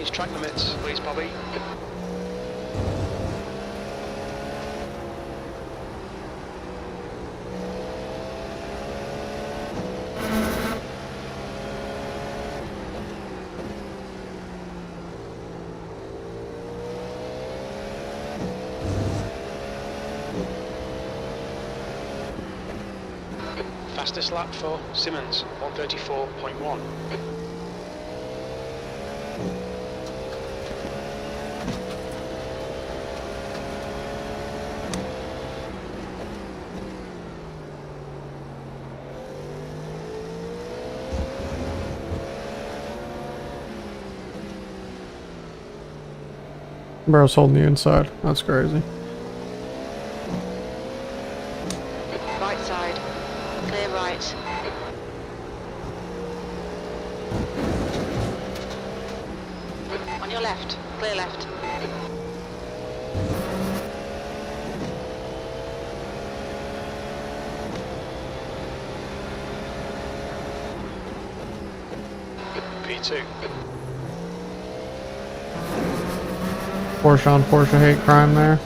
Use track limits, please, Bobby. Fastest lap for Simmons, 1:34.1. Bro's holding the inside. That's crazy. Right side. Clear right. On your left. Clear left. P2. Porsche on Porsche hate crime there.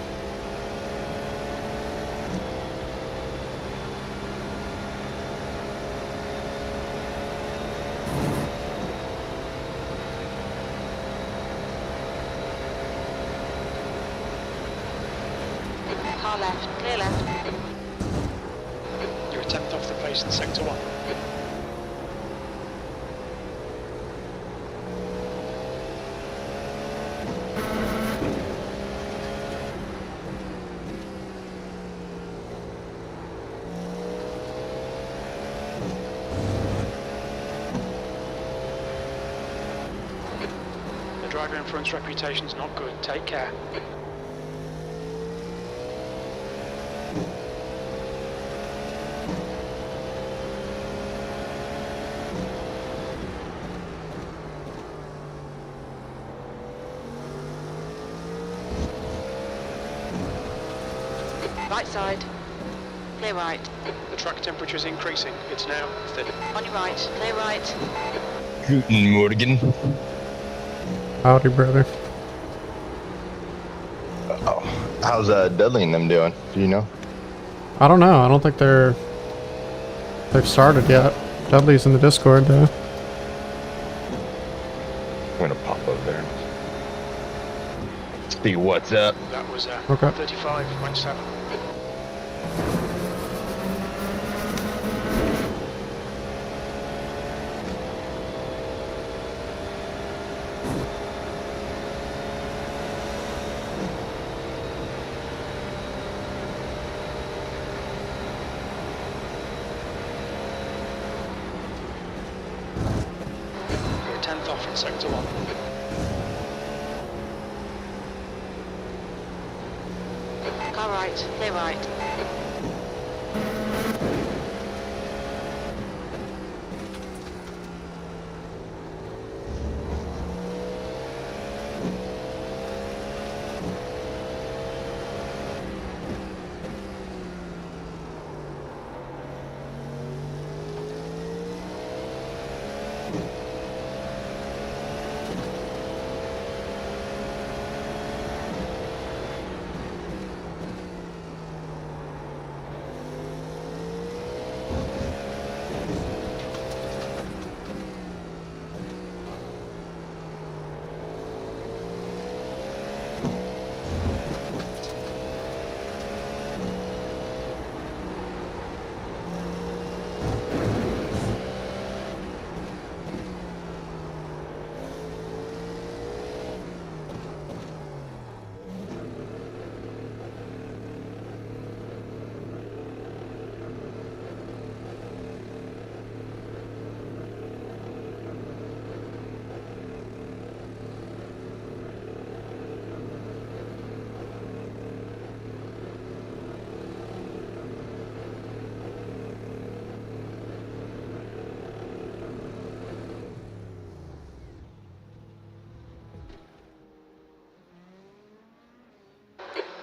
Car left. Clear left. You're a tenth off the pace in sector 1. The driver in front's reputation's not good. Take care. Right side. Clear right. The track temperature is increasing. It's now 30. On your right. Clear right. Guten Morgen. Howdy, brother. Oh, how's Dudley and them doing? Do you know? I don't know. I don't think they've started yet. Dudley's in the Discord though. I'm gonna pop over there. See what's up. That was Okay. 35.7. You're a tenth off in sector 1. Car right. Clear right.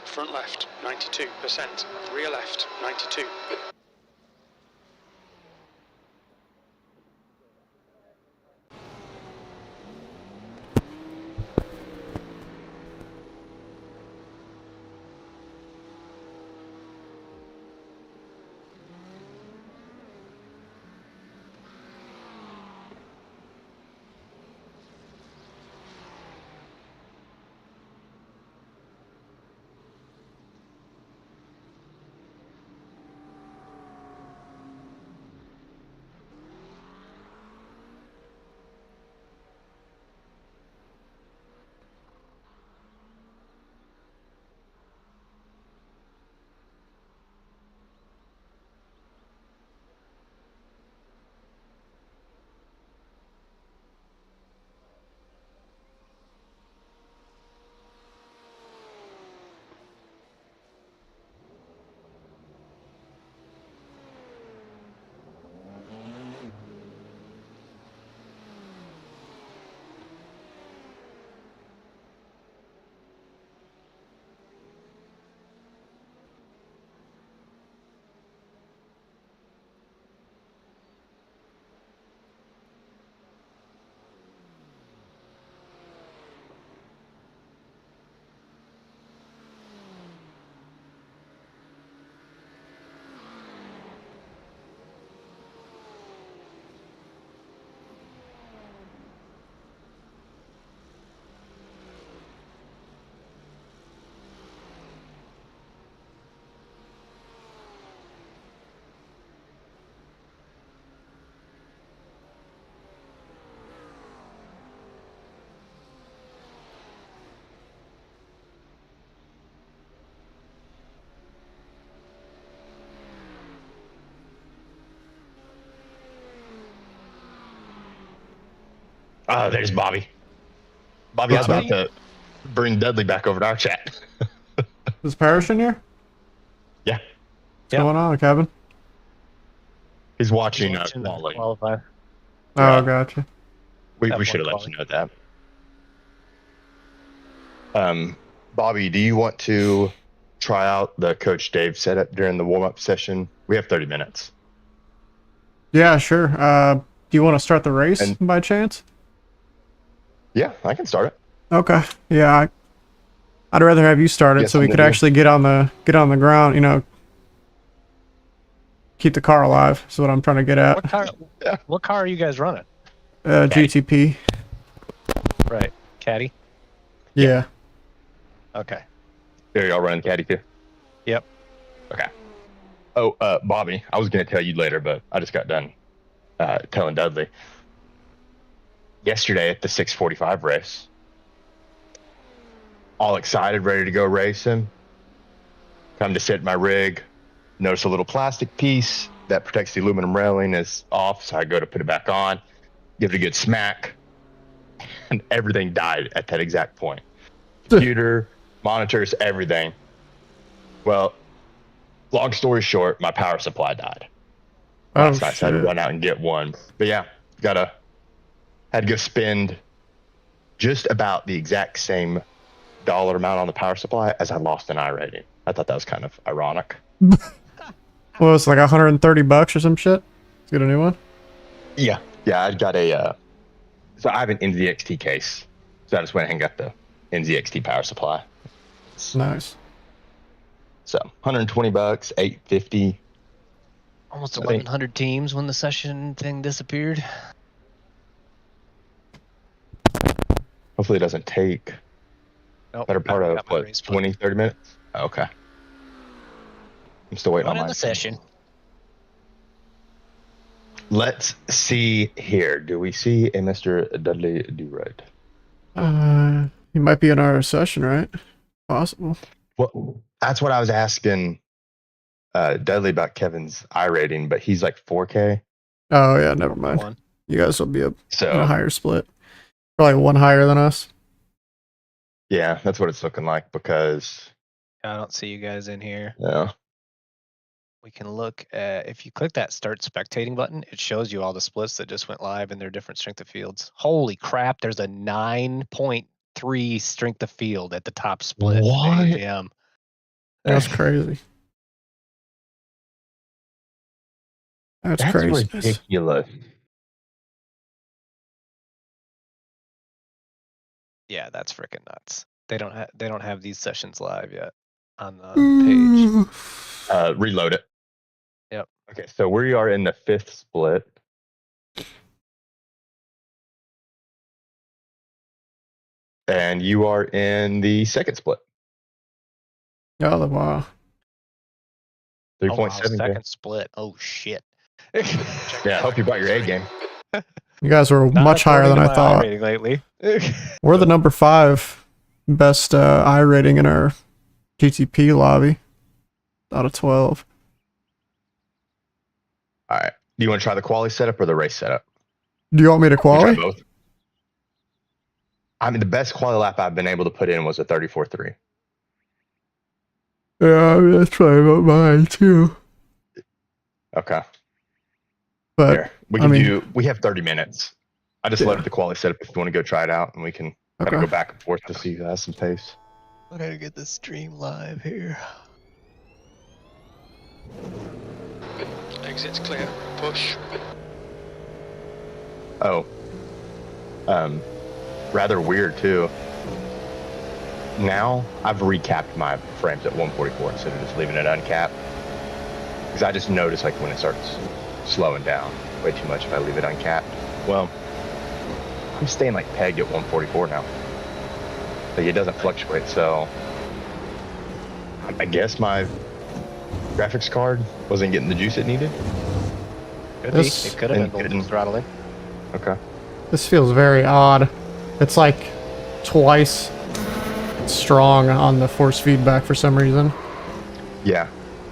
Front left, 92%. Rear left, 92. Oh, there's Bobby. Bobby, I was about to bring Dudley back over to our chat. Is Parrish in here? Yeah. What's going on, Kevin? He's watching qualify. Oh, gotcha. We should have let you know that. Bobby, do you want to try out the Coach Dave setup during the warm-up session? We have 30 minutes. Yeah, sure. Do you want to start the race by chance? Yeah, I can start it. Okay. Yeah, I'd rather have you start it so we could actually get on the ground. You know, keep the car alive. Is what I'm trying to get at. What car are you guys running? GTP. Right, Caddy. Yeah. Okay. Are y'all running Caddy too? Yep. Okay. Oh, Bobby, I was gonna tell you later, but I just got done telling Dudley. Yesterday at the 6:45 race, all excited, ready to go racing. Time to set my rig. Notice a little plastic piece that protects the aluminum railing is off, so I go to put it back on, give it a good smack, and everything died at that exact point. Computer, monitors, everything. Well, long story short, my power supply died. Last night, so I had to run out and get one. But yeah, had to go spend just about the exact same dollar amount on the power supply as I lost an iRating. I thought that was kind of ironic. Well, it's like $130 or some shit. Let's get a new one. Yeah, I got so I have an NZXT case, so I just went and got the NZXT power supply. Nice. So $120, $850. Almost 1,100 teams when the session thing disappeared. Hopefully it doesn't take better part of what, 20, 30 minutes? Oh, okay. I'm still waiting on the session. Let's see here. Do we see a Mr. Dudley Do-Right? He might be in our session, right? Possible. Well, that's what I was asking Dudley about Kevin's iRating, but he's like 4K. Oh yeah, never mind. You guys will be in a higher split. Probably one higher than us. Yeah, that's what it's looking like because I don't see you guys in here. Yeah. We can look at, if you click that start spectating button, it shows you all the splits that just went live and their different strength of fields. Holy crap, there's a 9.3 strength of field at the top split. What? Damn. That's crazy. That's crazy. Ridiculous. Yeah, that's freaking nuts. They don't have these sessions live yet on the page. Reload it. Yep. Okay, so we are in the 5th split. And you are in the 2nd split. Oh, wow. 3.7. Second split. Oh, shit. Yeah, I hope you brought your A game. You guys were much higher than I thought. Lately. We're the number 5 best iRating in our GTP lobby out of 12. All right. Do you want to try the quali setup or the race setup? Do you want me to quali? Try both. I mean, the best quali lap I've been able to put in was a 34.3. Yeah, that's probably about mine too. Okay. But here, we can we have 30 minutes. I just loaded the quality setup if you want to go try it out, and we can kind of go back and forth to see who has some pace. I gotta get the stream live here. Exit's clear. Push. Oh. Rather weird too. Now I've recapped my frames at 144 instead of just leaving it uncapped. Because I just notice like when it starts slowing down way too much if I leave it uncapped. Well, I'm staying like pegged at 144 now. Like it doesn't fluctuate, so I guess my graphics card wasn't getting the juice it needed. Could be. It could have been throttling. Okay. This feels very odd. It's like twice strong on the force feedback for some reason. Yeah.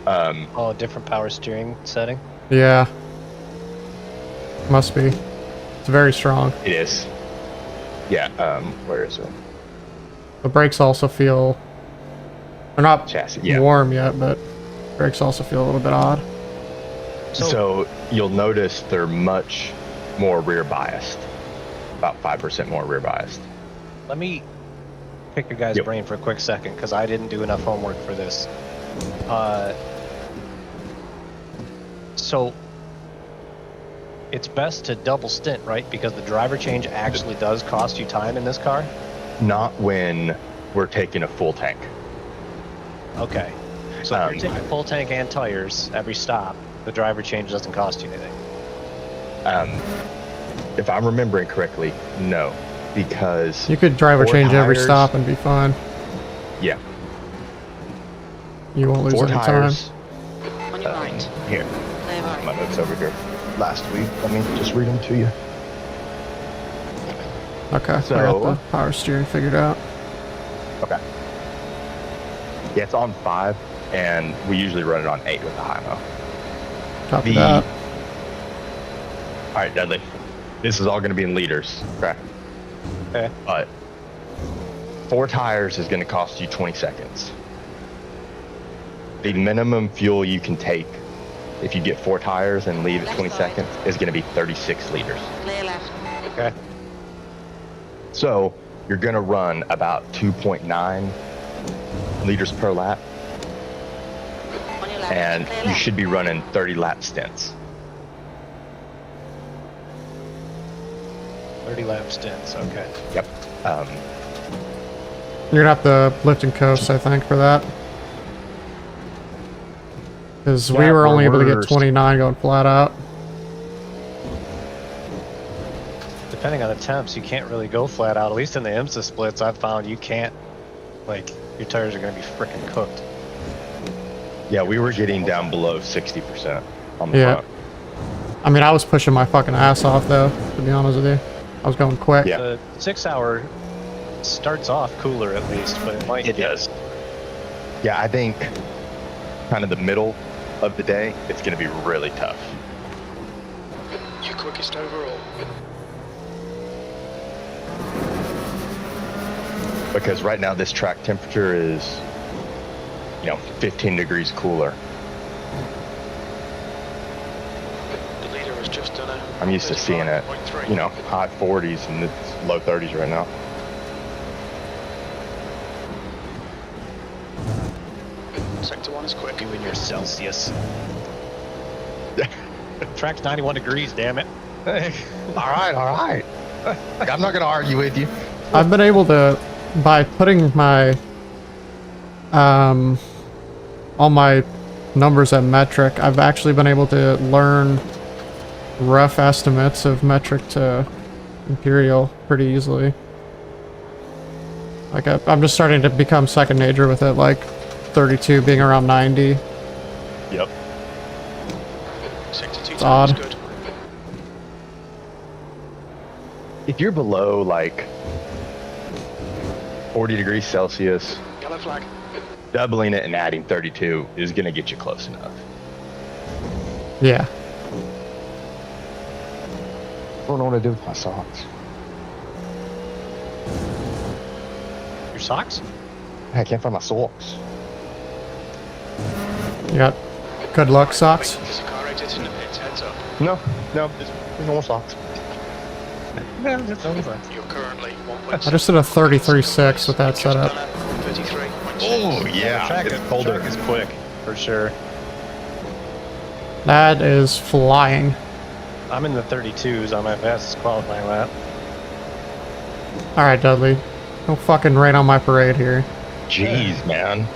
Oh, different power steering setting? Yeah. Must be. It's very strong. It is. Yeah, where is it? The brakes also feel... They're not Chassis, yeah. warm yet, but brakes also feel a little bit odd. So you'll notice they're much more rear biased. About 5% more rear biased. Let me pick your guy's brain for a quick second, because I didn't do enough homework for this. So it's best to double stint, right? Because the driver change actually does cost you time in this car? Not when we're taking a full tank. Okay. So if you're taking full tank and tires every stop, the driver change doesn't cost you anything. If I'm remembering correctly, no. Because You could driver change every tires- stop and be fine. Yeah. You won't lose 4 any time. tires. On your right. Here. Clear My right. notes over here. Last week. Let me just read them to you. Okay, I So- got the power steering figured out. Okay. Yeah, it's on 5, and we usually run it on 8 with the high-mo. Copy that. All right, Dudley. This is all going to be in liters. Okay. Okay. But 4 tires is going to cost you 20 seconds. The minimum fuel you can take if you get 4 tires and leave at 20 seconds is going to be 36 liters. Clear left. Okay. So you're going to run about 2.9 liters per lap, On your left. and Clear you left. should be running 30 lap stints. 30 lap stints, okay. Yep. You're gonna have to lift and coast, I think, for that. Because we Yeah, were only able to we're- get 29 going flat out. Depending on the temps, you can't really go flat out. At least in the IMSA splits, I've found you can't. Like, your tires are going to be freaking cooked. Yeah, we were getting down below 60% on the Yeah. front. I mean, I was pushing my fucking ass off, though, to be honest with you. I was going quick. Yeah. The 6 hour starts off cooler at least, but it might It get- does. Yeah, I think kind of the middle of the day, it's going to be really tough. Your quickest overall. Because right now this track temperature is, 15 degrees cooler. The leader has just done a... I'm used to seeing it, 35.3. high 40s and it's low 30s right now. Sector 1 is quick. You and your Celsius. Track's 91 degrees, damn it. All right. I'm not going to argue with you. I've been able to, by putting my, all my numbers at metric, I've actually been able to learn rough estimates of metric to imperial pretty easily. Like, I'm just starting to become second nature with it, like 32 being around 90. Yep. Sector 2 It's odd. is good. If you're below like 40 degrees Celsius, Yellow flag. doubling it and adding 32 is going to get you close enough. Yeah. I don't know what to do with my socks. Your socks? I can't find my socks. You got good luck socks. There's a car exit in the pit. Heads up. No, there's no more socks. Yeah, that's only fine. You're currently 1.6. I just did a 33.6 with that Just setup. done a 33.6. Oh, The yeah. track, It's is, colder. track is quick, for sure. That is flying. I'm in the 32s on my fastest qualifying lap. Alright, Dudley. Don't fucking rain on my parade here. Jeez, man.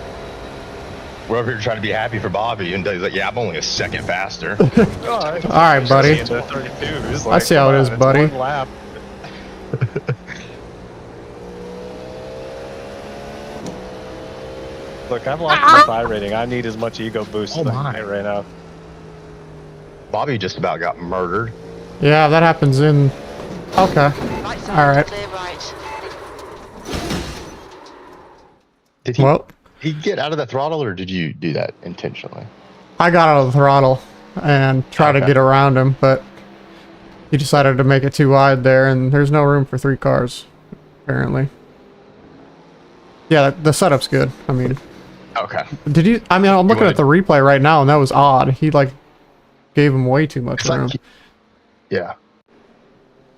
We're over here trying to be happy for Bobby, and he's like, yeah, I'm only a second faster. Alright, buddy. In the 32s, I see how it is, come on, buddy. It's one lap. Look, I've lost my Wi-Fi rating. I need as much ego boost as I can get right now. Bobby just about got murdered. Yeah, that happens in... Okay. Right side. Alright. Clear right. Did he, Well, he get out of the throttle, or did you do that intentionally? I got out of the throttle and tried to Okay. get around him, but he decided to make it too wide there, and there's no room for 3 cars. apparently. Yeah, the setup's good. I mean, Okay. did you? I mean, I'm looking at the replay right now, and that was odd. He like gave him way too much It's like- room. yeah.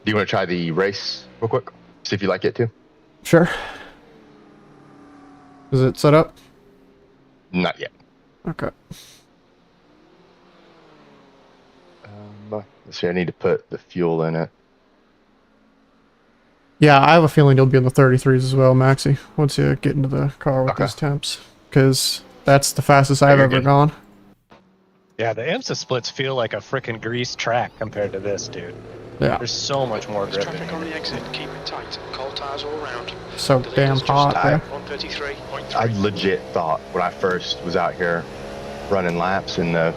Do you want to try the race real quick? See if you like it too. Sure. Is it set up? Not yet. Okay. Let's see. I need to put the fuel in it. Yeah, I have a feeling you'll be in the 33s as well, Maxi, once you get into the car with Okay. these temps. Because that's the fastest I've you're ever good. gone. Yeah, the IMSA splits feel like a freaking greased track compared to this, dude. Yeah. There's so much more There's grip in traffic on here. the exit. Keep it tight. Cold tires all round. So The damn leader's just hot at there. 133.3. I legit thought when I first was out here running laps in the,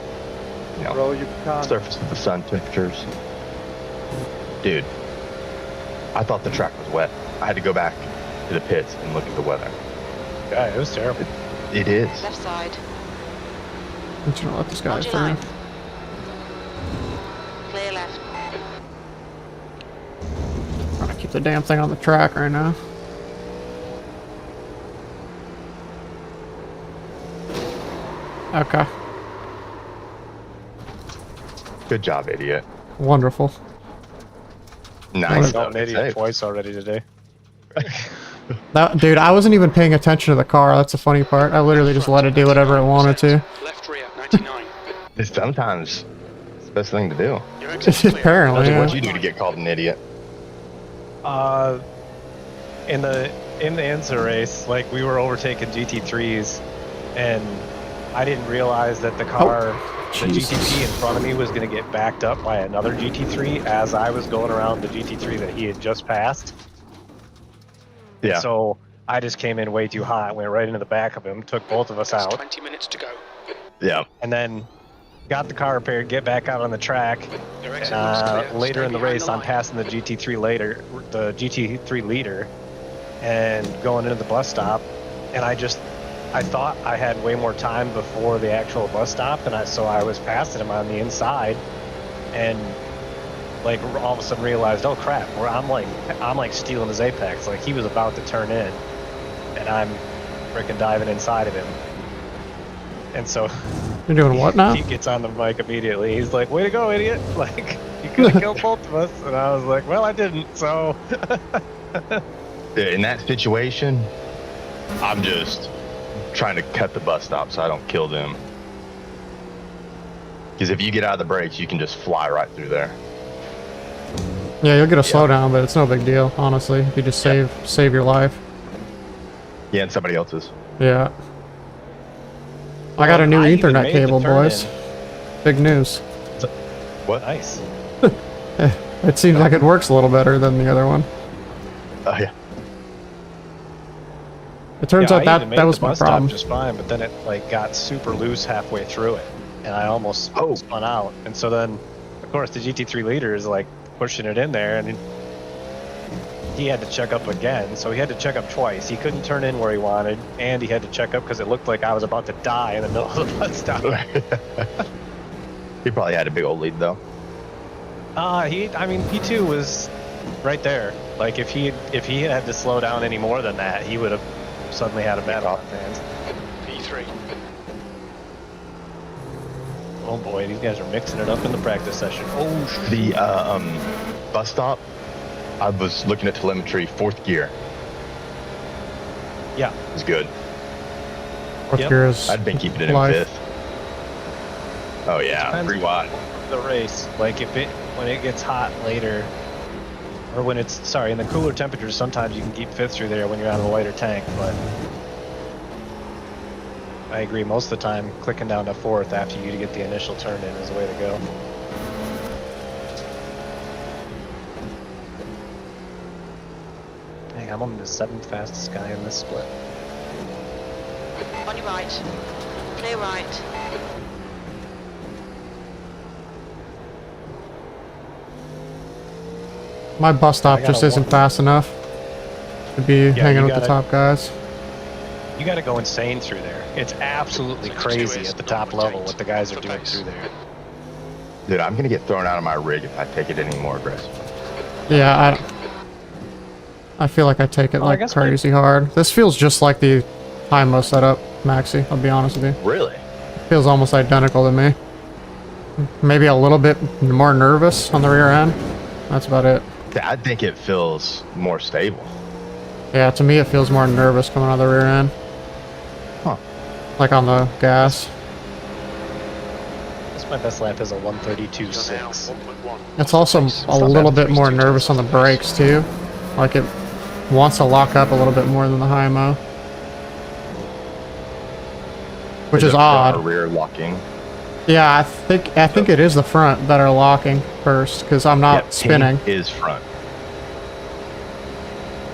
you know, surface of the sun temperatures. Dude, I thought the track was wet. I had to go back to the pits and look at the weather. Yeah, it was terrible. It is. Left side. I'm just gonna let this guy Hold your through. line. Clear left. Trying to keep the damn thing on the track right now. Okay. Good job, idiot. Wonderful. Nice. Called an idiot Save. twice already today. That dude, I wasn't even paying attention to the car. That's the funny part. I literally just let it do whatever it wanted to. Left rear, 99. Sometimes it's the best thing to do. Your exit's clear. Apparently, What'd yeah. you do to get called an idiot? In the IMSA race, like we were overtaking GT3s, and I didn't realize that the car, the Jesus. GT3 in front of me, was going to get backed up by another GT3 as I was going around the GT3 that he had just passed. Yeah. So I just came in way too hot, went right into the back of him, took both of us That's out, 20 minutes to go. Yeah. and then got the car repaired, get back out on the track. Your exit looks clear. Later Stay in the behind race, I'm line. passing the GT3 leader, and going into the bus stop, and I thought I had way more time before the actual bus stop, and so I was passing him on the inside, and like all of a sudden realized, oh crap, I'm like stealing his apex. Like he was about to turn in, and I'm freaking diving inside of him. And so You're doing what now? he gets on the mic immediately. He's like, "Way to go, idiot! Like you could have killed both of us." And I was like, "Well, I didn't." So In that situation, I'm just trying to cut the bus stop so I don't kill them. Because if you get out of the brakes, you can just fly right through there. Yeah, you'll get a slowdown, but it's no big deal, honestly. If you just save your life. Yeah, and somebody else's. Yeah. I got a new I even Ethernet made the cable, turn boys. in. Big news. What? Nice. It seems like it works a little better than the other one. Oh, yeah. It turns Yeah, out I even made that the was my bus stop problem. just fine, but then it like got super loose halfway through it, and I almost spun out. And so then, of course, the GT3 leader is like pushing it in there, and he had to check up again. So he had to check up twice. He couldn't turn in where he wanted, and he had to check up because it looked like I was about to die in the middle of the bus stop. He probably had a big old lead, though. He too was right there. Like if he had to slow down any more than that, he would have suddenly had a battle on his hands. P3. Oh boy, these guys are mixing it up in the practice session. Oh, The bus stop, I was looking at telemetry, 4th gear. yeah. It's good. Fourth Yep. gear is I'd been keeping it in life. 5th. Oh, yeah. Depends. Pretty wide. The race, like when it gets hot later, or when it's in the cooler temperatures, sometimes you can keep 5th through there when you're on a lighter tank, but I agree, most of the time clicking down to 4th after you get the initial turn in is the way to go. Dang, I'm on the 7th fastest guy in this split. On your right. Clear right. My bus stop I gotta just isn't walk. fast enough to be hanging you with the gotta- top guys. You got to go insane through there. It's absolutely Six two crazy is at the top not level rotate what the guys are off the doing base. through there. Dude, I'm going to get thrown out of my rig if I take it any more aggressive. Yeah, I feel like I take it Oh, I like guess crazy hard. This feels just like the Hymo setup, Maxi, I'll be honest with you. Really? Feels almost identical to me. Maybe a little bit more nervous on the rear end. That's about it. I think it feels more stable. Yeah, to me it feels more nervous coming out of the rear end. Huh. Like on the gas. That's my best lap is a You're now 132.6. 1.1. It's also a little bit more nervous on the brakes too. Like it wants to lock up a little bit more than the Hymo. Which is it front odd. or rear locking? Yeah, I think it is the front that are locking first, because I'm not Yep, spinning. pink is front.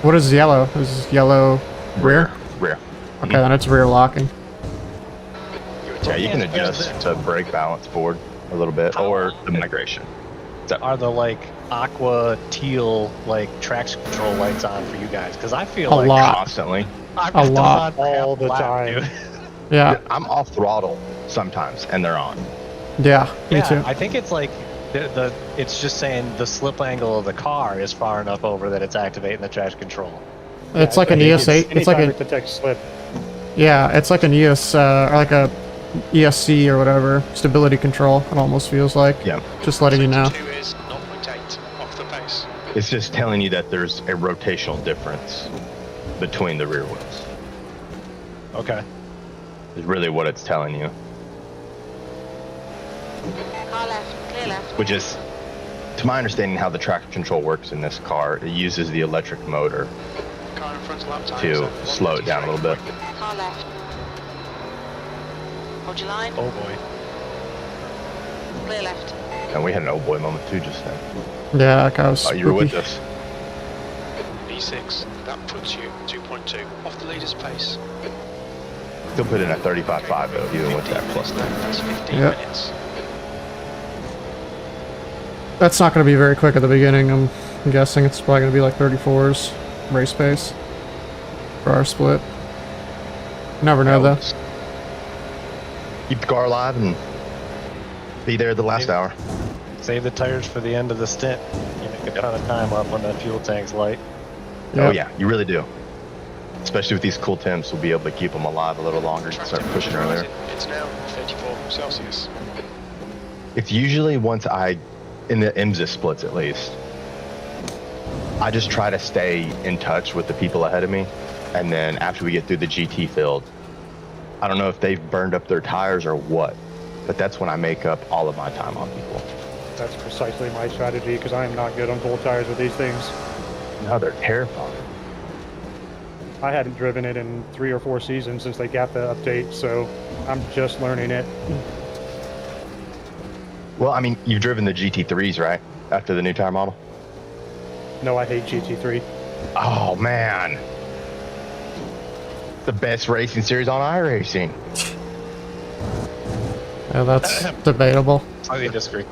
What is yellow? Is yellow rear? Rear. Okay, then it's rear locking. Yeah, you can adjust to brake balance forward a little bit, or the migration. Are the like aqua teal like traction control lights on for you guys? Because I feel A like lot. Constantly. I've A got them lot. on for half All the lap, time. dude. Yeah, I'm off throttle sometimes, and they're on. yeah, me Yeah, too. I think it's like it's just saying the slip angle of the car is far enough over that it's activating the traction control. It's like an I think ES8. It's like anytime a it detects slip. yeah. It's like an ES or like a ESC or whatever stability control. It almost feels like. Yeah. Just letting you know. 2 is 0.8 off the pace. It's just telling you that there's a rotational difference between the rear wheels. Okay. Is really what it's telling you, Car left, clear left. which is, to my understanding, how the traction control works in this car. It uses the electric motor Car in front lap time to is at slow it down a little bit. 133. Car left. Hold your line. Oh boy. Clear left. And we had an oh boy moment too just then. Yeah, that guy was Oh, you were with spooky. us. V6, that puts you 2.2 off the leader's pace. Still put in a 35.5 though, even with that plus 10. That's 15 Yep. minutes. That's not going to be very quick at the beginning. I'm guessing it's probably going to be like 34s race pace for our split. Never know though. Keep the car alive and be there the last hour. Save the tires for the end of the stint. You make a ton of time up when that fuel tank's light. Oh Yep. yeah, you really do. Especially with these cool temps, we'll be able to keep them alive a little longer and start pushing earlier. It's now 34 Celsius. It's usually once in the IMSA splits at least, I just try to stay in touch with the people ahead of me. And then after we get through the GT field, I don't know if they've burned up their tires or what, but that's when I make up all of my time on people. That's precisely my strategy because I am not good on cold tires with these things. No, they're terrifying. I hadn't driven it in 3 or 4 seasons since they got the update, so I'm just learning it. Well, I mean, you've driven the GT3s, right? After the new tire model? No, I hate GT3. Oh, man. The best racing series on iRacing. Yeah, that's debatable. I disagree.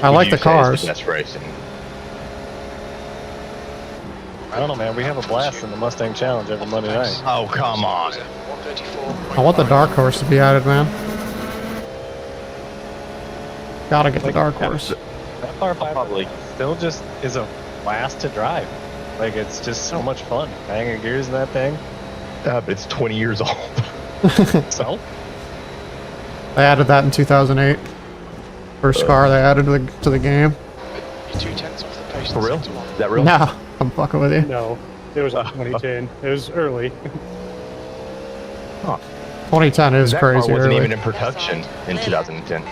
I like the Would you say is cars. the best racing? I don't know, man. We have a blast in the Mustang Challenge every Monday night. Oh, come on. 134. I want the dark horse to be added, man. Gotta get the dark horse. That car probably still just is a blast to drive. Like, it's just so much fun. Banging gears in that thing. But it's 20 years old. So, They added that in 2008. First car they added to the game. You're 2/10 off the pace. For real? That's 1. Is that real? No, I'm fucking with you. No, it was in 2010. It was early. 2010 is That car crazy wasn't early. even in production in 2010.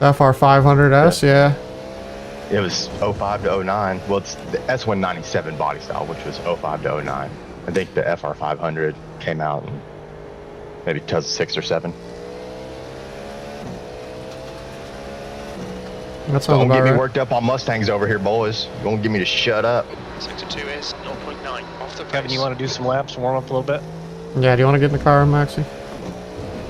FR500S, yeah. It was 05 to 09. Well, it's the S197 body style, which was 05 to 09. I think the FR500 came out in maybe 2006 or 7. That sounds Don't about get me right. worked up on Mustangs over here, boys. You won't get me to shut up. Sector 2 is 0.9 off the pace. Kevin, you want to do some laps, warm up a little bit? Yeah, do you want to get in the car, Maxi?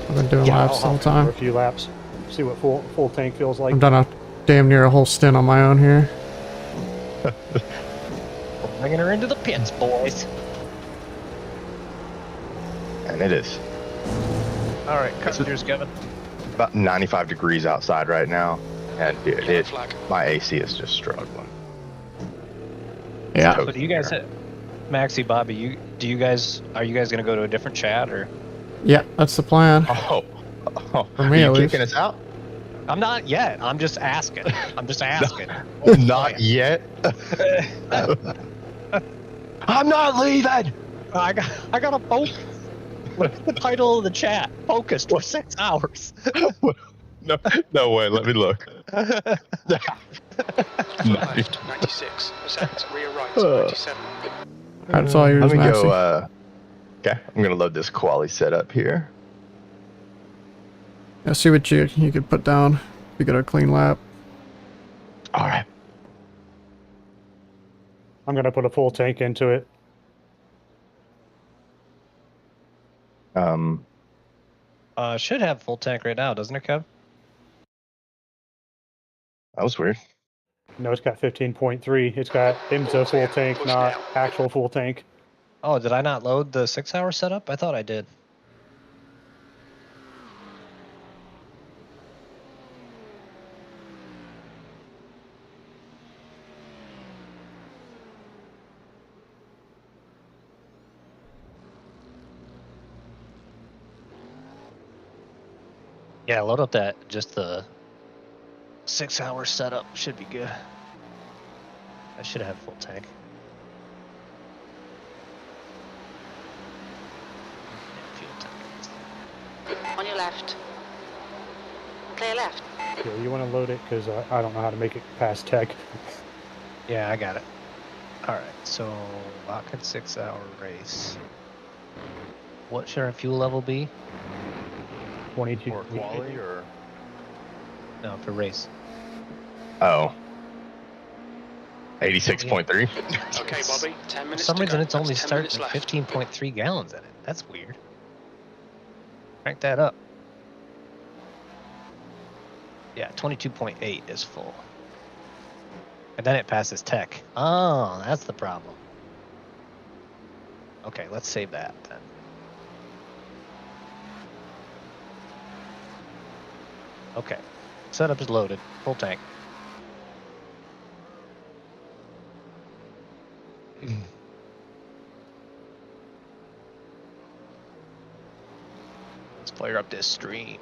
I've been doing Yeah, laps the I'll whole hop in for time. a few laps. See what full tank feels like. I've done a damn near a whole stint on my own here. We're bringing her into the pits, boys. And it is. All right, cut yours, Kevin. about 95 degrees outside right now, and dude, Yellow flag. my AC is just struggling. Yeah. So do you guys, Maxie, Bobby, are you guys gonna go to a different chat or? Yeah, that's the plan. Oh, For me, are at you least. kicking us out? I'm not yet. I'm just asking. Not yet. I'm not leaving. I got a focus. Look at the title of the chat. Focused for 6 hours. No way. Let me look. Left, 96. Percent. Rear right, 97. That's all yours, Let me Maxie. go. Okay, I'm gonna load this quali setup here. Yeah, see what you could put down if you get a clean lap. All right. I'm gonna put a full tank into it. Should have full tank right now, doesn't it, Kev? That was weird. No, it's got 15.3. It's got IMSA full tank, not actual full tank. Oh, did I not load the 6 hour setup? I thought I did. Yeah, load up just the 6 hour setup should be good. I should have full tank. Fuel tank. On your left. Clear left. Yeah, you want to load it because I don't know how to make it past tech. Yeah, I got it. All right, so Watkins 6 hour race. What should our fuel level be? 22. Or quali or No, for race. 86.3. Okay, Bobby. 10 For minutes some to reason, go. it's only That's 10 starting minutes with left. 15.3 gallons in it. That's weird. Crank that up. Yeah, 22.8 is full. And then it passes tech. Oh, that's the problem. Okay, let's save that then. Okay, setup is loaded. Full tank. Let's fire up this stream.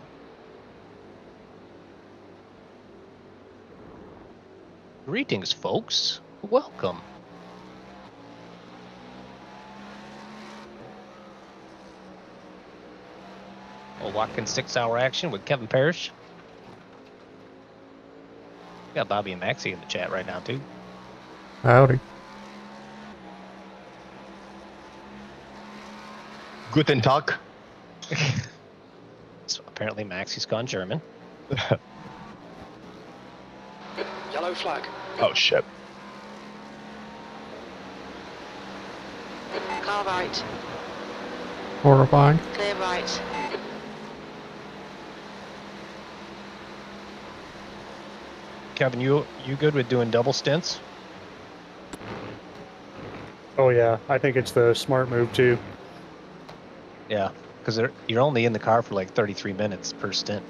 Greetings, folks. Welcome. A Watkins 6 hour action with Kevin Parrish. We got Bobby and Maxie in the chat right now, too. Howdy. Guten Tag. So apparently Maxie's gone German. Yellow flag. Oh shit. Car right. Horrifying. Clear right. Kevin, you good with doing double stints? Oh yeah, I think it's the smart move too. Yeah, because you're only in the car for like 33 minutes per stint.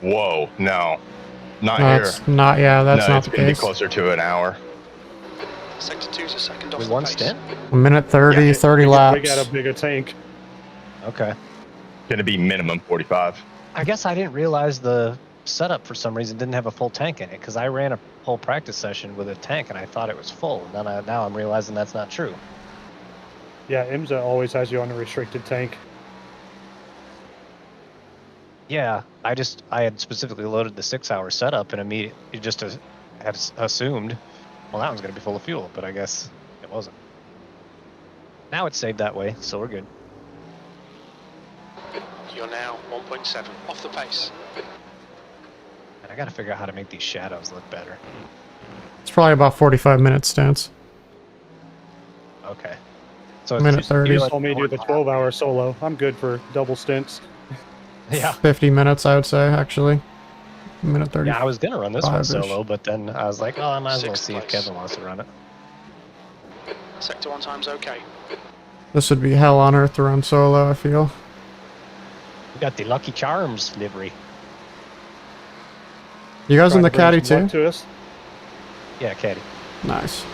Whoa, no. Not That's here. not, yeah, that's No, not it's the gonna be case. closer to an hour. Sector 2's a second off With the one pace. stint? 1 minute 30, Yeah, 30 We laps. got a bigger tank. Okay. Gonna be minimum 45. I guess I didn't realize the setup for some reason didn't have a full tank in it because I ran a whole practice session with a tank and I thought it was full. And then now I'm realizing that's not true. Yeah, IMSA always has you on a restricted tank. Yeah, I had specifically loaded the 6 hour setup and immediately just had assumed, well, that one's going to be full of fuel, but I guess it wasn't. Now it's saved that way, so we're good. You're now 1.7 off the pace. And I got to figure out how to make these shadows look better. It's probably about 45 minute stints. Okay. So Minute 30. You told me to do the 12-hour solo. I'm good for double stints. Yeah. 50 minutes, I would say, actually. Minute 30. Yeah, I was going to run this one 5-ish. solo, but then I was like, oh, I might as well Sixth see if place. Kevin wants to run it. Sector 1 time's okay. This would be hell on earth to run solo, I feel. We got the Lucky Charms livery. You guys in Trying the to bring caddy some luck too? to us. Yeah, caddy. Nice.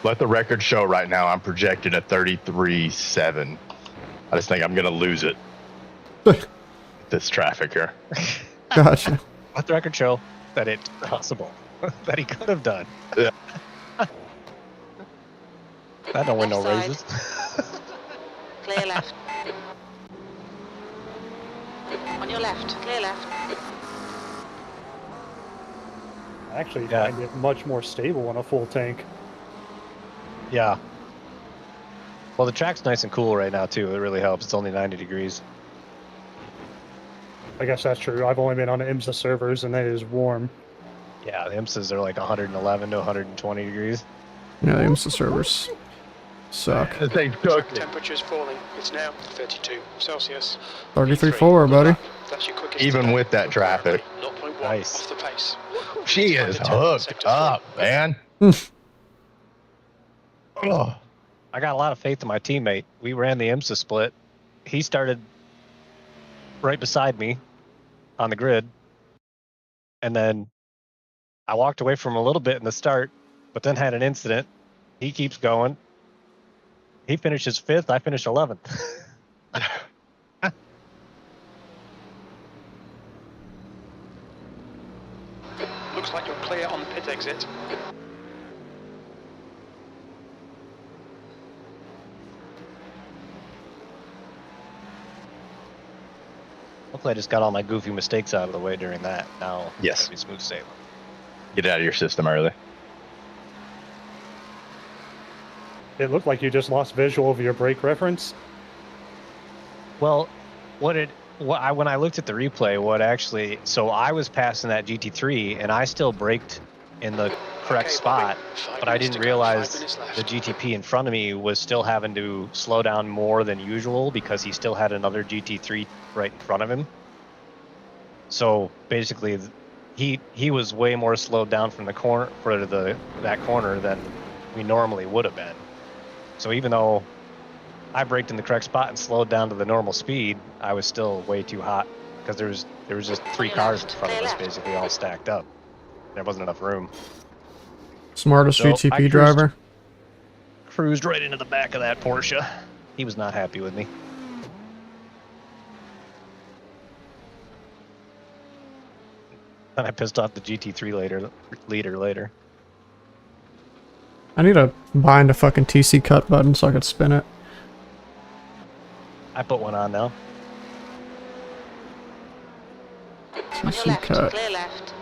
Let the record show right now I'm projected at 33.7. I just think I'm going to lose it. This traffic here. Gotcha. Let the record show that it's possible. That he could have done. Yeah. I don't win no Left raises. Clear left. On your left, clear left. I actually Yeah. find it much more stable on a full tank. Yeah. Well, the track's nice and cool right now, too. It really helps. It's only 90 degrees. I guess that's true. I've only been on the IMSA servers, and that is warm. Yeah, the IMSAs are like 111 to 120 degrees. Yeah, the IMSA servers suck. The thing took it. Temperature's falling. It's now 32 Celsius. 33.4, buddy. That's your quickest Even today. with that traffic. 0.1 Nice. off the pace. She is hooked up, man. Oh. I got a lot of faith in my teammate. We ran the IMSA split. He started right beside me on the grid. And then I walked away from him a little bit in the start, but then had an incident. He keeps going. He finishes 5th. I finished 11th. Looks like you're clear on the pit exit. Hopefully I just got all my goofy mistakes out of the way during that. Now Yes. it'll be smooth sailing. Get it out of your system early. It looked like you just lost visual of your brake reference. Well, when I looked at the replay, so I was passing that GT3 and I still braked in the correct Okay, spot, Bobby, but I 5 didn't minutes to go, 5 realize minutes left. the GTP in front of me was still having to slow down more than usual because he still had another GT3 right in front of him. So basically, he was way more slowed down from the corner that corner than we normally would have been. So even though I braked in the correct spot and slowed down to the normal speed, I was still way too hot because there was just 3 cars in front of us, basically all stacked up. There wasn't enough room. Smartest So, I GTP driver. Cruised right into the back of that Porsche. He was not happy with me. And I pissed off the GT3 leader later. I need to bind a fucking TC cut button so I could spin it. I put one on now. On your TC left, cut. clear left.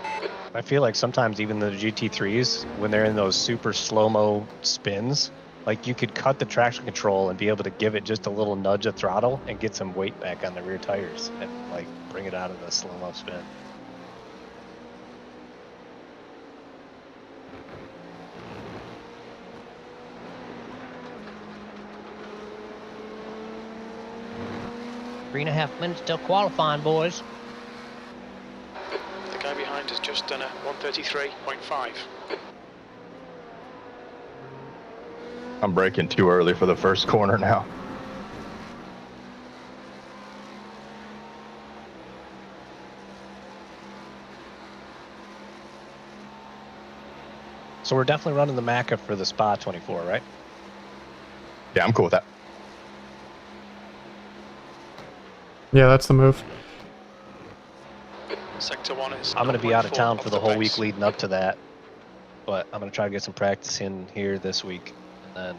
I feel like sometimes even the GT3s, when they're in those super slow-mo spins, like you could cut the traction control and be able to give it just a little nudge of throttle and get some weight back on the rear tires and like bring it out of the slow-mo spin. Three and a half minutes till qualifying, boys. The guy behind has just done a 133.5. I'm braking too early for the first corner now. So we're definitely running the Maca for the Spa 24, right? Yeah, I'm cool with that. Yeah, that's the move. Sector 1 is. I'm going to be out of 0.4 town off for the the whole pace. week leading up to that, but I'm going to try to get some practice in here this week and then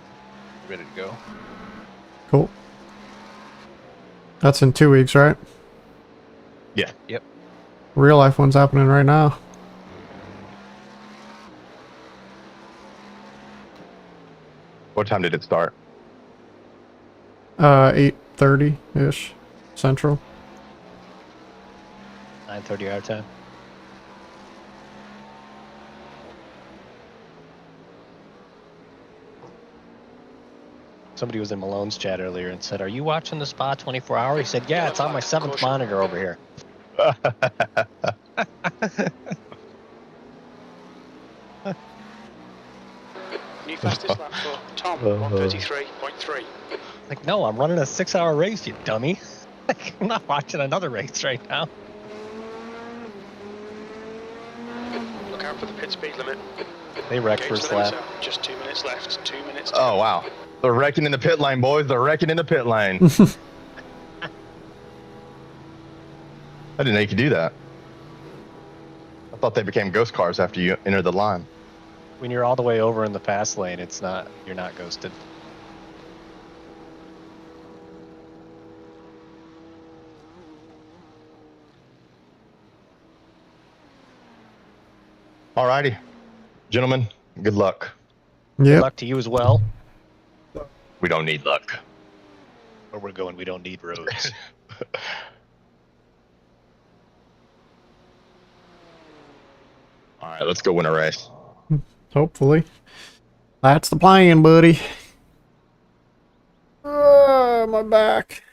ready to go. Cool. That's in 2 weeks, right? Yeah. Yep. Real life one's happening right now. What time did it start? 8:30-ish Central. 9:30 our time. Somebody was in Malone's chat earlier and said, "Are you watching the Spa 24 hour?" He said, "Yeah, it's on my 7th monitor over here." New fastest lap for Tom, 133.3. Like, no, I'm running a 6-hour race, you dummy. Like, I'm not watching another race right now. Look out for the pit speed limit. They wrecked Gauge first the limiter. lap. Just 2 minutes left. 2 minutes. Oh, wow. They're wrecking in the pit lane, boys. They're wrecking in the pit lane. I didn't know you could do that. I thought they became ghost cars after you entered the line. When you're all the way over in the fast lane, it's not. You're not ghosted. Alrighty. Gentlemen, good luck. Good Yep. luck to you as well. We don't need luck. Where we're going, we don't need roads. All right, let's go win a race. Hopefully. That's the plan, buddy. My back.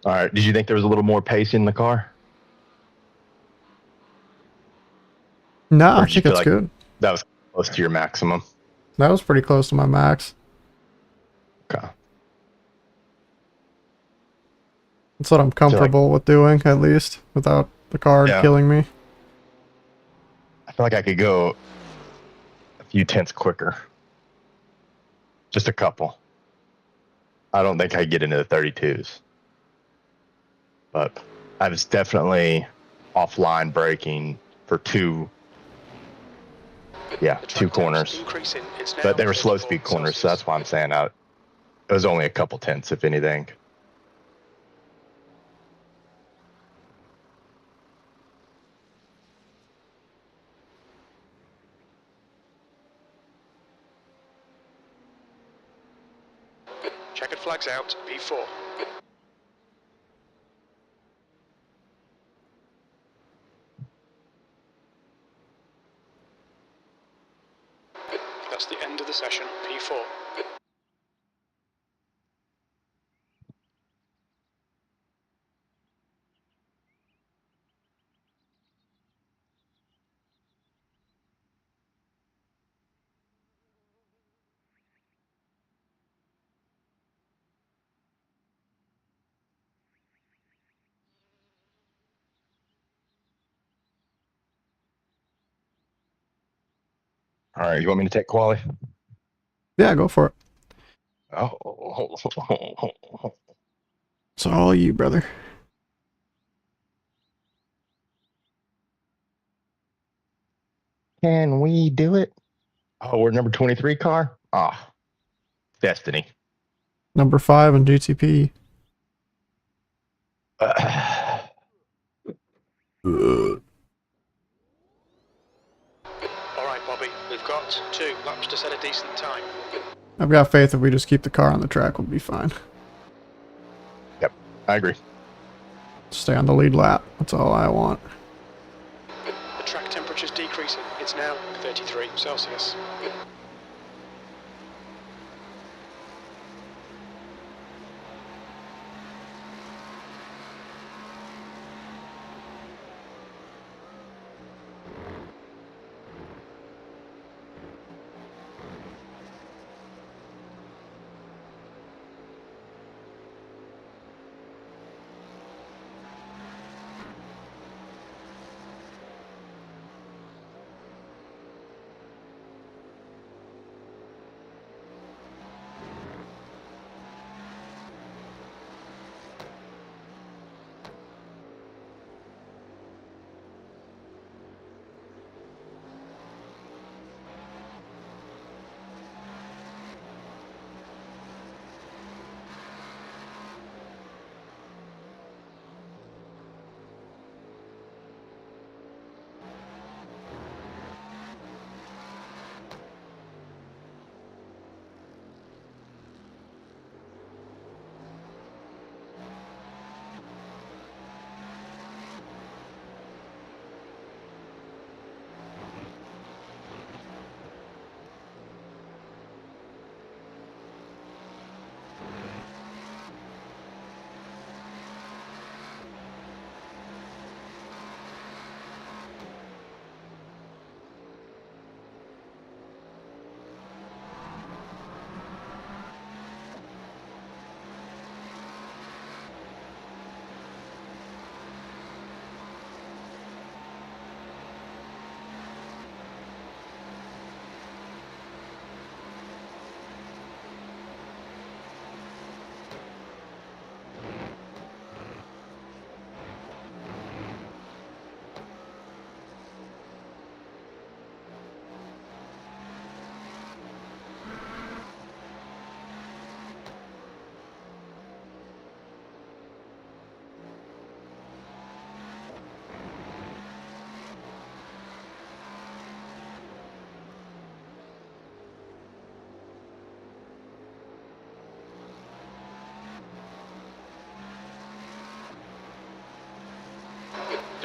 All right, did you think there was a little more pace in the car? No, Or I did you think feel it's like good. that was close to your maximum? That was pretty close to my max. Okay. That's what I'm comfortable with doing, at least, without the car Yeah. killing me. I feel like I could go a few tenths quicker. Just a couple. I don't think I could get into the 32s. But I was definitely offline braking for two The track two corners. temp's increasing. It's now But they were slow 34 speed corners, so Celsius. that's why I'm saying it was only a couple tenths, if anything. Checkered flags out. P4. That's the end of the session. P4. All right, you want me to take quali? Yeah, go for it. Oh. It's all you, brother. Can we do it? Oh, we're number 23 car? Ah, destiny. Number 5 in GTP. All right, Bobby. We've got 2 laps to set a decent time. I've got faith if we just keep the car on the track, we'll be fine. Yep, I agree. Stay on the lead lap. That's all I want. The track temperature's decreasing. It's now 33 Celsius.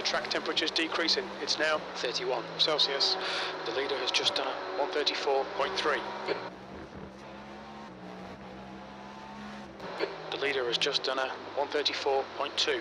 The track temperature is decreasing. It's now 31 Celsius. The leader has just done a 134.3. The leader has just done a 134.2.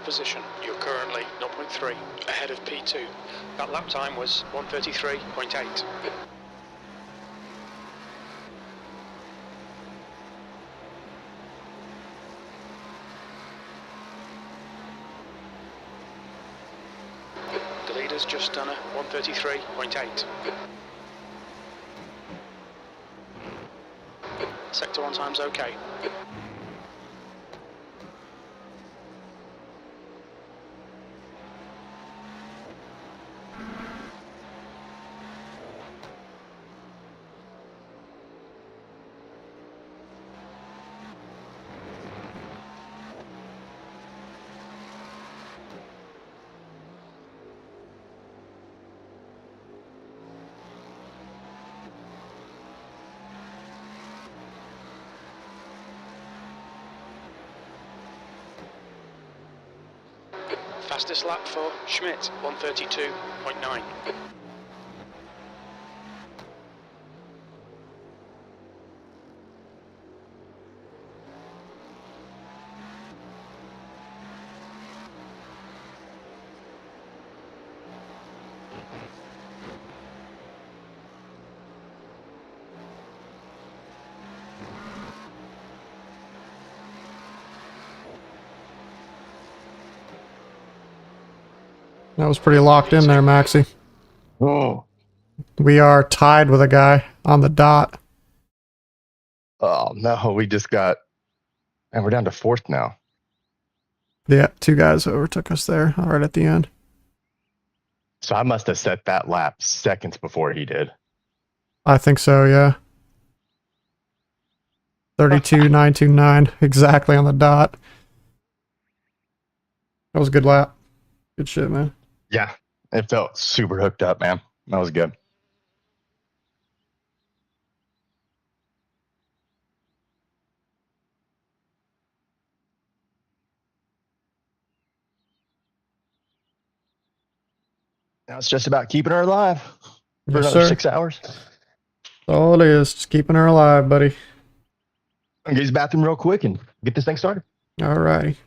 Position. You're currently 0.3 ahead of P2. That lap time was 133.8. The leader's just done a 133.8. Sector 1 time's okay. Fastest lap for Schmidt, 132.9. That was pretty locked in there, Maxie. Oh. We are tied with a guy on the dot. Oh no, we just got, and we're down to 4th now. Yeah, 2 guys overtook us there right at the end. So I must have set that lap seconds before he did. I think so, yeah. 32.929, exactly on the dot. That was a good lap. Good shit, man. Yeah, it felt super hooked up, man. That was good. Now it's just about keeping her alive for Yes, another sir. 6 hours. That's all it is. Just keeping her alive, buddy. I'm gonna get his bathroom real quick and get this thing started. All righty.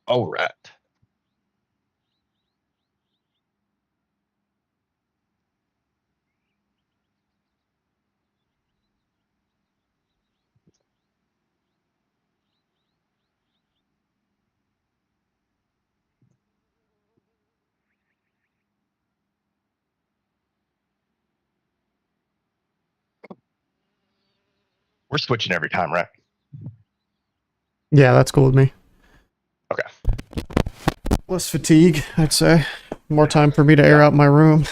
All right. We're switching every time, right? Yeah, that's cool with me. Okay. Less fatigue, I'd say. More time for me to air out my room.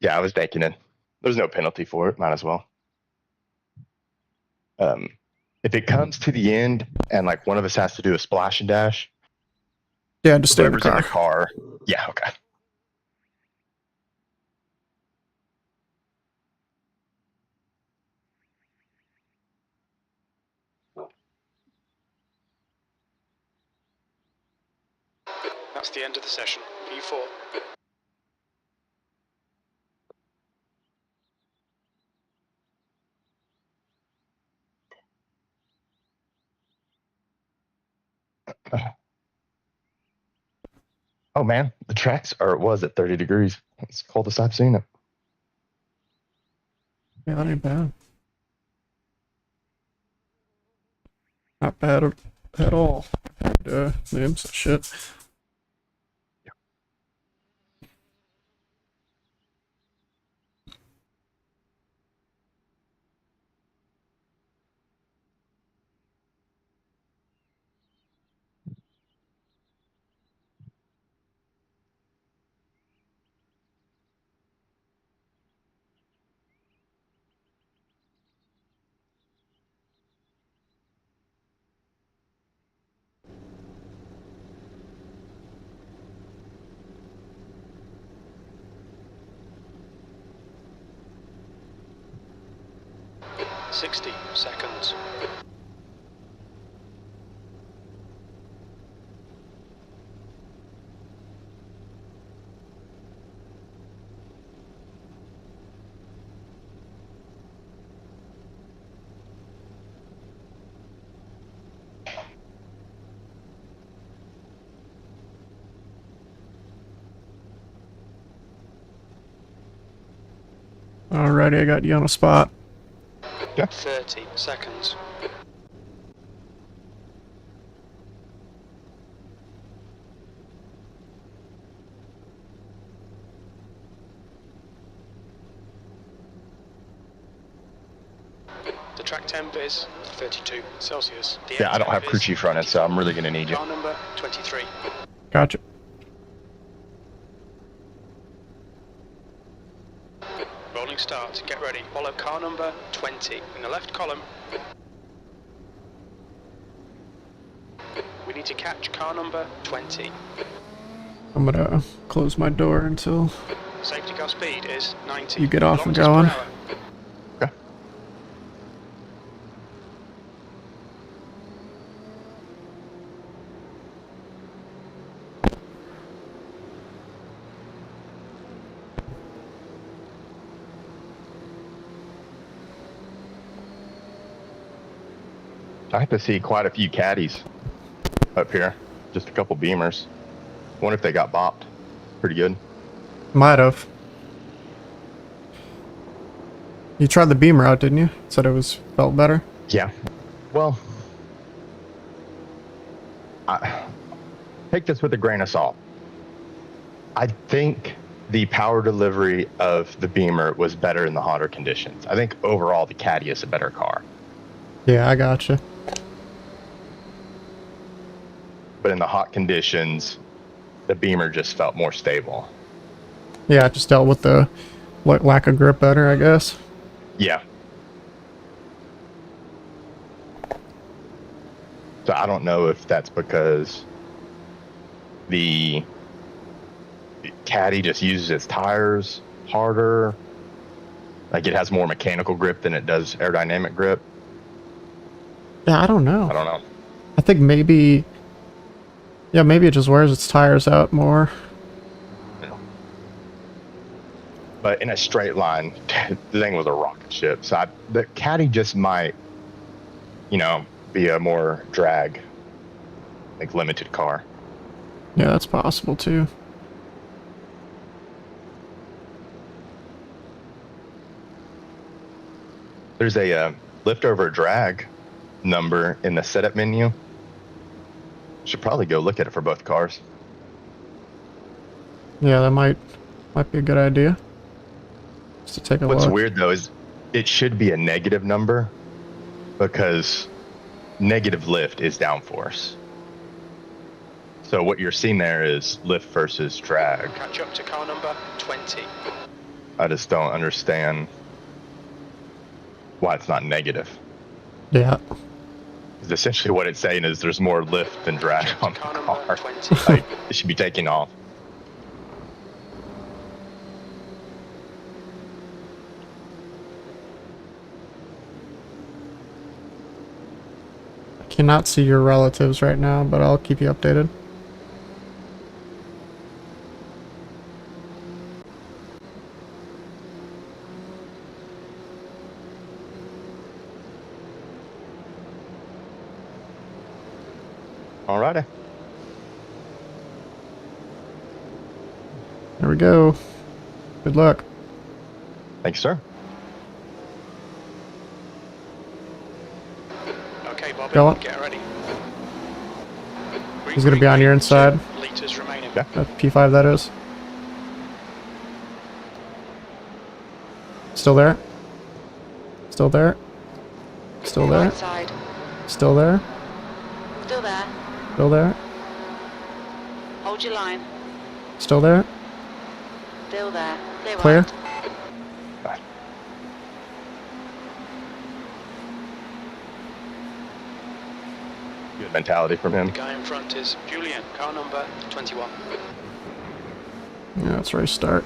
Yeah, I was thinking it. There's no penalty for it. Might as well. If it comes to the end and like one of us has to do a splash and dash, Yeah, just stay in the whoever's in car. the car. Yeah, okay. That's the end of the session. P4. Oh man, the tracks are, it was at 30 degrees. It's coldest I've seen it. Yeah, that ain't bad. Not bad. at all. Names, shit. Sixty seconds. Alrighty, I got you on a spot. 30 seconds. The track temp is 32 Celsius. The Yeah, I don't have temp crew is chief running, so I'm really gonna need you. car number 23. Gotcha. Rolling start. Get ready. Follow car number 20 in the left column. We need to catch car number 20. I'm gonna close my door until Safety car speed is 90 you get off and kilometers per going. hour. Okay. I have to see quite a few caddies up here. Just a couple beamers. Wonder if they got bopped. Pretty good. Might have. You tried the beamer out, didn't you? Said it felt better. Yeah. Well, take this with a grain of salt. I think the power delivery of the Beamer was better in the hotter conditions. I think overall the Caddy is a better car. Yeah, I gotcha. But in the hot conditions, the Beamer just felt more stable. Yeah, I just dealt with the lack of grip better, I guess. Yeah. So I don't know if that's because the Caddy just uses its tires harder. Like it has more mechanical grip than it does aerodynamic grip. Yeah, I don't know. I don't know. I think maybe... Yeah, maybe it just wears its tires out more. But in a straight line, the thing was a rocket ship. So the Caddy just might, you know, be a more drag, like limited car. Yeah, that's possible too. There's a lift over drag number in the setup menu. Should probably go look at it for both cars. Yeah, that might be a good idea. Just to take a What's look. weird though is it should be a negative number because negative lift is downforce. So what you're seeing there is lift versus drag. Catch up to car number 20. I just don't understand why it's not negative. Yeah. Because essentially what it's saying is there's more lift than drag on the Car number car. 20. Like, it should be taking off. I cannot see your relatives right now, but I'll keep you updated. Alrighty. There we go. Good luck. Thanks, sir. Okay, Bobby, Go on. get ready. He's gonna be on your inside. Liters remaining. Yeah. P5 that is. Still there? Still there? Still there? Right side. Still there? Still there. Still there? Hold your line. Still there? Still there. Clear? Right. Good mentality from him. The guy in front is Julian, car number 21. Yeah, let's race start.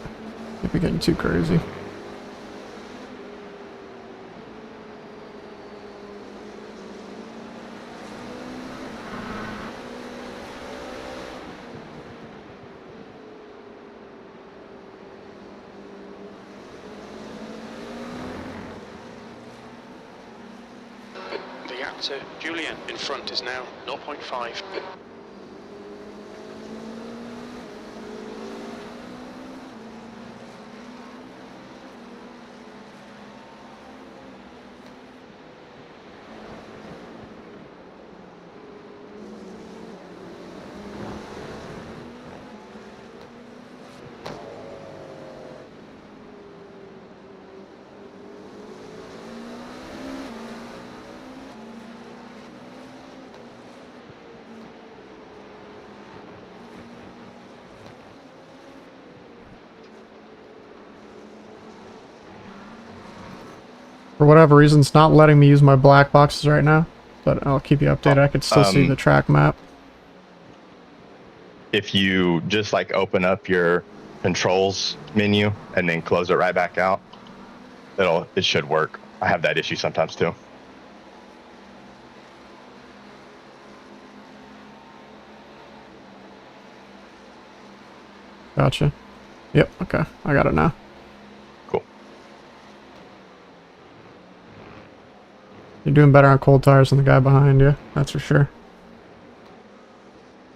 Can't be getting too crazy. The gap to Julian in front is now 0.5. For whatever reason, it's not letting me use my black boxes right now, but I'll keep you updated. I can still see the track map. If you just like open up your controls menu and then close it right back out, it should work. I have that issue sometimes too. Gotcha. Yep, okay. I got it now. Cool. You're doing better on cold tires than the guy behind you, that's for sure.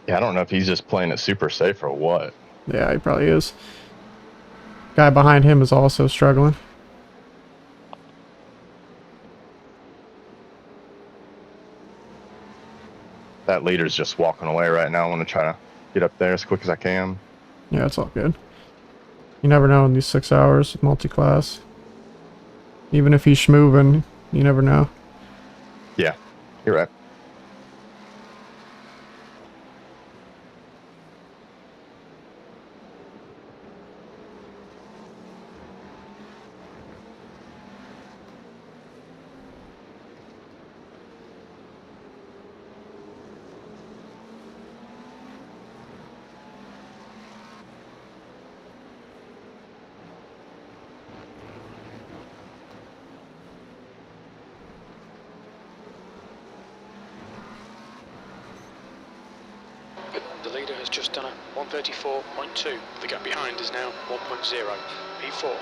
Yeah, I don't know if he's just playing it super safe or what. Yeah, he probably is. Guy behind him is also struggling. That leader's just walking away right now. I want to try to get up there as quick as I can. Yeah, it's all good. You never know in these 6 hours of multi-class. Even if he's schmoving, you never know. Yeah, you're right. The leader has just done a 134.2. The gap behind is now 1.0. P4.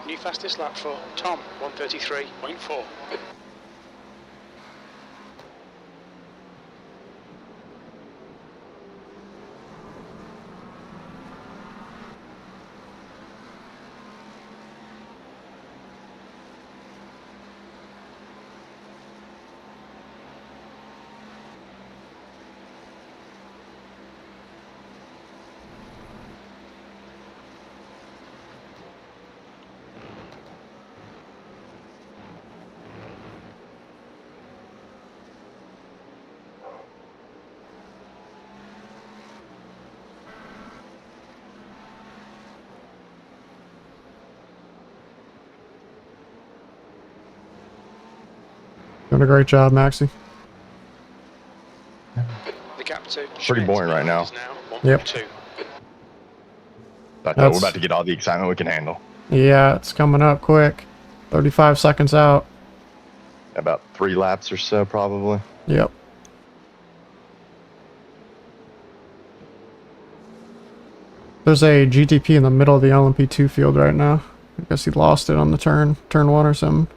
New fastest lap for Tom, 133.4. Doing a great job, Maxie. The gap to Pretty Schmidt boring right now. is now Yep. 1.2. But we're about to get all the excitement we can handle. Yeah, it's coming up quick. 35 seconds out. About 3 laps or so, probably. Yep. There's a GTP in the middle of the LMP2 field right now. I guess he lost it on the turn 1 or something.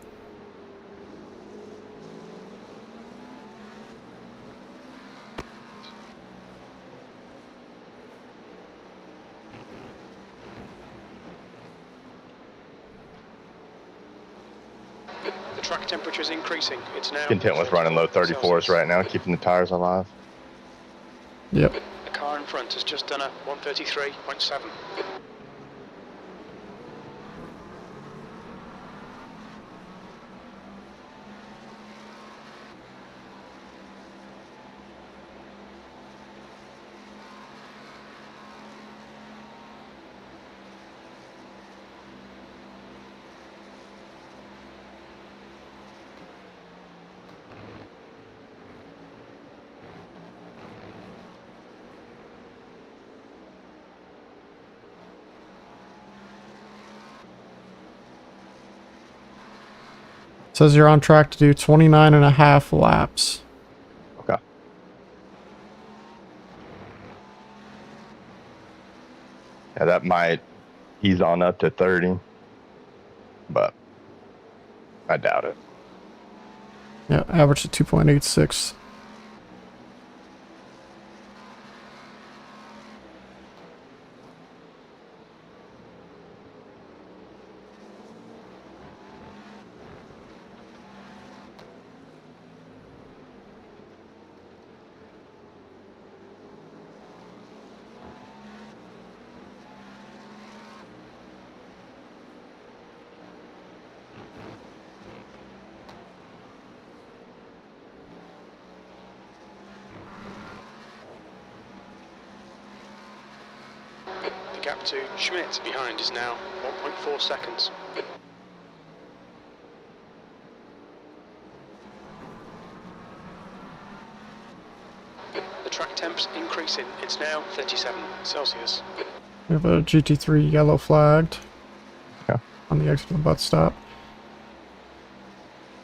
The track temperature is increasing. It's now Content with running low 34s right now, keeping the tires alive. Yep. The car in front has just done a 133.7. Says you're on track to do 29.5 laps. Okay. Yeah, that might ease on up to 30. But I doubt it. Yeah, average to 2.86. The gap to Schmidt behind is now 1.4 seconds. The track temp's increasing. It's now 37 Celsius. We have a GT3 yellow flagged. Yeah. On the exit of the butt stop.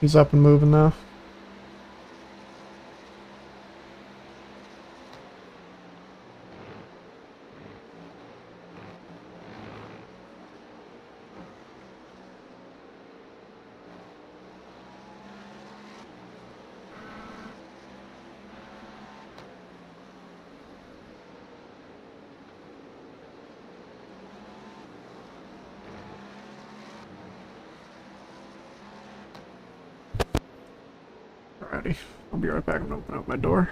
He's up and moving now. Alrighty, I'll be right back. I'm gonna open up my door.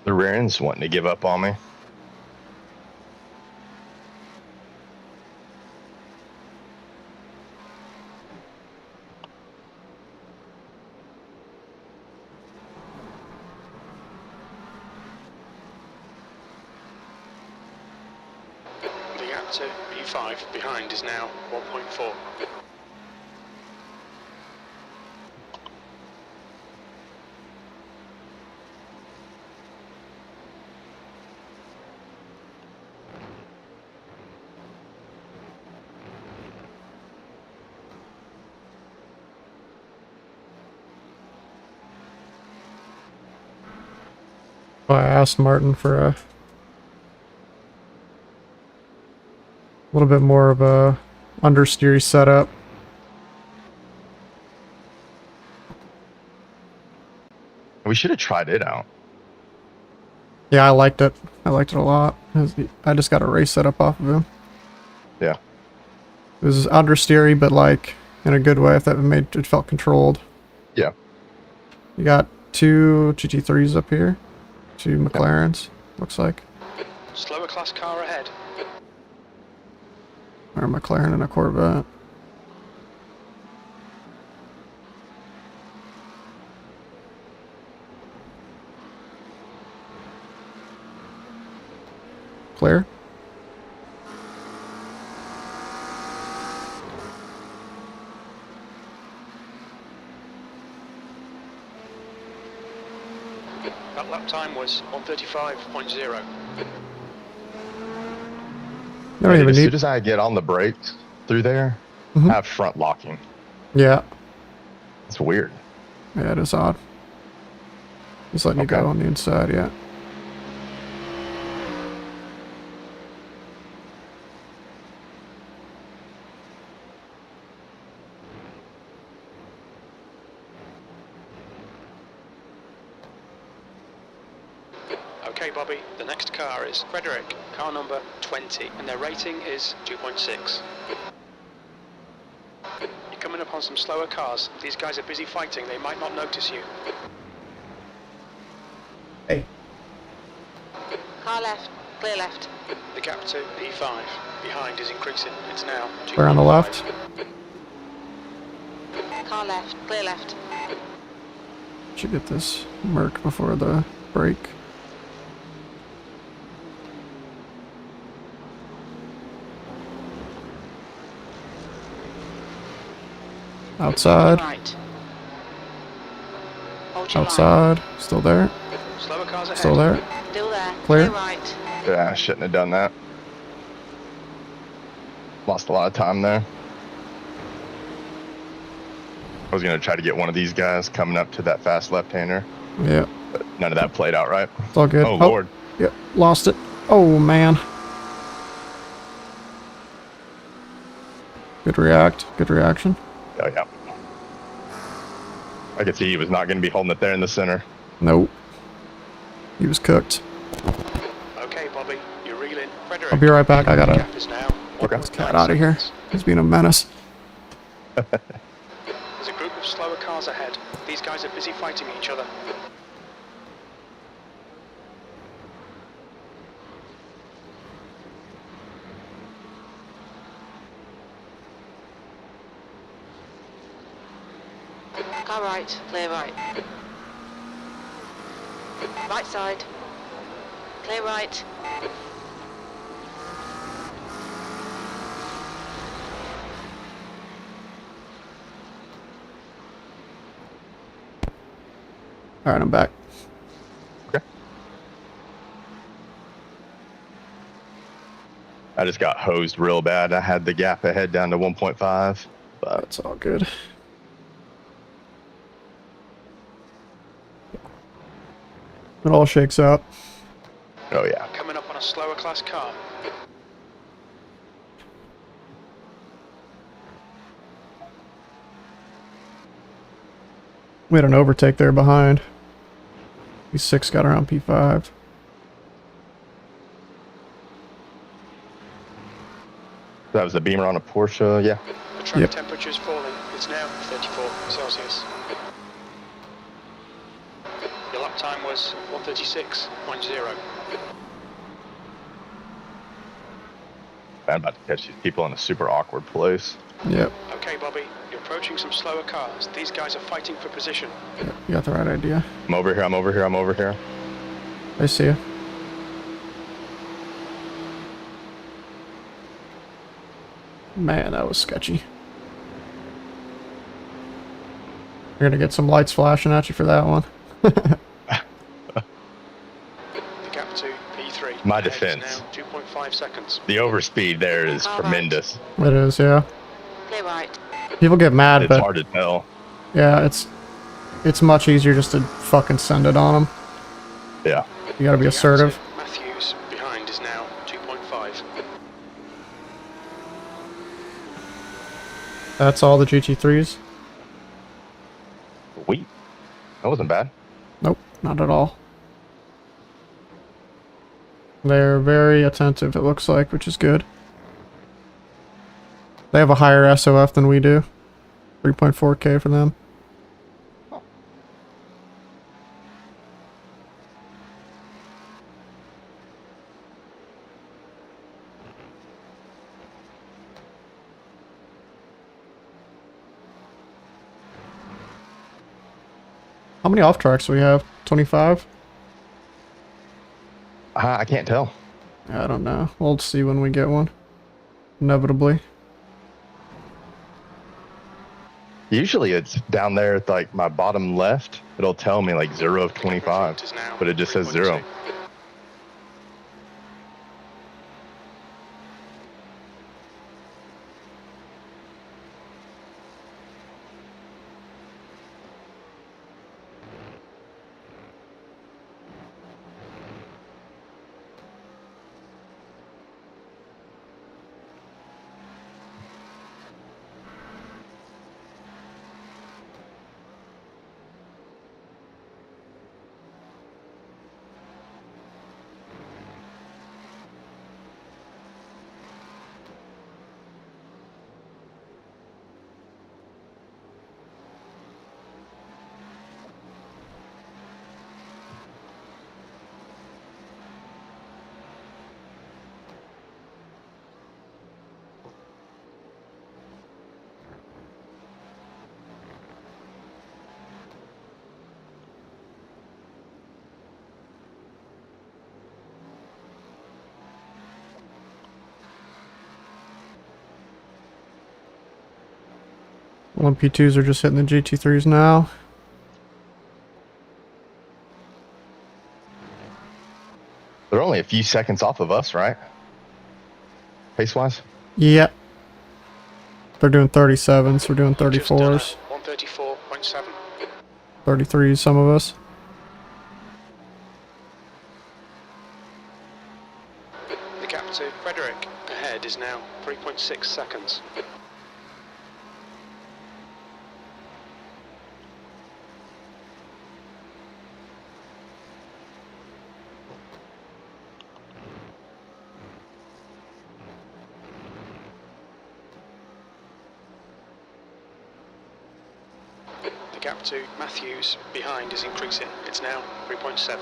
The rear end's wanting to give up on me. The gap to P5 behind is now 1.4. I asked Martin for a little bit more of a understeer setup. We should have tried it out. Yeah, I liked it. I liked it a lot. I just got a race setup off of him. Yeah. It was understeery, but like in a good way. If that made it felt controlled. Yeah. You got 2 GT3s up here, 2 McLarens. Looks like. Slower class car ahead. Or a McLaren and a Corvette. Clear. That lap time was 135.0. You don't And even as soon need. as I get on the brakes through there, Mhm. I have front locking. Yeah. It's weird. Yeah, it is odd. He's letting you Okay. go on the inside, yeah. Okay, Bobby, the next car is Frederick, car number 20, and their rating is 2.6. You're coming up on some slower cars. These guys are busy fighting. They might not notice you. Hey. Car left. Clear left. The gap to P5 behind is increasing. It's now 2.5. Clear on the left. Car left. Clear left. Should get this Merc before the break. Outside. Right. Hold your line. Outside. Still there. Slower cars ahead. Still there. Still there. Clear. right. Yeah, I shouldn't have done that. Lost a lot of time there. I was going to try to get one of these guys coming up to that fast left-hander, Yeah. but none of that played out right. It's all good. Oh, Lord. Yep. Lost it. Oh, man. Good react. Good reaction. Oh, yeah. I could see he was not going to be holding it there in the center. Nope. He was cooked. Okay, Bobby, you're reeling. Frederick. I'll be right back. I gotta Gap is now Okay. get this cat out of here. He's being a menace. There's a group of slower cars ahead. These guys are busy fighting each other. Car right. Clear right. Right side. Clear right. Alright, I'm back. Okay. I just got hosed real bad. I had the gap ahead down to 1.5. But That's all good. It all shakes out. oh, yeah. Coming up on a slower class car. We had an overtake there behind. P6 got around P5. That was the Beamer on a Porsche. Yeah. The track Yep. temperature's falling. It's now 34 Celsius. Your lap time was 136.0. I'm about to catch these people in a super awkward place. Yep. Okay, Bobby, you're approaching some slower cars. These guys are fighting for position. Yep. You got the right idea. I'm over here. I'm over here. I'm over here. I see you. Man, that was sketchy. You're gonna get some lights flashing at you for that one. The gap to P3. My Ahead is defense. now 2.5 seconds. The overspeed there is All right. tremendous. It is, yeah. Clear right. People get mad, It's but hard to tell. yeah, it's much easier just to fucking send it on them. Yeah. You gotta be The gap to assertive. Matthews behind is now 2.5. That's all the GT3s? Sweet. That wasn't bad. Nope, not at all. They're very attentive, it looks like, which is good. They have a higher SOF than we do. 3.4K for them. How many off tracks do we have? 25? I can't tell. I don't know. We'll see when we get one. Inevitably. Usually it's down there at like my bottom left. It'll tell me like 0 of 25, but it just says 0. One P2s are just hitting the GT3s now. They're only a few seconds off of us, right? Pace-wise? Yep. They're doing 37s, we're doing 34s. 134.7. 33s, some of us. The gap to Frederick ahead is now 3.6 seconds. The gap to Matthews behind is increasing. It's now 3.7.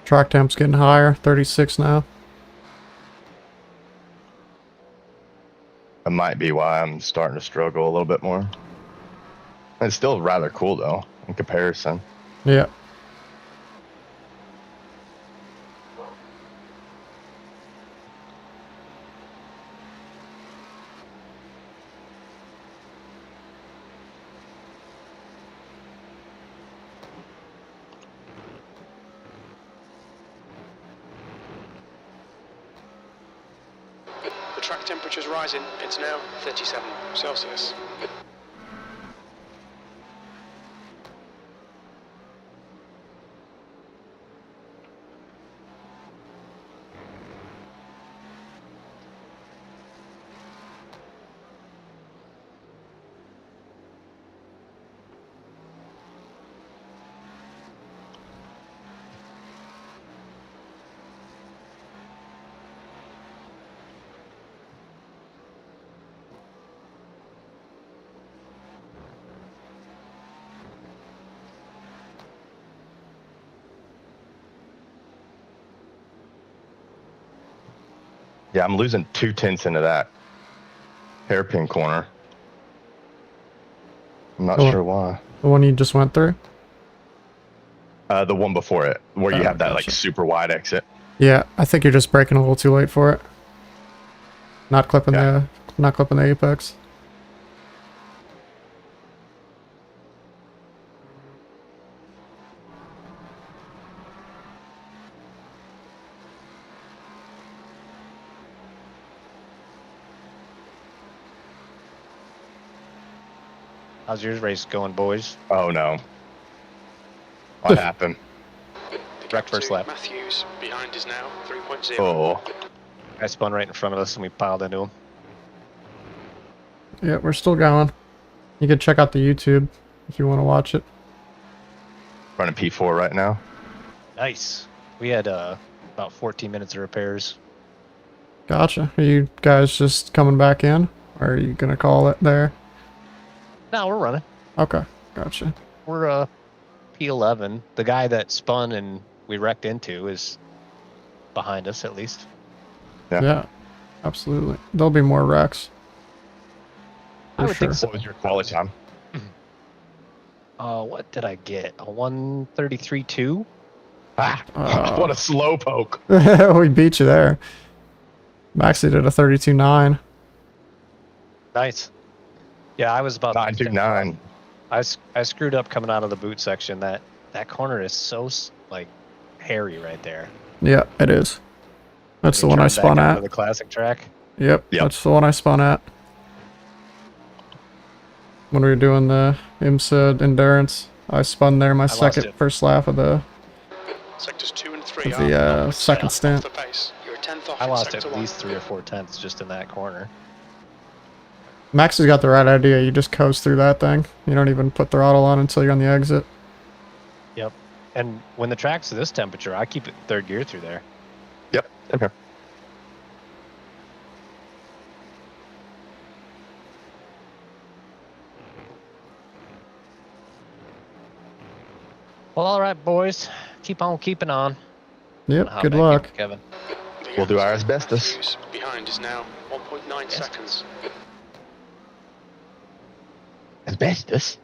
Track temp's getting higher, 36 now. That might be why I'm starting to struggle a little bit more. It's still rather cool though, in comparison. Yeah. The track temperature's rising. It's now 37 Celsius. Yeah, I'm losing 2/10 into that hairpin corner. I'm not Oh. sure why. The one you just went through? The one before it, where you Oh, have that like gotcha. super wide exit. Yeah, I think you're just braking a little too late for it. Not clipping Okay. the apex. How's your race going, boys? Oh no. What happened? The Wrecked gap first to lap. Matthews behind is now 3.0. Oh, I spun right in front of us and we piled into him. Yeah, we're still going. You can check out the YouTube if you want to watch it. running P4 right now. Nice. We had about 14 minutes of repairs. Gotcha. Are you guys just coming back in? Or are you gonna call it there? No, we're running. Okay, gotcha. We're P11. The guy that spun and we wrecked into is behind us at least. Yeah. Yeah, absolutely. There'll be more wrecks. I would think so. What was your quality time? What did I get? A 133.2? Ah, what a slow poke. We beat you there. Maxie did a 32.9. Nice. Yeah, I was about 929. I screwed up coming out of the boot section. That corner is so like hairy right there. Yeah, it is. That's the one I spun Back onto at. the classic track. Yep, Yep. that's the one I spun at. When we were doing the IMSA endurance, I spun there my lost it. first lap of the Sectors 2 and 3 Of the, are second off stint. the pace. You're a 10th off I in lost sector at 1. least 3 or 4 tenths just in that corner. Max has got the right idea. You just coast through that thing. You don't even put throttle on until you're on the exit. Yep. And when the track's this temperature, I keep it in third gear through there. Yep. Okay. Well, all right, boys. Keep on keeping on. Yep, Hop good back in, luck. Kevin. The We'll do gap our to asbestos. Matthews behind is now 1.9 seconds. Asbestos.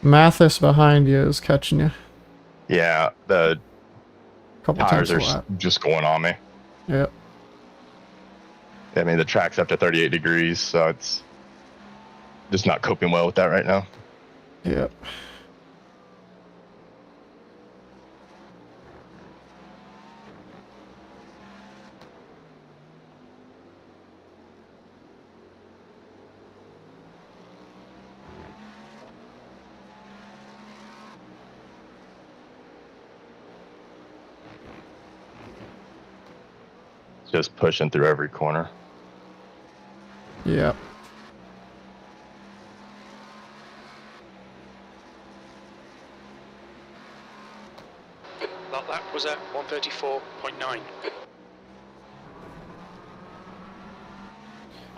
Mathis behind you is catching you. Yeah, the Couple tires times are a lap. just going on me. Yep. I mean, the track's up to 38 degrees, so it's just not coping well with that right now. Yep. Just pushing through every corner. Yep. That lap was at 134.9.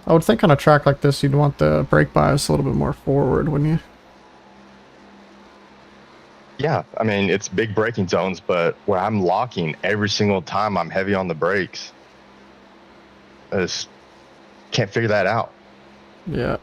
I would think on a track like this, you'd want the brake bias a little bit more forward, wouldn't you? Yeah, I mean, it's big braking zones, but where I'm locking every single time I'm heavy on the brakes, I just can't figure that out. Yeah.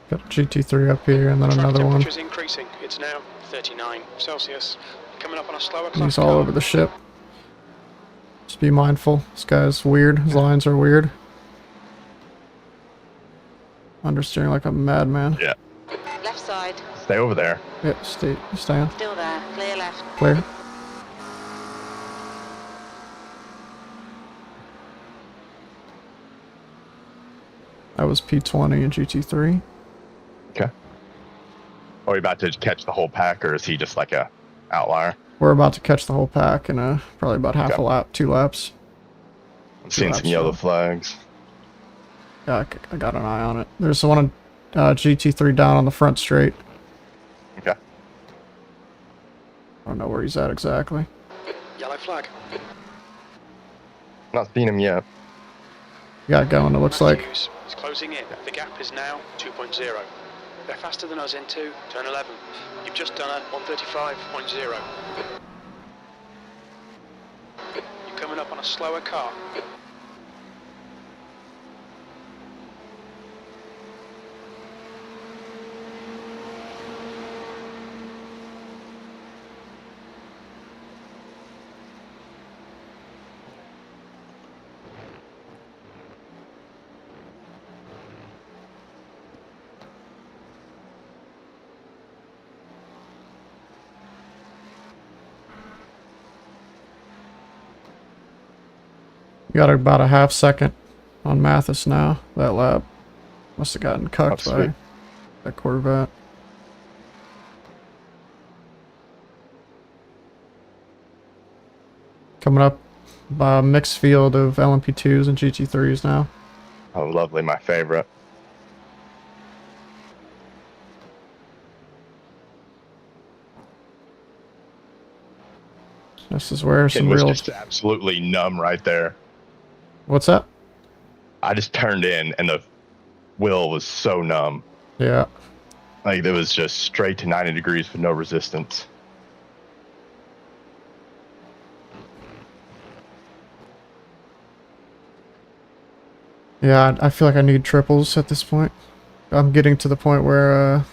Got a GT3 up here and then Track another one. temperature's increasing. It's now 39 Celsius. Coming up on a slower class He's all car. over the ship. Just be mindful. This guy's weird. His lines are weird. Understeering like a madman. Yeah, Left side. stay over there. Yeah, stay on. Still there. Clear left. Clear. That was P20 and GT3. Okay. Are we about to catch the whole pack, or is he just like a outlier? We're about to catch the whole pack in probably about half Okay. a lap, 2 laps. I'm seeing some yellow flags. Yeah, I got an eye on it. There's one GT3 down on the front straight. Okay. I don't know where he's at exactly. Yellow flag. Not seeing him yet. Got going, it looks like. Matthews is closing in. The gap is now 2.0. They're faster than us into turn 11. You've just done a 135.0. You're coming up on a slower car. You got about a half second on Mathis now. That lap must have gotten cucked by that Corvette. Coming up by a mixed field of LMP2s and GT3s now. Oh, lovely, my favorite. This is where some It was real... just absolutely numb right there. What's that? I just turned in and the wheel was so numb. Yeah. Like it was just straight to 90 degrees with no resistance. Yeah, I feel like I need triples at this point. I'm getting to the point where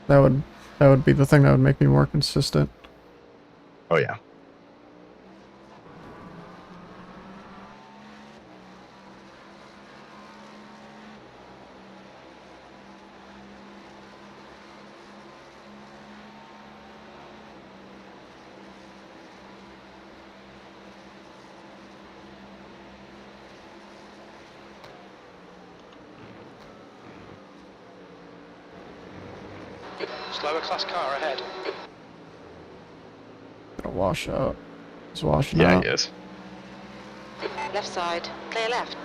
that would be the thing that would make me more consistent. Oh yeah. Slower class car ahead. Gonna wash out. It's washing Yeah, out. he is. Left side, clear left.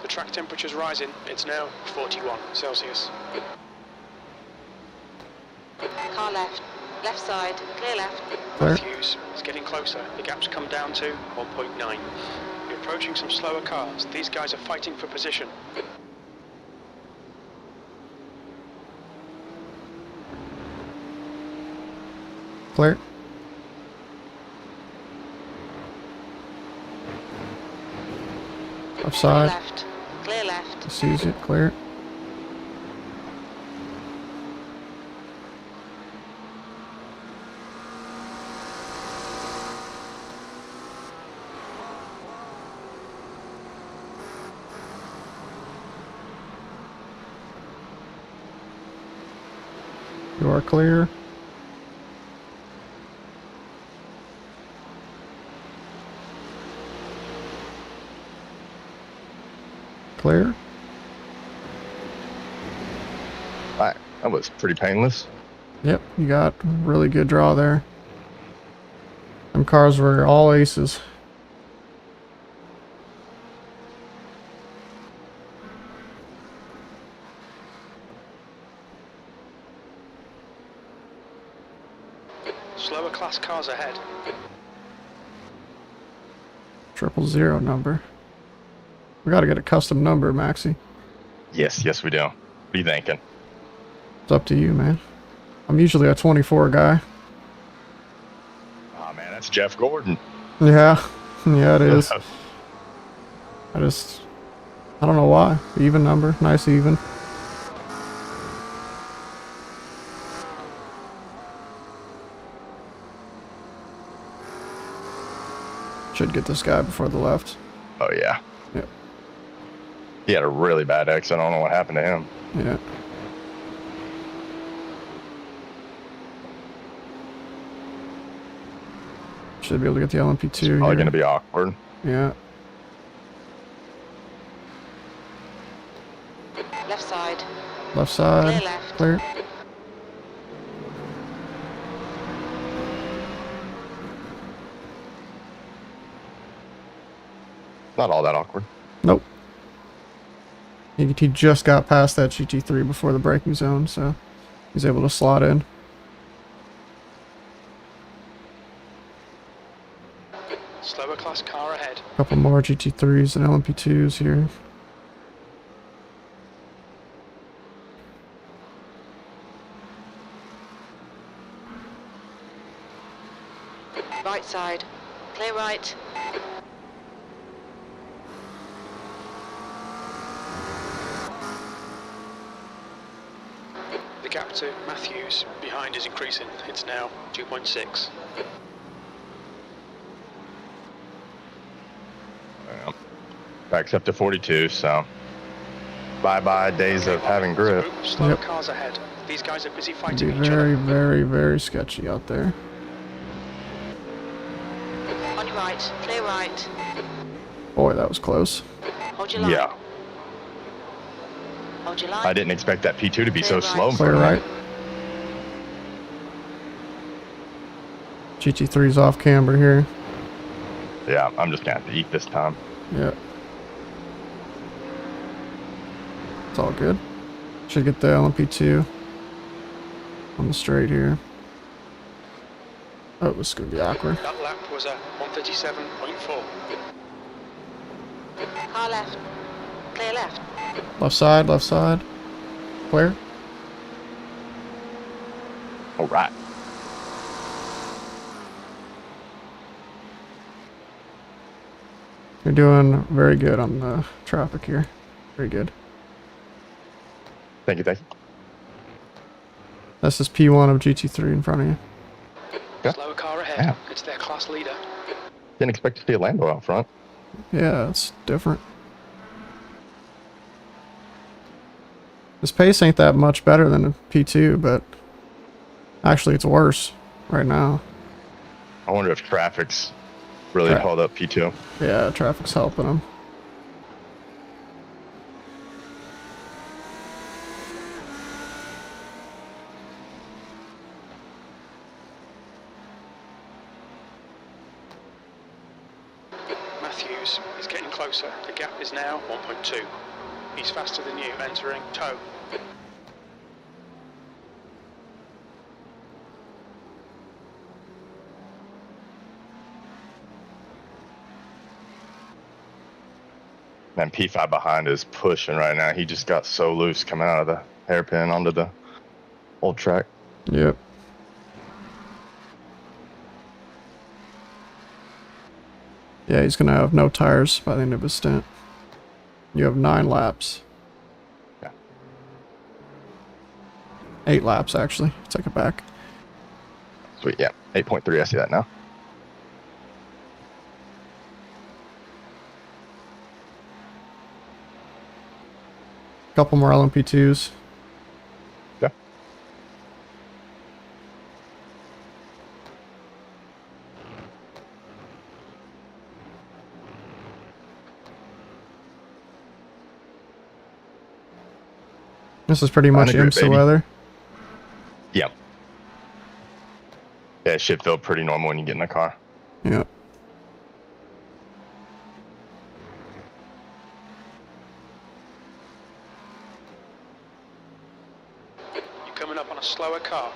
The track temperature's rising. It's now 41 Celsius. Car left. Left side, clear left. Clear. Matthews is getting closer. The gap's come down to 1.9. You're approaching some slower cars. These guys are fighting for position. Clear. Left Clear side. left. Clear left. Sees it. Clear. You are clear. Clear. Right. That was pretty painless. Yep, you got really good draw there. Them cars were all aces. Slower class cars ahead. 000 number. We gotta get a custom number, Maxie. Yes, yes we do. What are you thinking? It's up to you, man. I'm usually a 24 guy. Oh man, that's Jeff Gordon. Yeah, yeah, it is. I don't know why. Even number, nice even. Should get this guy before the left. Oh yeah. Yep. He had a really bad exit. I don't know what happened to him. Yeah. Should be able to get the LMP2 It's probably going to be awkward. Yeah. Left side. Left side. Clear left. Clear. Not all that awkward. Nope. He just got past that GT3 before the braking zone, so he's able to slot in. Slower class car ahead. A couple more GT3s and LMP2s here. Right side. Clear right. The gap to Matthews behind is increasing. It's now 2.6. Well, backs up to 42, so bye-bye days of having grip. Slower Yep. cars ahead. These guys are busy It'd fighting be each very, other. very, very sketchy out there. On your right. Clear right. Boy, that was close. Hold your line. Yeah, Hold your line. I didn't expect that P2 to be so Clear slow. right. Clear right. GT3's off camber here. Yeah, I'm just gonna have to eat this time. Yep. It's all good. Should get the LMP2 on the straight here. Oh, this is gonna be awkward. That lap was a 137.4. Car left. Clear left. Left side, left side. Clear. All right. You're doing very good on the traffic here. Very good. Thank you, thank you. This is P1 of GT3 in front of you. Yeah. Slower car ahead. Yeah. It's their class leader. Didn't expect to see a Lambo out front. Yeah, it's different. This pace ain't that much better than a P2, but actually it's worse right now. I wonder if traffic's really Right. held up P2. Yeah, traffic's helping them. Matthews is getting closer. The gap is now 1.2. He's faster than you, entering tow. Man, P5 behind is pushing right now. He just got so loose coming out of the hairpin onto the old track. Yep. Yeah, he's gonna have no tires by the end of his stint. You have 9 laps. Yeah. 8 laps, actually. Take it back. Sweet, yeah. 8.3, I see that now. Couple more LMP2s. Yeah. This is pretty much Find a grip, IMSA baby. weather. Yeah. Yeah, it should feel pretty normal when you get in the car. Yep. You're coming up on a slower car.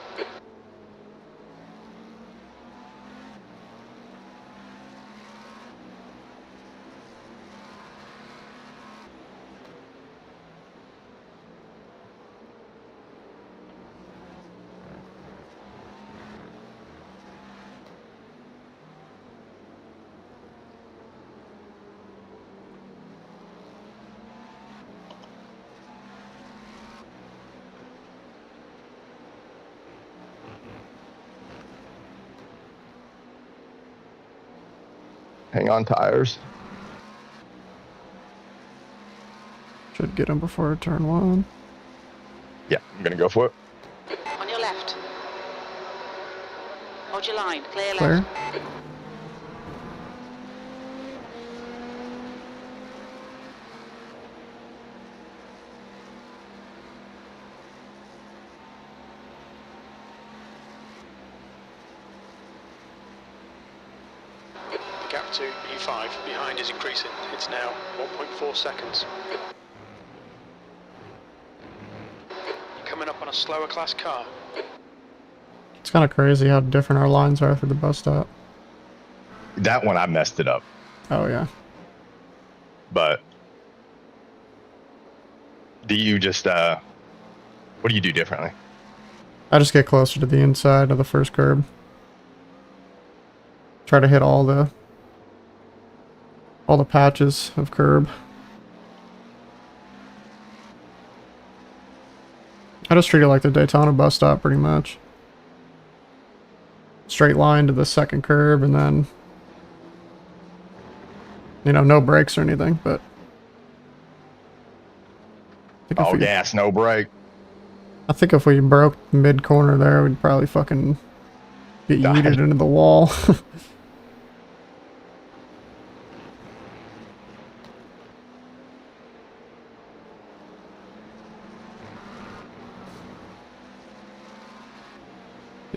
Hang on, tires. Should get him before turn 1. Yeah, I'm gonna go for it. On your left. Hold your line. Clear Clear. left. The gap into E5. Behind is increasing. It's now 1.4 seconds. You're coming up on a slower class car. It's kind of crazy how different our lines are for the bus stop. That one I messed it up, Oh yeah. but do you just what do you do differently? I just get closer to the inside of the first curb. Try to hit all the patches of curb. I just treat it like the Daytona bus stop pretty much. Straight line to the second curb and then, you know, no brakes or anything, but All gas, no brake. I think if we broke mid corner there, we'd probably fucking get yeeted into the wall.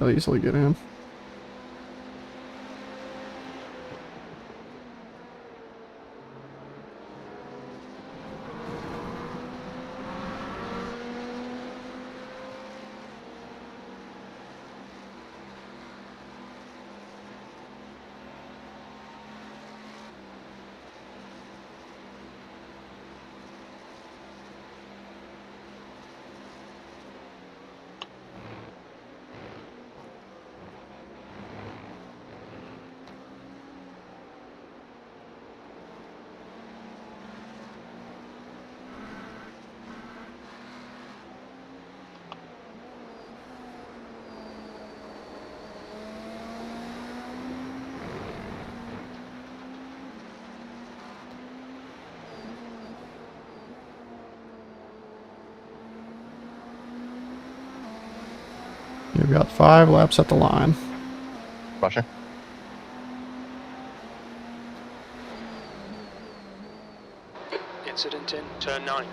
You'll easily get in. You've got 5 laps at the line. Russia. Incident in turn 9.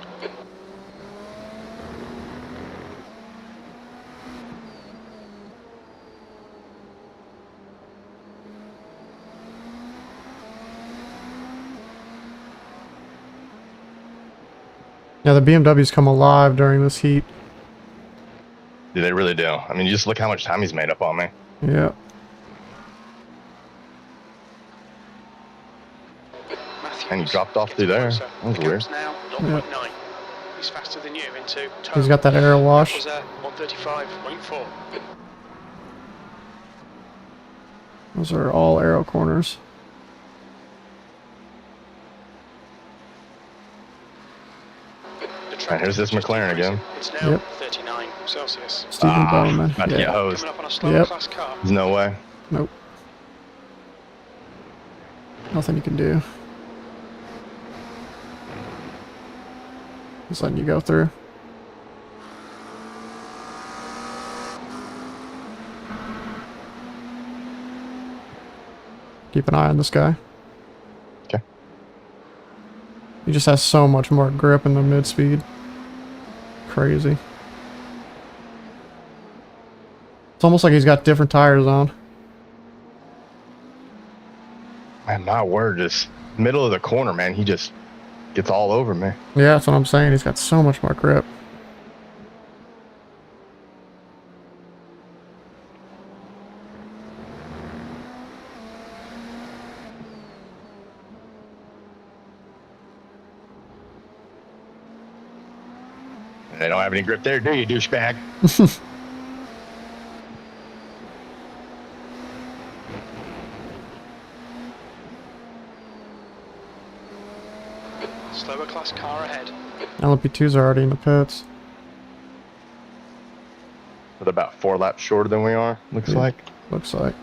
Yeah, the BMWs come alive during this heat. Do they really do? I mean, you just look how much time he's made up on me. Yeah. And he dropped off through there. That was weird. Now 0.9. He's faster than you into turn. He's got that air wash. 135.4. Those are all aero corners. And here's this McLaren again. It's now Yep. 39 Celsius. Stephen Bowman. About to get hosed. Coming up on a slower Yep. class car. There's no way. Nope. Nothing you can do. Just letting you go through. Keep an eye on this guy. Okay. He just has so much more grip in the mid-speed. Crazy. It's almost like he's got different tires on. Man, my word, just middle of the corner, man. He just gets all over me. Yeah, that's what I'm saying. He's got so much more grip. They don't have any grip there, do you, douchebag? Slower class car ahead. LMP2s are already in the pits. With about 4 laps shorter than we are, looks Yeah. like. Looks like.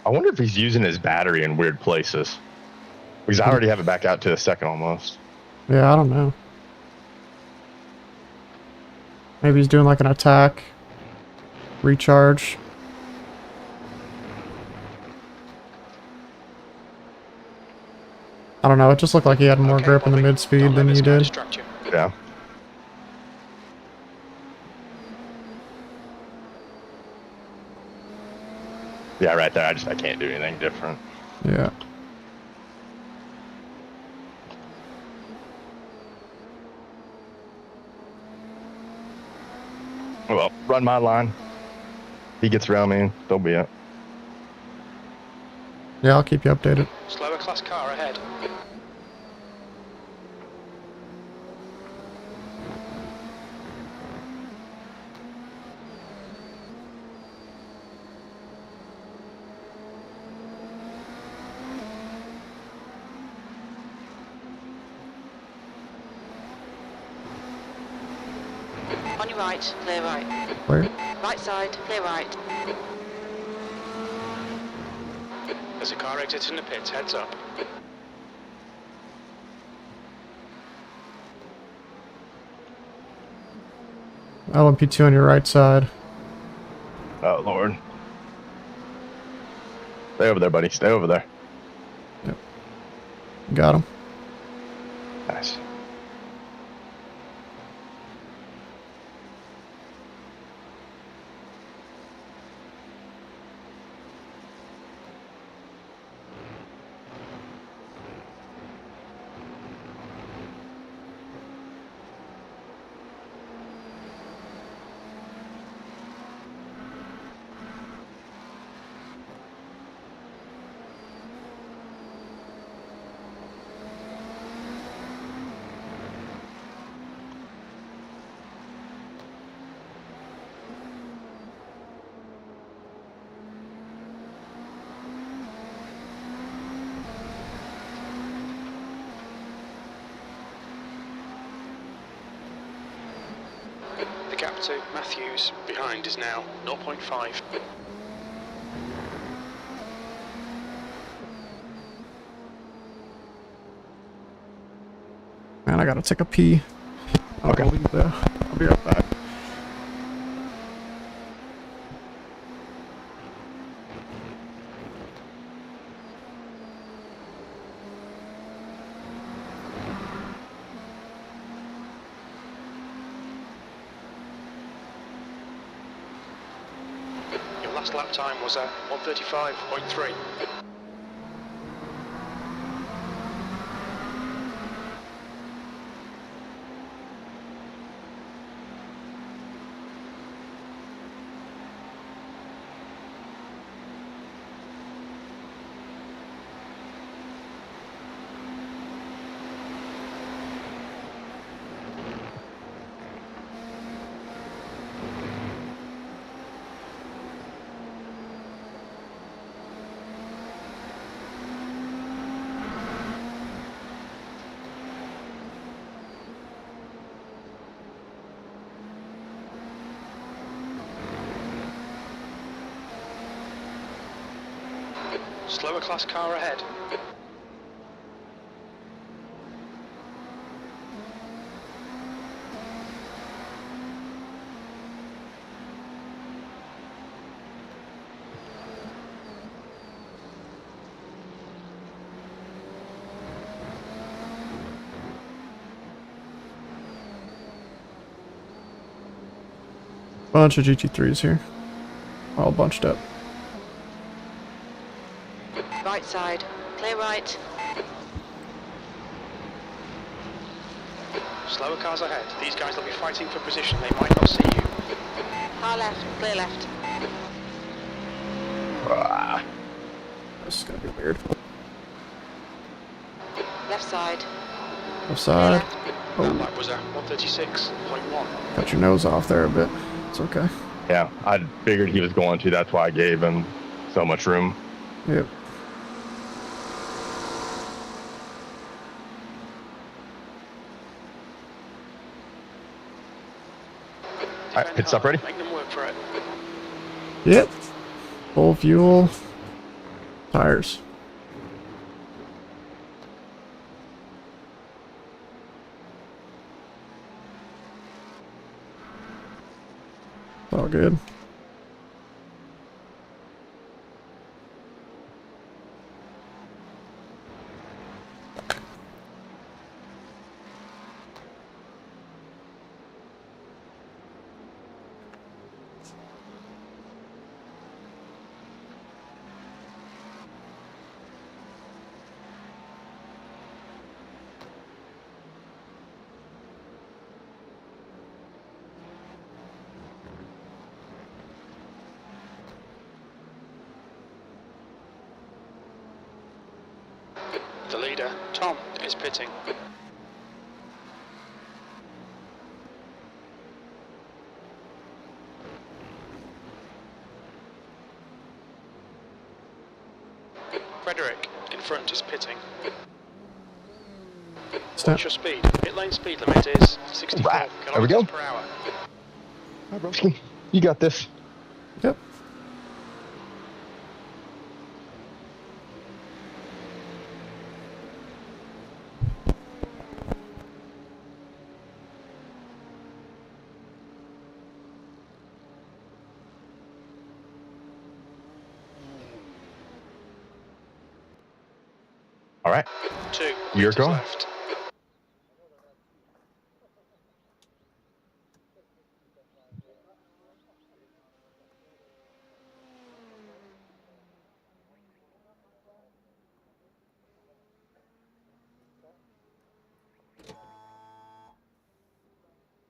I wonder if he's using his battery in weird places. Because I already have it back out to a second almost. Yeah, I don't know. Maybe he's doing like an attack. Recharge. I don't know, it just looked like he had more Okay, grip in the Bobby, mid-speed don't let than this you guy did. distract you. Yeah. Yeah, right there. I can't do anything different. Yeah. Well, run my line. He gets around me, so be it. Yeah, I'll keep you updated. Slower class car ahead. On your right, clear right. Clear. Right side, clear right. There's a car exiting the pits, heads up. LMP2 on your right side. Oh, Lord. Stay over there, buddy. Stay over there. Got him. Nice. The gap to Matthews behind is now 0.5. Man, I gotta take a pee. Okay. I'll be right back. Your last lap time was at 1:35.3. Slower class car ahead. Bunch of GT3s here. All bunched up. Right side, clear right. Slower cars ahead. These guys will be fighting for position. They might not see you. Far left, clear left. Ah, This is gonna be weird. Left side, Left clear side. left. That Oh, lap was at 1:36.1. cut your nose off there a bit. It's okay. yeah, I figured he was going to. That's why I gave him so much room. Yep. All right, pit stop ready? Make them work for it. Yep. Full fuel. Tires. All good. The leader, Tom, is pitting. Frederick, in front, is pitting. Step. What's your speed? Pit lane speed limit is 64 Right, there we go. kilometers per hour. Hi, broski. You got this. Yep. All right. 2 You're meters going. left.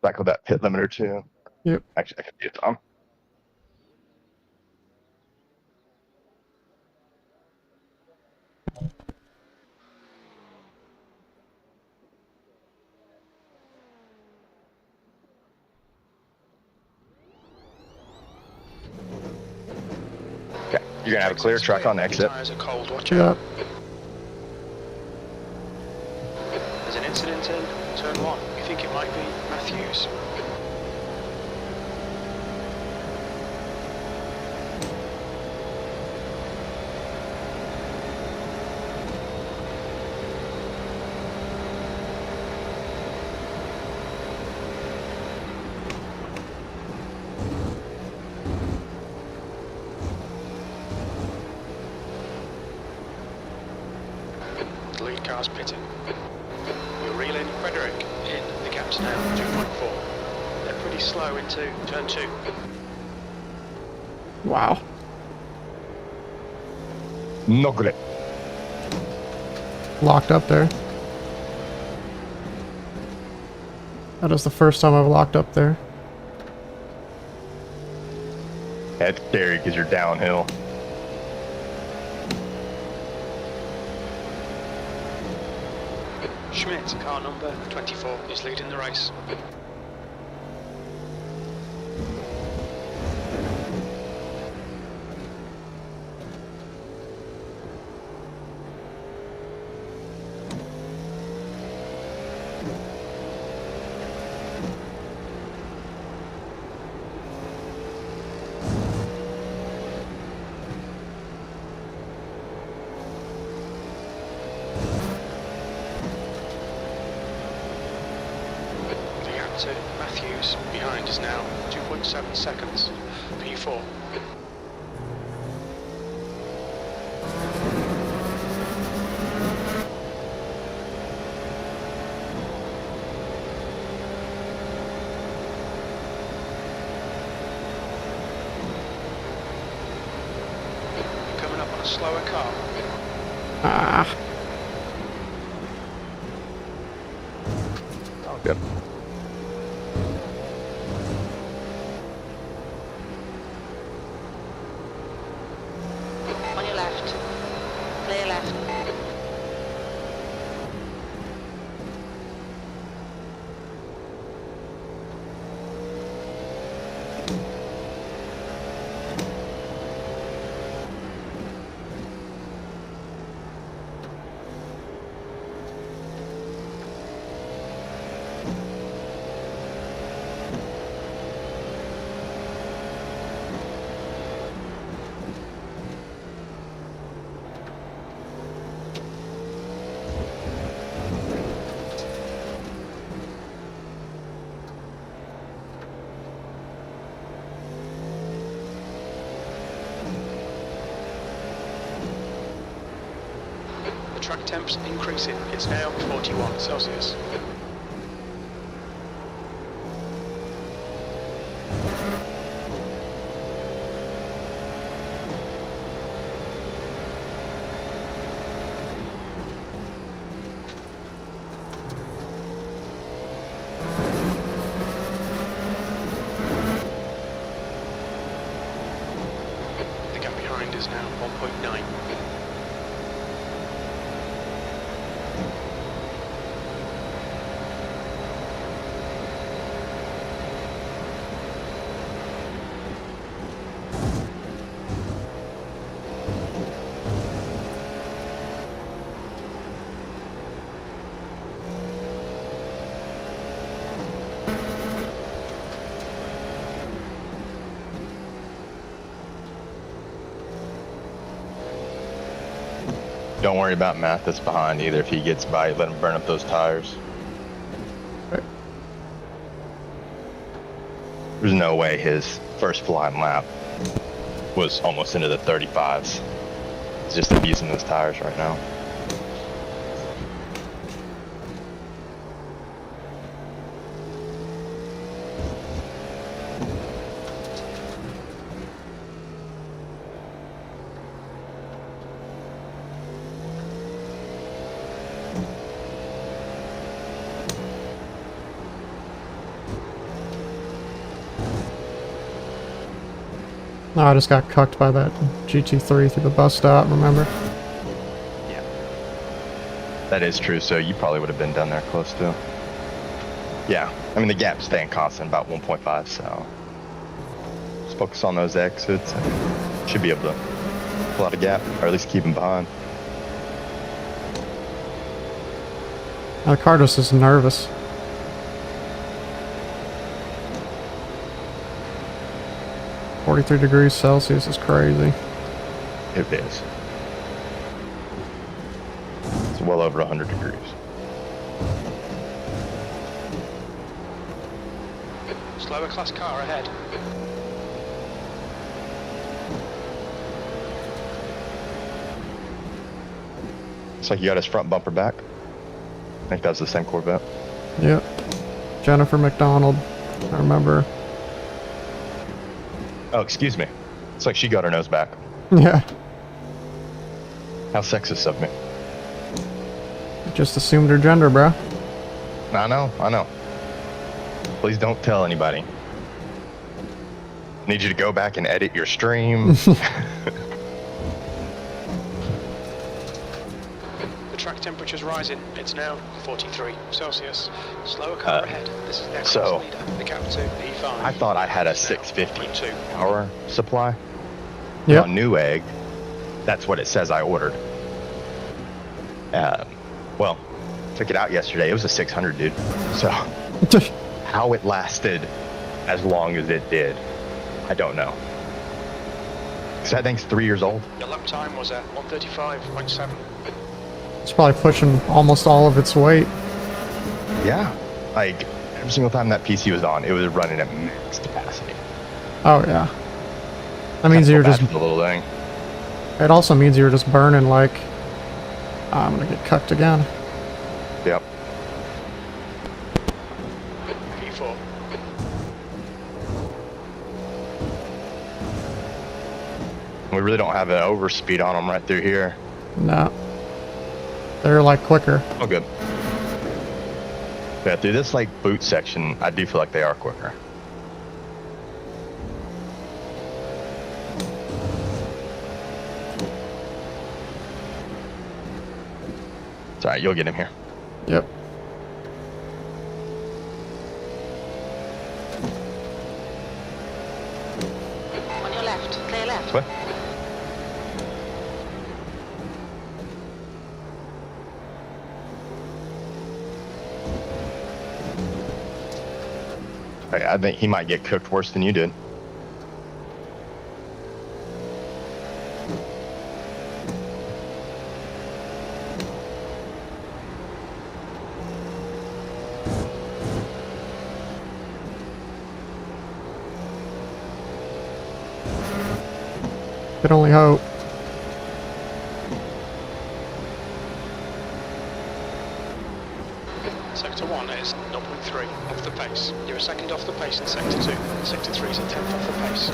Back with that pit limiter too. Yep. Actually, I can see it, Tom. Okay, you're gonna have a clear truck on exit. Tires are cold, watch Yep. out. There's an incident in turn 1. You think it might be Matthews? The lead car's pitting. You're reeling Frederick in. The gap's now 2.4. They're pretty slow into turn 2. Wow. No good. Locked up there. That is the first time I've locked up there. That's scary because you're downhill. Schmidt, car number 24, is leading the race. The gap to Matthews behind is now 2.7 seconds. P4. Coming up on a slower car. Ah. Oh, good. On your left. Clear left. The track temp's increasing. It's now 41 Celsius. The gap behind is now 1.9. Don't worry about Mathis behind either. If he gets by, let him burn up those tires. Okay. There's no way his first flying lap was almost into the 35s. He's just abusing those tires right now. No, I just got cucked by that GT3 through the bus stop, remember? Yeah. That is true, so you probably would have been down there close to. Yeah, I mean the gap's staying constant about 1.5, so just focus on those exits and should be able to pull out a gap, or at least keep him behind. The car just is nervous. -43 degrees Celsius is crazy. It is. It's well over 100 degrees. Slower class car ahead. Looks like you got his front bumper back. I think that was the same Corvette. Yep. Jennifer McDonald. I remember. Oh, excuse me. It's like she got her nose back. Yeah. How sexist of me. Just assumed her gender, bro. I know. Please don't tell anybody. Need you to go back and edit your stream. The track temperature's rising. It's now 43 Celsius. Slower car ahead. This is their class so, leader, the Cap 2 E5. I thought I had a 650 power supply. Yep. On Newegg, that's what it says I ordered. Well, took it out yesterday. It was a 600, dude. So, how it lasted as long as it did, I don't know. Because that thing's 3 years old. Your lap time was at 135.7. It's probably pushing almost all of its weight. Yeah. Like, every single time that PC was on, it was running at max capacity. Oh, yeah. That means you're just... The little thing. It also means you're just burning like... I'm gonna get cucked again. Yep. P4. We really don't have an overspeed on them right through here. No. They're like quicker. Oh, good. Yeah, through this like boot section, I do feel like they are quicker. It's alright, you'll get him here. Yep. On your left, clear left. What? I think he might get cooked worse than you did. Could only hope. Sector 1 is 0.3 off the pace. You're a second off the pace in Sector 2. Sector 3 is a tenth off the pace.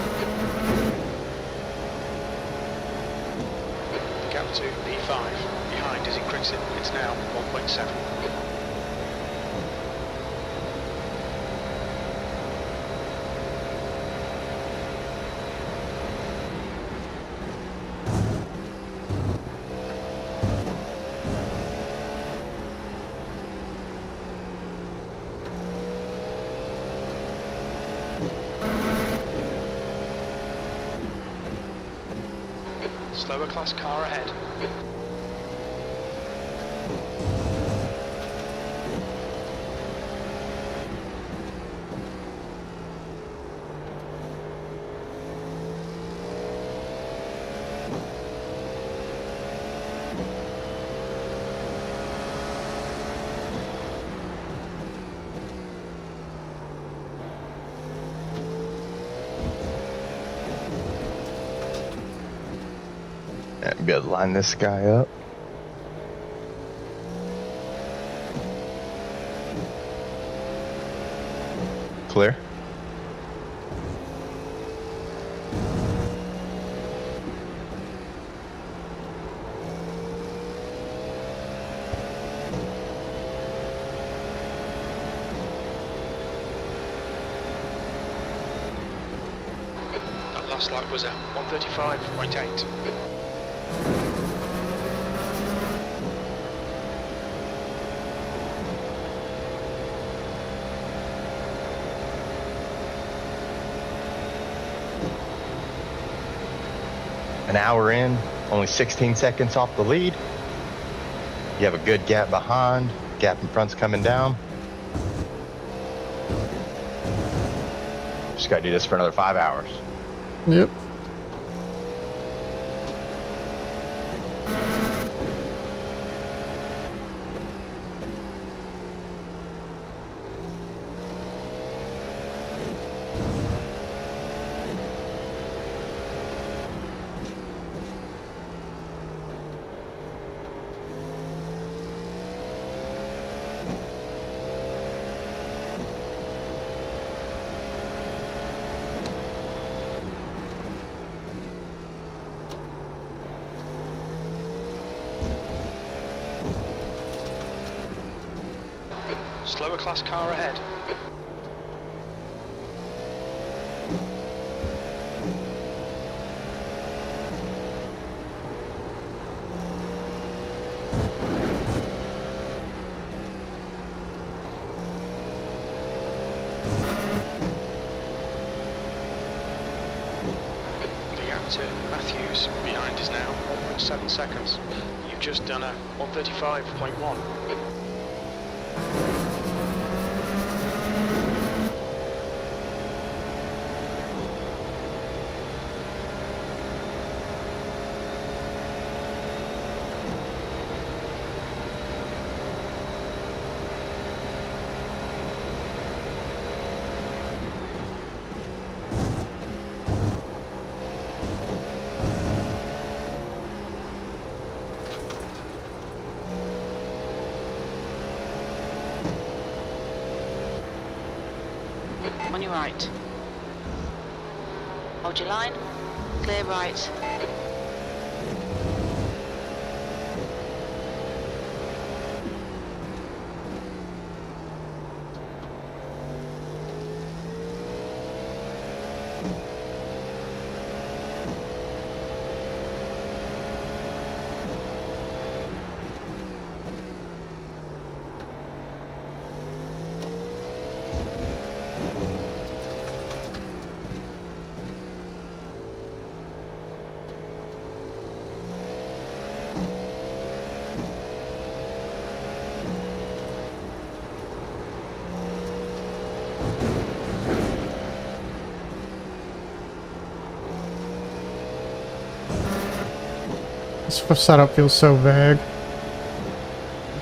The Gap 2 E5 behind is increasing. It's now 1.7. Slower class car ahead. Yeah, good. Line this guy up. Clear. That last lap was at 135.8. An hour in, only 16 seconds off the lead. You have a good gap behind, gap in front's coming down. Just gotta do this for another 5 hours. Yep. Slower class car ahead. The gap to Matthews behind is now 1.7 seconds. You've just done a 135.1. On your right. Hold your line. Clear right. This setup feels so vague.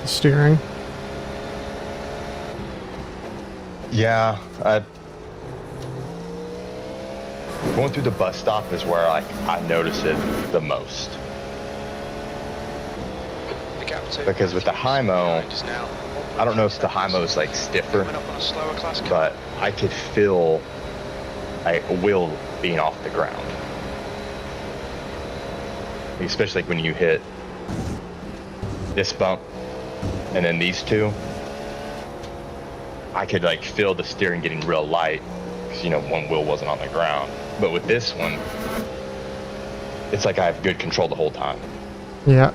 The steering. Yeah, going through the bus stop is where I notice it the most. The gap to Because with the Hymo, behind is now I don't know if the 1.3 Hymo is like stiffer, Coming up on a slower class car. but I could feel a wheel being off the ground. Especially like when you hit this bump and then these two, I could like feel the steering getting real light because, you know, one wheel wasn't on the ground. But with this one, it's like I have good control the whole time. Yeah.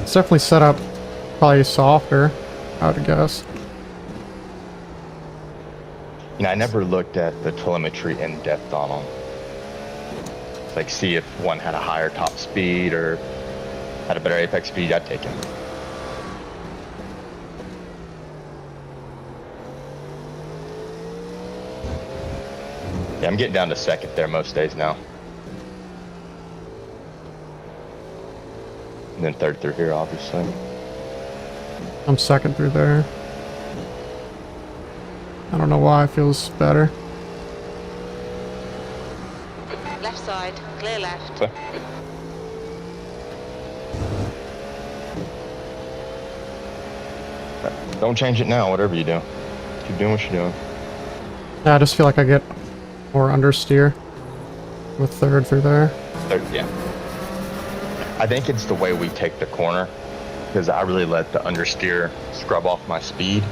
It's definitely set up probably softer, I would guess. You know, I never looked at the telemetry in depth on them. Like, see if one had a higher top speed or had a better apex speed, I'd take him. Yeah, I'm getting down to second there most days now. And then third through here, obviously. I'm second through there. I don't know why it feels better. Left side, clear left. Clear. Don't change it now, whatever you do. Keep doing what you're doing. Yeah, I just feel like I get more understeer with third through there. Yeah. I think it's the way we take the corner, because I really let the understeer scrub off my speed.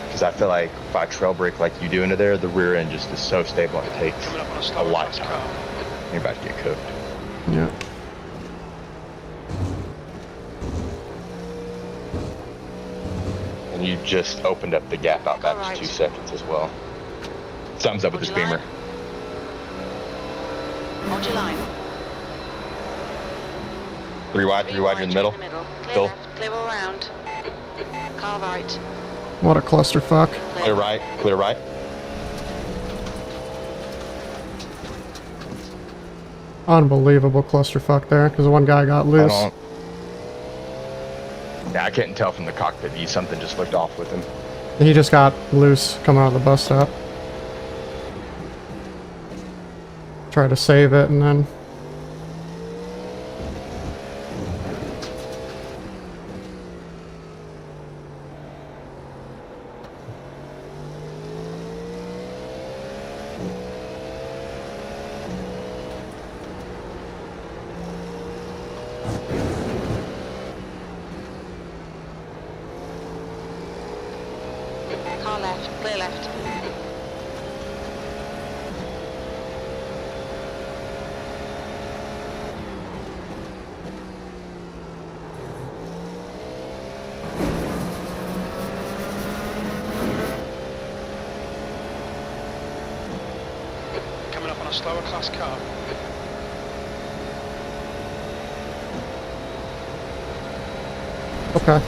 Because I feel like if I trail brake like you do into there, the rear end just is so stable and it takes Coming up on a a slower class lifetime. car. You're about to get cooked. Yeah. And you just opened up the gap out back Alright. to 2 seconds as well. Thumbs up with this Hold your beamer. Hold your line. 3 wide, 3 wide in the middle. Clear Still. left, clear all round. Car right. What a clusterfuck. Clear right, clear right. Unbelievable clusterfuck there, because one guy got I loose. don't. Yeah, I couldn't tell from the cockpit view. Something just looked off with him. He just got loose coming out of the bus stop. Tried to save it and then... Car left, clear left. Coming up on a slower class car. Okay.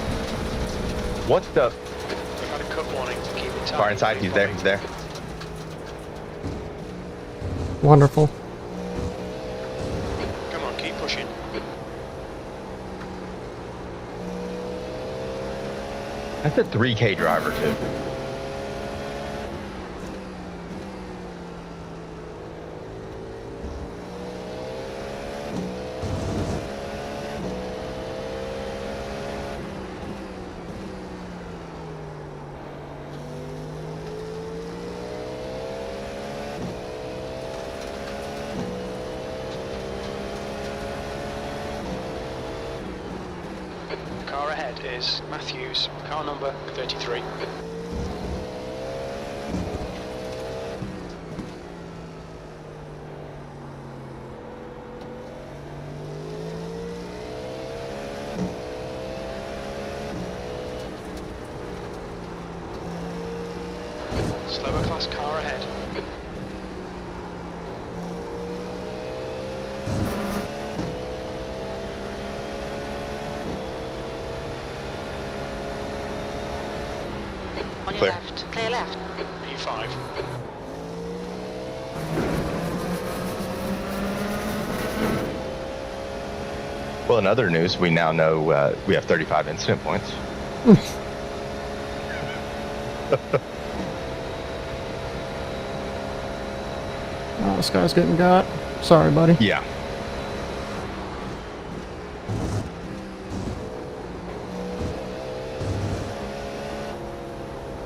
What's the We've had a cut warning. Keep it tight. far inside? He's there. He's there. Wonderful. Come on, keep pushing. That's a 3K driver too. Car ahead is Matthews, car number 33. Slower class car ahead. On your Clear. left, clear left. E5. Well, in other news, we now know we have 35 incident points. Oh, this guy's getting got. Sorry, buddy. Yeah.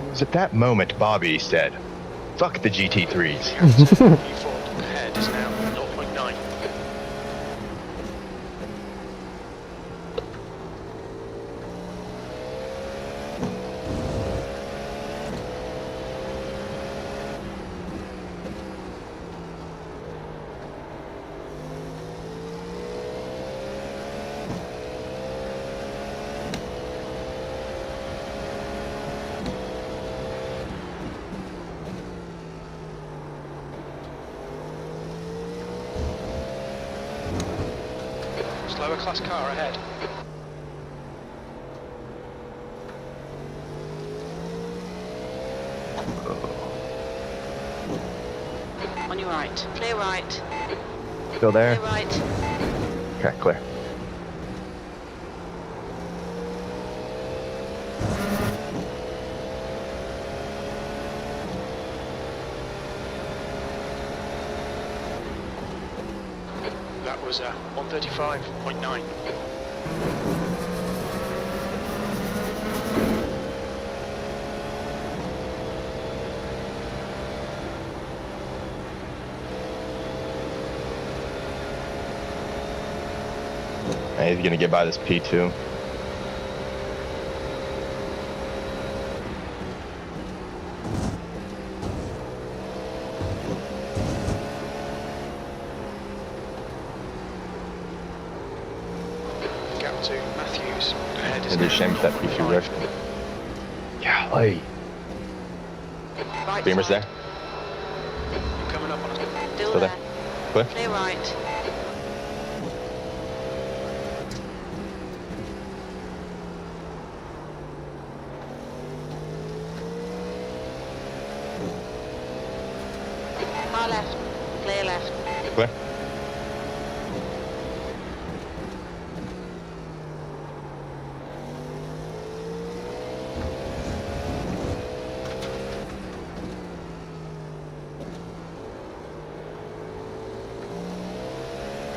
It was at that moment Bobby said, "Fuck the GT3s." E4 ahead is now 0.9. Slower class car ahead. On your right, clear right, Still there? clear right. Okay, clear. That was 135.9. He's gonna get by this P2. Gap to Matthews. Ahead is It'd be a shame if that P2 rushed. Yeah, hey. Right Beamer's side. there. You're coming up on us. Still Still there. there. Clear. Clear right. Car left. Clear left. Clear.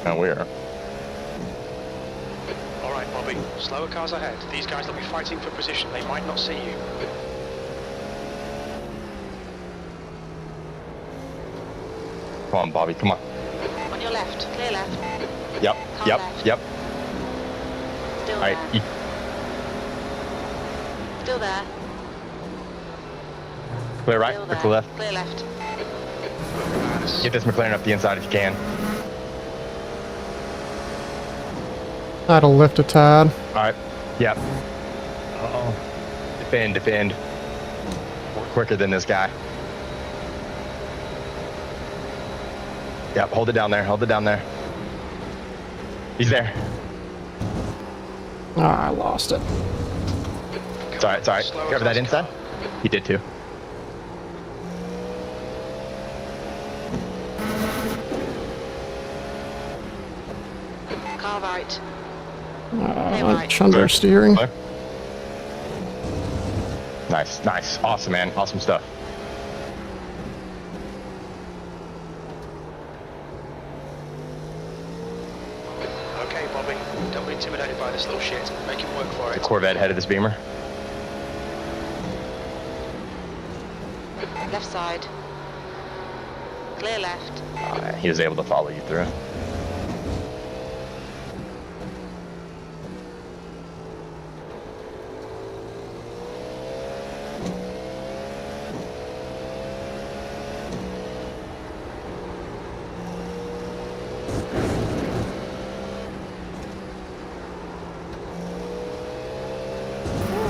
And we are. All right, Bobby. Slower cars ahead. These guys will be fighting for position. They might not see you. Come on, Bobby, come on. On your left. Clear left. Yep, Car yep, left. yep. Still All right, there. Still there. clear right, Still or there. clear left. Clear left. Get this McLaren up the inside if you can. That'll lift a tad. All right, yep. Uh-oh. Defend, defend. We're quicker than this guy. Yep, hold it down there, hold it down there. He's there. Ah, I lost it. It's all right, it's all right. Slower Cover that cars inside? car. He did too. Car right. Much understeering. Clear. Nice, nice. Awesome, man. Awesome stuff. Okay, Bobby. Don't be intimidated by this little shit. Make him work for The it. Corvette head of this Beamer. Left side. Clear left. He was able to follow you through.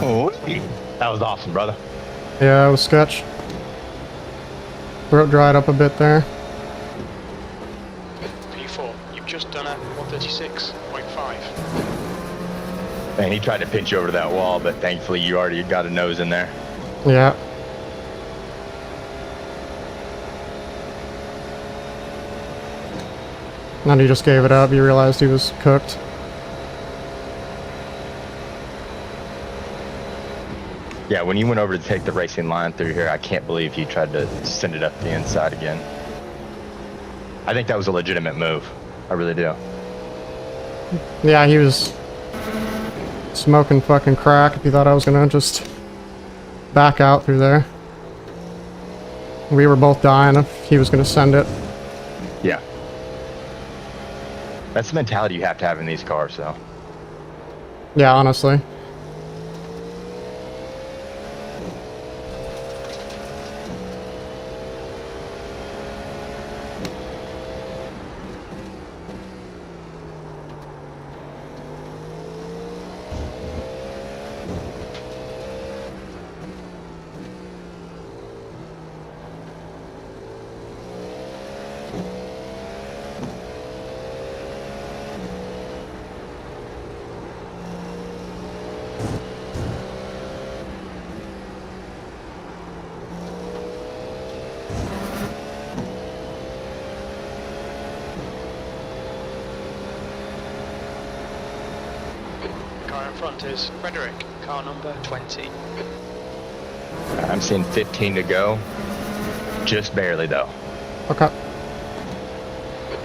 Oh, that was awesome, brother. Yeah, it was sketch. Throat dried up a bit there. P4. You've just done a 136.5. And he tried to pitch you over to that wall, but thankfully you already got a nose in there. Yeah. And then he just gave it up. He realized he was cooked. Yeah, when you went over to take the racing line through here, I can't believe he tried to send it up the inside again. I think that was a legitimate move. I really do. Yeah, he was smoking fucking crack if he thought I was gonna just back out through there. We were both dying if he was gonna send it. Yeah. That's the mentality you have to have in these cars, though. Yeah, honestly. Car in front is Frederick. Car number 20. I'm seeing 15 to go. Just barely, though. Okay.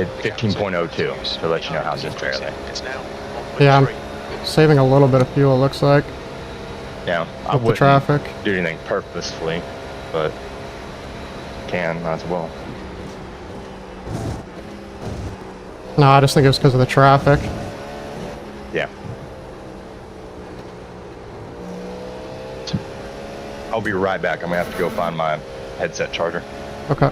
It's 15.02 to let you know how just barely. It's now Yeah, I'm 1.3. saving a little bit of fuel, it looks like, Yeah, I with the wouldn't traffic. do anything purposefully, but can might as well. No, I just think it was because of the traffic. Yeah. I'll be right back. I'm gonna have to go find my headset charger. Okay.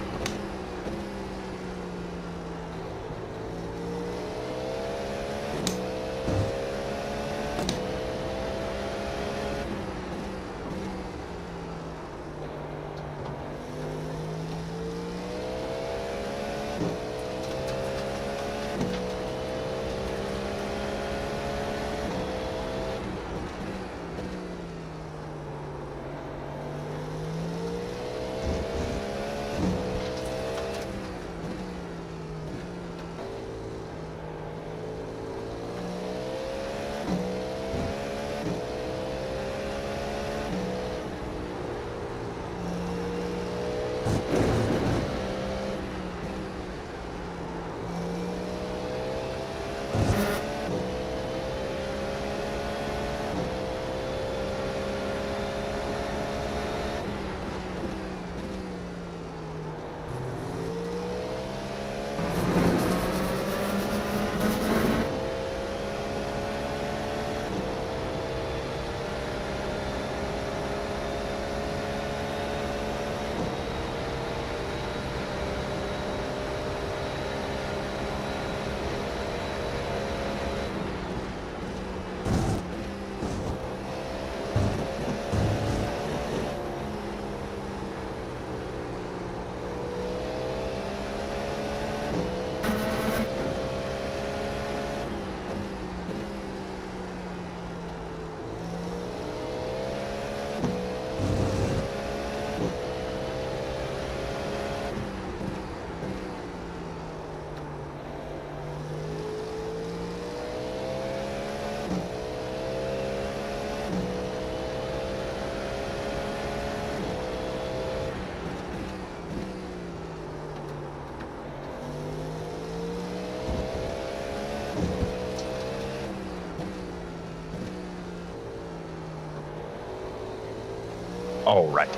Alright.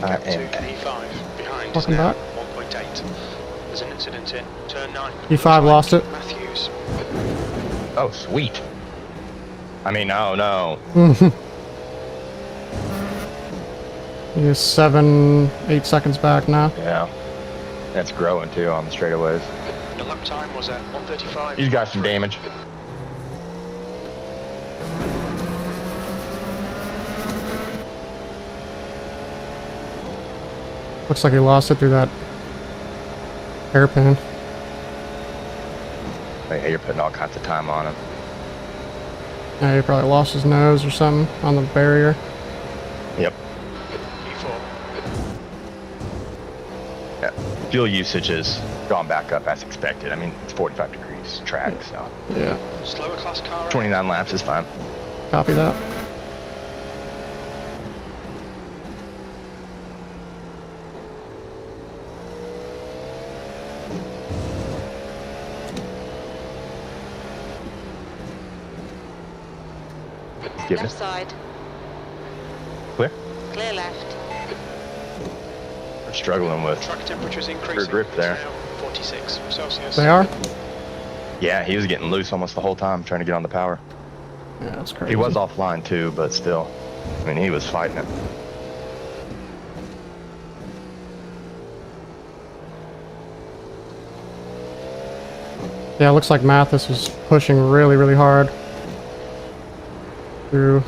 I Gap to am. E5 behind is Welcome now back. 1.8. There's an incident in turn 9. E5 lost it. Matthews. Oh, sweet. I mean, oh no. He's 7-8 seconds back now. Yeah. That's growing too on the straightaways. The lap time was at 1:35. He's got some damage. Looks like he lost it through that hairpin. Yeah, you're putting all kinds of time on him. Yeah, he probably lost his nose or something on the barrier. Yep. E4. Yeah. Fuel usage has gone back up as expected. I mean, it's 45 degrees track, so Yeah, Slower class car. 29 laps is fine. copy that. Give Left it. side. Clear. Clear left. We're struggling with. Track temperature's increasing. grip It's there. now 46 Celsius. They are? Yeah, he was getting loose almost the whole time trying to get on the power. Yeah, that's crazy. He was offline too, but still. I mean, he was fighting it. Yeah, it looks like Mathis was pushing really, really hard through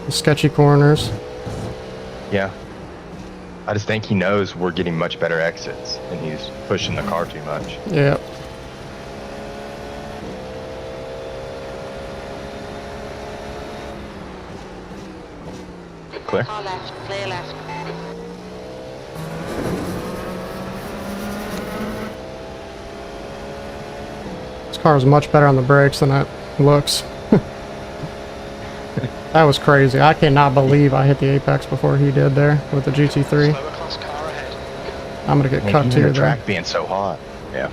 the sketchy corners. Yeah. I just think he knows we're getting much better exits, and he's pushing the car too much. Yeah. Clear. Car left. Clear left. This car is much better on the brakes than it looks. That was crazy. I cannot believe I hit the apex before he did there with the GT3. Slower class car ahead. I'm gonna get I mean, cut even too the there. track being so hot. Yeah.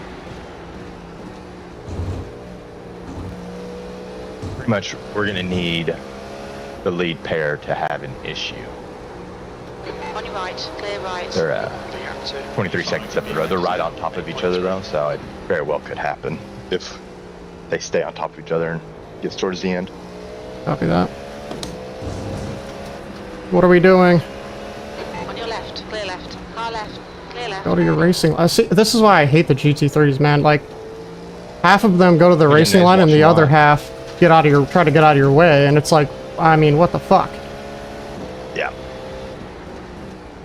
pretty much we're gonna need the lead pair to have an issue. On your right, clear right. They're The gap to 23 seconds up the road. They're right on top of each other though, so it very well could happen if they stay on top of each other and gets towards the end. Copy that. What are we doing? On your left, clear left. Car left, clear left. Go to your racing. See, this is why I hate the GT3s, man. Like, half of them go to the racing line, and the other half try to get out of your way, and it's like, I mean, what the fuck? Yeah.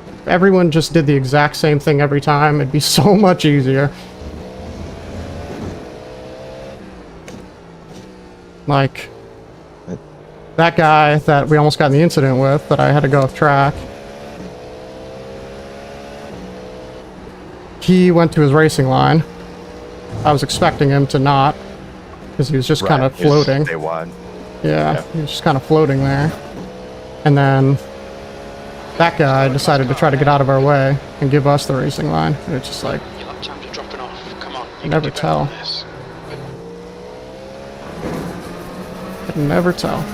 If everyone just did the exact same thing every time, it'd be so much easier. Like, that guy that we almost got in the incident with, that I had to go off track. He went to his racing line. I was expecting him to not, because he was just kind of floating. Stay wide. Yeah, he was just kind of floating there. And then that guy decided to try to get out of our way and give us the racing line. And it's just like, your lap times are dropping off. Come on, you Never can do better than tell. this. I can never tell.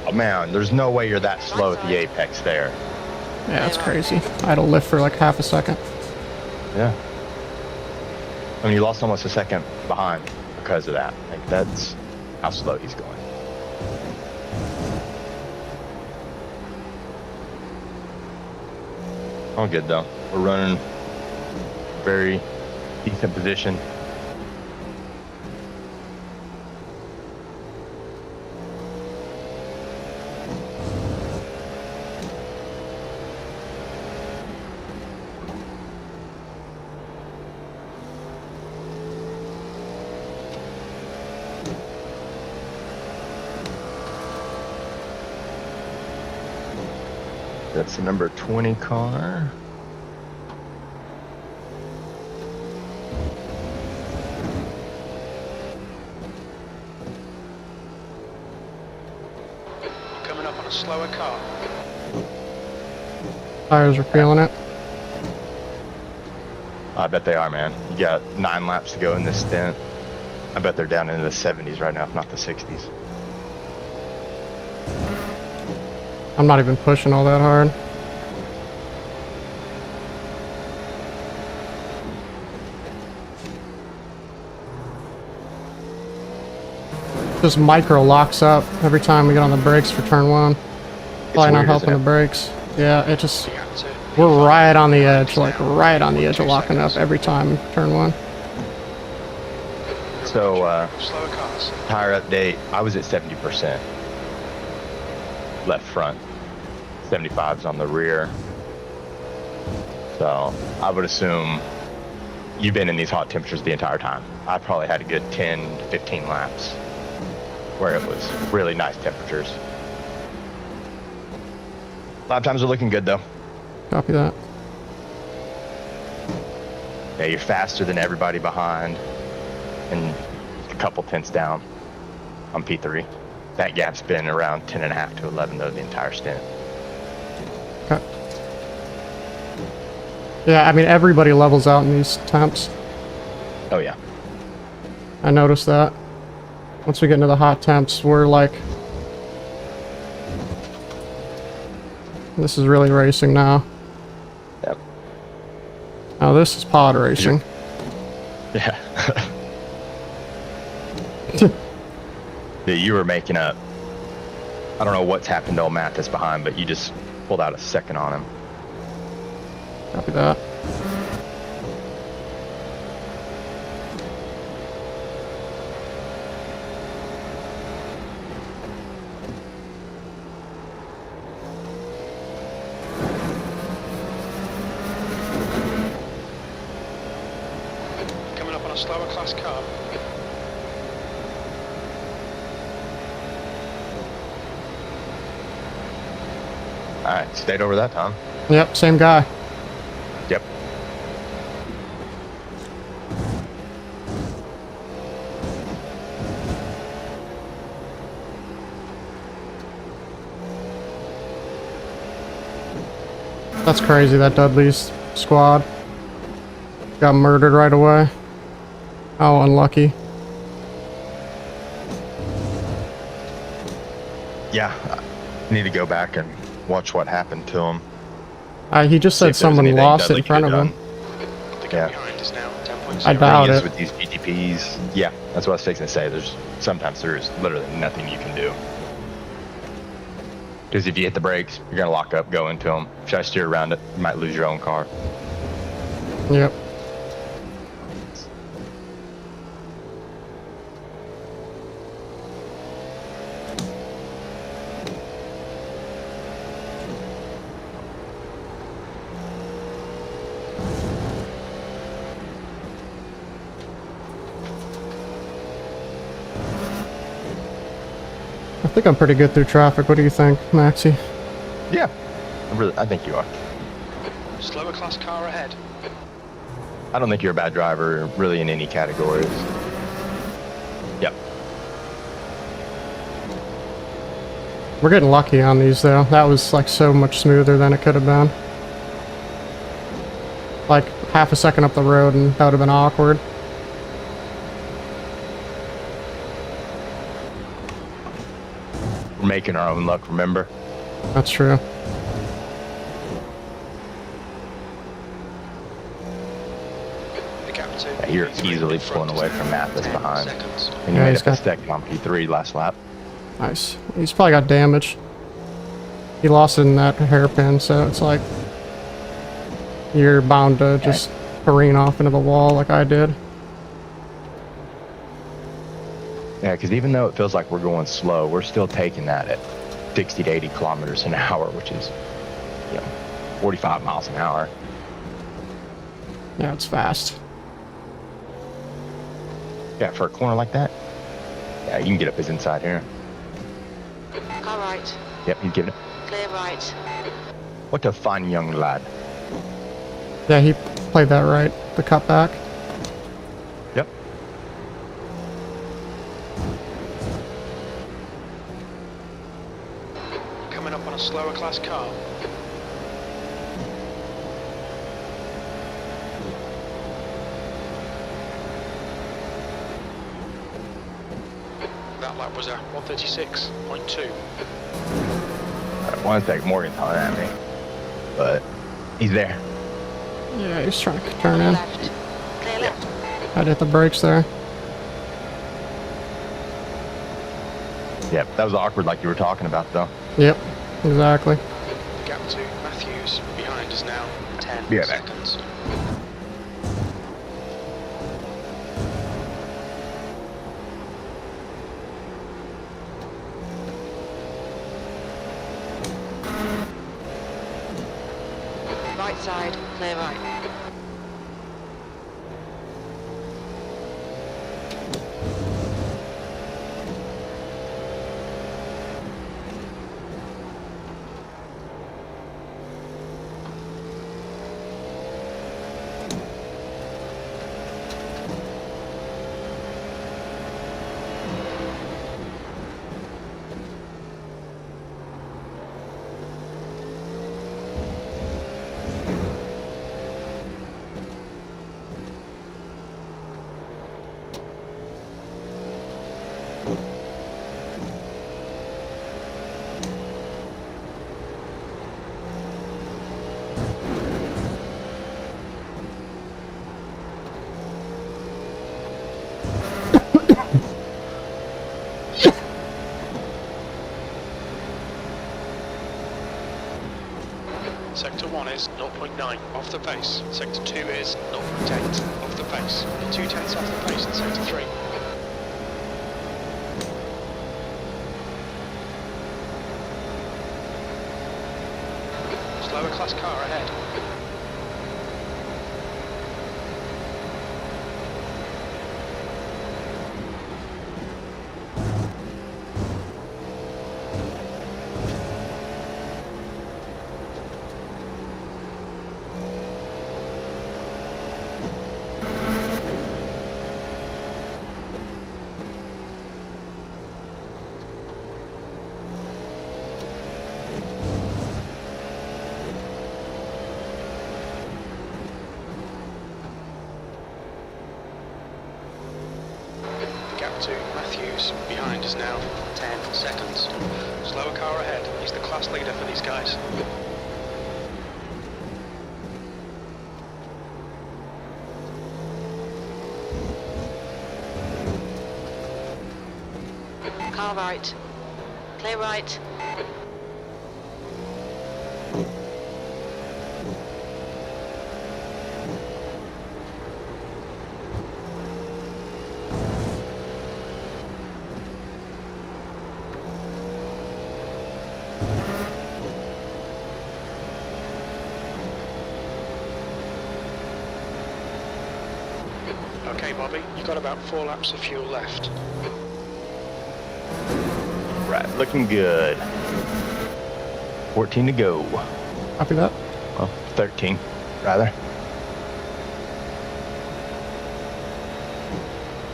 Oh man, there's no way you're that slow at the apex there. Yeah, it's crazy. I had to lift for like half a second. Yeah. I mean, you lost almost a second behind because of that. Like, that's how slow he's going. All good though. We're running very decent position. That's the number 20 car. You're coming up on a slower car. Tires are feeling it. I bet they are, man. You got 9 laps to go in this stint. I bet they're down into the 70s right now, if not the 60s. I'm not even pushing all that hard. Just micro locks up every time we get on the brakes for turn 1. Probably not weird, helping the isn't it? brakes. Yeah, it just... The gap to We're right on the edge, like right on the edge of locking up every time turn 1. So, slower cars. tire update, I was at 70%. Left front. 75's on the rear. So, I would assume you've been in these hot temperatures the entire time. I probably had a good 10 to 15 laps where it was really nice temperatures. Lap times are looking good though. Copy that. Yeah, you're faster than everybody behind and a couple tenths down on P3. That gap's been around 10.5 to 11 though the entire stint. Okay. Yeah, I mean, everybody levels out in these temps. Oh yeah. I noticed that. Once we get into the hot temps, we're like... This is really racing now. Yep. Now this is pod racing. Yeah. Yeah, you were making up. I don't know what's happened to old Matt that's behind, but you just pulled out a second on him. Copy that. Coming up on a slower class car. Alright, stayed over that time. Yep, same guy. Yep. That's crazy, that Dudley's squad. Got murdered right away. How unlucky. Yeah, I need to go back and watch what happened to him. He just See said if there's someone anything lost it Dudley in front of could've him. done. The Yeah. gap behind is now 10.0. I doubt Thing is it. with these GTPs, yeah, that's what I was fixing to say. Sometimes there's literally nothing you can do. Because if you hit the brakes, you're gonna lock up, go into them. Try to steer around it, you might lose your own car. Yep. I think I'm pretty good through traffic. What do you think, Maxie? Yeah, I think you are. Slower class car ahead. I don't think you're a bad driver, really, in any categories. Yep. We're getting lucky on these, though. That was, like, so much smoother than it could have been. Like, half a second up the road, and that would have been awkward. We're making our own luck, remember? That's true. The gap to Yeah, you're P3 easily in front pulling away is from now Mathis 10 behind. seconds. And you Yeah, made he's up a got- second on P3 last lap. Nice. He's probably got damage. He lost it in that hairpin, so it's like you're bound to just careen off into the wall like I did. Yeah, because even though it feels like we're going slow, we're still taking that at 60 to 80 kilometers an hour, which is, 45 miles an hour. Yeah, it's fast. Yeah, for a corner like that, yeah, you can get up his inside here. Car right. Yep, he's giving it. Clear right. What a fine young lad. Yeah, he played that right. The cutback. Yep. Coming up on a slower class car. That lap was a 136.2. I want to take Morgantown at me, but he's there. Yeah, he's trying to turn Clear in. left. Clear left. I'd hit the brakes there. Yep, that was awkward like you were talking about, though. Yep, exactly. The gap to Matthews behind is now 10 Be right back. seconds. Right side. Clear right. Sector 1 is 0.9 off the pace. Sector 2 is 0.8 off the pace. 0.2 off the pace in Sector 3. Slower class car ahead. into Matthews. Behind is now 10 seconds. Slower car ahead. He's the class leader for these guys. Car right. Clear right. Okay, Bobby, you've got about 4 laps of fuel left. Right, looking good. 14 to go. Copy that. Well, 13, rather.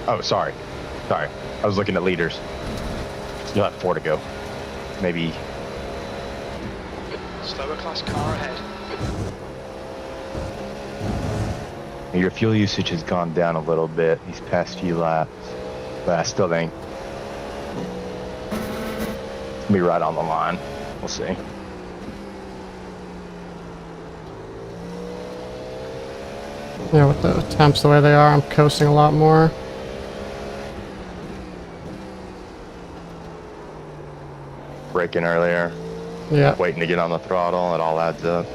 Oh, sorry. Sorry. I was looking at leaders. You'll have 4 to go. Maybe. Slower class car ahead. Your fuel usage has gone down a little bit these past few laps, but I still think it'll be right on the line. We'll see. Yeah, with the temps the way they are, I'm coasting a lot more. Braking earlier, Yeah. waiting to get on the throttle, it all adds up.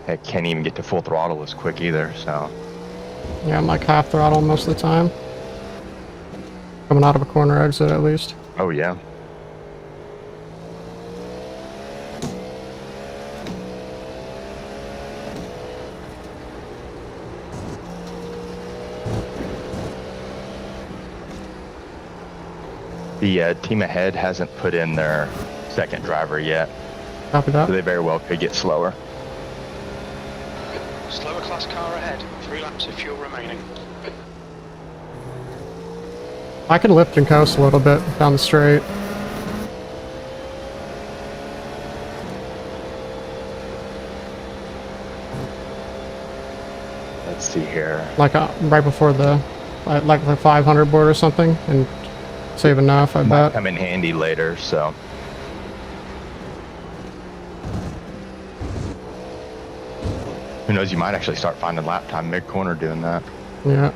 I can't even get to full throttle as quick either, so. Yeah, I'm like half throttle most of the time. Coming out of a corner exit at least. Oh yeah. The team ahead hasn't put in their second driver yet, Copy that. so they very well could get slower. Slower class car ahead. 3 laps of fuel remaining. I can lift and coast a little bit down the straight. Let's see here. Like right before the, like the 500 board or something, and save enough, I Might bet. come in handy later, so. Who knows, you might actually start finding lap time mid-corner doing that. Yeah.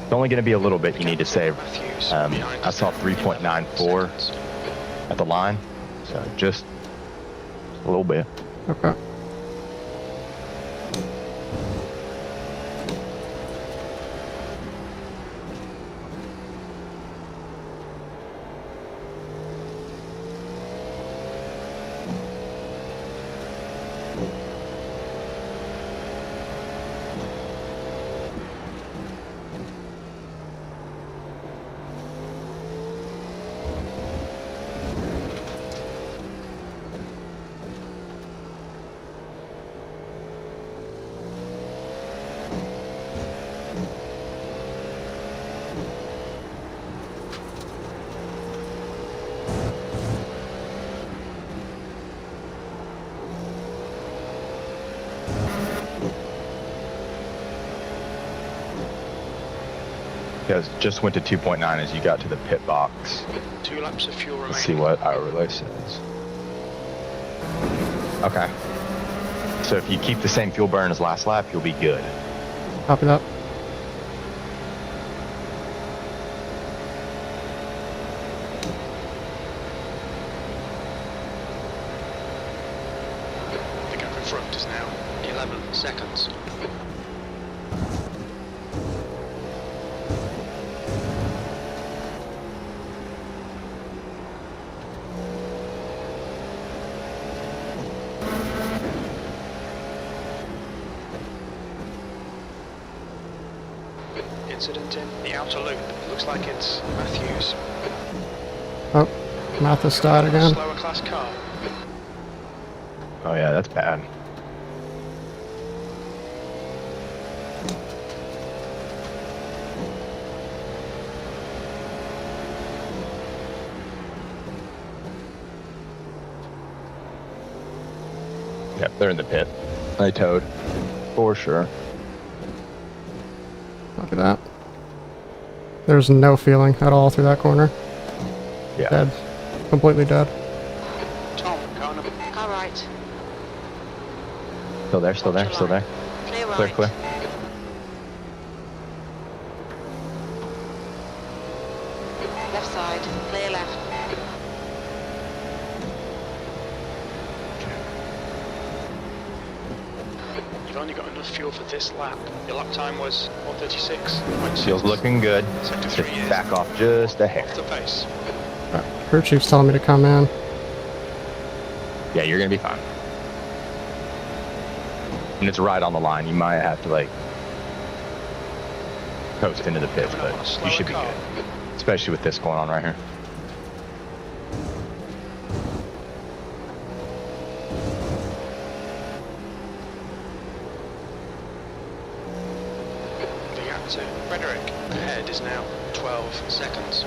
It's only going to be a little bit you need to save. Matthews. Behind I is saw now 3.94 seconds. at the line, so just a little bit. Okay. Yeah, just went to 2.9 as you got to the pit box. 2 laps of fuel remaining. Let's see what our relay says. Okay. So if you keep the same fuel burn as last lap, you'll be good. Copy that. The gap in front is now 11 seconds. Incident in the outer loop. Looks like it's Matthews. Oh, Mathis died again. Slower class car. Oh yeah, that's bad. Yep, they're in the pit. I towed. For sure. Look at that. There's no feeling at all through that corner. Yeah. Dead. Completely dead. Tom, car number. Car right. Still there, still there, still there. Clear right. Clear, clear. Left side. Clear left. You've only got enough fuel for this lap. Your lap time was 1:36.6. Feels looking good. Sector Just 3 is back off just a hair. off the pace. Crew chief's telling me to come in. Yeah, you're gonna be fine. And it's right on the line. You might have to like coast into the pits, but you should be good. Especially with this going on right here. The gap to Frederick ahead is now 12 seconds.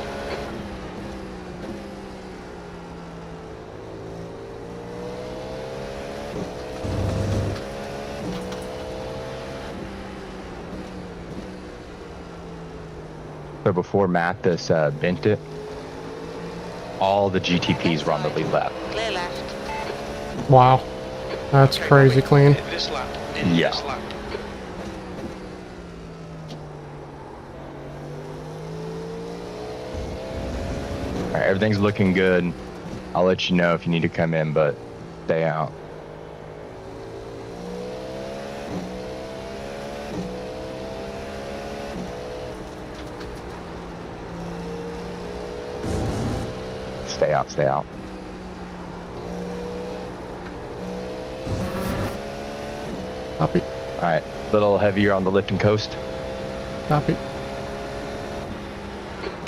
So before Mathis bent it, all the GTPs were on the lead lap. Clear left. Wow. That's Okay, crazy Bobby, clean. in this lap. In Yeah. this lap. All right, everything's looking good. I'll let you know if you need to come in, but stay out. Stay out, stay out. Copy. All right, a little heavier on the lift and coast. Copy.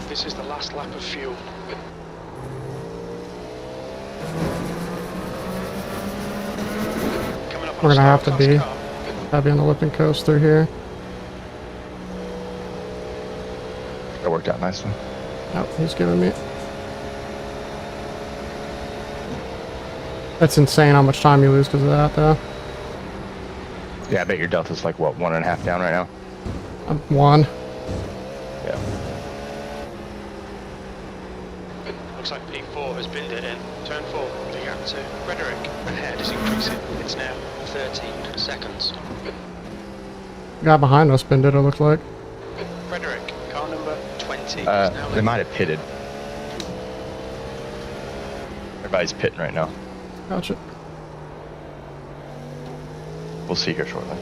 This is the last lap of fuel. Coming up on We're a gonna have to slower be class car. heavy on the lip and coast through here. That worked out nicely. Oh, he's giving me. That's insane how much time you lose because of that, though. Yeah, I bet your delta's like, what, 1.5 down right now? I'm one. Yeah. Looks like P4 has binned it in. Turn 4, the gap to Frederick ahead is increasing. It's now 13 seconds. Guy behind us been did, it looks like. Frederick, car number 20 is now They leading. might have pitted. Everybody's pitting right now. Gotcha. We'll see here shortly.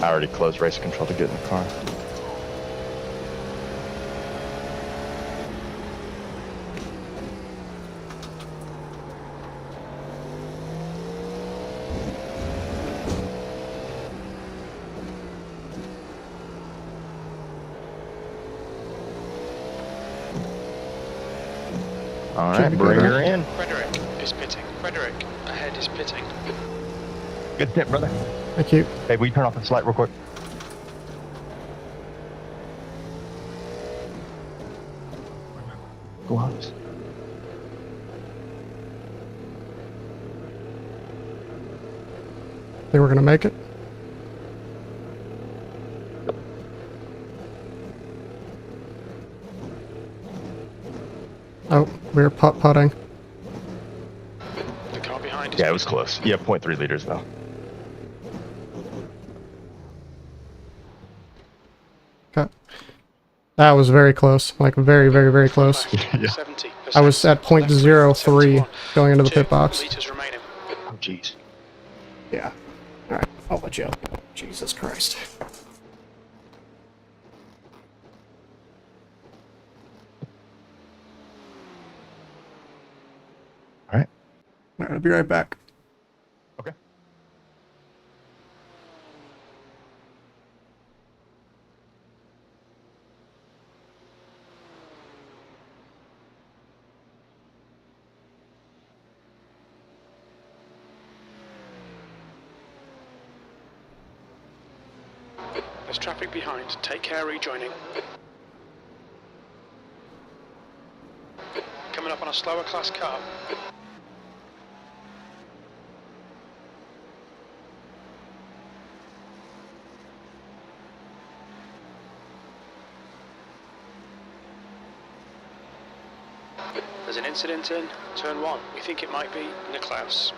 I already closed race control to get in the car. All Should right, be bring good, her in. Frederick is pitting. Frederick ahead is pitting. Good tip, brother. Thank you. Hey, will you turn off the light real quick? Go on. Think we're gonna make it? Oh, we were putt-putting. The car behind is Yeah, it was close. You have 0.3 liters though. Okay. That was very close. Like, very, very, very close. Yeah. 70%. I was at .03 going into the pit box. Liters remaining. Oh, jeez. Yeah. Alright, I'll let you up. Jesus Christ. All right. Alright, I'll be right back. Okay. There's traffic behind. Take care rejoining. Coming up on a slower class car. There's an incident in turn 1. We think it might be Niklaus.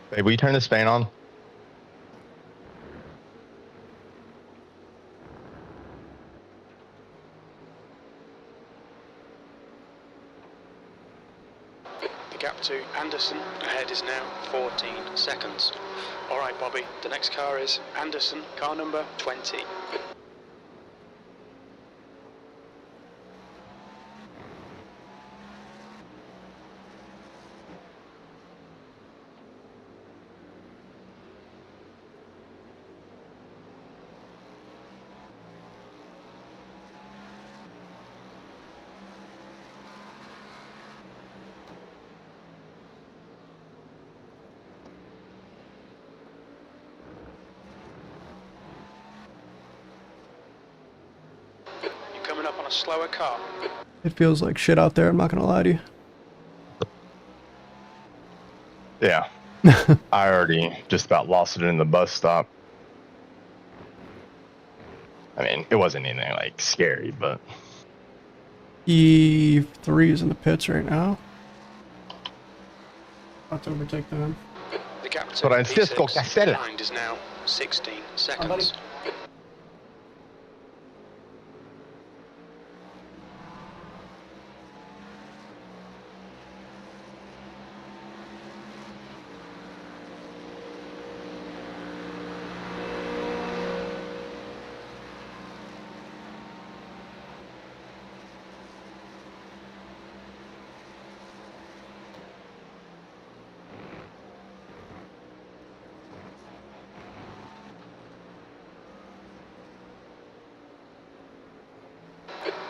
Hey, will you turn this fan on? The gap to Anderson ahead is now 14 seconds. All right, Bobby, the next car is Anderson, car number 20. You're coming up on a slower car. It feels like shit out there, I'm not gonna lie to you. Yeah. I already just about lost it in the bus stop. I mean, it wasn't anything like scary, but E3 is in the pits right now. About to overtake them. The gap to Francisco P6 Castella. behind is now 16 seconds.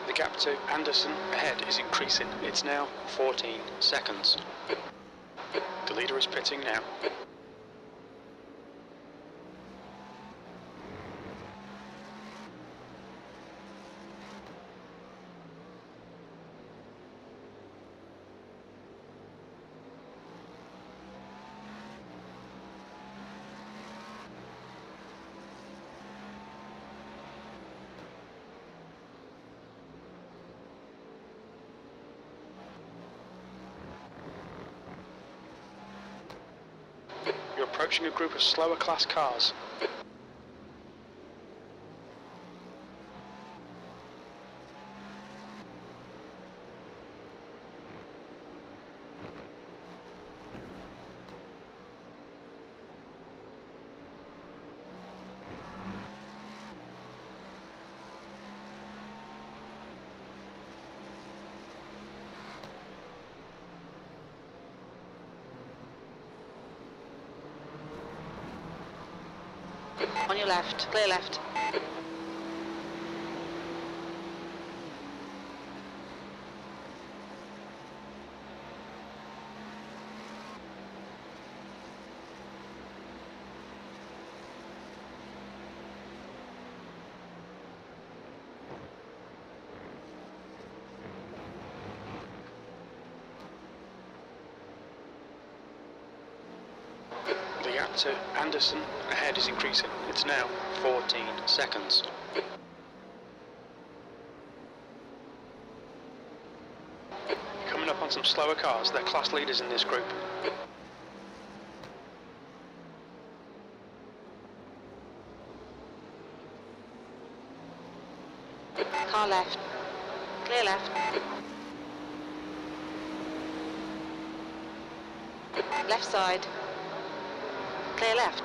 The gap to Anderson ahead is increasing. It's now 14 seconds. The leader is pitting now. You're approaching a group of slower class cars. On your left, clear left. The gap to Anderson ahead is increasing. It's now 14 seconds. You're coming up on some slower cars. They're class leaders in this group. Car left. Clear left. Left side. Clear left.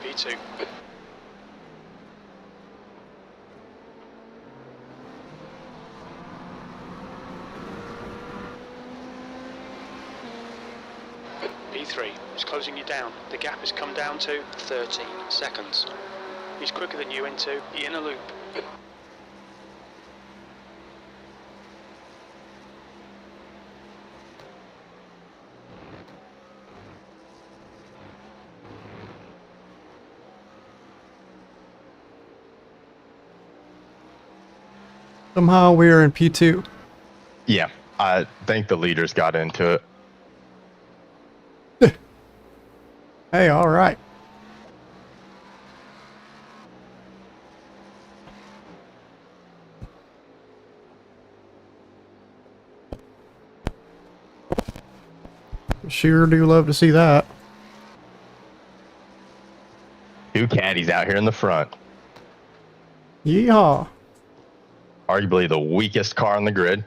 P2. P3 is closing you down. The gap has come down to 13 seconds. He's quicker than you into the inner loop. Somehow we are in P2. Yeah, I think the leaders got into it. Hey, all right. Sure do love to see that. 2 caddies out here in the front. Yeehaw. Arguably the weakest car on the grid.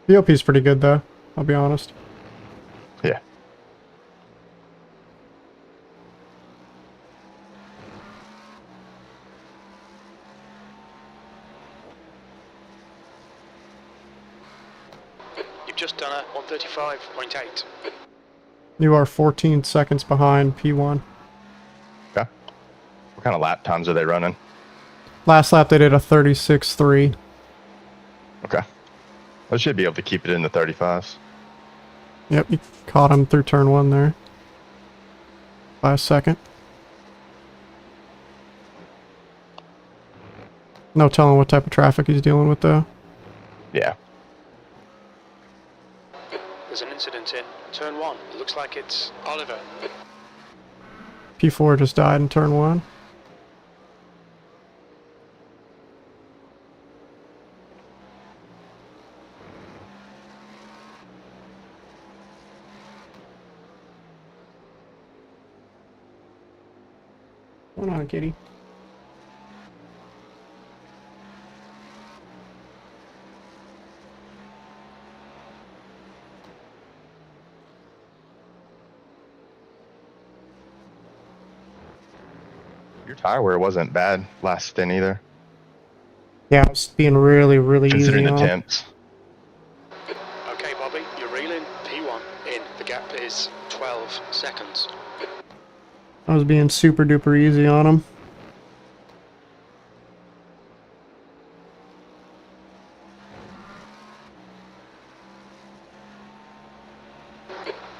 BOP's pretty good though, I'll be honest. Yeah. You've just done a 135.8. You are 14 seconds behind P1. Okay. What kind of lap times are they running? Last lap they did a 36.3. Okay. I should be able to keep it in the 35s. Yep, you caught him through turn 1 there. By a second. No telling what type of traffic he's dealing with though. Yeah. There's an incident in turn 1. It looks like it's Oliver. P4 just died in turn 1. What's going on, kitty? Your tire wear wasn't bad last stint either, Yeah, I was being really, really easy considering the on him. temps. Okay, Bobby, you're reeling P1 in. The gap is 12 seconds. I was being super duper easy on him.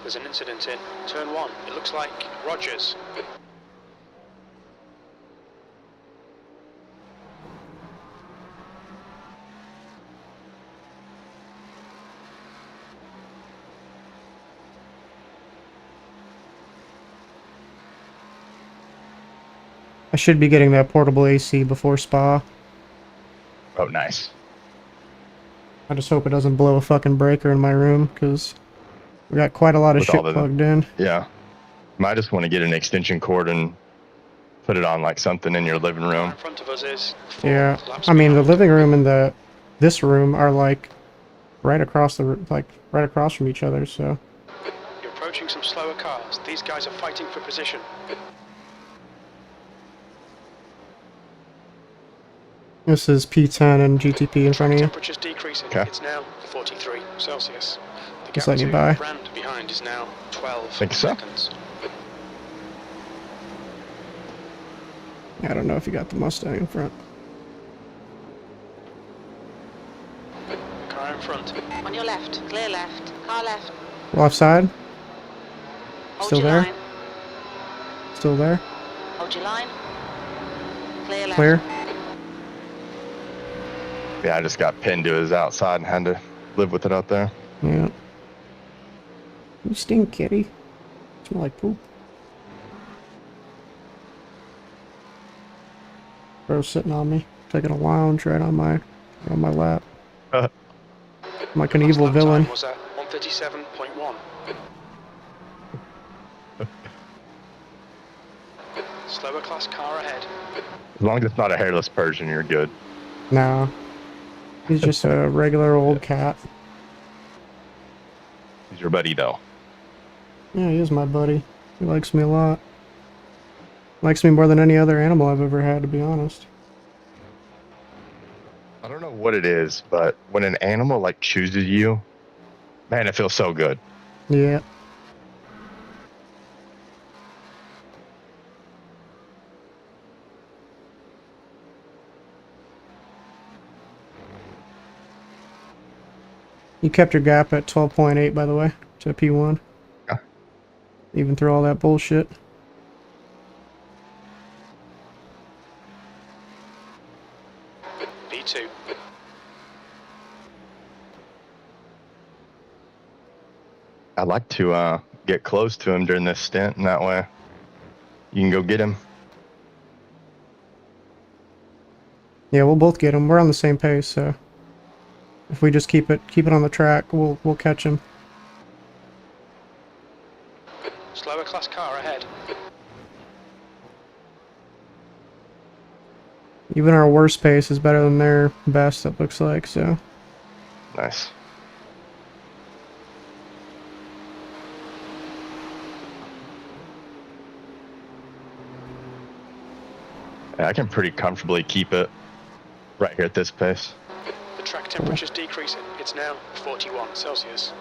There's an incident in turn 1. It looks like Rogers. I should be getting that portable AC before Spa. Oh, nice. I just hope it doesn't blow a fucking breaker in my room, because we got quite a lot of With shit all the- plugged in. Yeah. Might just want to get an extension cord and put it on like something in your living room. In front of us is 4 Yeah, laps I mean the behind. living room and this room are like right across from each other. So You're approaching some slower cars. These guys are fighting for position. this is P10 and GTP in front of you. Temperature's decreasing. Okay. It's now 43 Celsius. The Just gap letting to you by. Brand behind is now 12 Think so? seconds. I don't know if you got the Mustang in front. Car in front. On your left. Clear left. Car left. Left side, Hold Still your there? line. still there, Hold your line. Clear left. clear. Yeah, I just got pinned to his outside and had to live with it out there. Yeah. You stink, kitty. Smell like poop. Bro's sitting on me, taking a lounge right on my lap. I'm like an Last evil lap villain. time was at 137.1. Slower class car ahead. As long as it's not a hairless Persian, you're good. No. He's just a regular old cat. He's your buddy though. Yeah, he is my buddy. He likes me a lot. Likes me more than any other animal I've ever had, to be honest. I don't know what it is, but when an animal like chooses you, man, it feels so good. Yeah. You kept your gap at 12.8, by the way, to P1. Yeah. Even through all that bullshit. P2. I'd like to get close to him during this stint, and that way you can go get him. Yeah, we'll both get him. We're on the same pace, so if we just keep it on the track, we'll catch him. Slower class car ahead. Even our worst pace is better than their best, it looks like, so. Nice. Yeah, I can pretty comfortably keep it right here at this pace. The track temperature's decreasing. It's now 41 Celsius.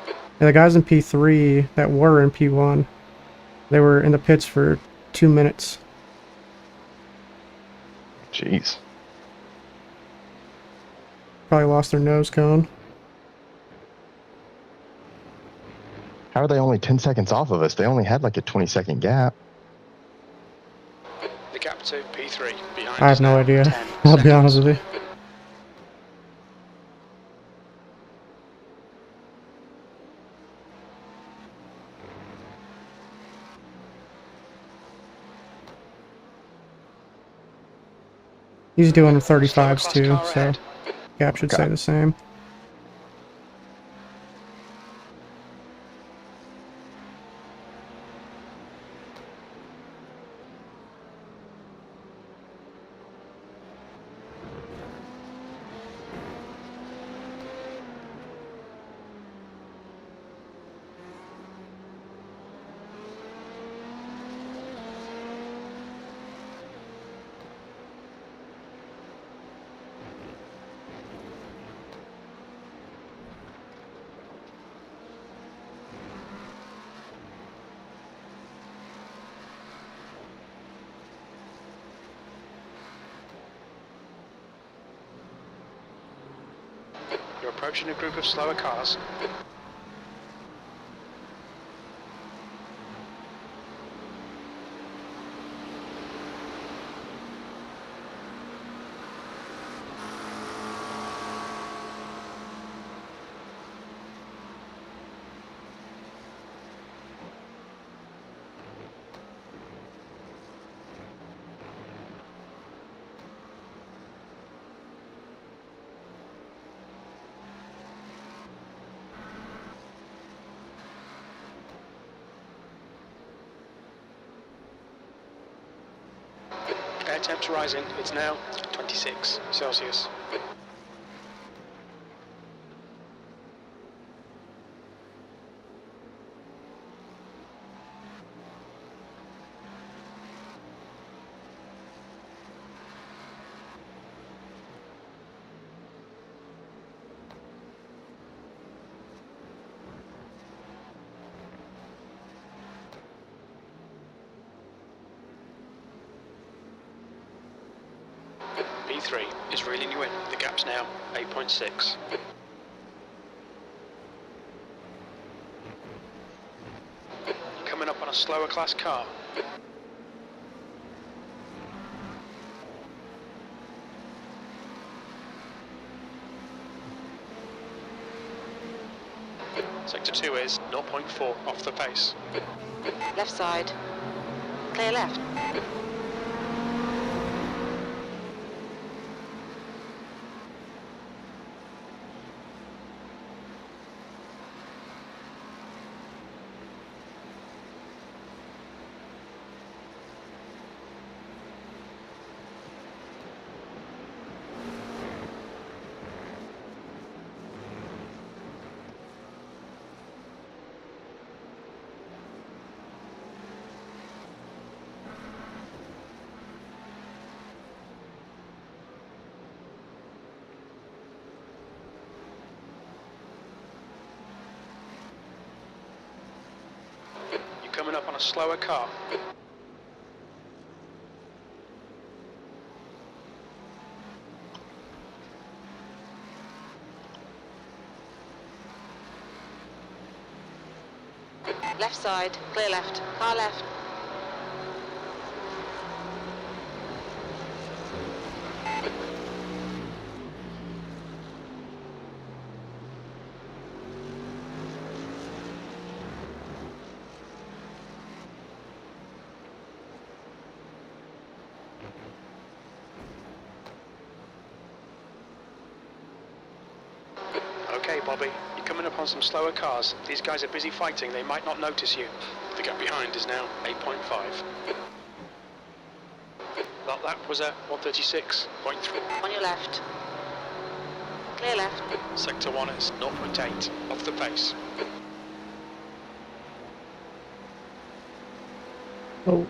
Yeah, the guys in P3 that were in P1, they were in the pits for 2 minutes. Jeez. Probably lost their nose cone. How are they only 10 seconds off of us? They only had like a 20-second gap. The gap to P3 behind I us have no now, idea. 10 I'll be seconds. honest with you. He's doing 35s too, car so ahead. gap should Okay. stay the same. You're approaching a group of slower cars. Air temps rising. It's now 26 Celsius. P3 is reeling you in. The gap's now 8.6. Coming up on a slower class car. Sector 2 is 0.4 off the pace. Left side. Clear left. You're coming up on a slower car. Left side, clear left. Car left. Okay, Bobby, you're coming up on some slower cars. These guys are busy fighting, they might not notice you. The gap behind is now 8.5. That lap was at 136.3. On your left. Clear left. Sector 1 is 0.8, off the pace. Oh.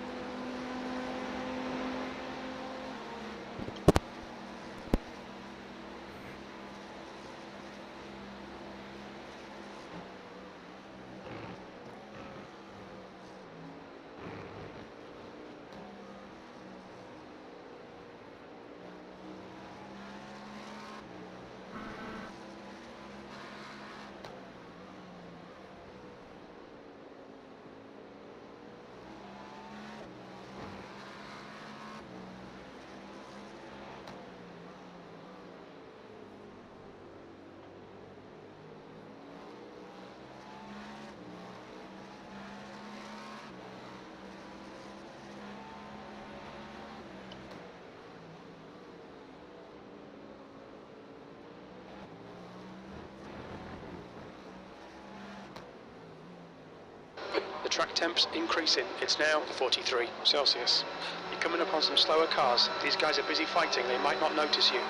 The track temp's increasing, it's now 43 Celsius. You're coming up on some slower cars. These guys are busy fighting, they might not notice you.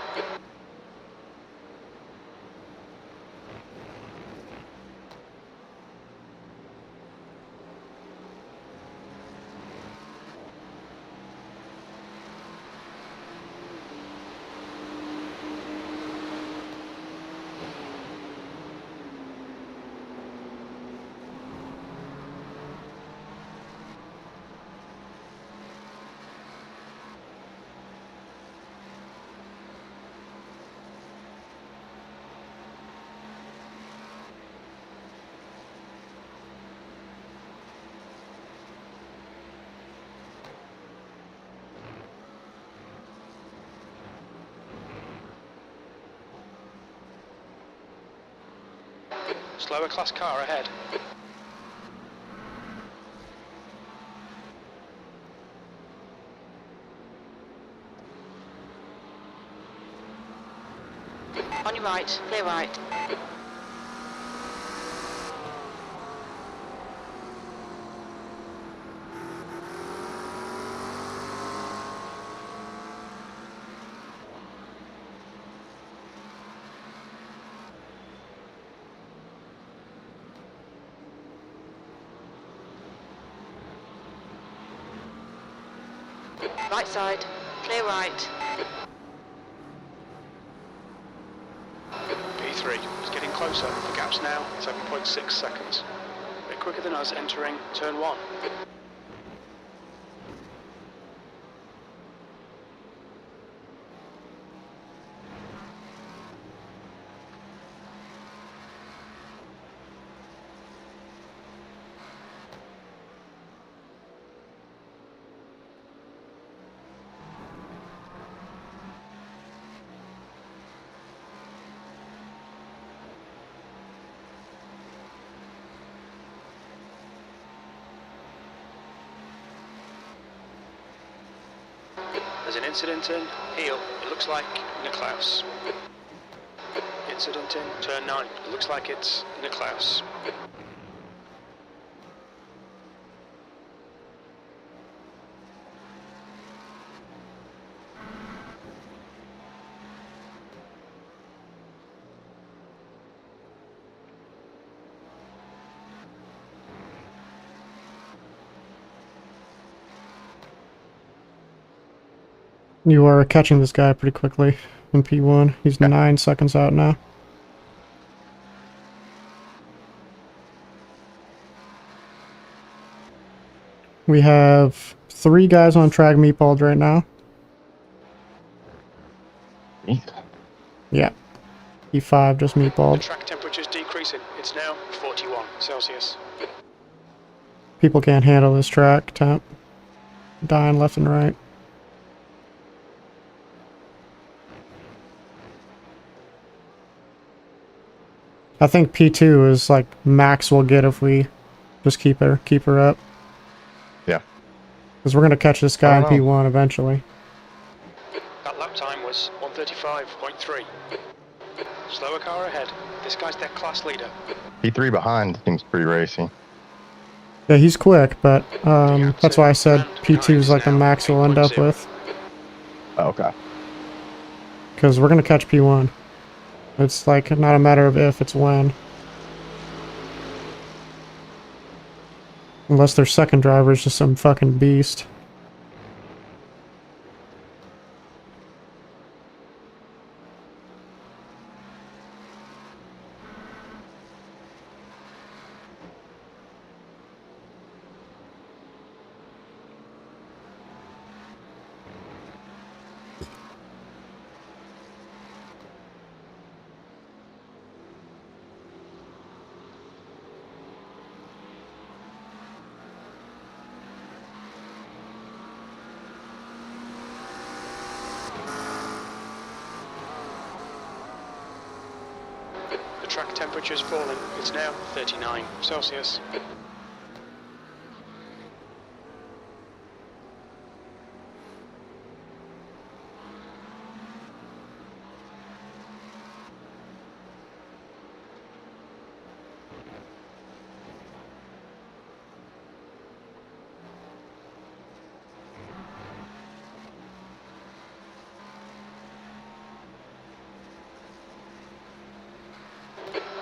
Slower class car ahead. On your right, clear right. Right side, clear right. P3 is getting closer. The gap's now 7.6 seconds. A bit quicker than us entering turn 1. There's an incident in heel. It looks like Niklaus. Incident in turn 9. It looks like it's Niklaus. You are catching this guy pretty quickly in P1. He's 9 seconds out now. We have 3 guys on track meatballed right now. Me? Yeah. P5 just The meatballed. track temperature's decreasing. It's now 41 Celsius. People can't handle this track temp. Dying left and right. I think P2 is like max we'll get if we just keep her up. Yeah. Because we're gonna catch this guy in P1 eventually. That lap time was 1:35.3. Slower car ahead. This guy's their class leader. P3 behind seems pretty racy. Yeah, he's quick, but that's why I said P2 is like the max we'll end up with. Okay. Because we're gonna catch P1. It's like not a matter of if, it's when. Unless their second driver is just some fucking beast. The track temperature is falling. It's now 39 Celsius.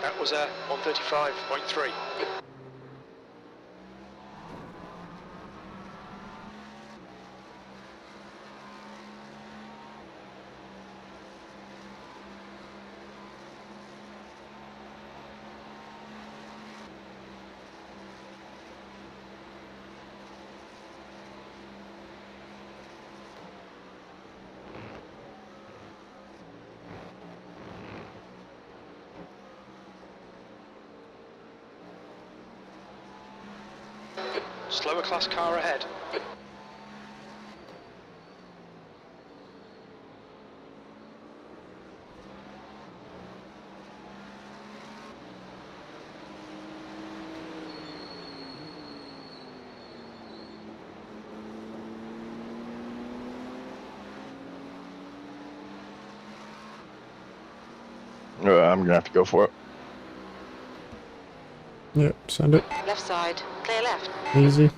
That was 1:35.3. Slower class car ahead. I'm gonna have to go for it. Yep, send it. Left side. Clear left. Easy.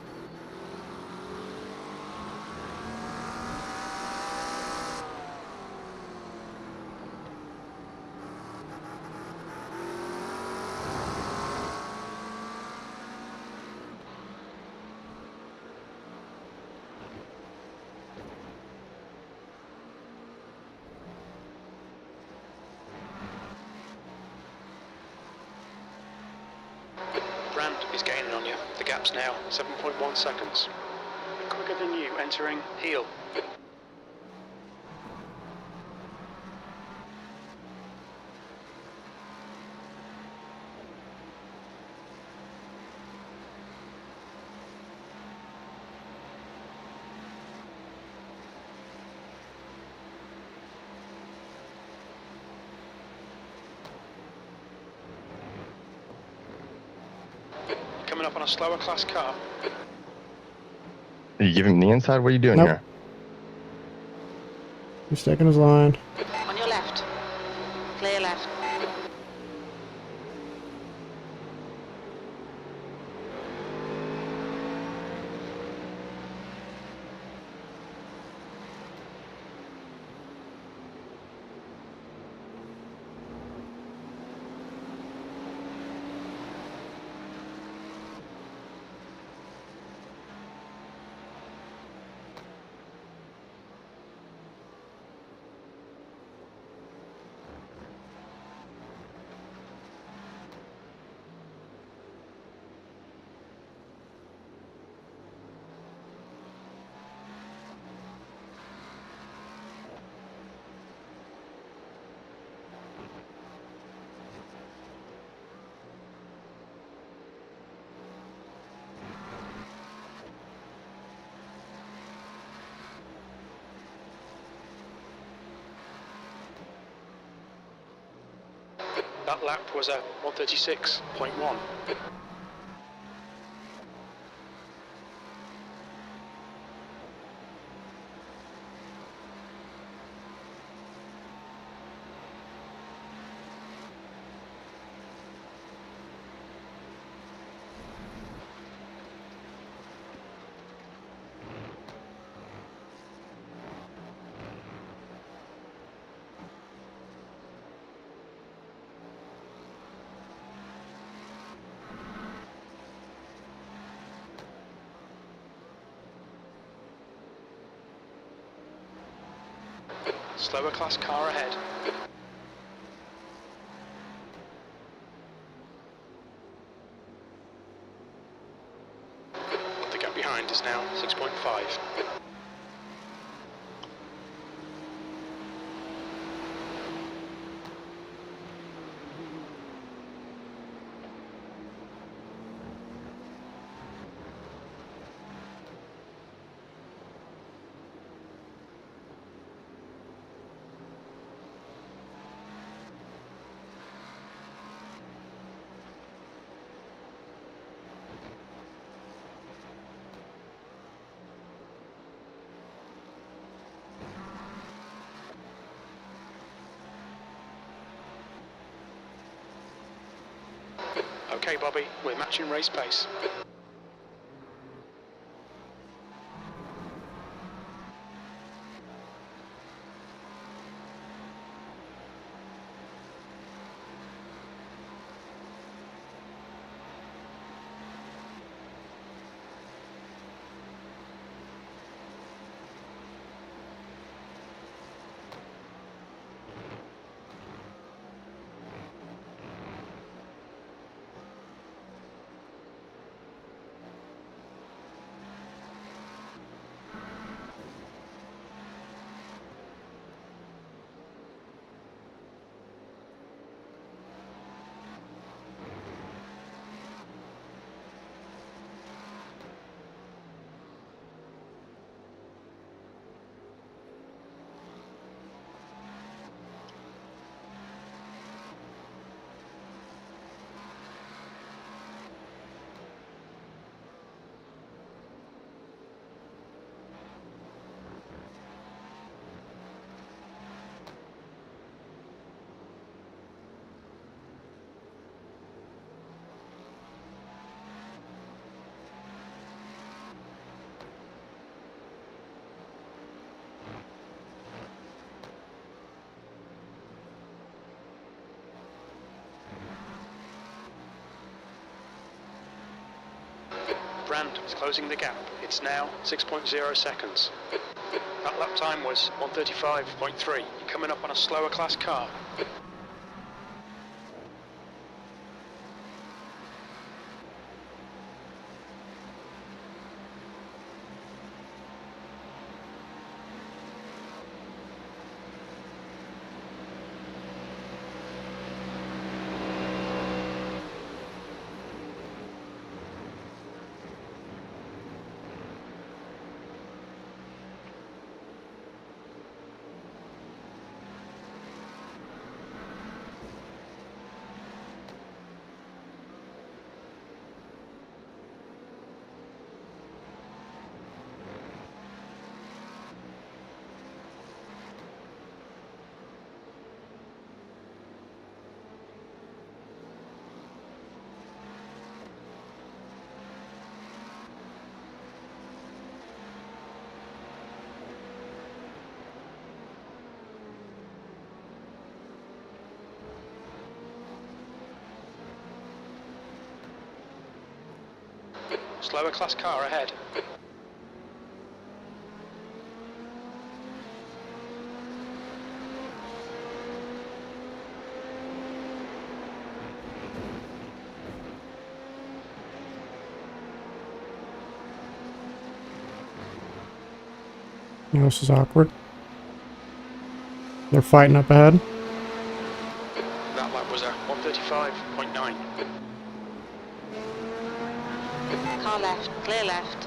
Brand is gaining on you. The gap's now 7.1 seconds. Quicker than you entering heel. Coming up on a slower class car. Are you giving the inside? What are you doing Nope. here? He's taking his line. On your left. Clear left. That lap was a 136.1. Slower class car ahead. The gap behind is now 6.5. Okay, Bobby, we're matching race pace. Brand is closing the gap. It's now 6.0 seconds. That lap time was 135.3. You're coming up on a slower class car. Slower class car ahead. Oh, this is awkward. They're fighting up ahead. That lap was a 135.9. Car left, clear left.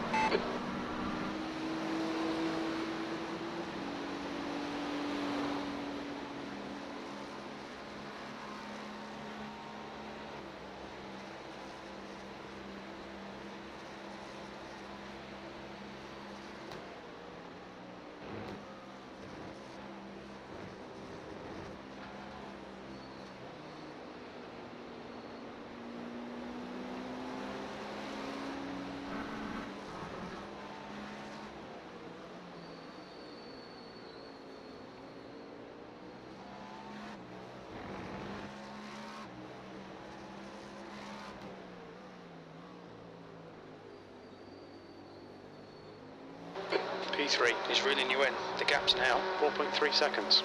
P3 is reeling you in. The gap's now 4.3 seconds.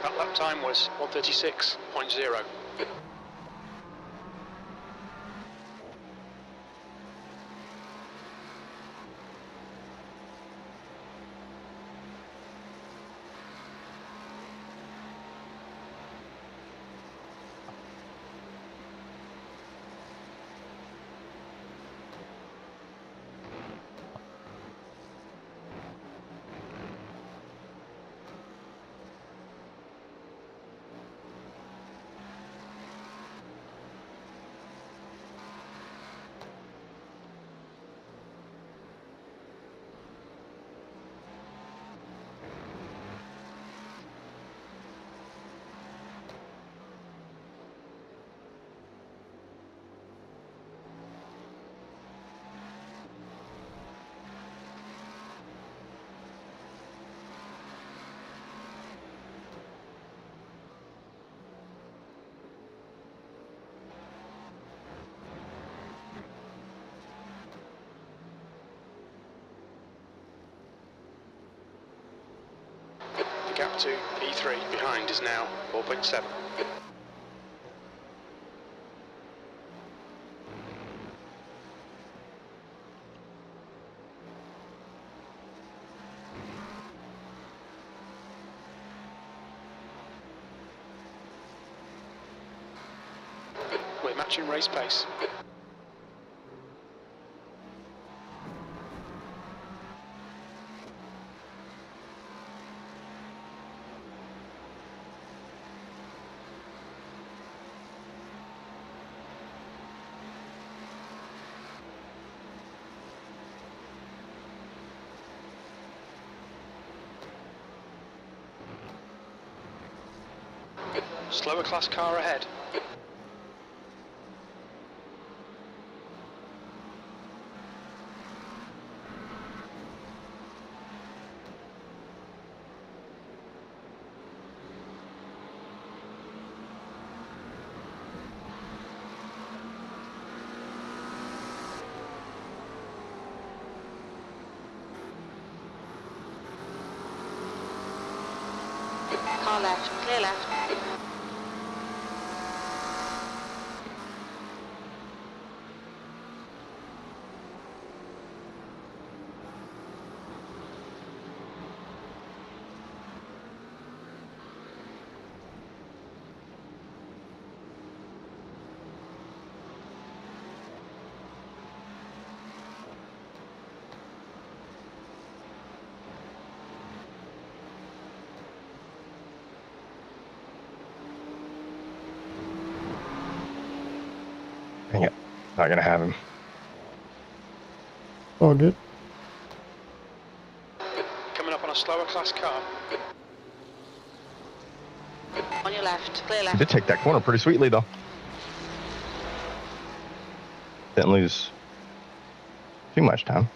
That lap time was 1:36.0. The gap to P3 behind is now 4.7. We're matching race pace. Slower class car ahead. Car left, clear left. Dang it. Not gonna have him. All good. Coming up on a slower class car. On your left, clear He left. did take that corner pretty sweetly, though. Didn't lose too much time.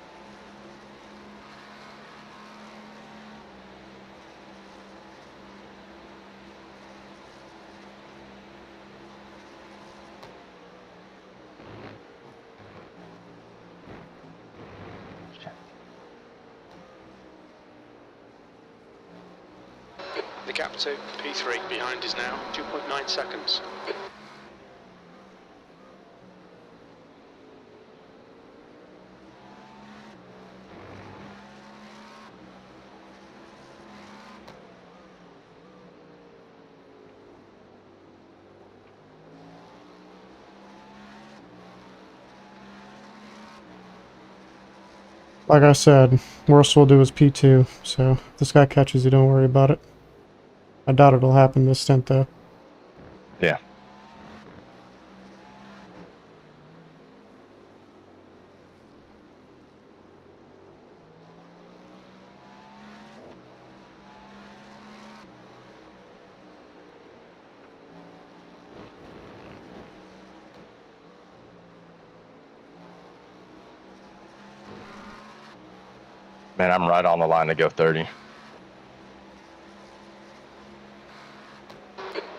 The gap to P3 behind is now 2.9 seconds. Like I said, worst we'll do is P2, so if this guy catches you, don't worry about it. I doubt it'll happen this stint though. Yeah. Man, I'm right on the line to go 30.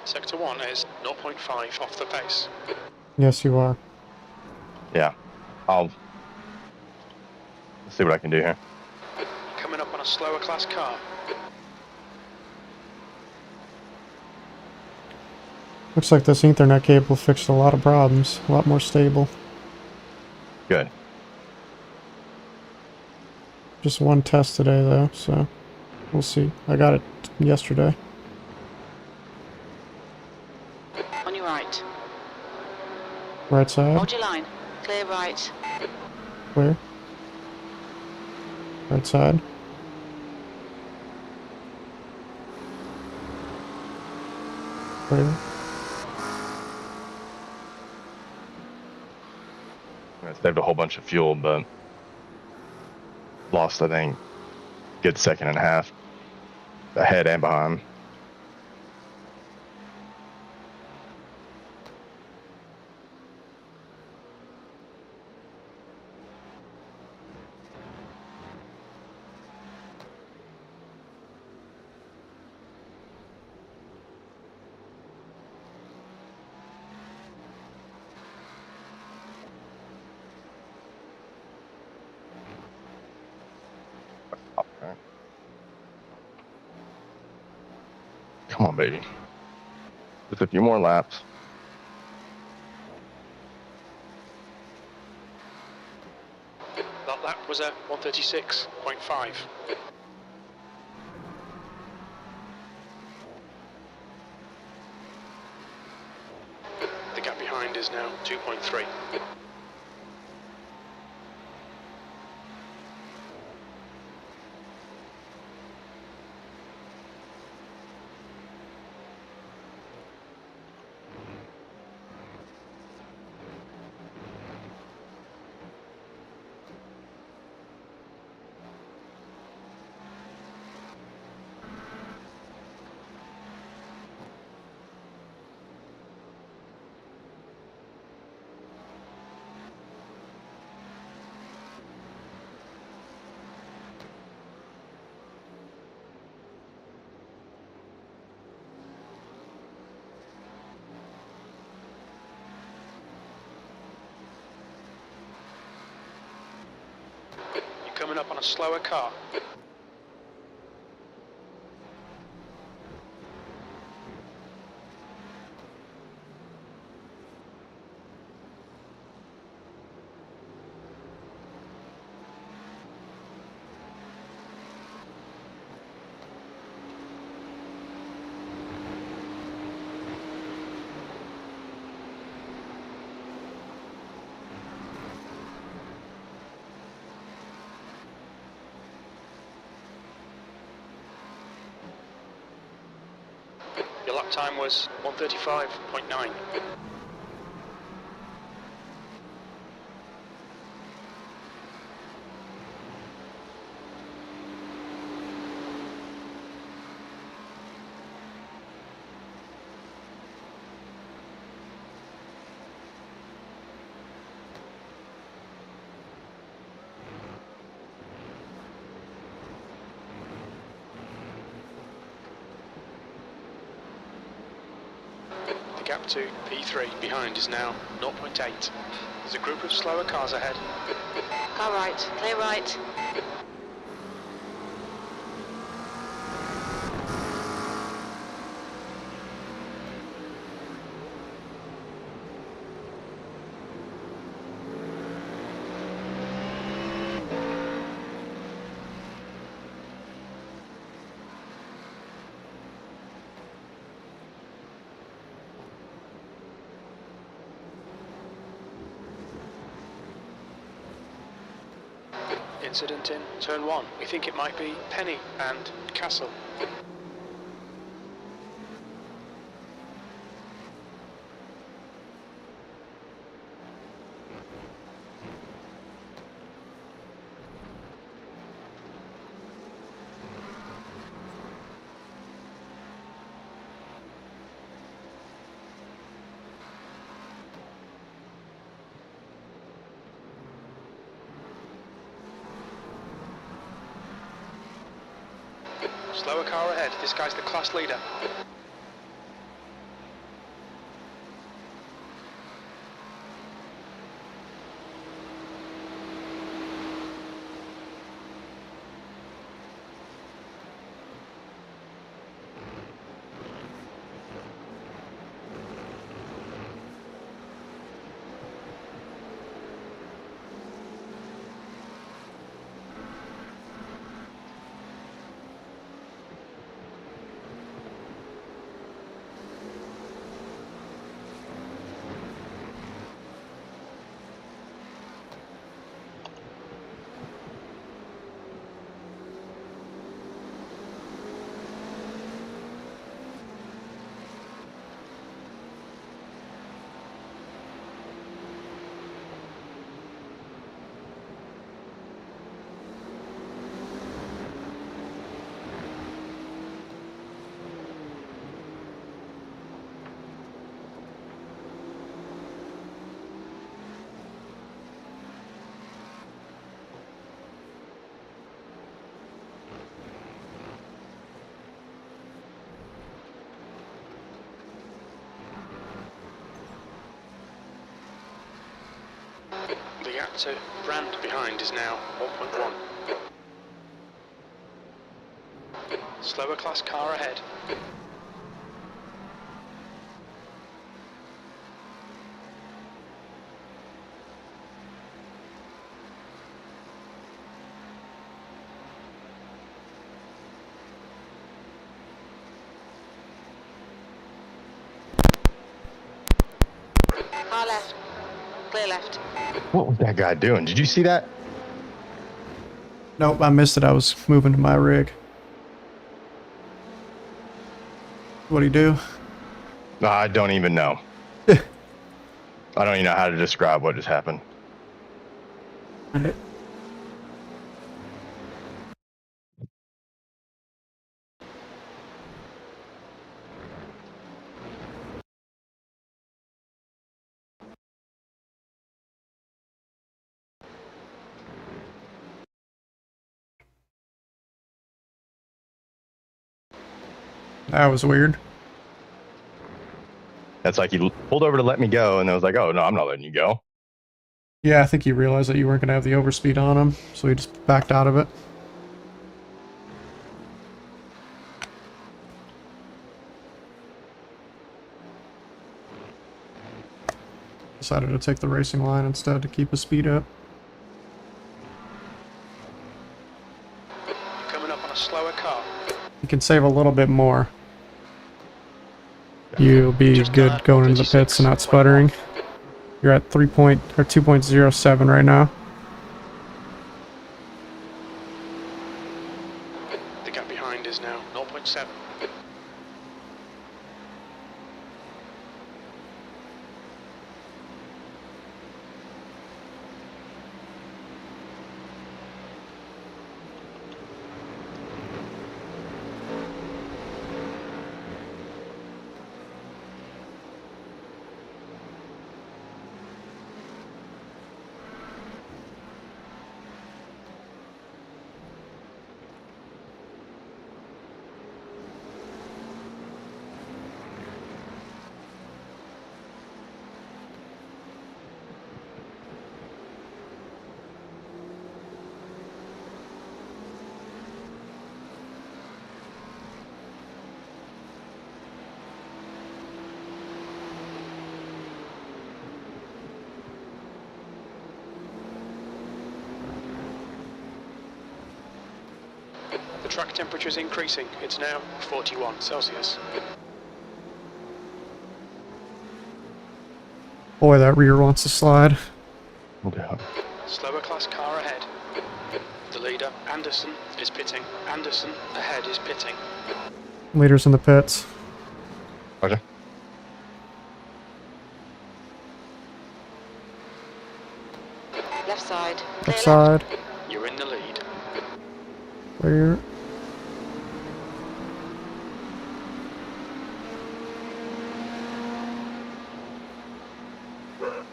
Sector 1 is 0.5 off the pace. Yes, you are. Yeah. I'll see what I can do here. Coming up on a slower class car. Looks like this Ethernet cable fixed a lot of problems. A lot more stable. Good. Just one test today though, so we'll see. I got it yesterday. On your right. Right side, Hold your line. Clear right. clear. Right side. Clear. I saved a whole bunch of fuel, but lost, I think, good second and a half. Ahead and behind. Okay. Come on, baby. Just a few more laps. That lap was a 136.5. The gap behind is now 2.3. You're coming up on a slower car. Your lap time was 135.9. The gap to P3 behind is now 0.8. There's a group of slower cars ahead. Car right. Clear right. Incident in turn 1. We think it might be Penny and Castle. Slower car ahead. This guy's the class leader. The gap to Brand behind is now 1.1. Slower class car ahead. Car left. Clear left. What was that guy doing? Did you see that? Nope, I missed it. I was moving to my rig. What'd he do? I don't even know. I don't even know how to describe what just happened. That was weird. That's like he pulled over to let me go, and I was like, "Oh no, I'm not letting you go." Yeah, I think he realized that you weren't going to have the overspeed on him, so he just backed out of it. Decided to take the racing line instead to keep his speed up. Coming up on a slower car. You can save a little bit more. You'll be Just good gone going into the pits and not sputtering. You're at 2.07 right now. The gap behind is now 0.7. The track temperature is increasing. It's now 41 Celsius. Boy, that rear wants to slide. Okay. Slower class car ahead. The leader, Anderson, is pitting. Anderson ahead is pitting. Leaders in the pits. Okay. Left side. Clear Left side. You're in the lead. Clear.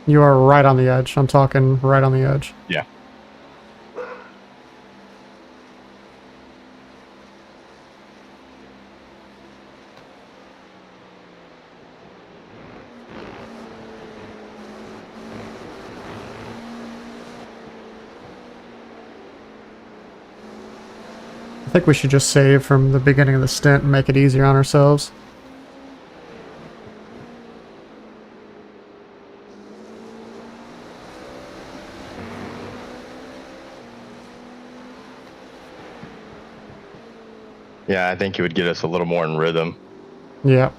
You are right on the edge. I'm talking right on the edge. Yeah. think we should just save from the beginning of the stint and make it easier on ourselves. Yeah, I think it would get us a little more in rhythm. Yeah.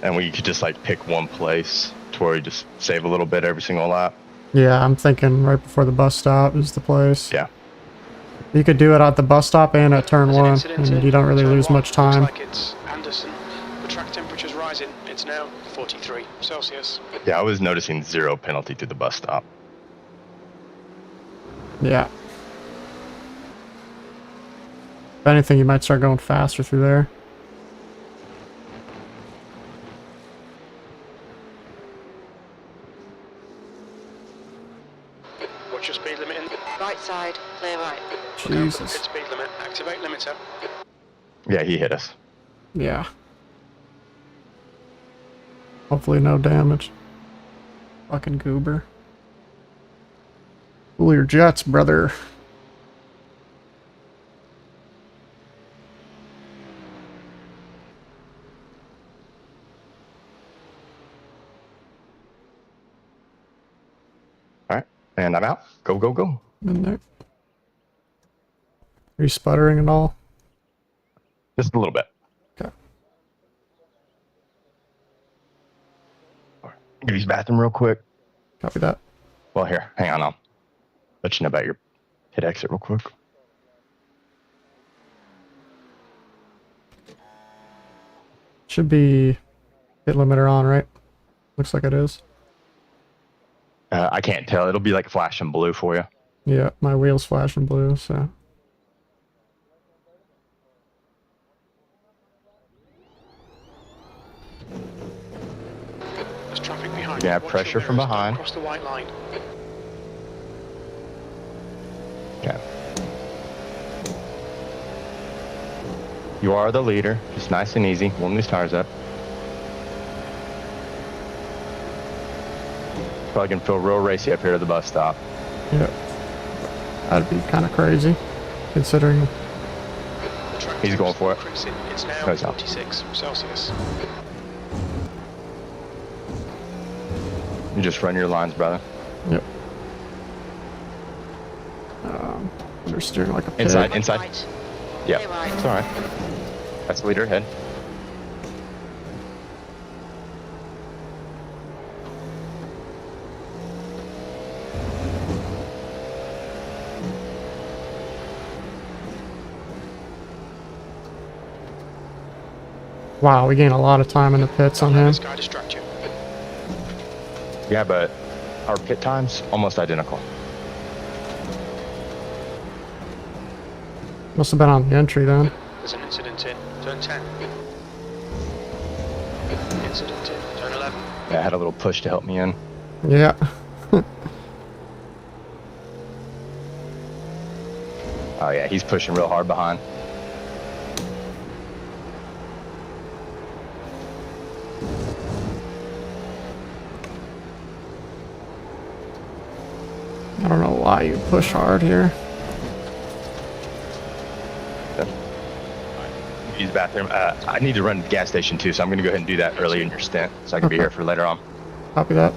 And we could just like pick one place to where we just save a little bit every single lap. Yeah, I'm thinking right before the bus stop is the place. Yeah. You could do it at the bus stop and at turn There's an 1, incident and in you don't really turn lose 1. much time. Looks like it's Anderson. The track temperature's rising. It's now 43 Celsius. Yeah, I was noticing 0 penalty to the bus stop. Yeah. If anything, you might start going faster through there. What's your speed limit in? Right side, clear right. Jesus. Hit speed limit. Activate limiter. Yeah, he hit us. Yeah. Hopefully no damage. Fucking goober. Cool your jets, brother. All right, and I'm out. Go, go, go. In there. Are you sputtering at all? Just a little bit. Okay. Give you the bathroom real quick. Copy that. Well, here, hang on. I'll let you know about your hit exit real quick. Should be hit limiter on, right? Looks like it is. I can't tell. It'll be like flashing blue for you. Yeah, my wheel's flashing blue, so. There's traffic behind. Yeah, Watch pressure your from mirrors. behind. Cross the white line. Okay. You are the leader. Just nice and easy. Warm these tires up. Probably gonna feel real racy up here to the bus stop. Yeah. That'd be kind of crazy, considering. The track He's going for it. increasing. It's now No, he's not. 46 Celsius. You just run your lines, brother. Yep. They're steering like a pig. Inside, inside. Right. Yeah, Clear right. it's all right. That's the leader ahead. Wow, we gain a lot of time in the pits on Don't let him. this guy distract you. Yeah, but our pit time's almost identical. Must have been on the entry then. There's an incident in turn 10. Incident in turn 11. Yeah, I had a little push to help me in. Yeah. Oh yeah, he's pushing real hard behind. I don't know why you push hard here. Use the bathroom. I need to run to the gas station too, so I'm gonna go ahead and do that early in your stint, so I can be Okay. here for later on. Copy that.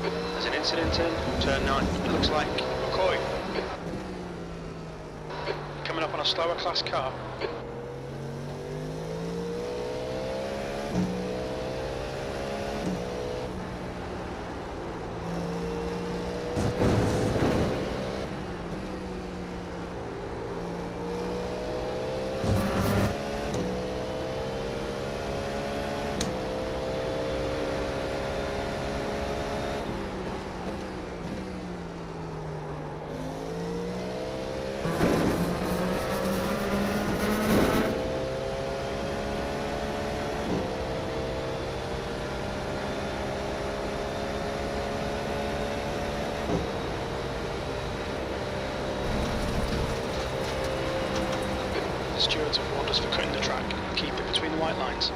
There's an incident in turn 9. It looks like McCoy. coming up on a slower class car. The stewards have warned us for cutting the track. Keep it between the white lines.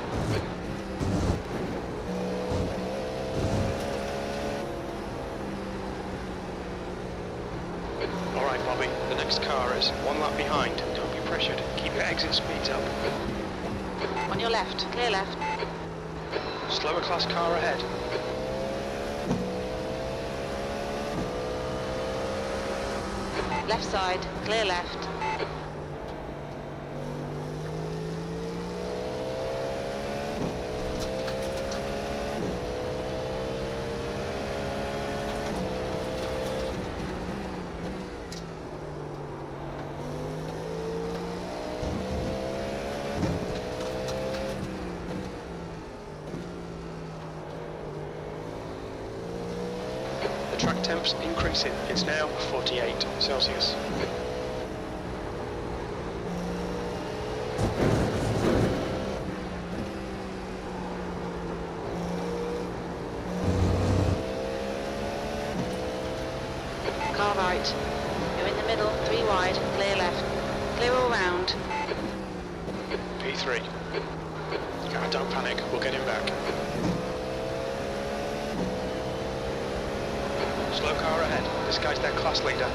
Alright, Bobby, the next car is one lap behind. Don't be pressured. Keep your exit speeds up. On your left, clear left. Slower class car ahead. Left side, clear left. The track temp's increasing. It's now 48 Celsius. Car right. You're in the middle, 3 wide, clear left. Clear all round. P3. Don't panic, we'll get him back. Slow car ahead. This guy's their class leader.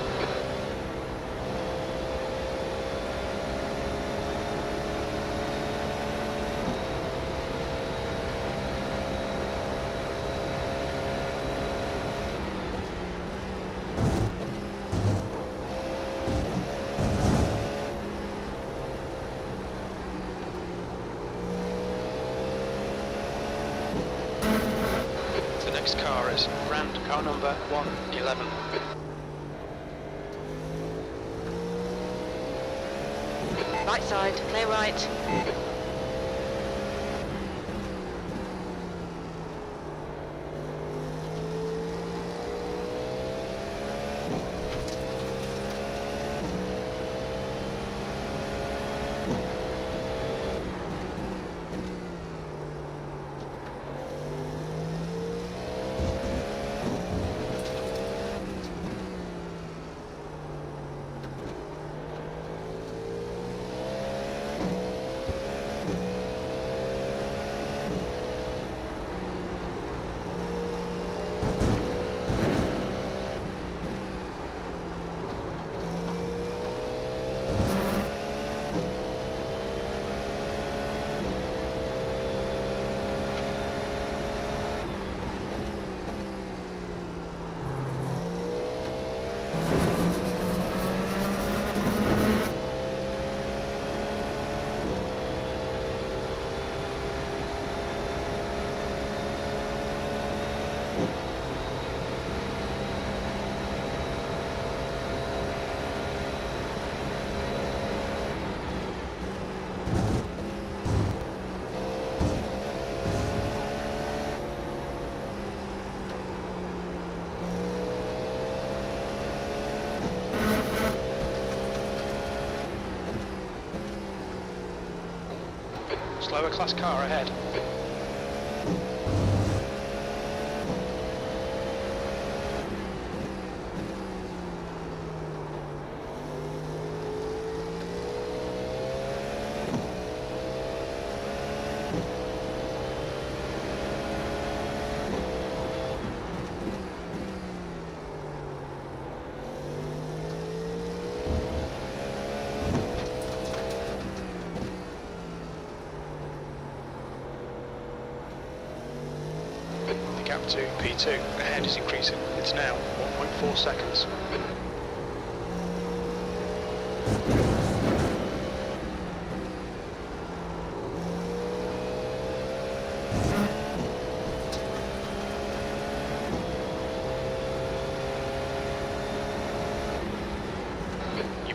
The next car is Rand, car number 111. Right side, clear right. Slower class car ahead. Gap to P2 ahead is increasing. It's now 1.4 seconds.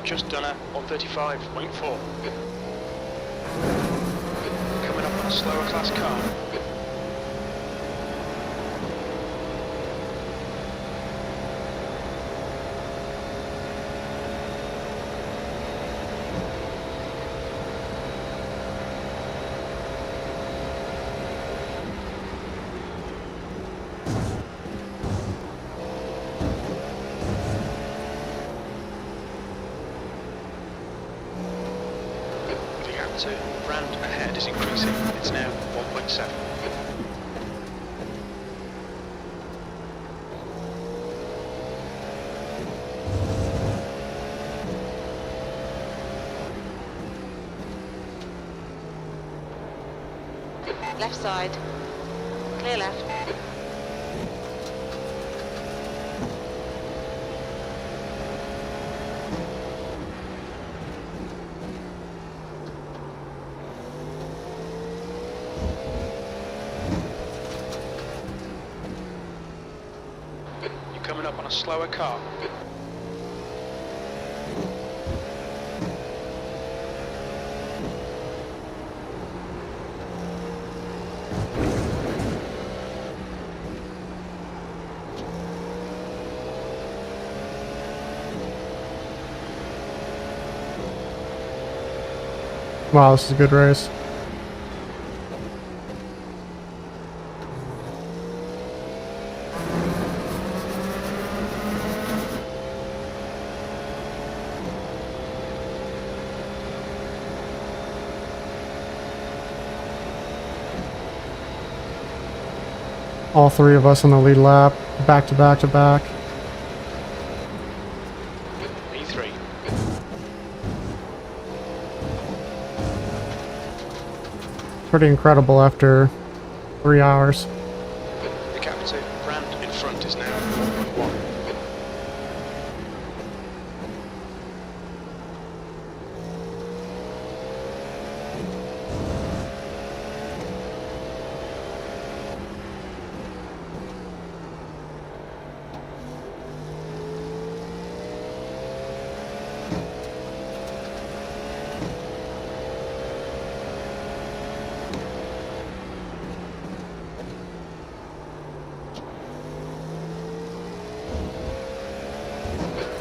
You've just done a 135.4. Coming up on a slower class car. To brand ahead is increasing. It's now 1.7. Left side. Clear left. Coming up on a slower car. Wow, this is a good race. All three of us on the lead lap, back to back to back. E3. Pretty incredible after 3 hours. The gap to brand in front is now 1.1.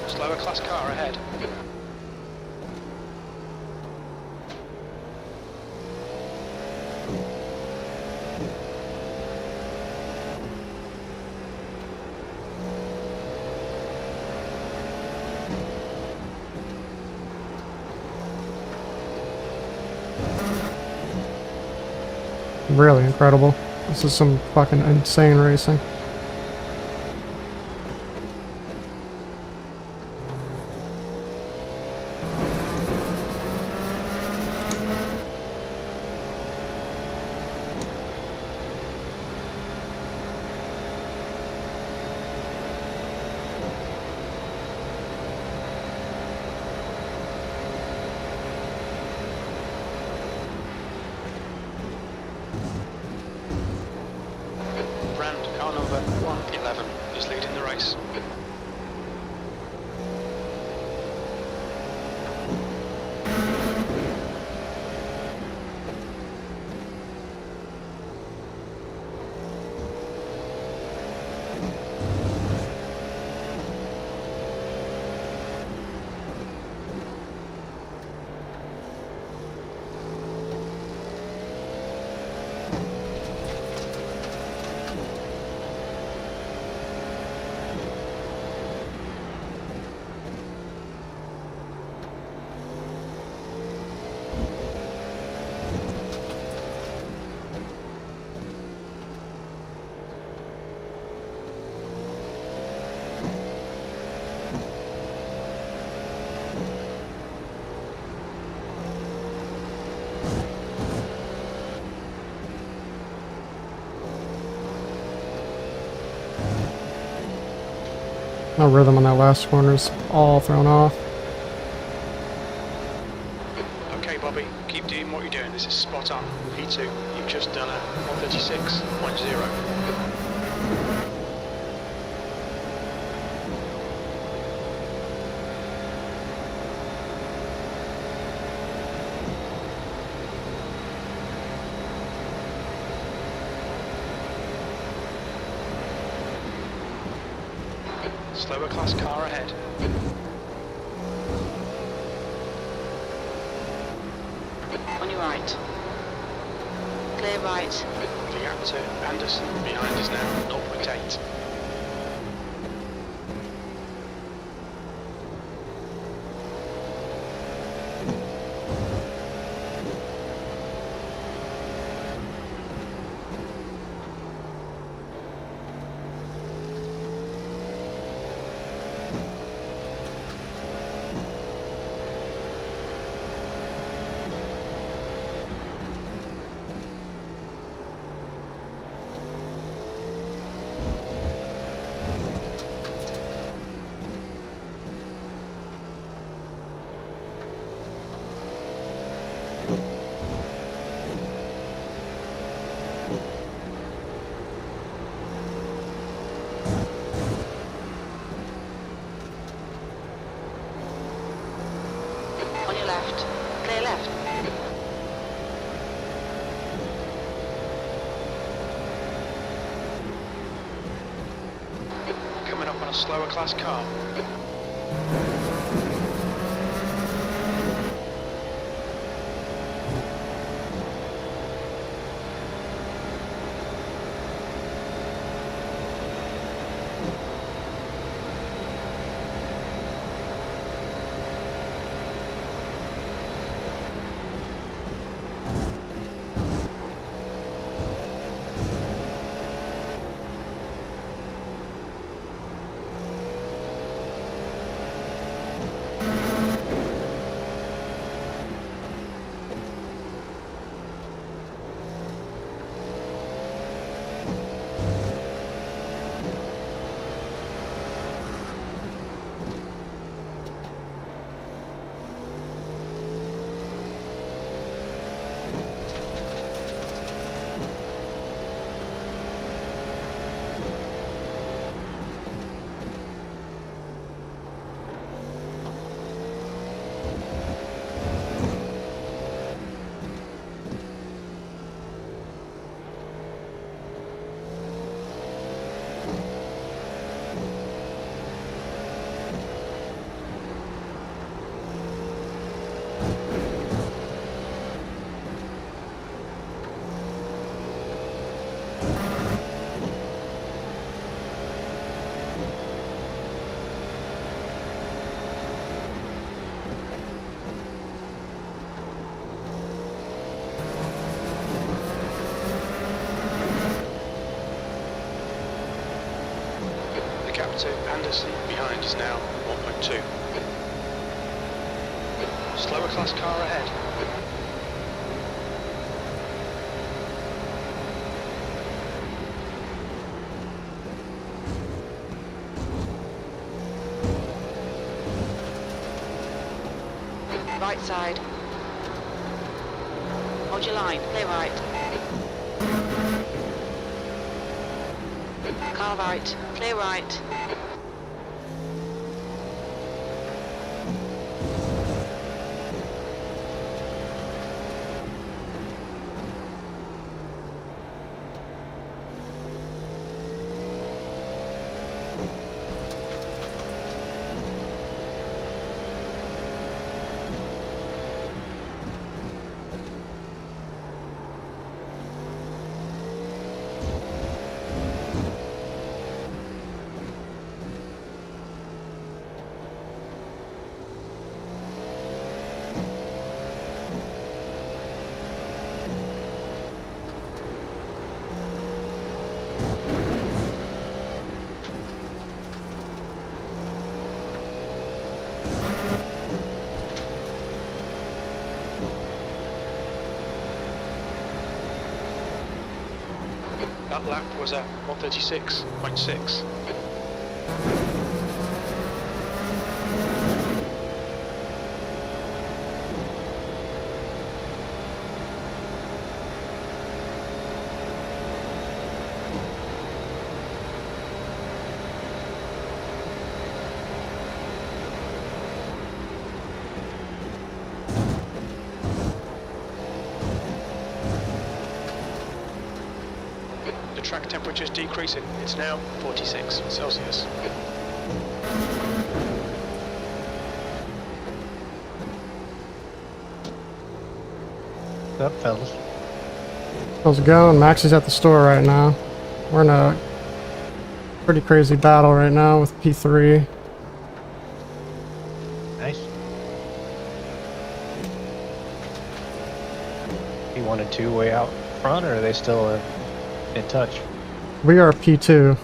Slower class car ahead. Really incredible. This is some fucking insane racing. Brand, car number 111, is leading the race. My rhythm on that last corner is all thrown off. Okay, Bobby, keep doing what you're doing. This is spot on. P2, you've just done a 136.0. Slower class car ahead. On your right. Clear right. The gap to Anderson behind us now, 0.8. On your left. Clear left. Coming up on a slower class car. To Anderson behind us now, 1.2. Slower class car ahead. Right side. Hold your line. Clear right. Car right. Clear right. That lap was at 136.6. Track temperature's decreasing. It's now 46 Celsius. up, fellas. How's it going? Max is at the store right now. We're in a pretty crazy battle right now with P3. Nice. P1 and 2 way out front, or are they still in touch? We are P2.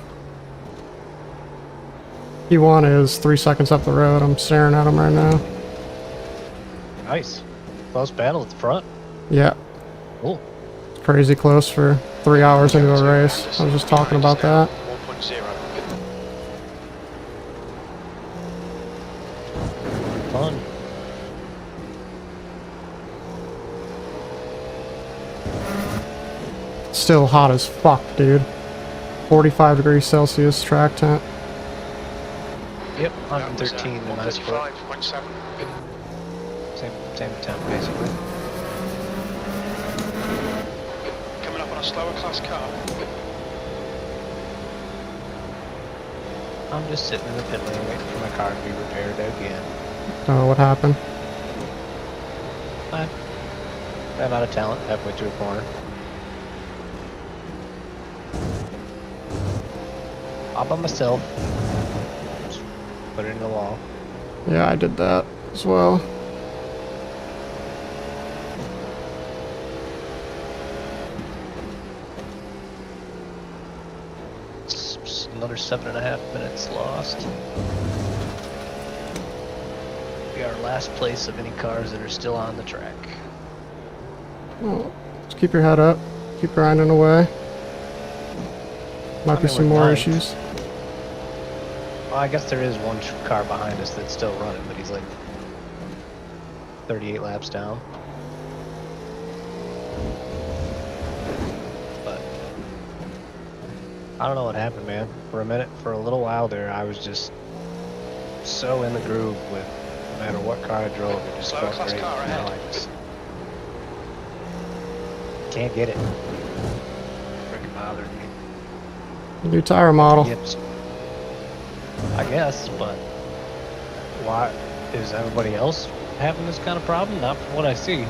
P1 is 3 seconds up the road. I'm staring at him right now. Nice. Close battle at the front. Yeah. Cool. Crazy close for 3 hours into a race. I was just talking about that. 1.0. Fun. Still hot as fuck, dude. 45 degrees Celsius track temp. Yep, 113 in my split. 135.7. Same temp, basically. Coming up on a slower class car. I'm just sitting in the pit lane waiting for my car to be repaired again. Oh, what happened? I ran out of talent halfway through a corner. All by myself. Just put it in the wall. Yeah, I did that as well. Another 7.5 minutes lost. We are last place of any cars that are still on the track. Oh, just keep your head up. Keep grinding away. Might be some more issues. Well, I guess there is one car behind us that's still running, but he's like 38 laps down. But I don't know what happened, man. For a minute, for a little while there, I was just so in the groove with no matter what car I drove, it just felt great. Now I just can't get it. Freaking bothered me. New tire model. Yips. I guess, but why is everybody else having this kind of problem? Not from what I see.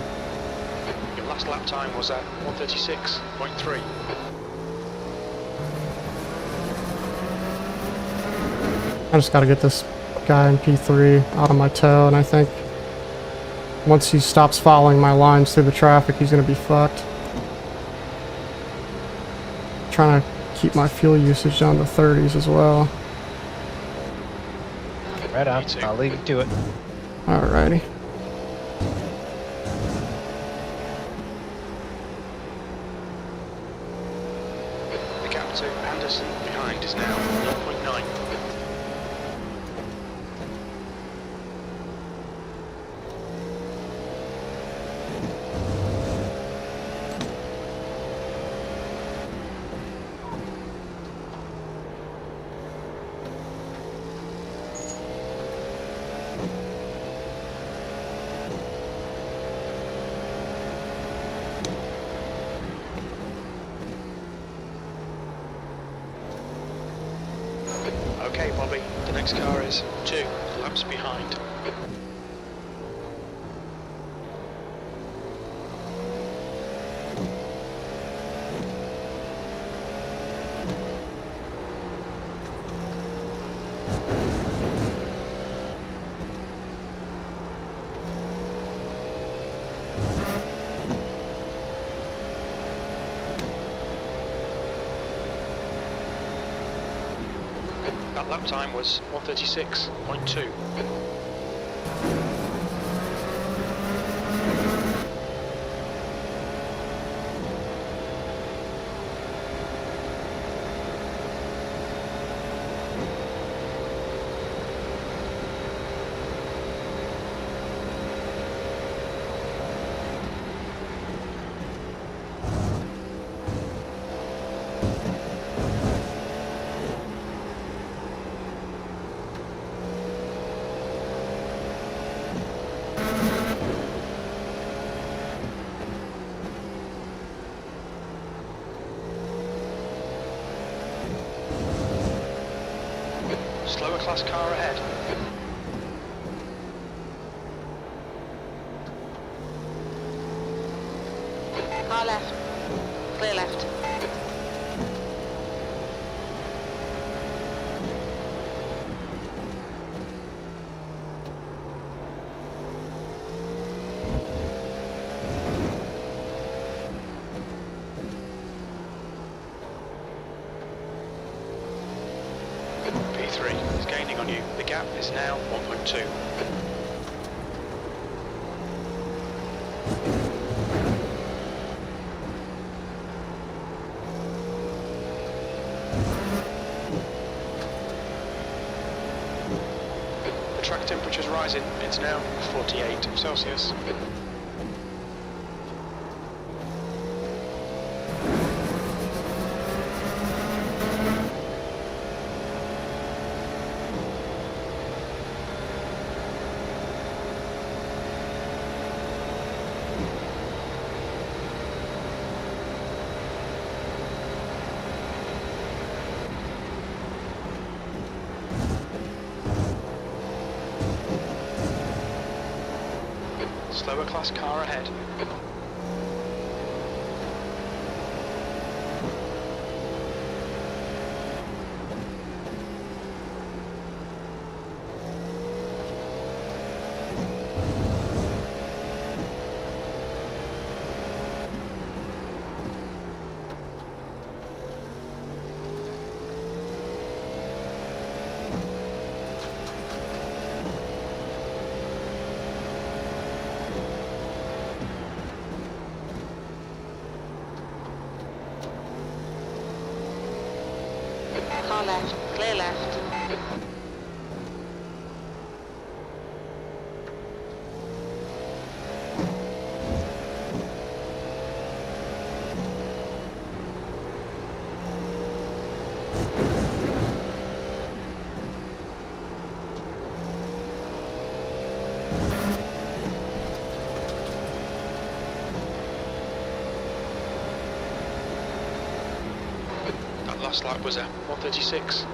Your last lap time was at 136.3. I just gotta get this guy in P3 out of my toe, and I think once he stops following my lines through the traffic, he's gonna be fucked. Trying to keep my fuel usage down to 30s as well. Right on. I'll leave you to it. Alrighty. The gap to Anderson behind is now 0.9. Okay, Bobby, the next car is 2 laps behind. That lap time was 136.2. Slower class car ahead. clear left. P3 is gaining on you. The gap is now 1.2. The track temperature's rising. It's now 48 Celsius. Slower class car ahead. Car left, clear left. That last lap was a 136.1.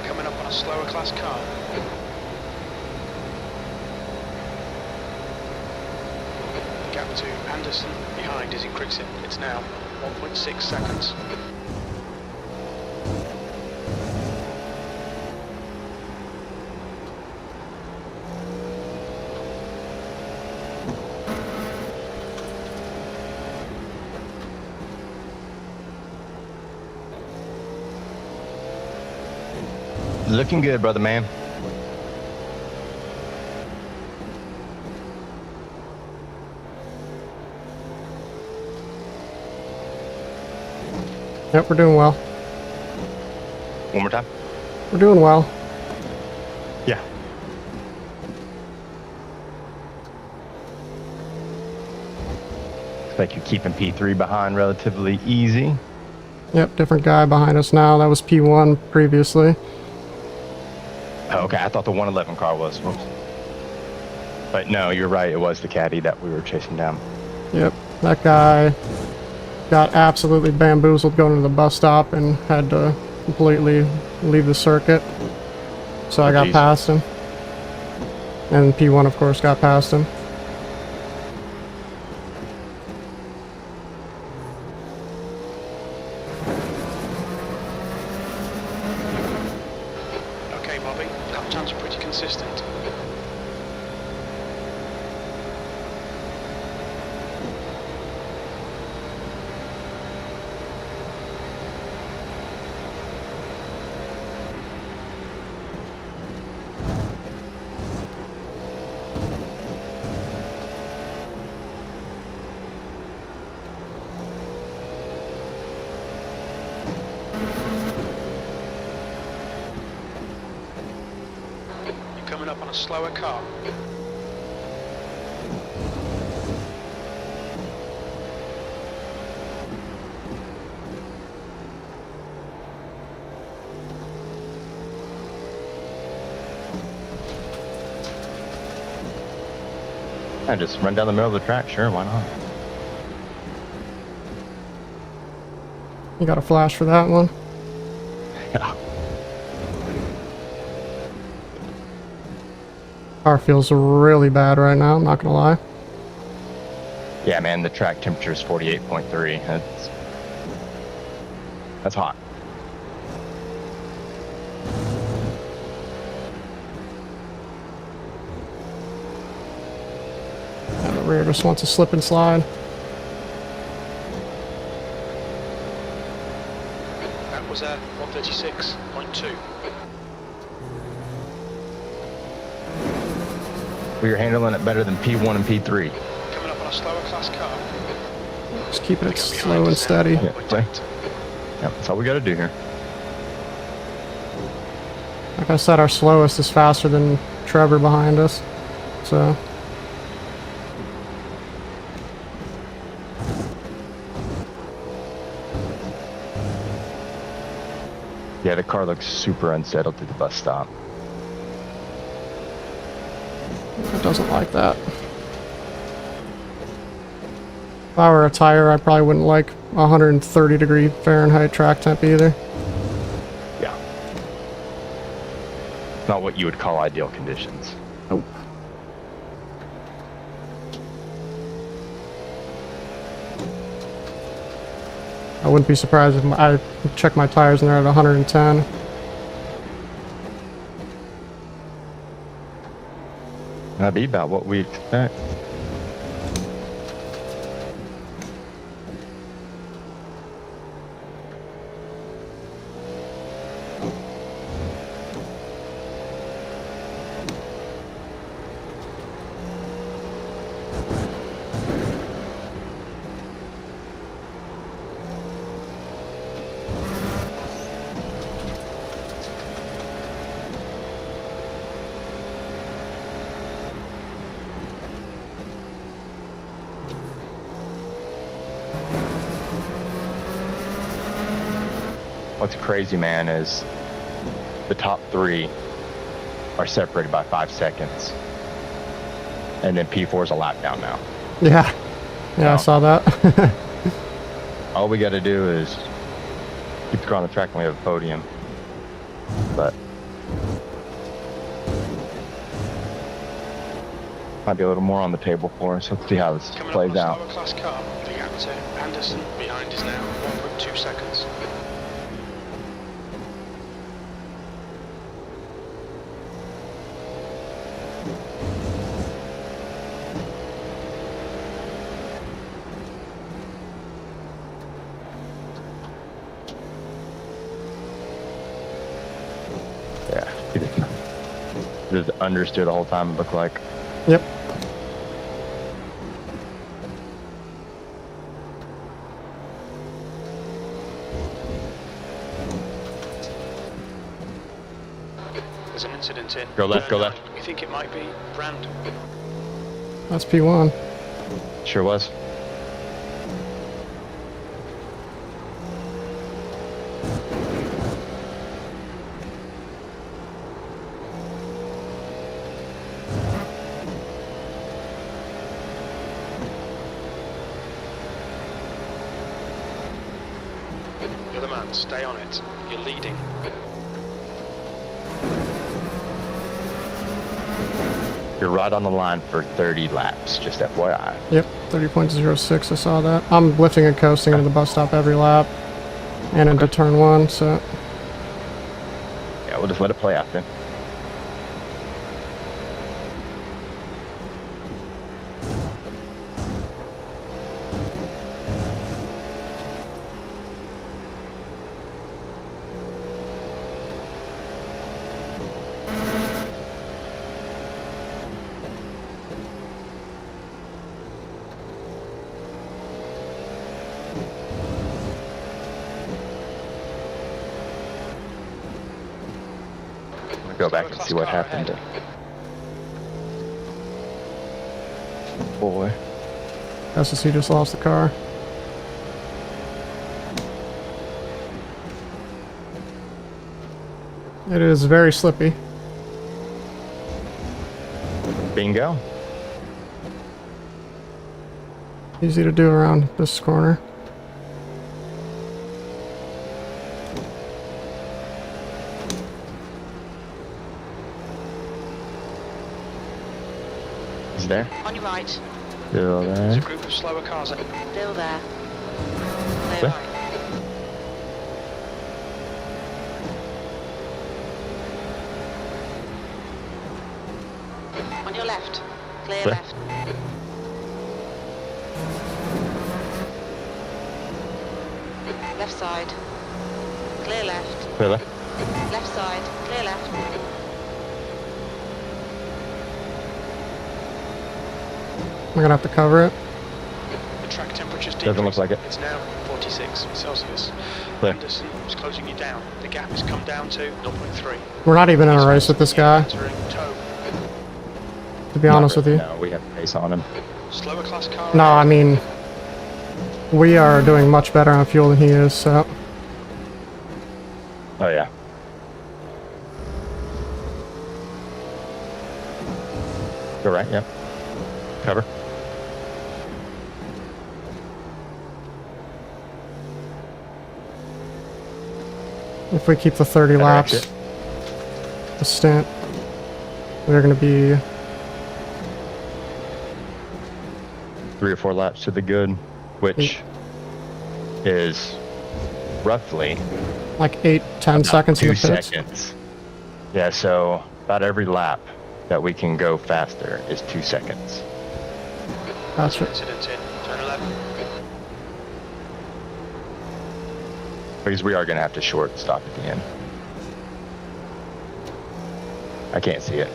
Coming up on a slower class car. The gap to Anderson behind is increasing. It's now 1.6 seconds. Looking good, brother man. Yep, we're doing well. One more time. We're doing well. Yeah. Looks like you're keeping P3 behind relatively easy. Yep, different guy behind us now. That was P1 previously. Oh, okay, I thought the 111 car was. Whoops. But no, you're right. It was the caddy that we were chasing down. Yep, that guy got absolutely bamboozled going to the bus stop and had to completely leave the circuit. So I got past him. And P1, of course, got past him. Okay, Bobby, lap times are pretty consistent. Coming up on a slower car. I just run down the middle of the track, sure, why not? You got a flash for that one? Car feels really bad right now, I'm not gonna lie. Yeah, man, the track temperature is 48.3. That's hot. And the rear just wants to slip and slide. That was 136.2. We are handling it better than P1 and P3. Coming up on a slower class car. Just keeping it slow and steady. Yeah, see? Yep, that's all we got to do here. Like I said, our slowest is faster than Trevor behind us. So Yeah, the car looks super unsettled through the bus stop. it doesn't like that. If I were a tire, I probably wouldn't like 130 degree Fahrenheit track temp either. Yeah. Not what you would call ideal conditions. Nope. I wouldn't be surprised if I check my tires and they're at 110. That'd be about what we expect. What's crazy, man, is the top three are separated by 5 seconds. And then P4 is a lap down now. Yeah. Yeah, I saw that. All we got to do is keep the car on the track and we have a podium. But might be a little more on the table for us. Let's see how this Coming plays up out. on a slower class car. The gap to Anderson behind is now 1.2 seconds. Yeah. Just understeer the whole time, it looked like. Yep. There's an incident in. Go left, go left. We think it might be Brand. That's P1. Sure was. You're the man, stay on it. You're leading. You're right on the line for 30 laps, just FYI. Yep, 30.06, I saw that. I'm lifting and coasting into the bus stop every lap. And into turn one, so... Yeah, we'll just let it play out then. Go back and see what happened. Boy. ASUS just lost the car. It is very slippy. Bingo. Easy to do around this corner. Almost there. On your right. Still There's there. a group of slower cars ahead. Still there. Clear Okay. right. On your left. Clear Clear. left. Left side. Clear left. Clear left. Left side. Clear left. I'm gonna have to cover it. The track temperature's Doesn't look decreasing. like it. It's now 46 Celsius. Clear. Anderson is closing you down. The gap has come down to 0.3. We're not even in a race with this guy, Entering tow. to be honest with you. No, we have pace on him. Slower class car. No, I ahead. mean, we are doing much better on fuel than he is, so. Oh yeah. Go right. Yep. Cover. If we keep the 30 Better laps, exit. the stint, we're gonna be 3 or 4 laps to the good, which is roughly like 8-10 seconds in 2 the pits. seconds. Yeah, so about every lap that we can go faster is 2 seconds. Gotcha. Incident in turn 11. Because we are going to have to short stop at the end. I can't see it.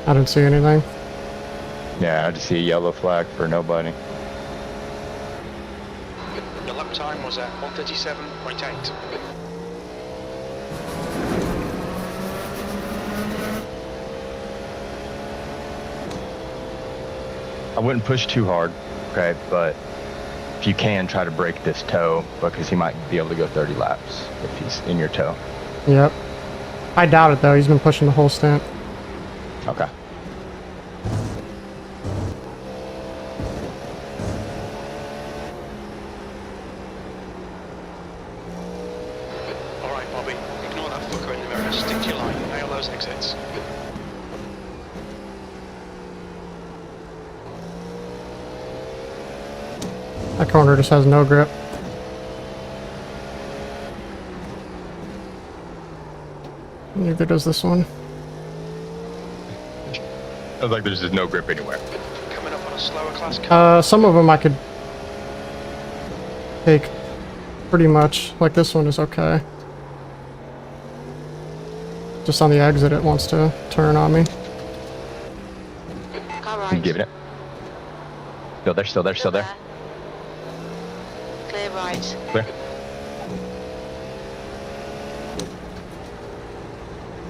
I didn't see anything. Yeah, I just see a yellow flag for nobody. Your lap time was at 1:37.8. I wouldn't push too hard, okay, but if you can, try to break this toe because he might be able to go 30 laps if he's in your toe. Yep. I doubt it though. He's been pushing the whole stint. Okay. Alright, Bobby. Ignore that fucker in the mirror. Stick to your line. Nail those exits. That corner just has no grip. Neither does this one. I was like, there's just no grip anywhere. Coming up on a slower class car. Some of them I could take pretty much. Like this one is okay. Just on the exit, it wants to turn on me. Car I'm right. giving it. Still there, still there, still there. Clear right. Clear.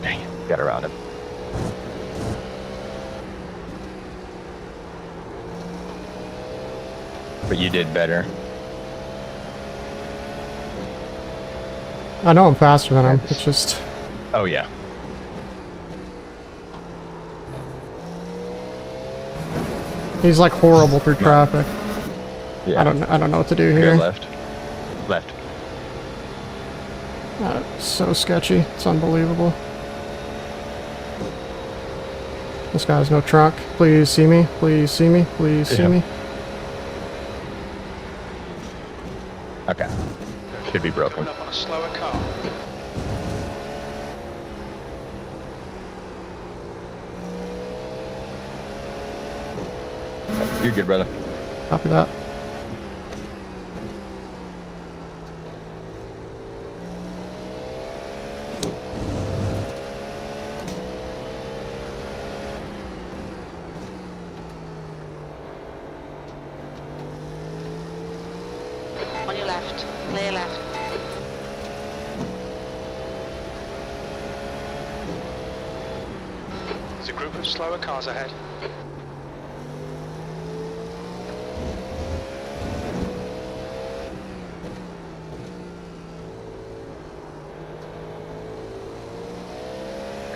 Dang it, got around him. But you did better. I know I'm faster than him. It's just Oh yeah. he's like horrible through traffic. Yeah. I don't know what to do Go here. left. Left. It's so sketchy. It's unbelievable. This guy has no trunk. Please see me. Please see me. Please see Yeah. me. Okay. Should be broken. Coming up on a slower car. You're good, brother. Copy that. On your left. Clear left. There's a group of slower cars ahead.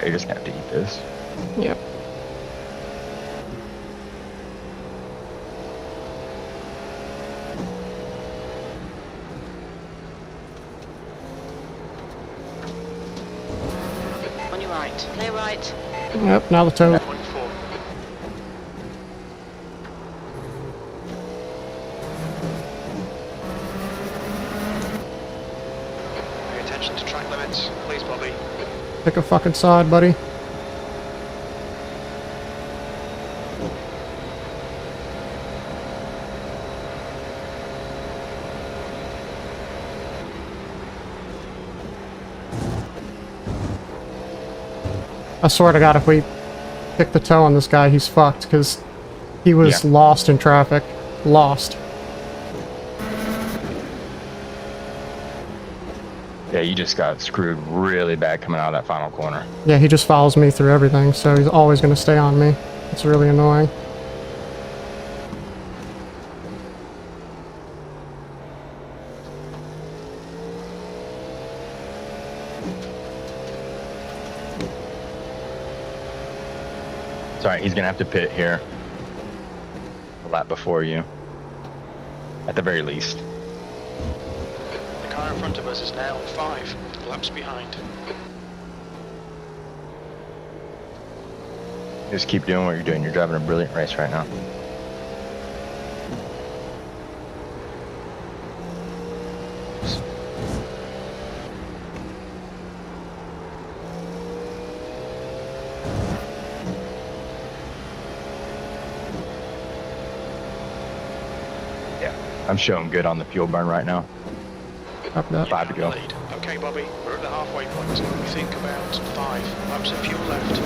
You just have to eat this. Yep. On your right. Clear right. Yep. Now the toe. 0.4. Attention to track limits. Please, Bobby. Pick a fucking side, buddy. I swear to God, if we pick the toe on this guy, he's fucked, because he was lost in traffic. Lost. Yeah, you just got screwed really bad coming out of that final corner. Yeah, he just follows me through everything, so he's always going to stay on me. It's really annoying. Sorry, he's gonna have to pit here. A lap before you. At the very least. The car in front of us is now 5 laps behind. Just keep doing what you're doing. You're driving a brilliant race right now. I'm showing good on the fuel burn right now. Up that. 5 to go. Lead. Okay, Bobby, we're at the halfway point. We think about 5 laps of fuel left.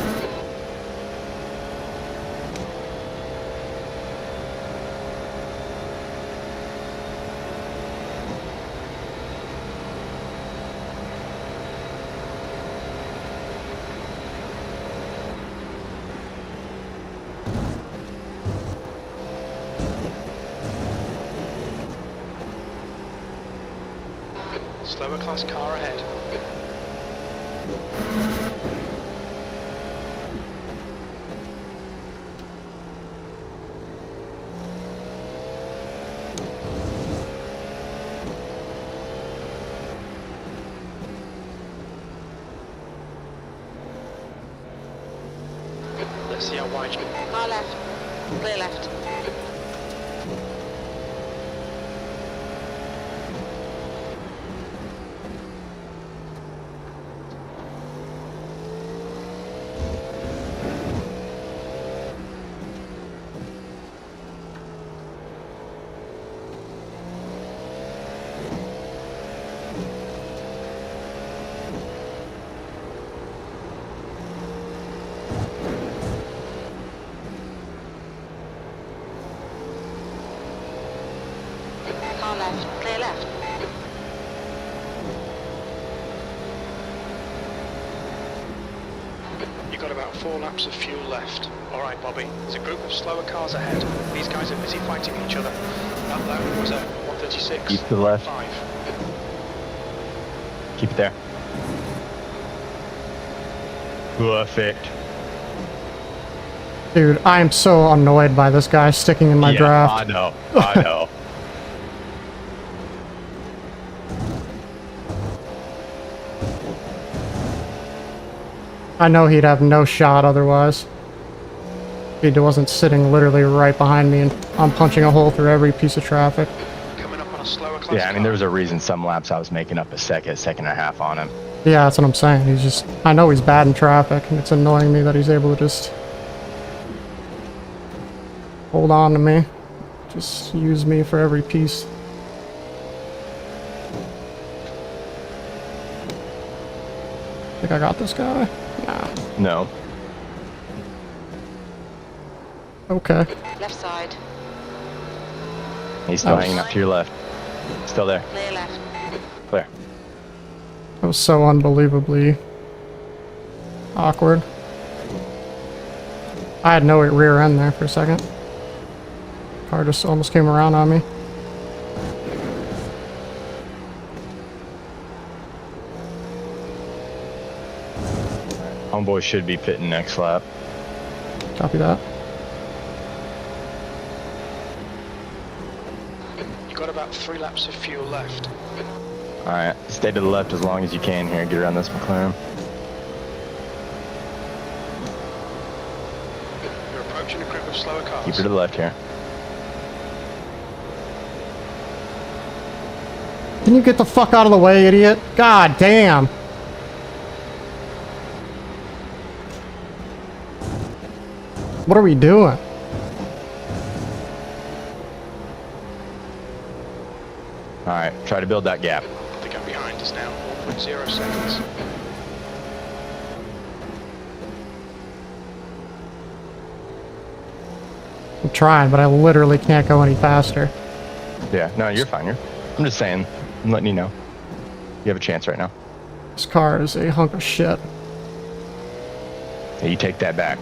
Slower class car ahead. Let's see how wide you can. Car left. Clear left. Car left. Clear left. You've got about 4 laps of fuel left. Alright, Bobby, there's a group of slower cars ahead. These guys are busy fighting each other. That lap was at 136. Keep to the left. 5. Keep it there. Perfect. Dude, I am so annoyed by this guy sticking in my draft. I know. I know. I know he'd have no shot otherwise. If he wasn't sitting literally right behind me and I'm punching a hole through every piece of traffic. Coming up on a slower class Yeah, I mean, there car. was a reason some laps I was making up a second and a half on him. Yeah, that's what I'm saying. He's just... I know he's bad in traffic, and it's annoying me that he's able to just... hold on to me. Just use me for every piece. Think I got this guy? Nah. No. Okay. Left side. He's still Oh. hanging up to your left. Still there. Clear left. Clear. That was so unbelievably awkward. I had no rear end there for a second. Car just almost came around on me. Homeboy should be pitting next lap. Copy that. You've got about 3 laps of fuel left. Alright, stay to the left as long as you can here. Get around this McLaren. You're approaching a group of slower cars. Keep her to the left here. Can you get the fuck out of the way, idiot? God damn. What are we doing? Alright, try to build that gap. The gap behind is now 1.0 seconds. I'm trying, but I literally can't go any faster. Yeah, no, you're fine. I'm just saying. I'm letting you know. You have a chance right now. This car is a hunk of shit. Hey, you take that back.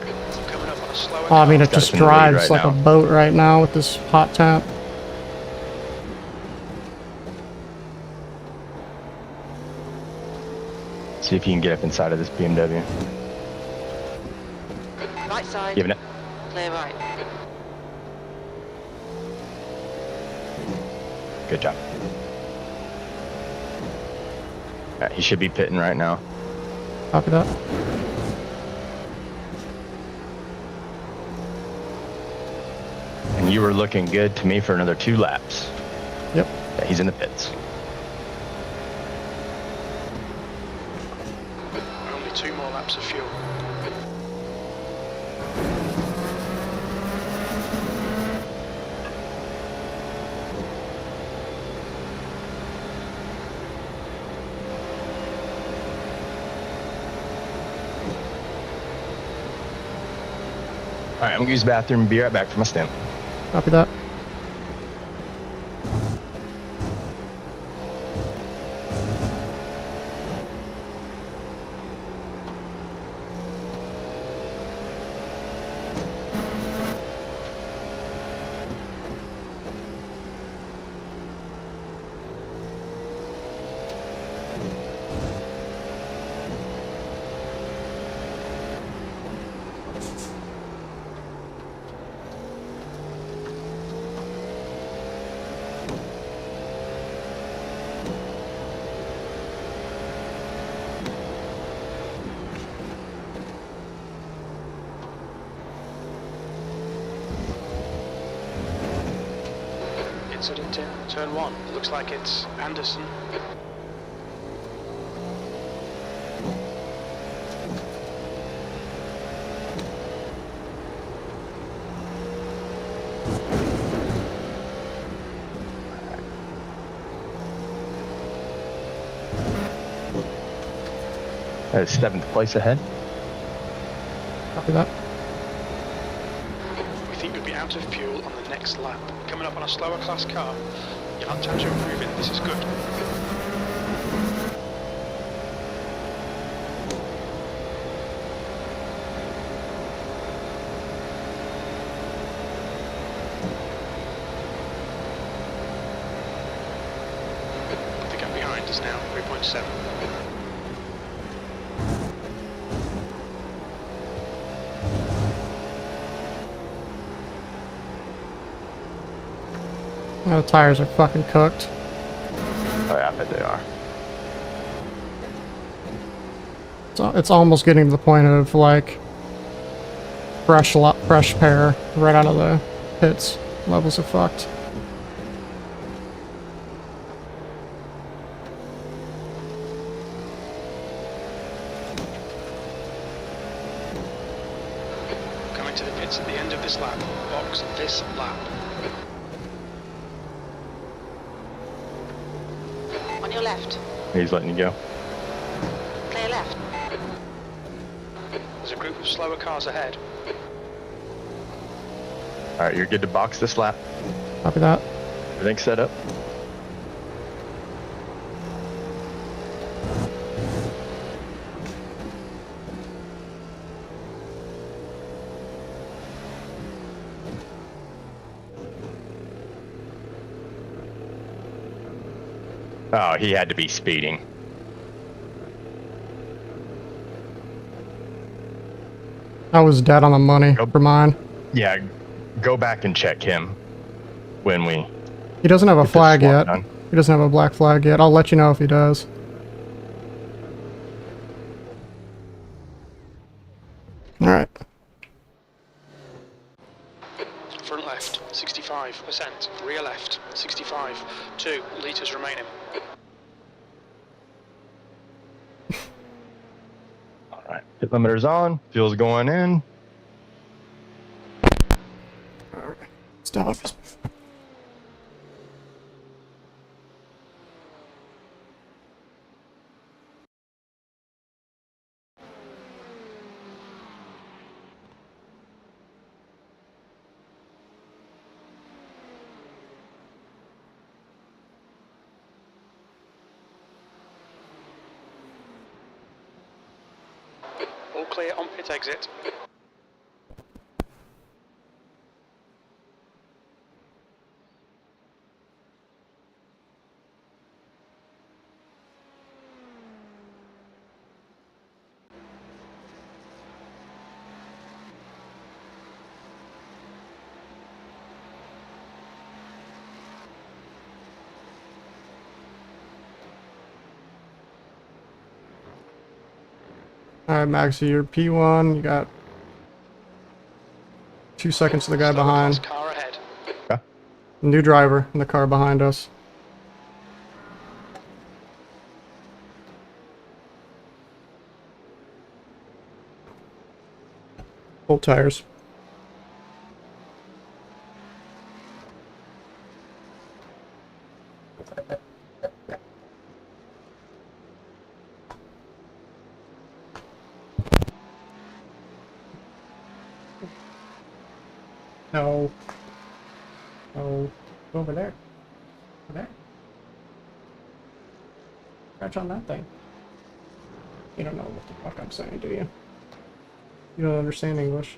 Coming up on a slower Oh, I mean, it Got us just in the lead drives right like now. a boat right now with this hot temp. See if you can get up inside of this BMW. Right side. Giving it. Clear right. Good job. Alright, he should be pitting right now. Copy that. And you were looking good to me for another 2 laps. Yep. Yeah, he's in the pits. Only 2 more laps of fuel. Alright, I'm gonna use the bathroom and be right back for my stint. Copy that. Incident in turn 1. Looks like it's Anderson. That is 7th place ahead. Copy that. We think you'll be out of fuel on the next lap. Coming up on a slower class car. Your lap times are improving. This is good. The gap behind is now 3.7. The tires are fucking cooked. Oh yeah, I bet they are. It's almost getting to the point of like fresh pair right out of the pits. Levels are fucked. Coming to the pits at the end of this lap. Box this lap. On your left. He's letting you go. Clear left. There's a group of slower cars ahead. Alright, you're good to box this lap. Copy that. Everything's set up. Oh, he had to be speeding. I was dead on the money for mine. Yeah, go back and check him when we He doesn't have a get this flag swap yet. done. He doesn't have a black flag yet. I'll let you know if he does. Alright. Front left, 65%. Rear left, 65. 2 litres remaining. Pit limiter's on. Fuel's going in. Alright. Stop. All clear on pit exit. Alright, Maxie, you're P1. You got 2 seconds to the guy Slower behind. class car ahead. Okay. New driver in the car behind us. Full tires. No. Oh, go over there. Over there. Scratch on that thing. You don't know what the fuck I'm saying, do you? You don't understand English.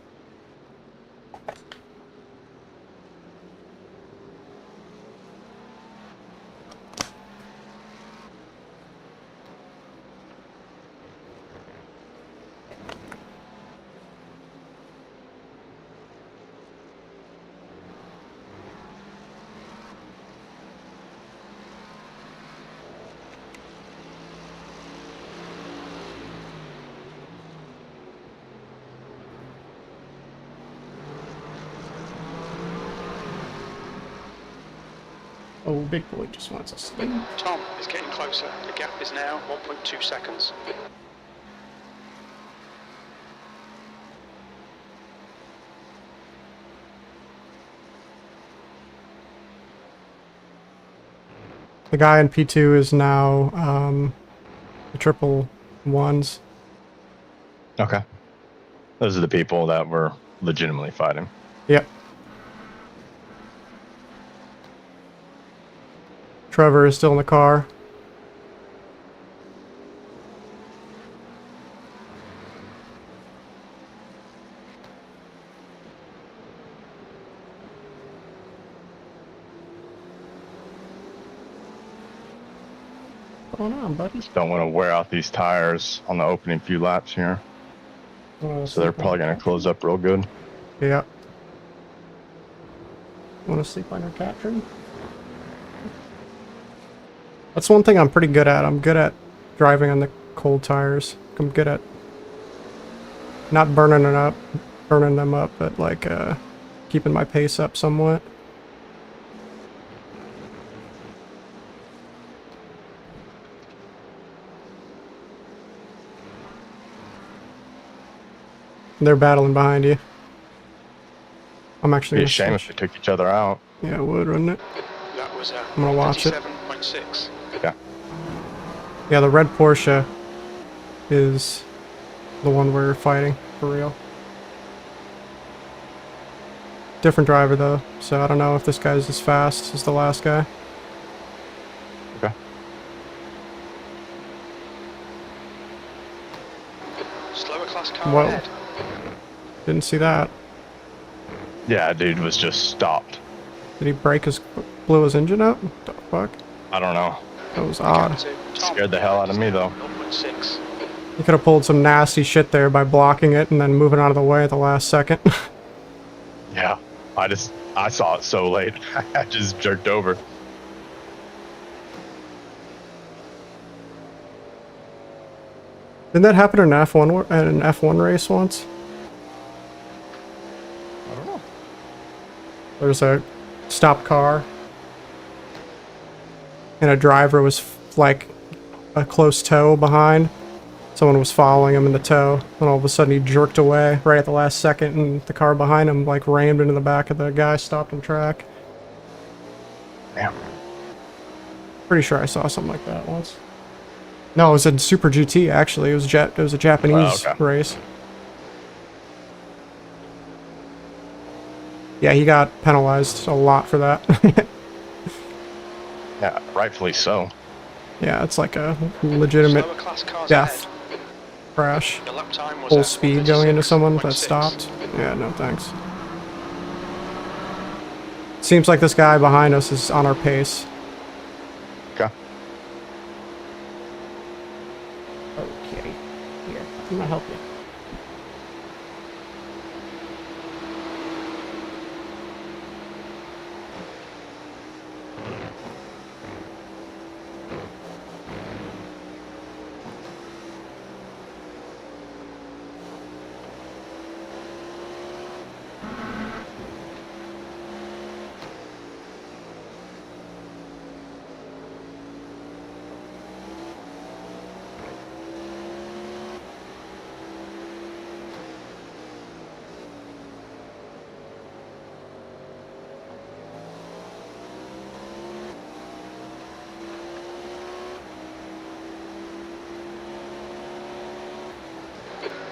Oh, big boy just wants a spin. Tom is getting closer. The gap is now 1.2 seconds. The guy in P2 is now the triple ones. Okay. Those are the people that were legitimately fighting. Yep. Trevor is still in the car. What's going on, buddy? Don't want to wear out these tires on the opening few laps here. So they're probably going to close up real good. Yeah. Want to sleep on your capturing? That's one thing I'm pretty good at. I'm good at driving on the cold tires. I'm good at not burning them up, but like keeping my pace up somewhat. They're battling behind you. I'm actually. It'd be a shame if they took each other out. Yeah, it would, wouldn't it? That was I'm gonna watch it. 27.6. Yeah. Yeah, the red Porsche is the one we're fighting, for real. Different driver though, so I don't know if this guy's as fast as the last guy. Okay. Slower class car Whoa. ahead. Didn't see that. Yeah, dude was just stopped. Did he blew his engine up? What the fuck? I don't know. That was odd. Scared the hell out of me though. 0.6. He could have pulled some nasty shit there by blocking it and then moving out of the way at the last second. Yeah. I saw it so late. I just jerked over. Didn't that happen in an F1 race once? I don't know. There's a stopped car and a driver was like a close tow behind, Someone was following him in the tow, and all of a sudden he jerked away right at the last second, and the car behind him like rammed into the back of the guy, stopped in track. Damn. Pretty sure I saw something like that once. No, it was in Super GT actually. It was a Japanese race. Yeah, he got penalized a lot for that. Yeah, rightfully so. Yeah, it's like a legitimate Slower class cars death ahead. crash. Your lap time was Full at speed going into someone that 1:36.6. stopped. Yeah, no thanks. Seems like this guy behind us is on our pace. Okay. Okay. Here, I'm gonna help you.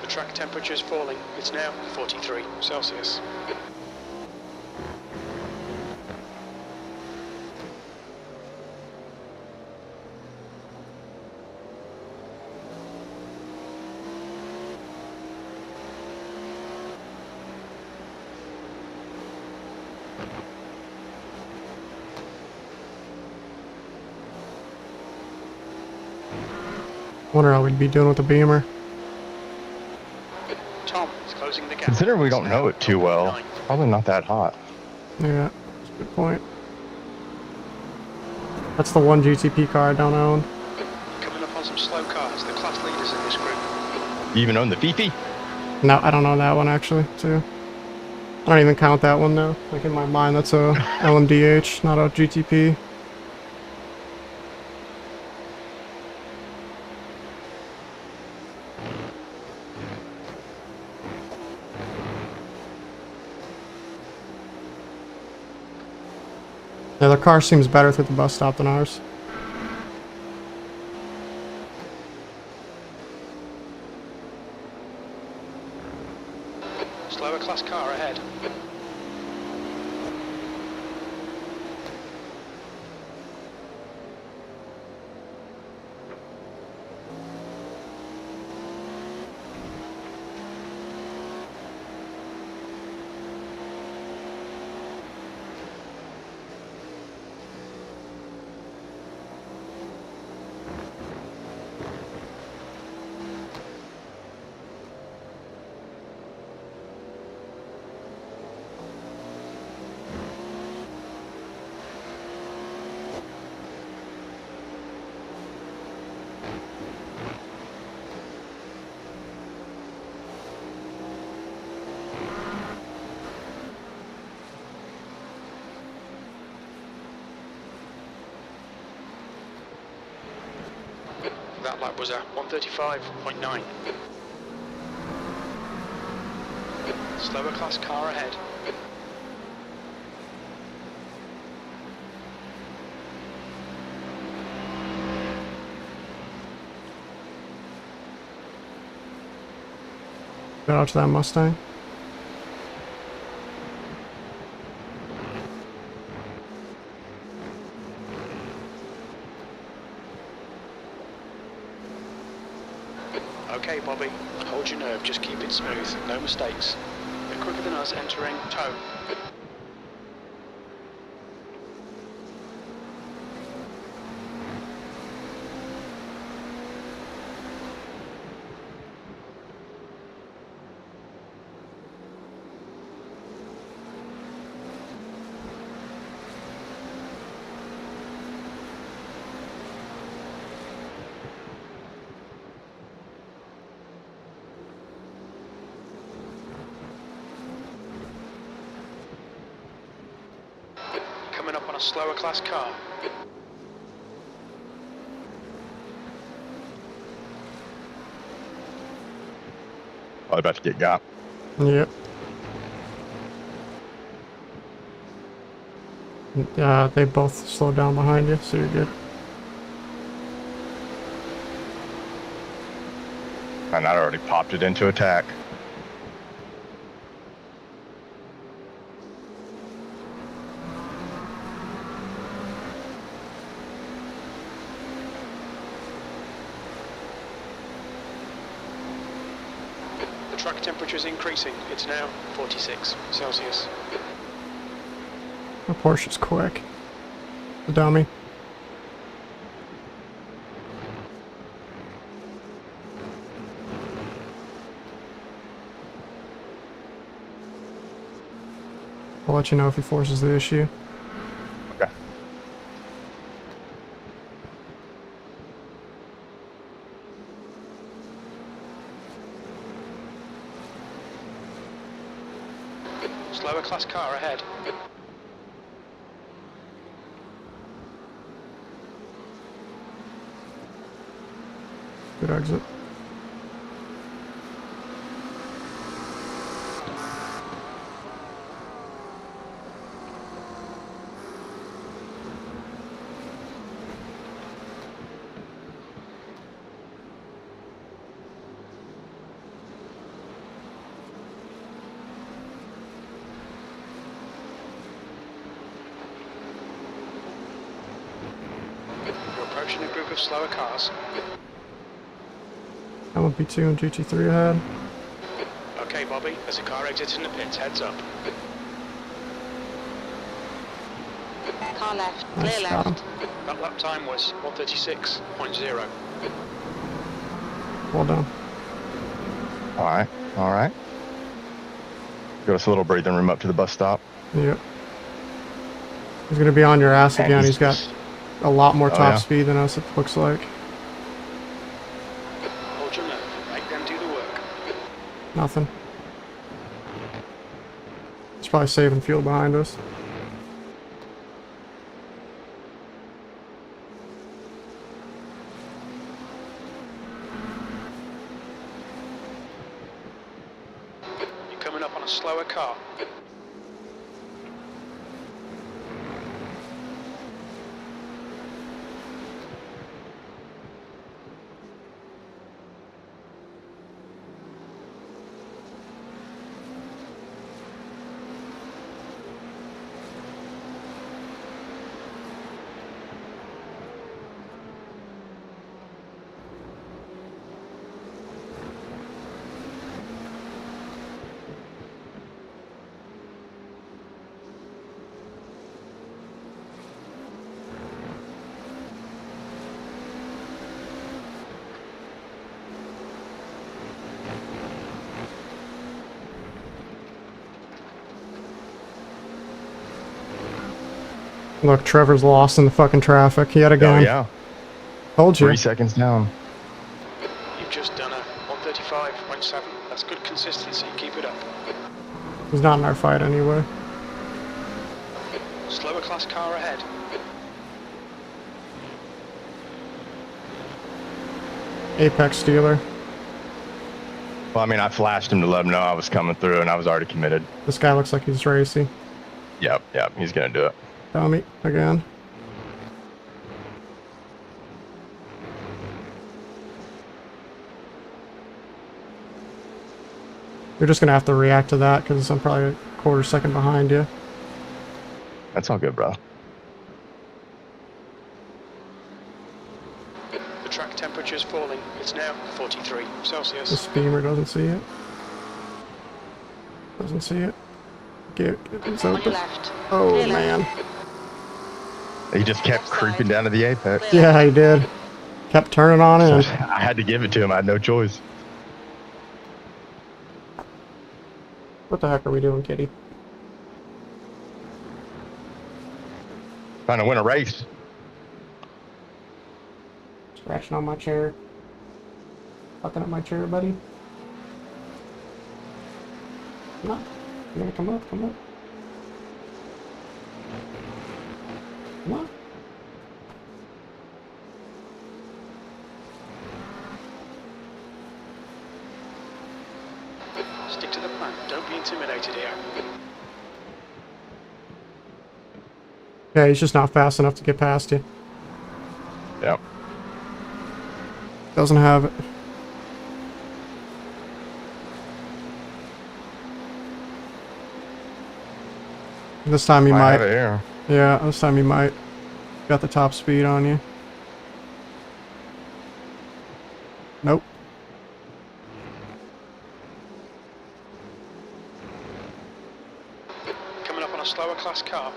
The track temperature is falling. It's now 43 Celsius. Wonder how we'd be doing with the Beamer. Tom is closing the gap. Considering we It's don't now know it too well, 49. probably not that hot. Yeah, that's a good point. That's the one GTP car I don't own. Coming up on some slow cars, the class leaders in this group. You even own the Fifi? No, I don't own that one actually, too. I don't even count that one though. Like in my mind, that's a LMDH, not a GTP. Yeah, their car seems better through the bus stop than ours. Slower class car ahead. That lap was a 1:35.9. Slower class car ahead. Shout out to that Mustang. Okay, Bobby. Hold your nerve. Just keep it smooth. No mistakes. You're quicker than us entering tow. Coming up on a slower class car. Probably about to get got. Yep. They both slowed down behind you, so you're good. And I already popped it into attack. The track temperature is increasing. It's now 46 Celsius. My Porsche's quick. The dummy. I'll let you know if he forces the issue. Okay. Slower class car ahead. Good exit. You're approaching a group of slower cars. LMP2 and GT3 ahead. Okay, Bobby, there's a car exiting the pits. Heads up. Car left. Nice, Clear got him. left. That lap time was 136.0. Well done. All right. All right. Got us a little breathing room up to the bus stop. Yep. He's gonna be on your ass again. He's got a lot more top yeah. speed than us, it looks like. Hold your nerve. Make them do the work. Nothing. He's probably saving fuel behind us. You're coming up on a slower car. Look, Trevor's lost in the fucking traffic yet again. Oh, yeah. Told you. 3 seconds down. You've just done a 135.7. That's good consistency. Keep it up. He's not in our fight anyway. Slower class car ahead. Apex Stealer. Well, I mean, I flashed him to let him know I was coming through, and I was already committed. This guy looks like he's racy. Yep, he's gonna do it. Dummy again. You're just gonna have to react to that because I'm probably a quarter second behind you. That's all good, bro. The track temperature is falling. It's now 43 Celsius. This beamer doesn't see it. Doesn't see it. It's On your open. left. Oh Clear left. man. He just kept creeping down to the apex. Yeah, he did. Kept turning on in. I had to give it to him. I had no choice. What the heck are we doing, kitty? Trying to win a race. Scratching on my chair. Fucking up my chair, buddy. Come on. You gotta come up, come up. Come on. be intimidated here. Yeah, he's just not fast enough to get past you. Yep. Doesn't have it. This time you I might. have it here. Yeah, this time you might. Got the top speed on you. Nope. Coming up on a slower class car.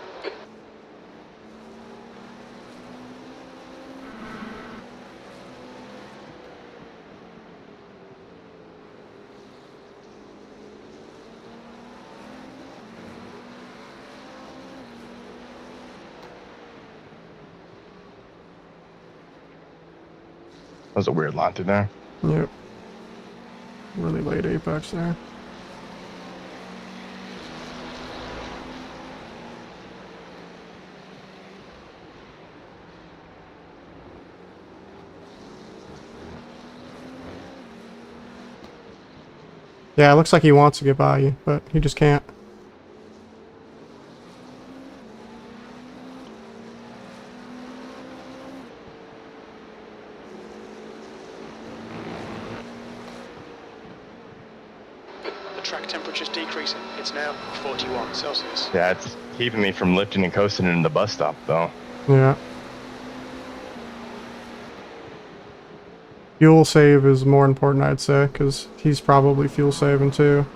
That was a weird line through there. Yep. Really late apex there. Yeah, it looks like he wants to get by you, but he just can't. The track temperature's decreasing. It's now 41 Celsius. Yeah, it's keeping me from lifting and coasting into the bus stop, though. Yeah. Fuel save is more important, I'd say, because he's probably fuel saving too.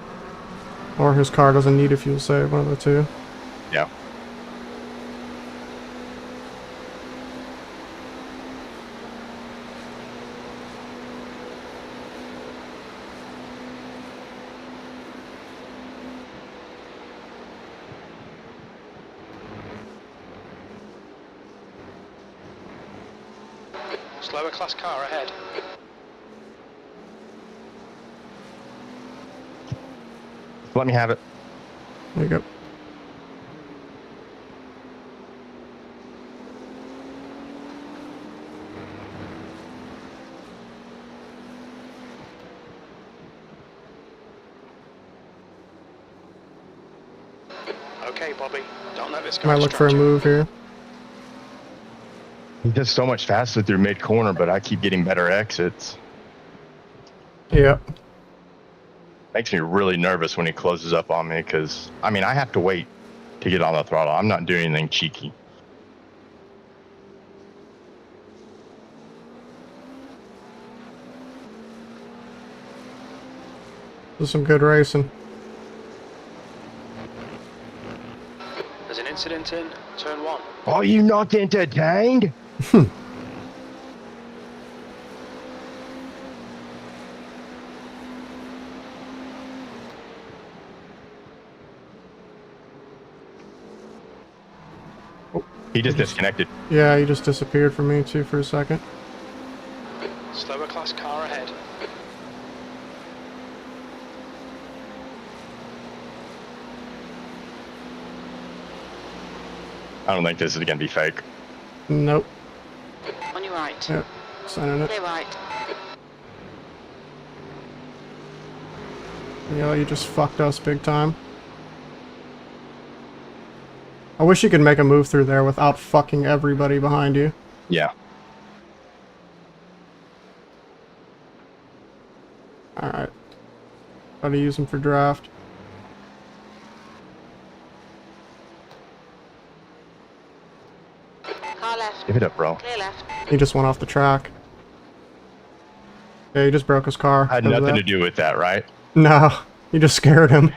Or his car doesn't need a fuel save, one of the two. Yeah. Slower class car ahead. Let me have it. There you go. Okay, Bobby. Don't let this guy Might look for a distract you. move here. He does so much faster through mid-corner, but I keep getting better exits. Yeah. Makes me really nervous when he closes up on me, because, I mean, I have to wait to get on the throttle. I'm not doing anything cheeky. This is some good racing. There's an incident in turn 1. Are you not entertained? He just disconnected. Yeah, he just disappeared from me too for a second. Slower class car ahead. I don't think this is going to be fake. Nope. On your right. Yep. Signing it. Clear right. Yeah, you just fucked us big time. I wish you could make a move through there without fucking everybody behind you. Yeah. Alright. Try to use him for draft. Car left. Give it up, bro. Clear left. He just went off the track. Yeah, he just broke his car. Had because of nothing that. to do with that, right? No, you just scared him.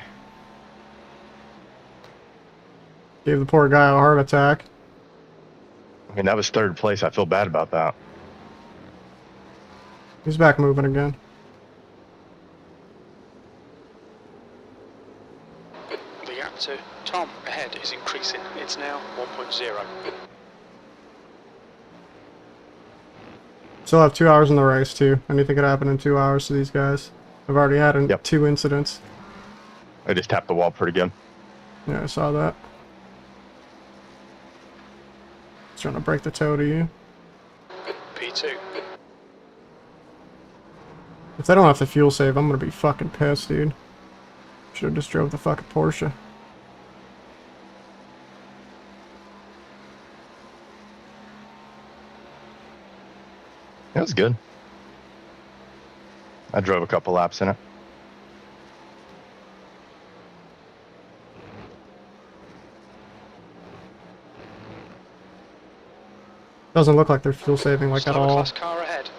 Gave the poor guy a heart attack. I mean, that was third place. I feel bad about that. He's back moving again. The gap to Tom ahead is increasing. It's now 1.0. Still have 2 hours in the race too. Anything could happen in 2 hours to these guys. I've already had Yep. 2 incidents. I just tapped the wall pretty good. Yeah, I saw that. He's trying to break the toe to you. P2. If they don't have to fuel save, I'm gonna be fucking pissed, dude. Should have just drove the fucking Porsche. It was good. I drove a couple laps in it. Doesn't look like they're fuel saving like at Slower all. class car ahead.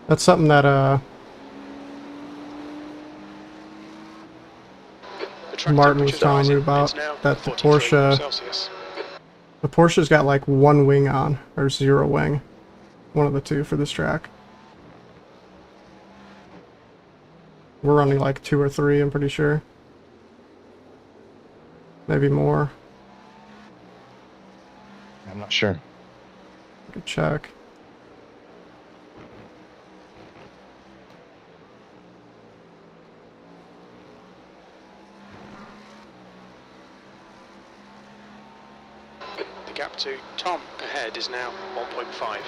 That's something that The track Martin was temperature's telling me rising. about, It's now that the 43 Porsche Celsius. the Porsche's got like one wing on, or zero wing. One of the two for this track. We're running like 2 or 3, I'm pretty sure. Maybe more. I'm not sure. I could check. The gap to Tom ahead is now 1.5.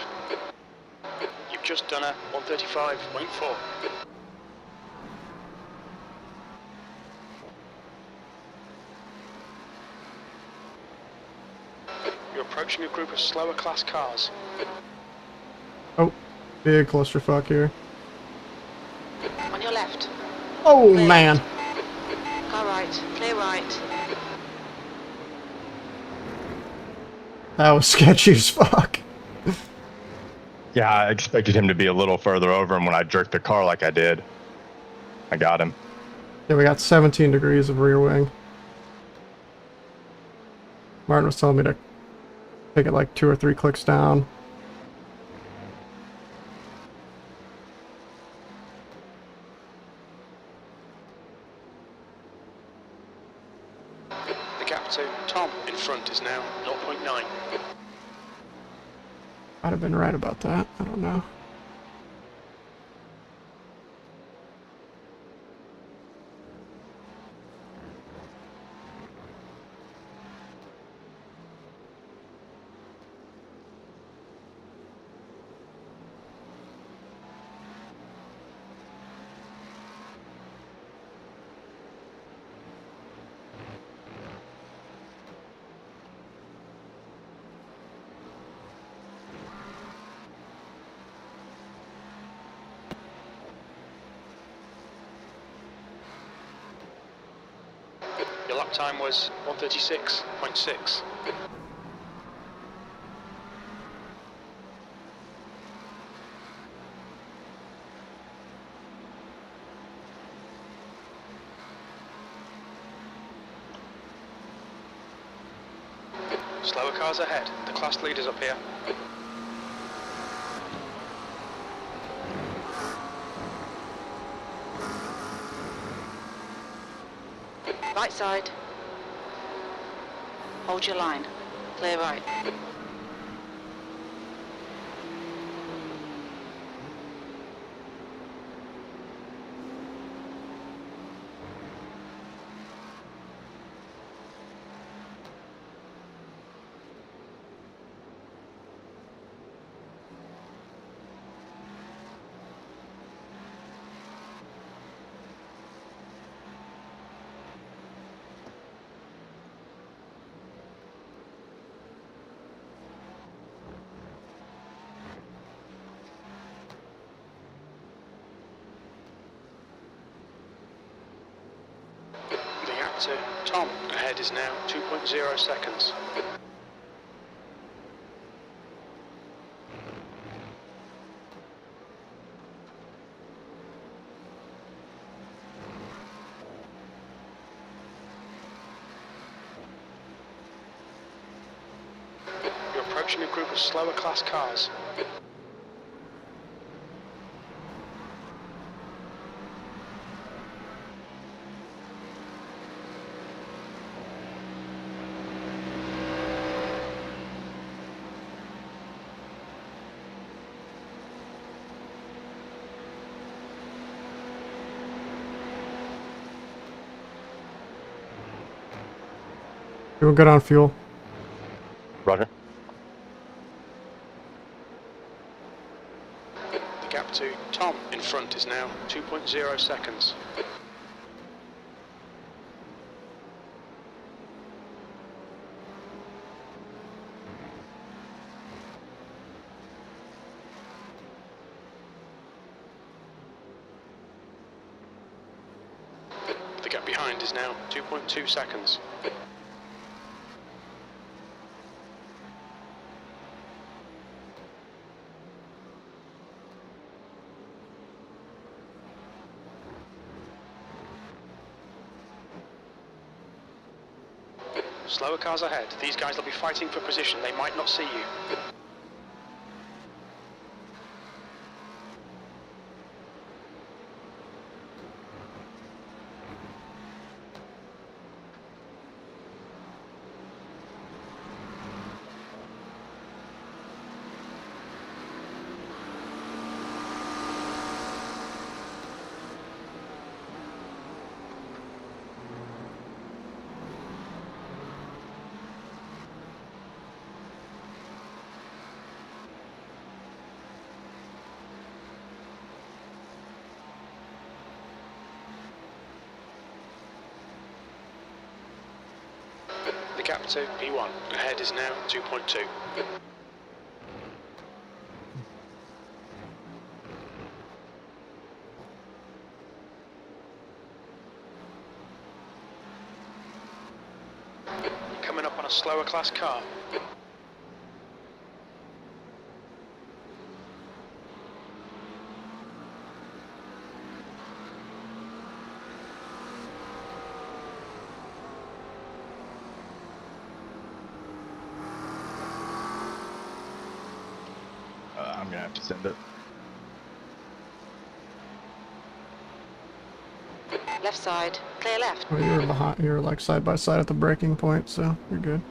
You've just done a 135.4. You're approaching a group of slower class cars. Oh, big clusterfuck here. On your left. Oh Clear man! left. Car right. Clear right. That was sketchy as fuck. Yeah, I expected him to be a little further over, and when I jerked the car like I did, I got him. Yeah, we got 17 degrees of rear wing. Martin was telling me to take it like 2 or 3 clicks down. The gap to Tom in front is now 0.9. I'd have been right about that. I don't know. Your lap time was 136.6. Slower cars ahead. The class leaders up here. Right side. Hold your line. Clear right. The gap to Tom ahead is now 2.0 seconds. You're approaching a group of slower class cars. Doing good on fuel. Roger. The gap to Tom in front is now 2.0 seconds. The gap behind is now 2.2 seconds. Slower cars ahead. These guys will be fighting for position. They might not see you. The gap to P1 ahead is now 2.2. Coming up on a slower class car. I'm gonna have to send it. Left side, clear left. Oh, you were behind. You were like side by side at the braking point, so you're good.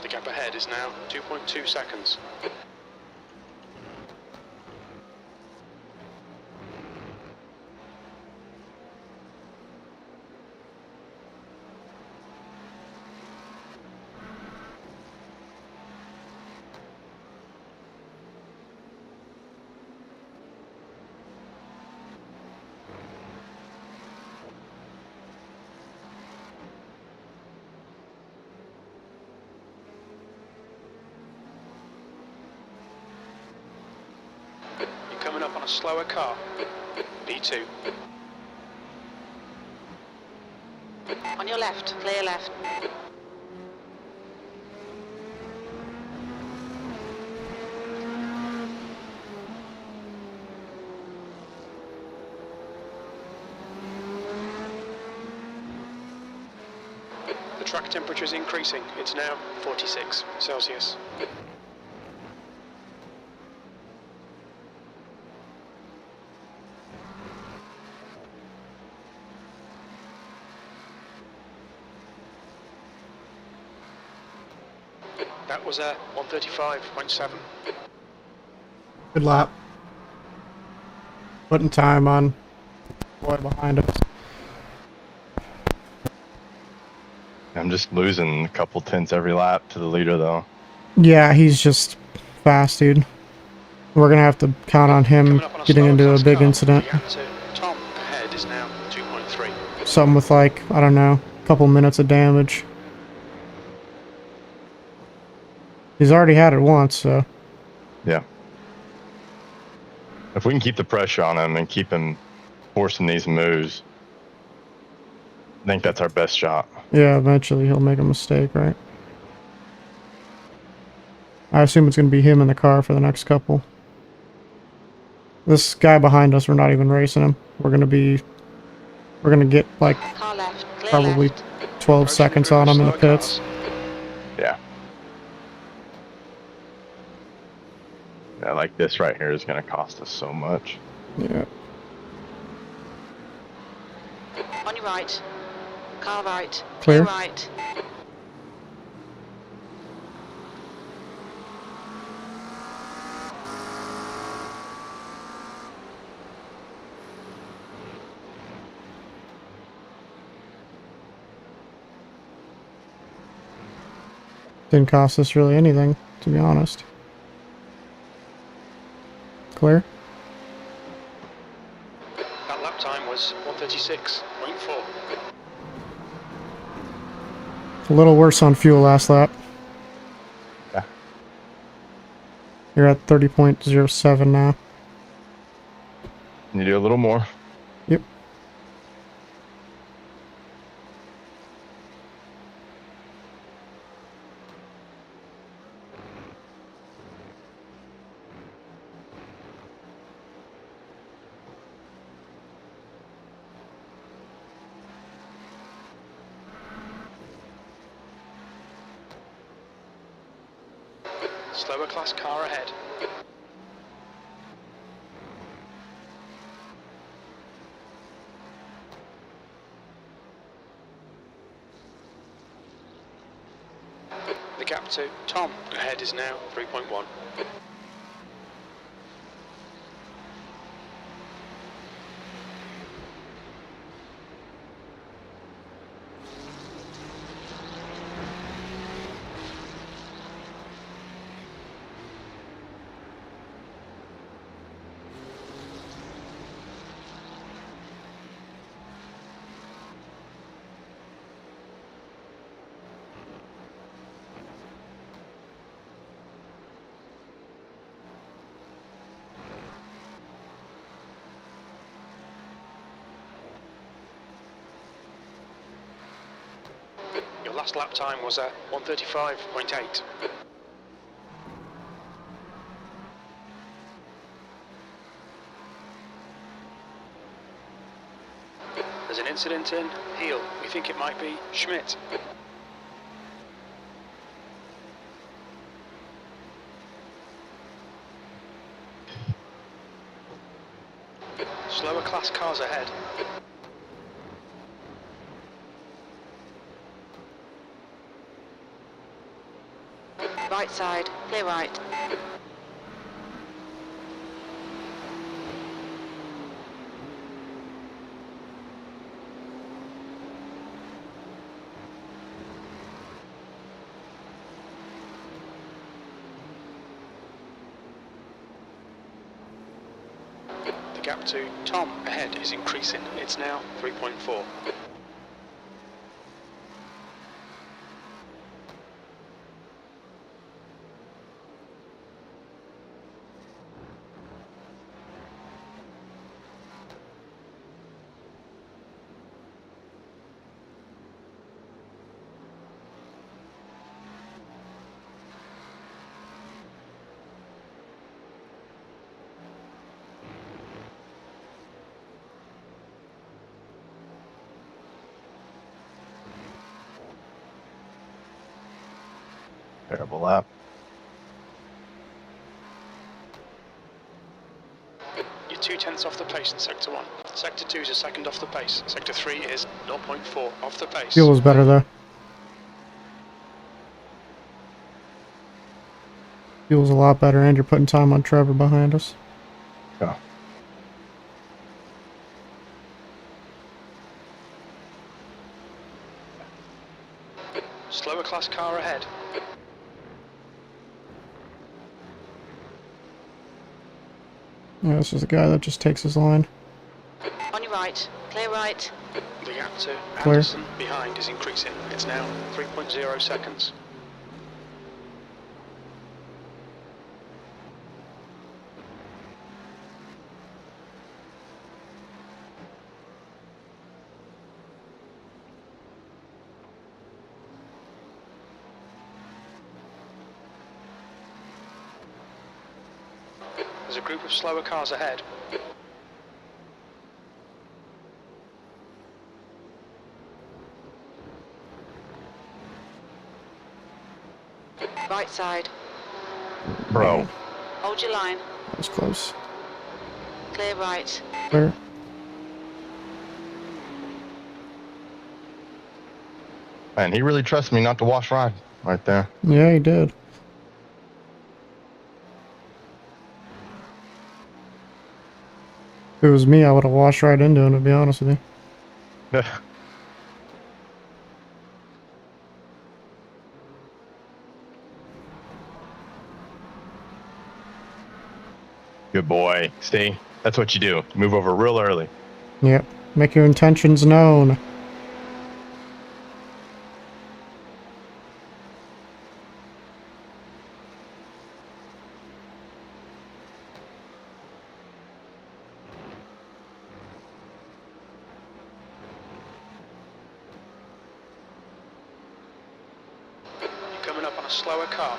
The gap ahead is now 2.2 seconds. Coming up on a slower car. B2. On your left, clear left. The track temperature is increasing. It's now 46 Celsius. That was a 135.7. Good lap. Putting time on boy behind us. I'm just losing a couple tenths every lap to the leader, though. Yeah, he's just fast, dude. We're gonna have to count on him getting into a big incident. Tom ahead is now 2.3. Something with like, I don't know, a couple minutes of damage. He's already had it once, so. Yeah. If we can keep the pressure on him and keep him forcing these moves, I think that's our best shot. Yeah, eventually he'll make a mistake, right? I assume it's going to be him in the car for the next couple. This guy behind us, we're not even racing him. We're going to get like Car left, clear probably left. 12 Approaching seconds group on of him in the slower pits. cars. Yeah. Yeah, like this right here is going to cost us so much. Yeah. On your right. Car right. Clear. right. Didn't cost us really anything, to be honest. Clear? That lap time was 1:36.4. A little worse on fuel last lap. Yeah. You're at 30.07 now. Can you do a little more? Yep. Slower class car ahead. The gap to Tom ahead is now 3.1. Your last lap time was at 1:35.8. There's an incident in Heel. We think it might be Schmidt. Slower class cars ahead. Right side, clear right. The gap to Tom ahead is increasing. It's now 3.4. Terrible lap. You're 2/10 off the pace in Sector 1. Sector 2 is a second off the pace. Sector 3 is 0.4 off the pace. Fuel was better though. Fuel's a lot better, and you're putting time on Trevor behind us. Oh. Slower class car ahead. Yeah, this is the guy that just takes his line. On your right, clear right. The gap to Clear. Anderson behind is increasing. It's now 3.0 seconds. There's a group of slower cars ahead. Right side. Bro. Hold your line. That was close. Clear right. Clear. Man, he really trusts me not to wash ride right there. Yeah, he did. If it was me, I would have washed right into him, to be honest with you. Good boy. See? That's what you do. Move over real early. Yep. Make your intentions known. You're coming up on a slower car.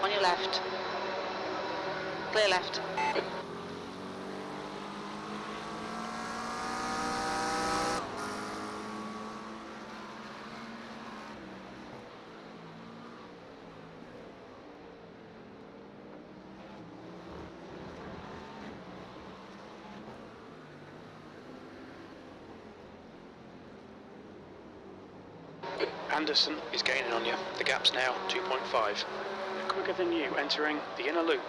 On your left. Clear left. Anderson is gaining on you. The gap's now 2.5. Quicker than you entering the inner loop.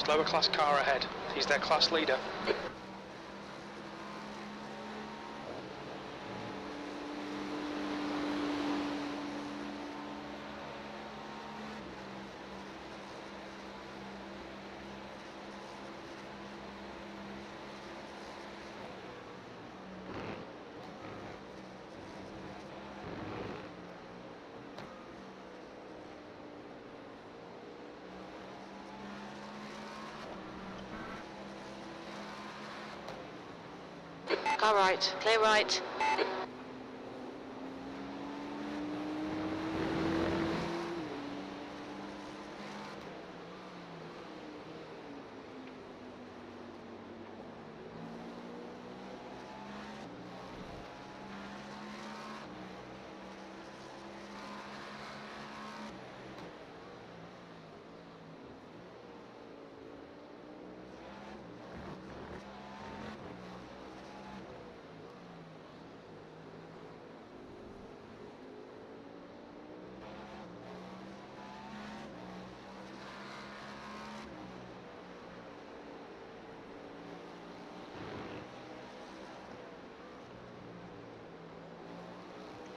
Slower class car ahead. He's their class leader. Car right. Clear right.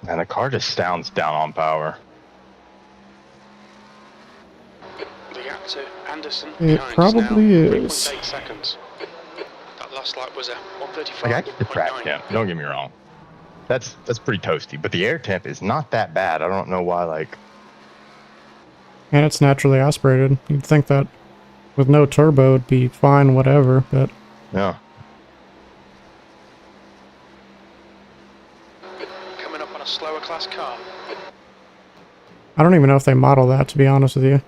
Man, the car just sounds down on power. The gap to Anderson It behind probably now is. 3.8 seconds. That last lap was a 135.9. Like, I get the track temp, don't get me wrong. That's pretty toasty, but the air temp is not that bad. I don't know why, like... And it's naturally aspirated. You'd think that with no turbo it'd be fine, whatever, but... Yeah. Coming up on a slower class car. I don't even know if they model that, to be honest with you.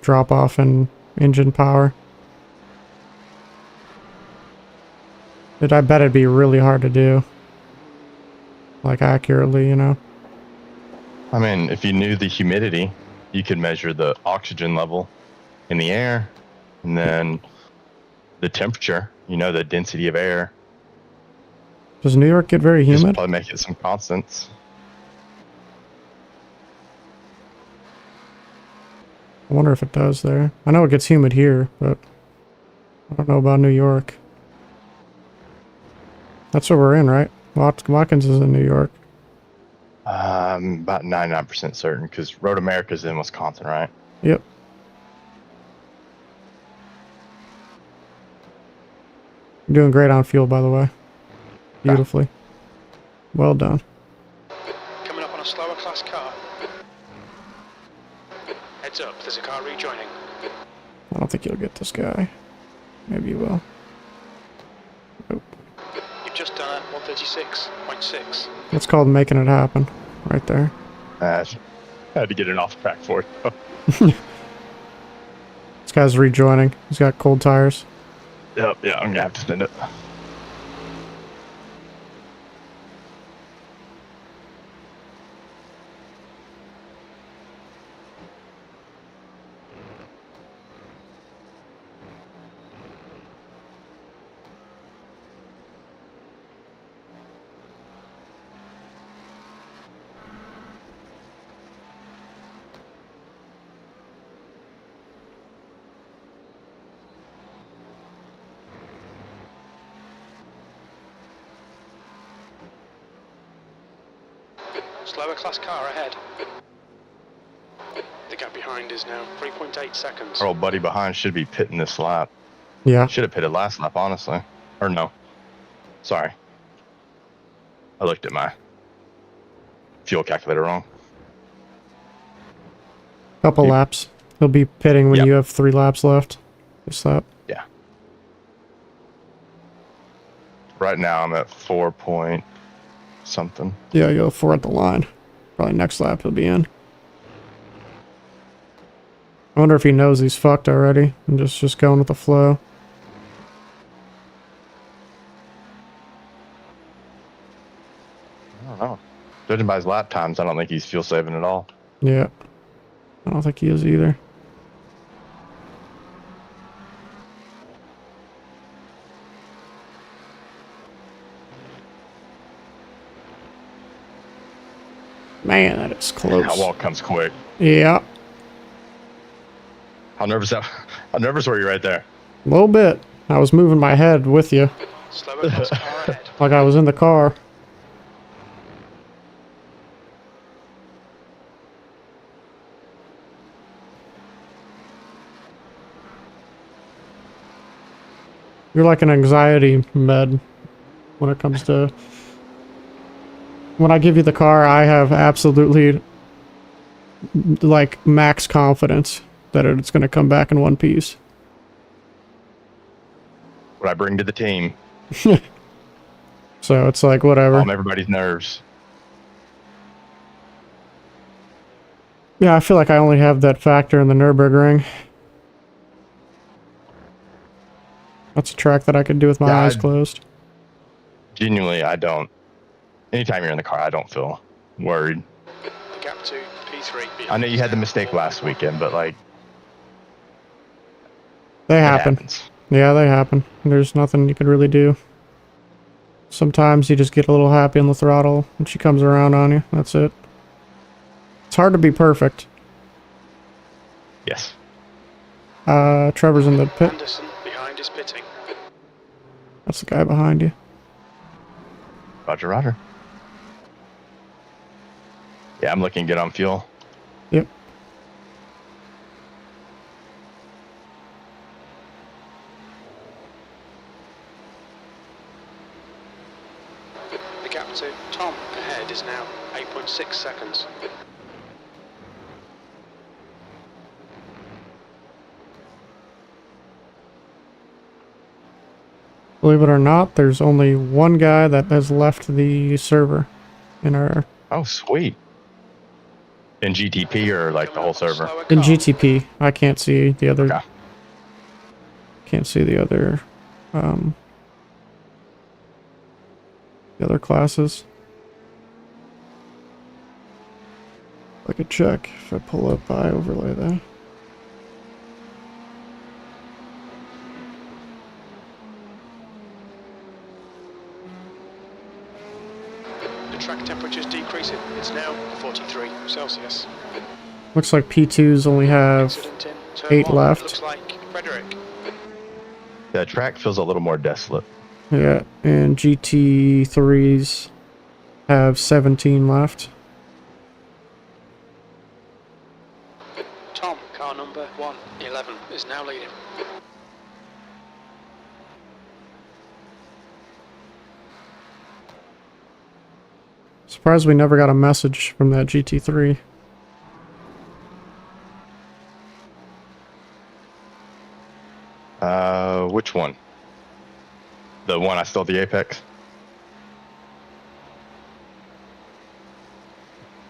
Drop off in engine power. I bet it'd be really hard to do. Like, accurately, you know? I mean, if you knew the humidity, you could measure the oxygen level in the air, and then the temperature, you know, the density of air. Does New York get very Just humid? probably make it some constants. I wonder if it does there. I know it gets humid here, but I don't know about New York. That's what we're in, right? Watkins is in New York. About 99% certain because Road America's in Wisconsin, right? Yep. You're doing great on fuel, by the way. Beautifully. Well done. Coming up on a slower class car. Heads up, there's a car rejoining. I don't think you'll get this guy. Maybe you will. Nope. You've just done a 136.6. That's called making it happen. Right there. I had to get it off track for it. This guy's rejoining. He's got cold tires. Yep, yeah, I'm gonna have to spin it. Slower class car ahead. The gap behind is now 3.8 seconds. Our old buddy behind should be pitting this lap. Yeah. Should have pitted last lap, honestly. Or no. Sorry. I looked at my fuel calculator wrong. Couple laps. He'll be pitting when Yep. you have 3 laps left. This lap. Yeah. Right now I'm at 4 point something. Yeah, you'll have 4 at the line. Probably next lap he'll be in. I wonder if he knows he's fucked already and just going with the flow. I don't know. Judging by his lap times, I don't think he's fuel saving at all. Yeah. I don't think he is either. Man, that is close. That wall comes quick. Yeah. How nervous were you right there? A little bit. I was moving my head with you. Slower class car ahead. Like I was in the car. You're like an anxiety med when it comes to... When I give you the car, I have absolutely like max confidence that it's going to come back in one piece. What I bring to the team. So it's like whatever. Calm everybody's nerves. Yeah, I feel like I only have that factor in the Nürburgring. That's a track that I could do with my eyes closed. Genuinely, I don't. Anytime you're in the car, I don't feel worried. The gap to P3. I know you had the mistake last weekend, but like, They it happen. happens. Yeah, they happen. There's nothing you could really do. Sometimes you just get a little happy on the throttle and she comes around on you. That's it. It's hard to be perfect. Yes. Trevor's in the pit. Anderson behind is pitting. That's the guy behind you. Roger, Roger. Yeah, I'm looking good on fuel. Yep. The gap to Tom ahead is now 8.6 seconds. Believe it or not, there's only one guy that has left the server in our... Oh, sweet. In GTP or like the whole server? In GTP. I can't see the other... Okay. Can't see the other... the other classes. I could check if I pull up, I overlay that. The track temperature's decreasing. It's now 43 Celsius. Looks like P2s only have Incident in turn 8 one. left. Looks like Frederick. The track feels a little more desolate. Yeah, and GT3s have 17 left. Tom, car number 111 is now leading. Surprised we never got a message from that GT3. Which one? The one I stole the Apex?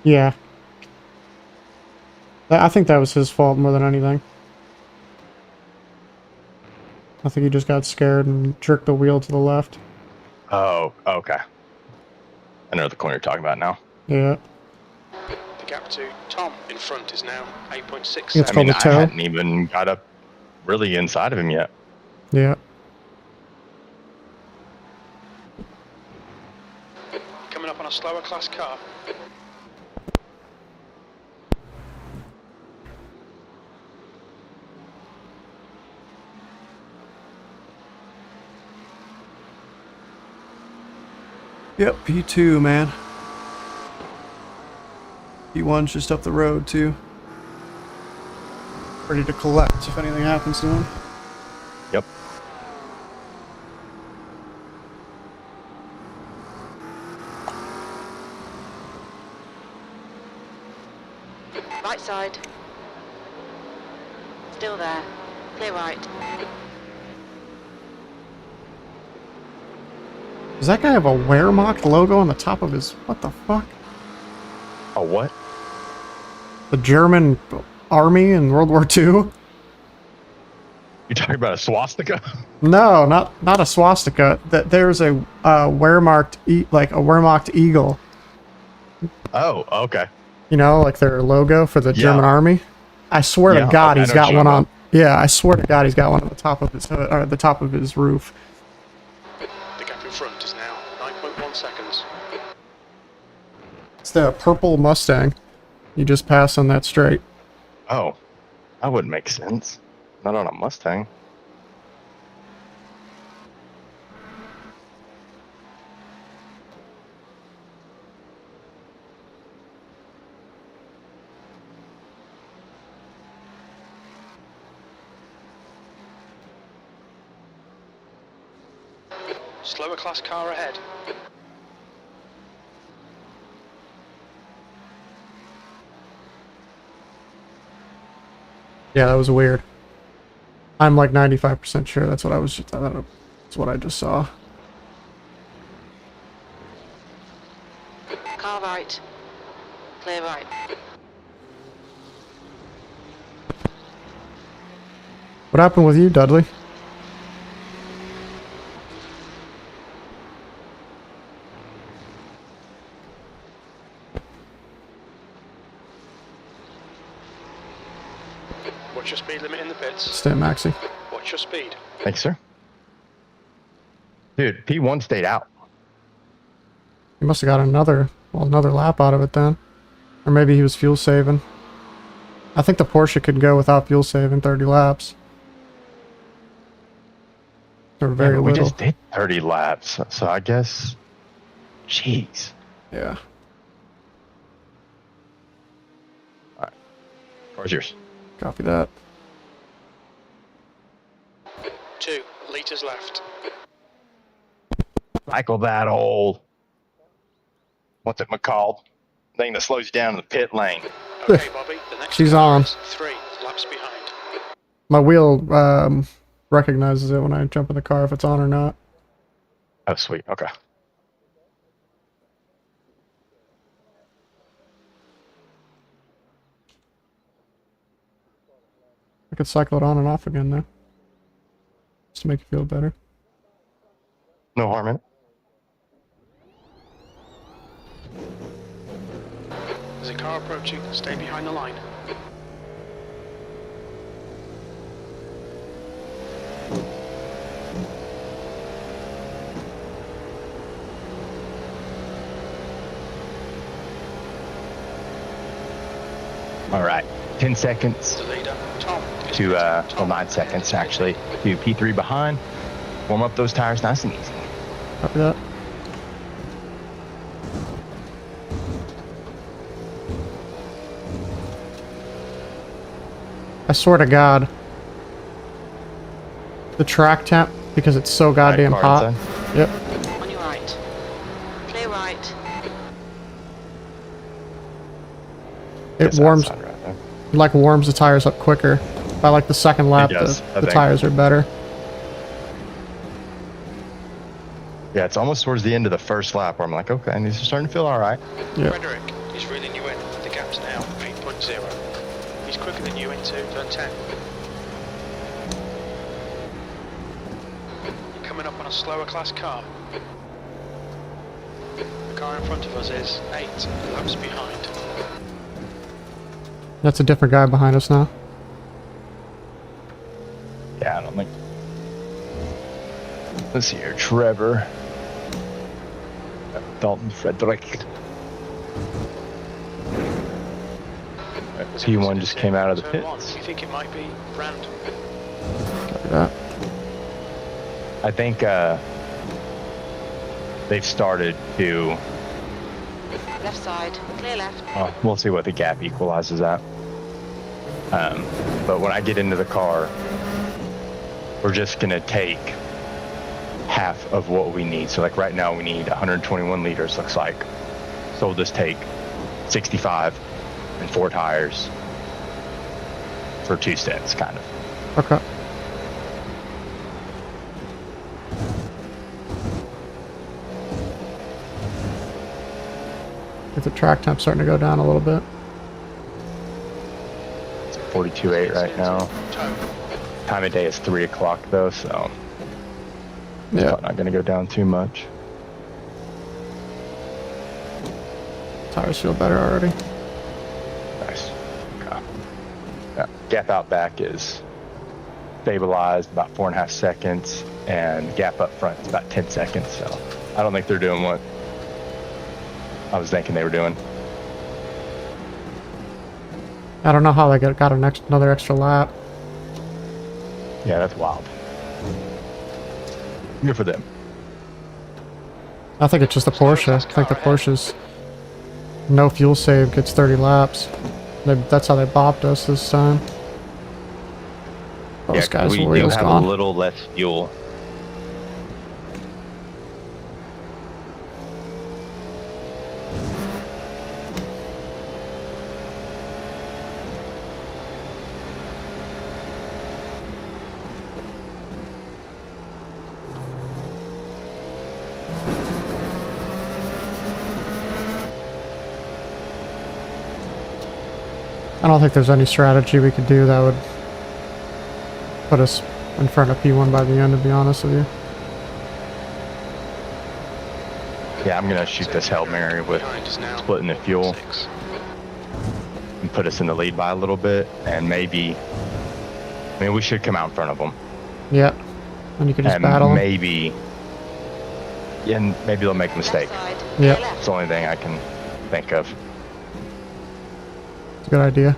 Yeah. I think that was his fault more than anything. I think he just got scared and jerked the wheel to the left. Oh, okay. I know the corner you're talking about now. Yeah. The gap to Tom in front is now 8.6. It's I called mean, a I toe. hadn't even got up really inside of him yet. Yeah. Coming up on a slower class car. Yep, P2, man. P1's just up the road, too. Ready to collect if anything happens to him. Yep. Right side. Still there. Clear right. Does that guy have a Wehrmacht logo on the top of his... What the fuck? Oh, what? The German army in World War II? You talking about a swastika? No, not a swastika. There's a Wehrmacht, like a Wehrmacht eagle. Oh, okay. You know, like their logo for the German army. I swear to God, he's got one on. Yeah, I swear to God, he's got one on the top of his hood, or the top of his roof. The gap in front is now 9.1 seconds. It's the purple Mustang. You just pass on that straight. Oh, that wouldn't make sense. Not on a Mustang. Slower class car ahead. Yeah, that was weird. I'm like 95% sure that's what that's what I just saw. Car right. Clear right. What happened with you, Dudley? What's your speed limit in the pits? Stay Maxi. What's your speed? Thanks, sir. Dude, P1 stayed out. He must have got another lap out of it then. Or maybe he was fuel saving. I think the Porsche could go without fuel saving 30 laps. Or very we little. just did 30 laps, so I guess... Jeez. Yeah. Alright. Car's yours. Copy that. 2 litres left. Cycle that old... What's it called? Thing that slows you down in the pit lane. Okay, Bobby, the next She's car on. is 3 laps behind. My wheel recognizes it when I jump in the car if it's on or not. Oh, sweet. Okay. I could cycle it on and off again though. Just to make it feel better. No harm in it. There's a car approaching. Stay behind the line. All right. 10 seconds The leader, Tom. is to, pitting. well, Tom, 9 seconds actually, to P3 behind. Warm up those tires nice and easy. Copy that. I swear to God. The track temp, because it's so goddamn hot. Yep. On your right. Clear right. It warms, like warms the tires up quicker. By like the second lap, the tires are better. Yeah, it's almost towards the end of the first lap where I'm like, okay, and he's starting to feel all right. Yep. Frederick is reeling you in. The gap's now 8.0. He's quicker than you into turn 10. You're coming up on a slower class car. The car in front of us is 8 laps behind. That's a different guy behind us now. Yeah, I don't think. Let's see here, Trevor. Dalton Frederick. P1 just came out of the pits. You think it might be Brand? Copy that. I think they've started to. Left side. Clear left. We'll see what the gap equalizes at. But when I get into the car, we're just gonna take half of what we need. So like right now we need 121 liters, looks like. So we'll just take 65 and 4 tires for 2 stints, kind of. Okay. Get the track temp starting to go down a little bit. It's 42.8 right now. Time of day is 3 o'clock though, so it's Yeah. not going to go down too much. Tires feel better already. Nice. Okay. Yeah. Gap out back is stabilized about 4.5 seconds, and gap up front is about 10 seconds. So I don't think they're doing what I was thinking they were doing. I don't know how they got another extra lap. Yeah, that's wild. Good for them. I think it's just the Porsche. I think the Porsche's no fuel save gets 30 laps. That's how they bopped us this time. Oh, this guy's we do wheels have gone. a little less fuel. I don't think there's any strategy we could do that would put us in front of P1 by the end, to be honest with you. Yeah, I'm gonna shoot this Hail Mary with splitting the fuel and put us in the lead by a little bit, and maybe, I mean, we should come out in front of them. Yeah, and you can just And battle them. maybe they'll make a mistake. Left side. Yeah. Clear left. It's the only thing I can think of. It's a good idea.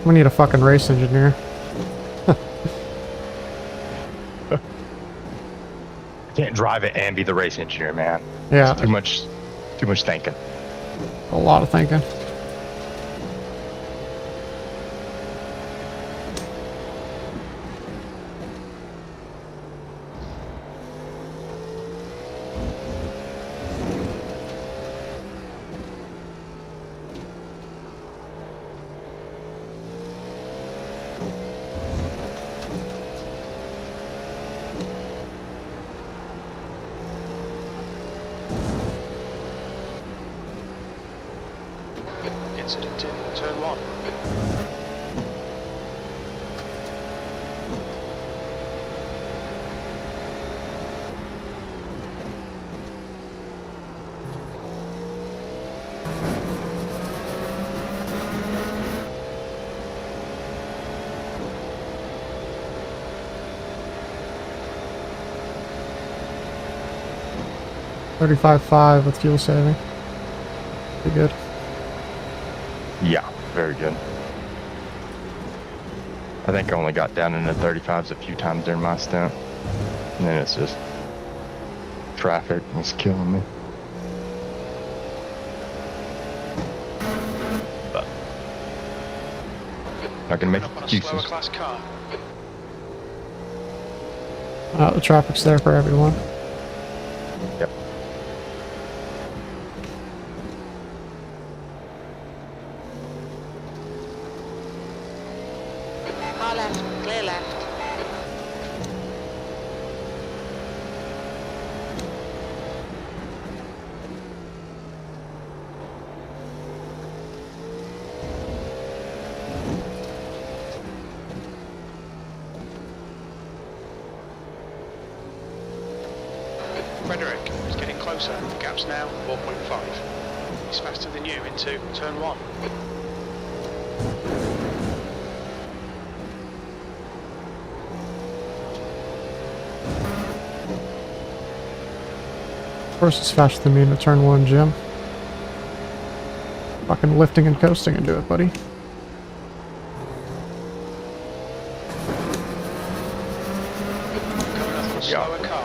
We need a fucking race engineer. I can't drive it and be the race engineer, man. Yeah, It's too much thinking. a lot of thinking. Incident in turn 1. $35.5 with fuel saving. Pretty good. Yeah, very good. I think I only got down into 35s a few times during my stint. And then it's just traffic is killing me. But not gonna make Coming up on a excuses. slower class car. The traffic's there for everyone. Yep. Car left, clear left. Frederick is getting closer. The gap's now 4.5. He's faster than you into turn 1. Of course it's faster than me into turn 1, Jim. Fucking lifting and coasting into it, buddy. Coming up on a slower car.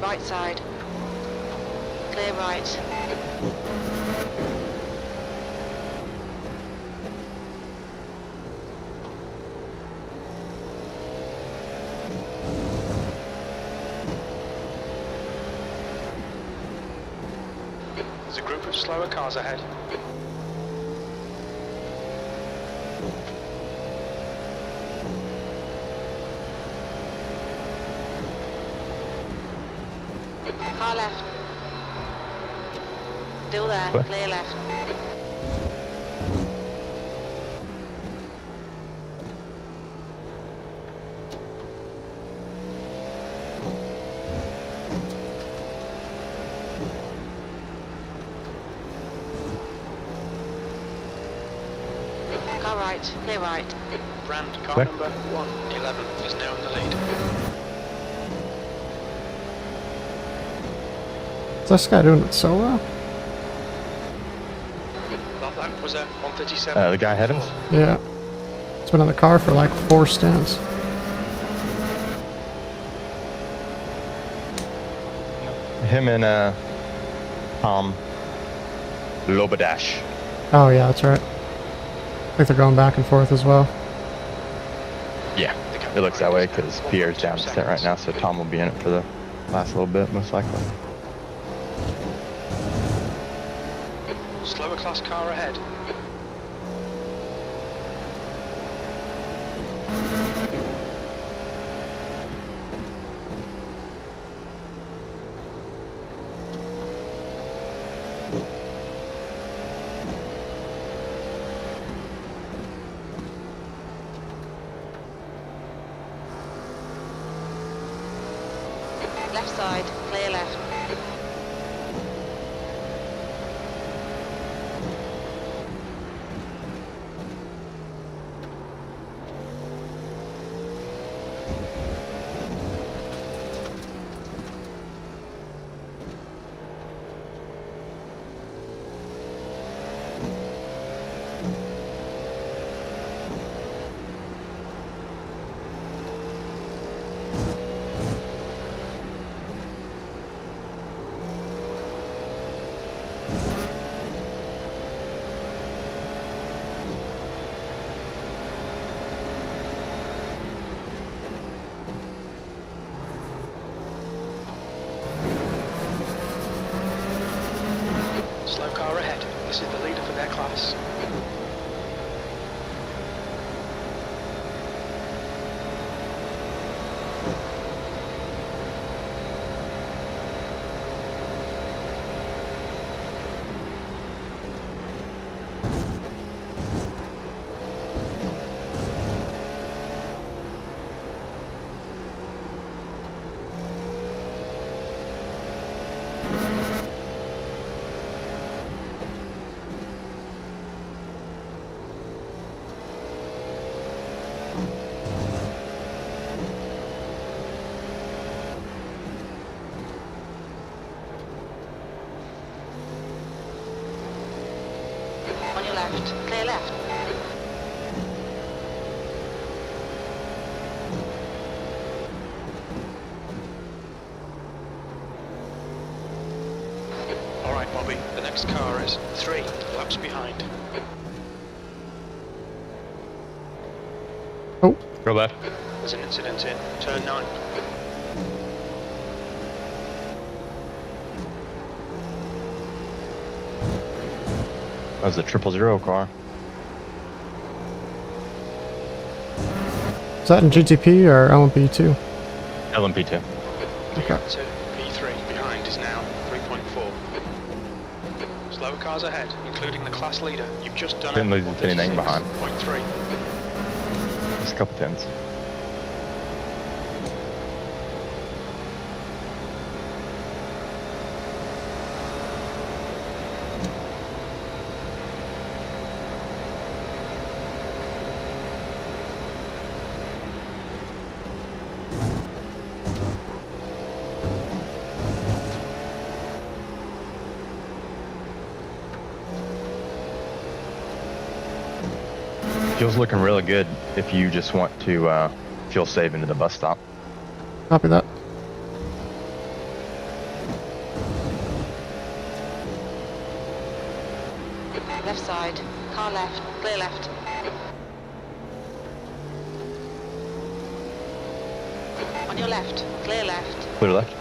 Right side. Clear right. There's a group of slower cars ahead. Car left. Still there, What? clear left. Car right, clear right. Brand, car Where? number 111 is now in the lead. What's this guy doing it solo? That lap was at 137. The guy ahead of us? Yeah. It's been in the car for like 4 stints. Him and Tom Lobadash. Oh yeah, that's right. I think they're going back and forth as well. Yeah, it looks that way because Pierre's down set right now, so Tom will be in it for the last little bit, most likely. Slower class car ahead. Left side, clear left. Slow car ahead. This is the leader for their class. left, clear left. Alright, Bobby, the next car is 3 laps behind. Oh, Go left. There's an incident in turn 9. That was a 000 car. is that in GTP or LMP2? LMP2. Okay. So P3 behind is now 3.4. Slower cars ahead, including the class leader. You've just done Didn't lose anything behind. 0.3. Just a couple tenths. Fuel's looking really good if you just want to fuel save into the bus stop. Copy that. Left side, car left, clear left. On your left, clear left. Clear left.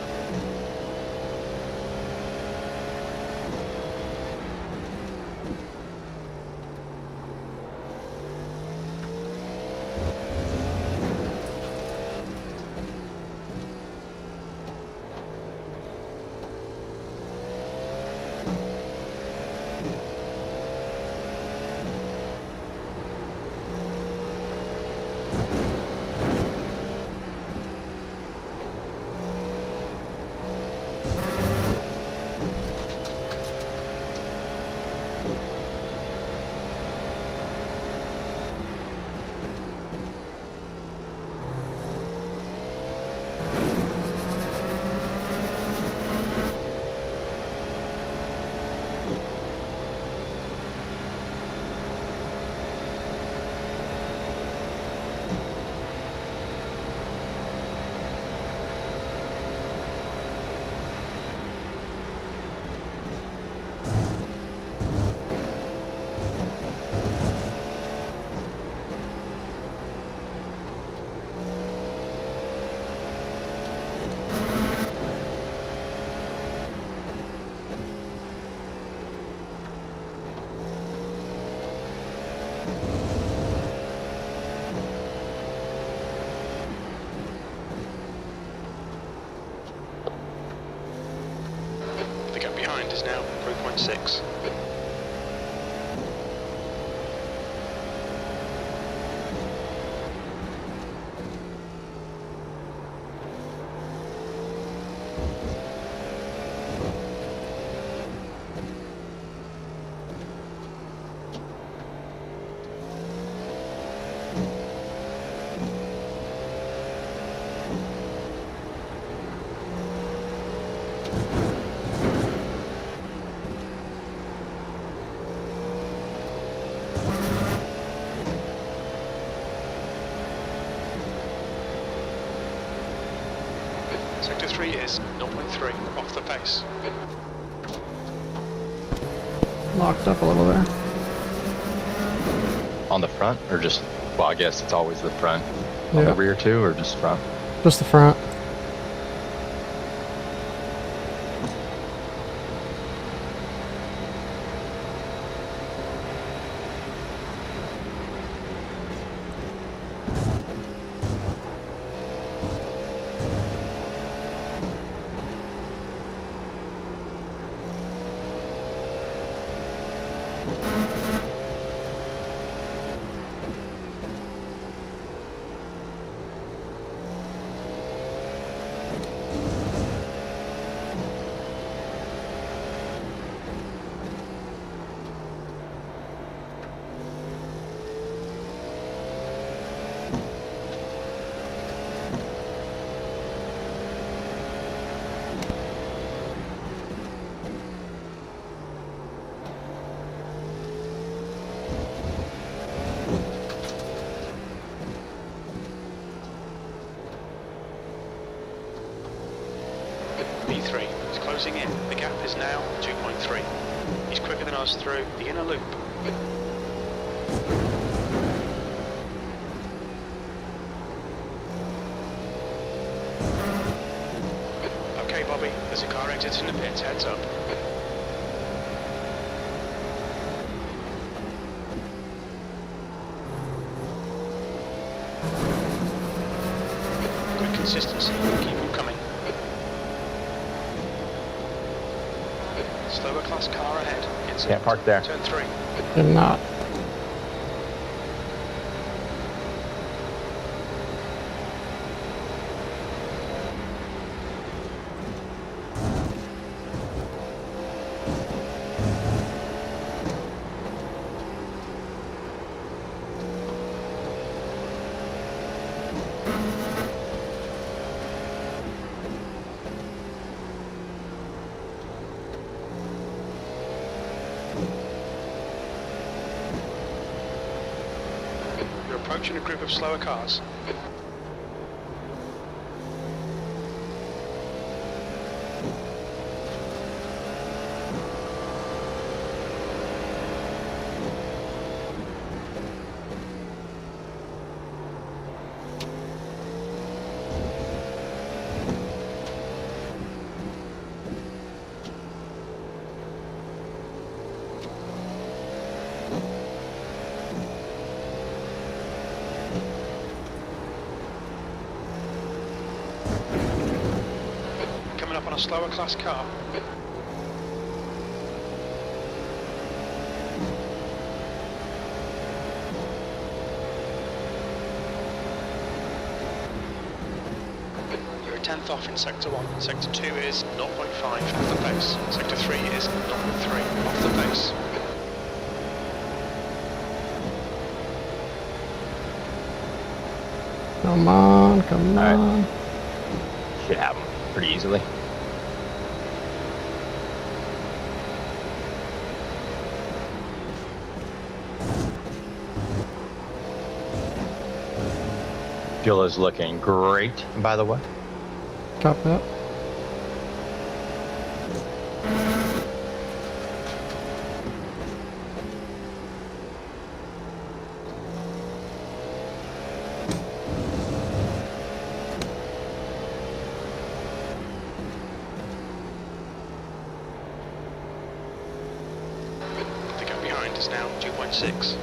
The gap behind is now 3.6. Sector 3 is 0.3 off the pace. Locked up a little there. On the front or just, well, I guess it's always the front. On Yeah. the rear too, or just front? Just the front. 2.3. He's closing in. The gap is now 2.3. He's quicker than us through the inner loop. Okay, Bobby, there's a car exiting the pits. Heads up. Good consistency. Keep them coming. Slower class car ahead. Insert. Can't park there. Turn 3. Did not. You're approaching a group of slower cars. Coming up on a slower class car. You're a tenth off in Sector 1. Sector 2 is 0.5 off the pace. Sector 3 is 0.3 off the pace. Come on, come on. Should have them pretty easily. Fuel is looking great, by the way. Cop that. The gap behind is now 2.6.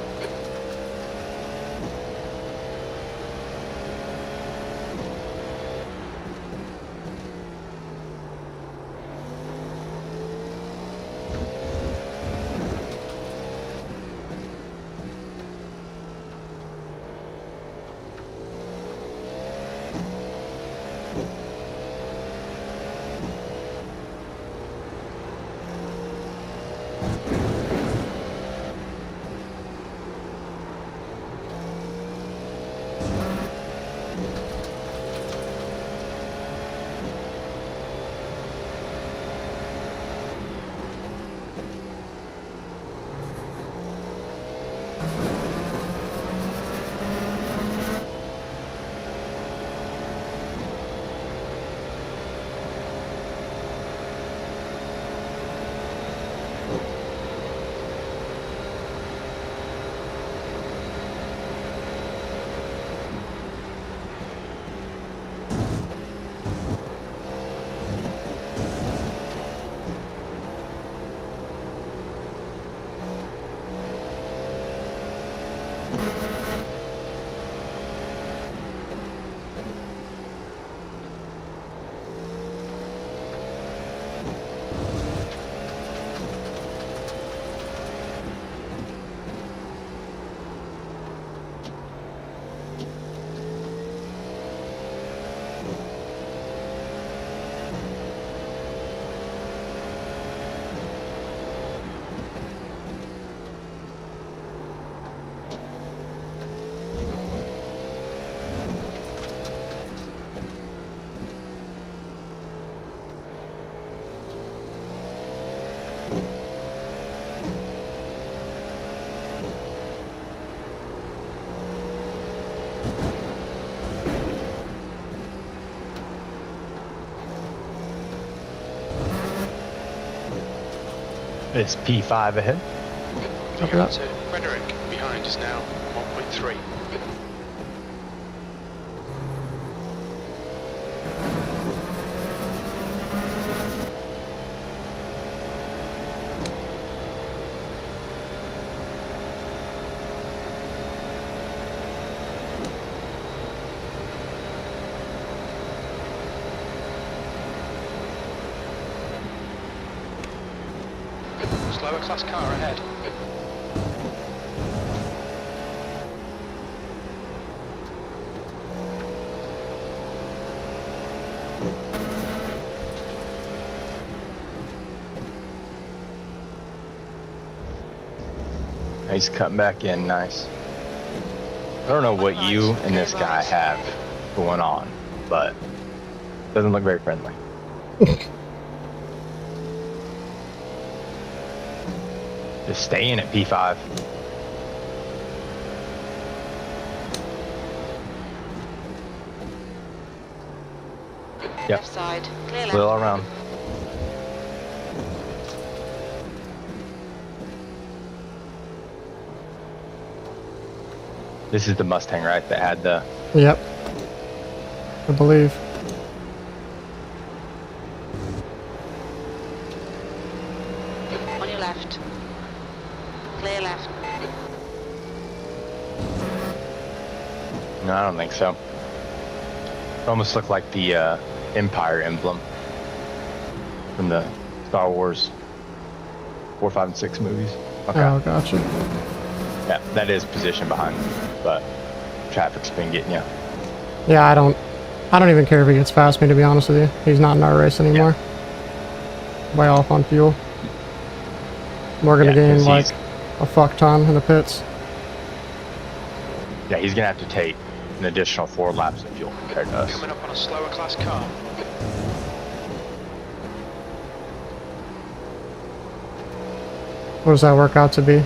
It's P5 ahead. Copy that. To Frederick, behind is now 1.3. Slower class car ahead. He's cutting back in, nice. I don't know what you and this guy have going on, but doesn't look very friendly. Just staying at P5. Yep. Left side, clear left. Little around. This is the Mustang, right? That had the... Yep. I believe. On your left. Clear left. No, I don't think so. It almost looked like the Empire emblem from the Star Wars 4, 5, and 6 movies. Okay. Oh, gotcha. Yeah, that is position behind, but traffic's been getting you. Yeah, I don't even care if he gets past me, to be honest with you. He's not in our race anymore. Way off on fuel. We're gonna gain 'cause like he's- a fuck ton in the pits. Yeah, he's gonna have to take an additional 4 laps of fuel compared to us. Coming up on a slower class car. What does that work out to be?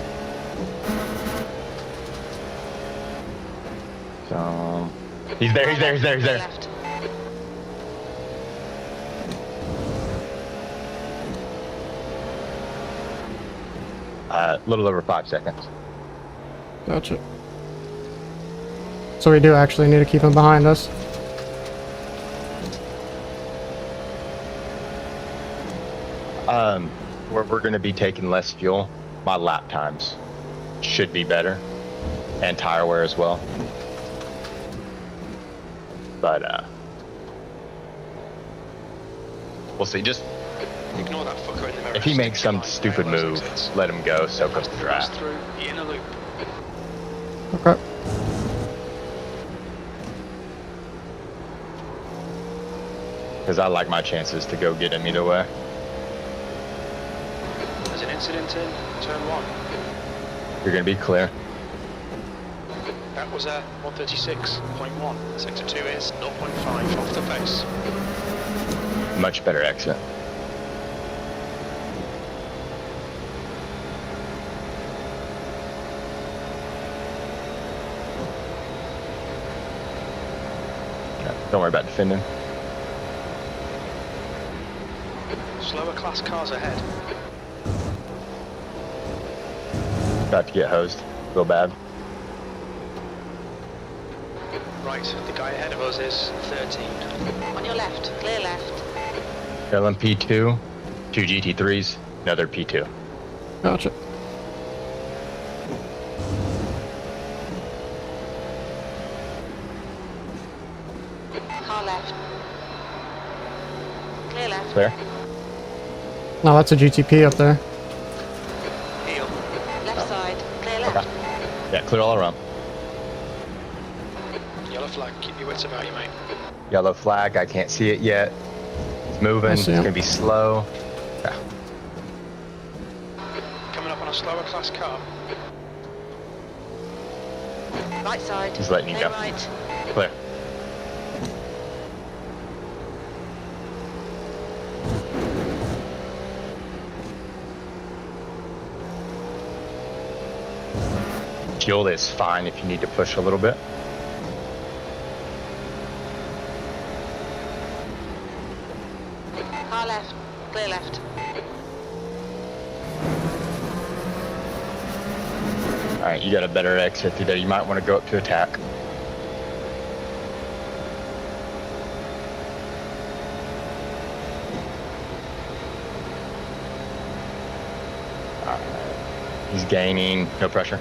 So he's there. Clear left. A little over 5 seconds. Gotcha. So we do actually need to keep him behind us. Where we're going to be taking less fuel, my lap times should be better, and tire wear as well. But we'll see. Just Ignore that fucker in the mirror. if he makes some Stick stupid to line move, those exits. let him go. Soak up the Pass draft. through the inner loop. Okay. Because I like my chances to go get him either way. There's an incident in turn 1. You're going to be clear. That was a 136.1. Sector 2 is 0.5 off the pace. Much better exit. Yeah, don't worry about defending. Slower class cars ahead. About to get hosed. Real bad. Right, the guy ahead of us is 13. On your left, clear left. LMP2, 2 GT3s, another P2. Gotcha. Car left. Clear left. Clear? No, that's a GTP up there. Heel. Left side, clear left. Yeah, clear all around. Yellow flag, keep your wits about you, mate. Yellow flag, I can't see it yet. It's moving, I it's see him. gonna be slow. Yeah. Coming up on a slower class car. Right side, He's letting you clear go. right. Clear. Fuel is fine if you need to push a little bit. Car left, clear left. All right, you got a better exit through there. You might want to go up to attack. All right. He's gaining. No pressure.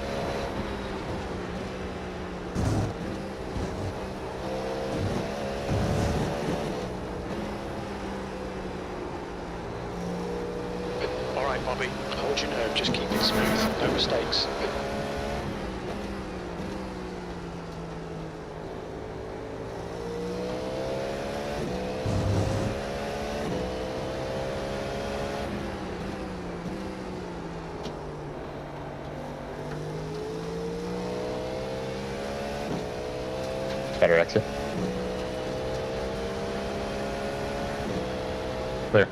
All right, Bobby. Hold your nerve. Just keep it smooth. No mistakes. Better exit. Clear.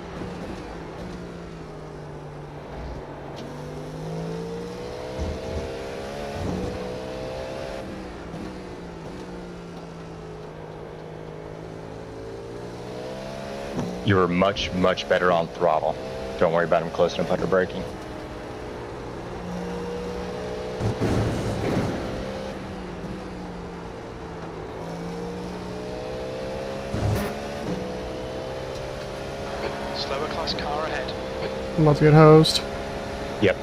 You were much, much better on throttle. Don't worry about him closing up under braking. Slower class car ahead. I'm about to get hosed. Yep.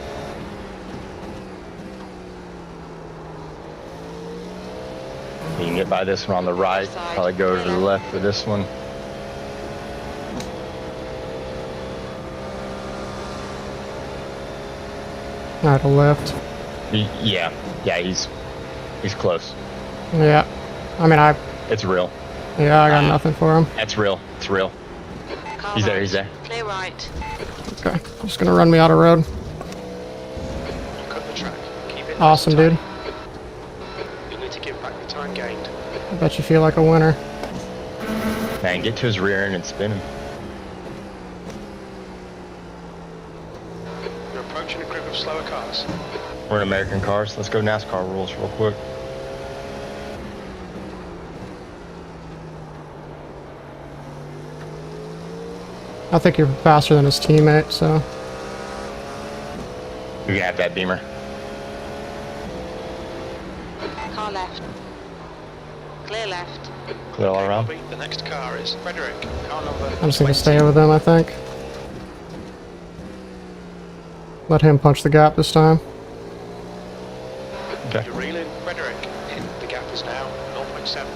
You can get by this one on the right. Probably go to the left for this one. Alright, a left. Yeah, he's close. Yeah. I mean, It's real. yeah, I got nothing for him. That's real. It's real. Car He's there. right. He's there. Clear right. Okay. Just gonna run me out of road. You cut the track. Keep it nice Awesome, and dude. tight. You need to give back the time gained. I bet you feel like a winner. Man, get to his rear end and spin him. You're approaching a group of slower cars. We're in American cars. Let's go NASCAR rules real quick. I think you're faster than his teammate, so. You can have that Beamer. Car left. Clear left. Clear all around. Bobby, the next car is Frederick. Car number I'm just gonna 20. stay with him, I think. Let him punch the gap this time. Okay. You're reeling, Frederick. The gap is now 0.7.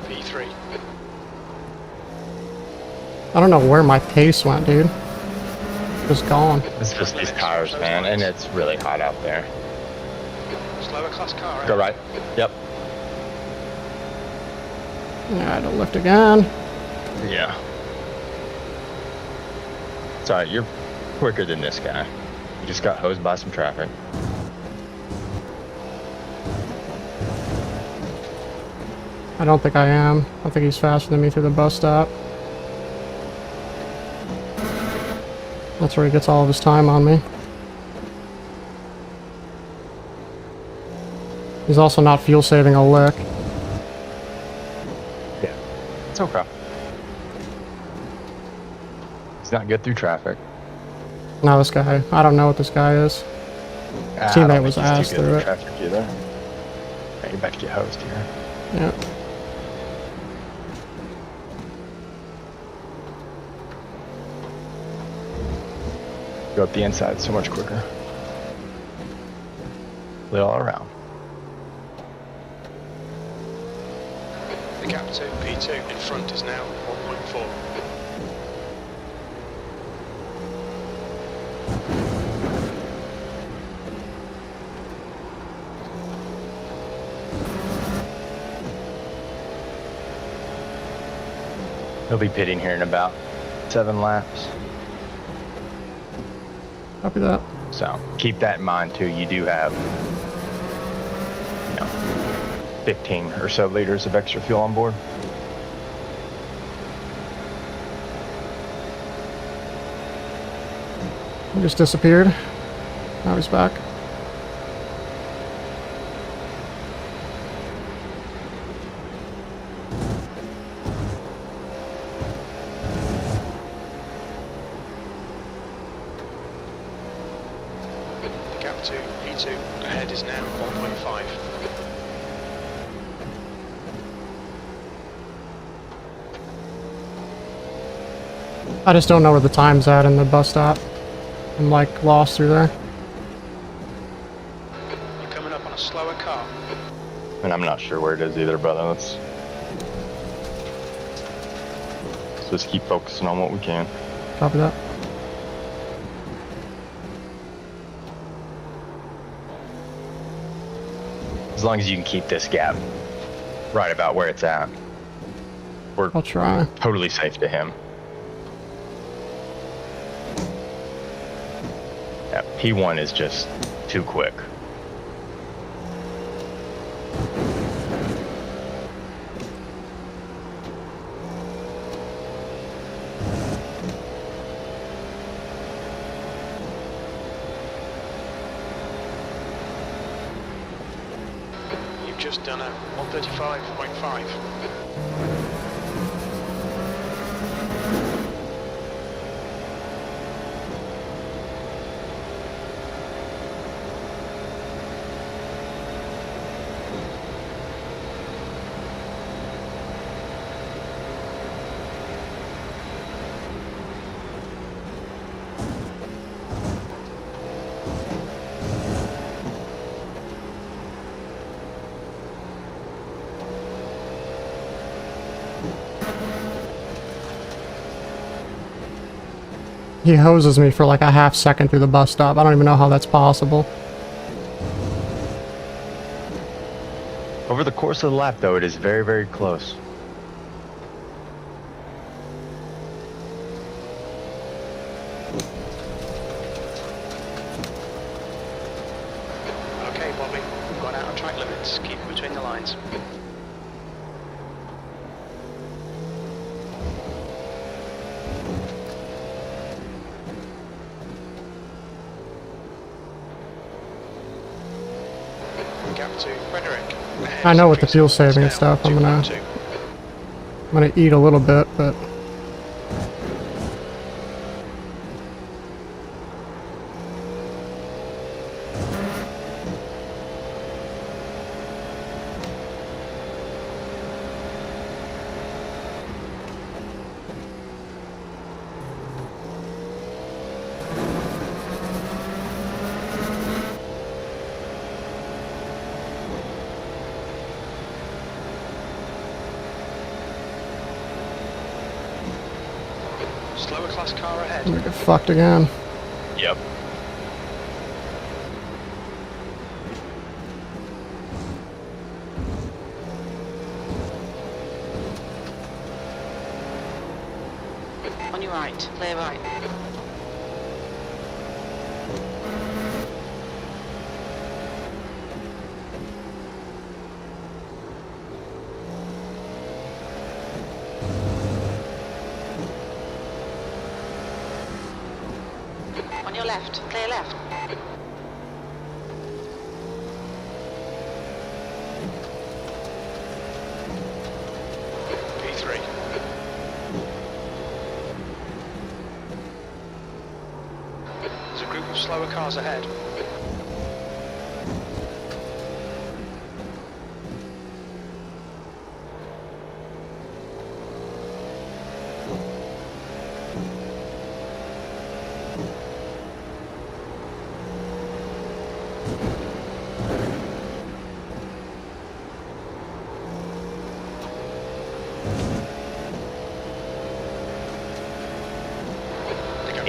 P3. I don't know where my pace went, dude. Just gone. It's just these tires, man, and it's really hot out there. Slower class car ahead. Go right. Yep. Alright, I'll lift again. Yeah. It's alright, you're quicker than this guy. You just got hosed by some traffic. I don't think I am. I think he's faster than me through the bus stop. That's where he gets all of his time on me. He's also not fuel saving a lick. Yeah. It's okay. He's not good through traffic. No, this guy. I don't know what this guy is. I Teammate don't was think he's ass too good through it. Traffic either. Hey, you're about to get hosed here. Yeah. Go up the inside so much quicker. Lay all around. The gap to P2 in front is now 1.4. He'll be pitting here in about 7 laps. Copy that. So keep that in mind too. You do have, 15 or so liters of extra fuel on board. He just disappeared. Now he's back. The gap to P2 ahead is now 1.5. I just don't know where the time's at in the bus stop. I'm like lost through there. You're coming up on a slower car. And I'm not sure where it is either, brother. Let's just keep focusing on what we can. Copy that. As long as you can keep this gap right about where it's at, we're I'll try. totally safe to him. Yeah, P1 is just too quick. You've just done a 135.5. He hoses me for like a half second through the bus stop. I don't even know how that's possible. Over the course of the lap, though, it is very, very close. Okay, Bobby, we've gone out of track limits. Keep it between the lines. Gap to Frederick. I know with the fuel saving stuff, I'm gonna eat a little bit, but Slower class car ahead. I'm gonna get fucked again. Yep. On your right, clear right. On your left, clear left. P3. There's a group of slower cars ahead.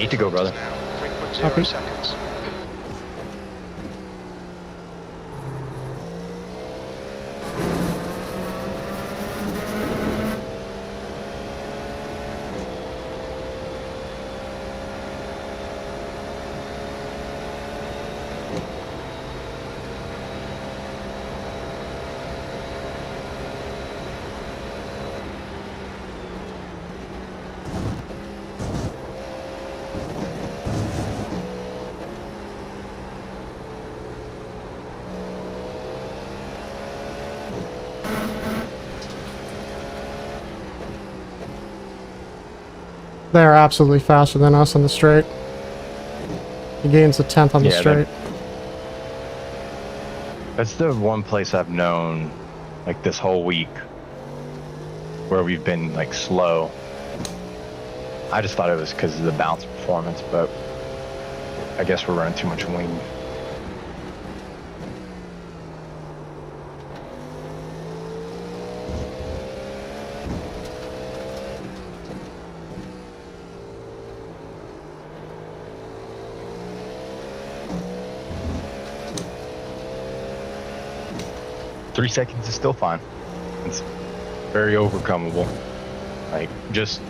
Eight to go, brother. Now 3.0 Copy. seconds. They're absolutely faster than us on the straight. He gains the 10th on the Yeah, straight. That's the one place I've known, like this whole week, where we've been like slow. I just thought it was because of the bounce performance, but I guess we're running too much wing. Three seconds is still fine. It's very overcomable. Like, just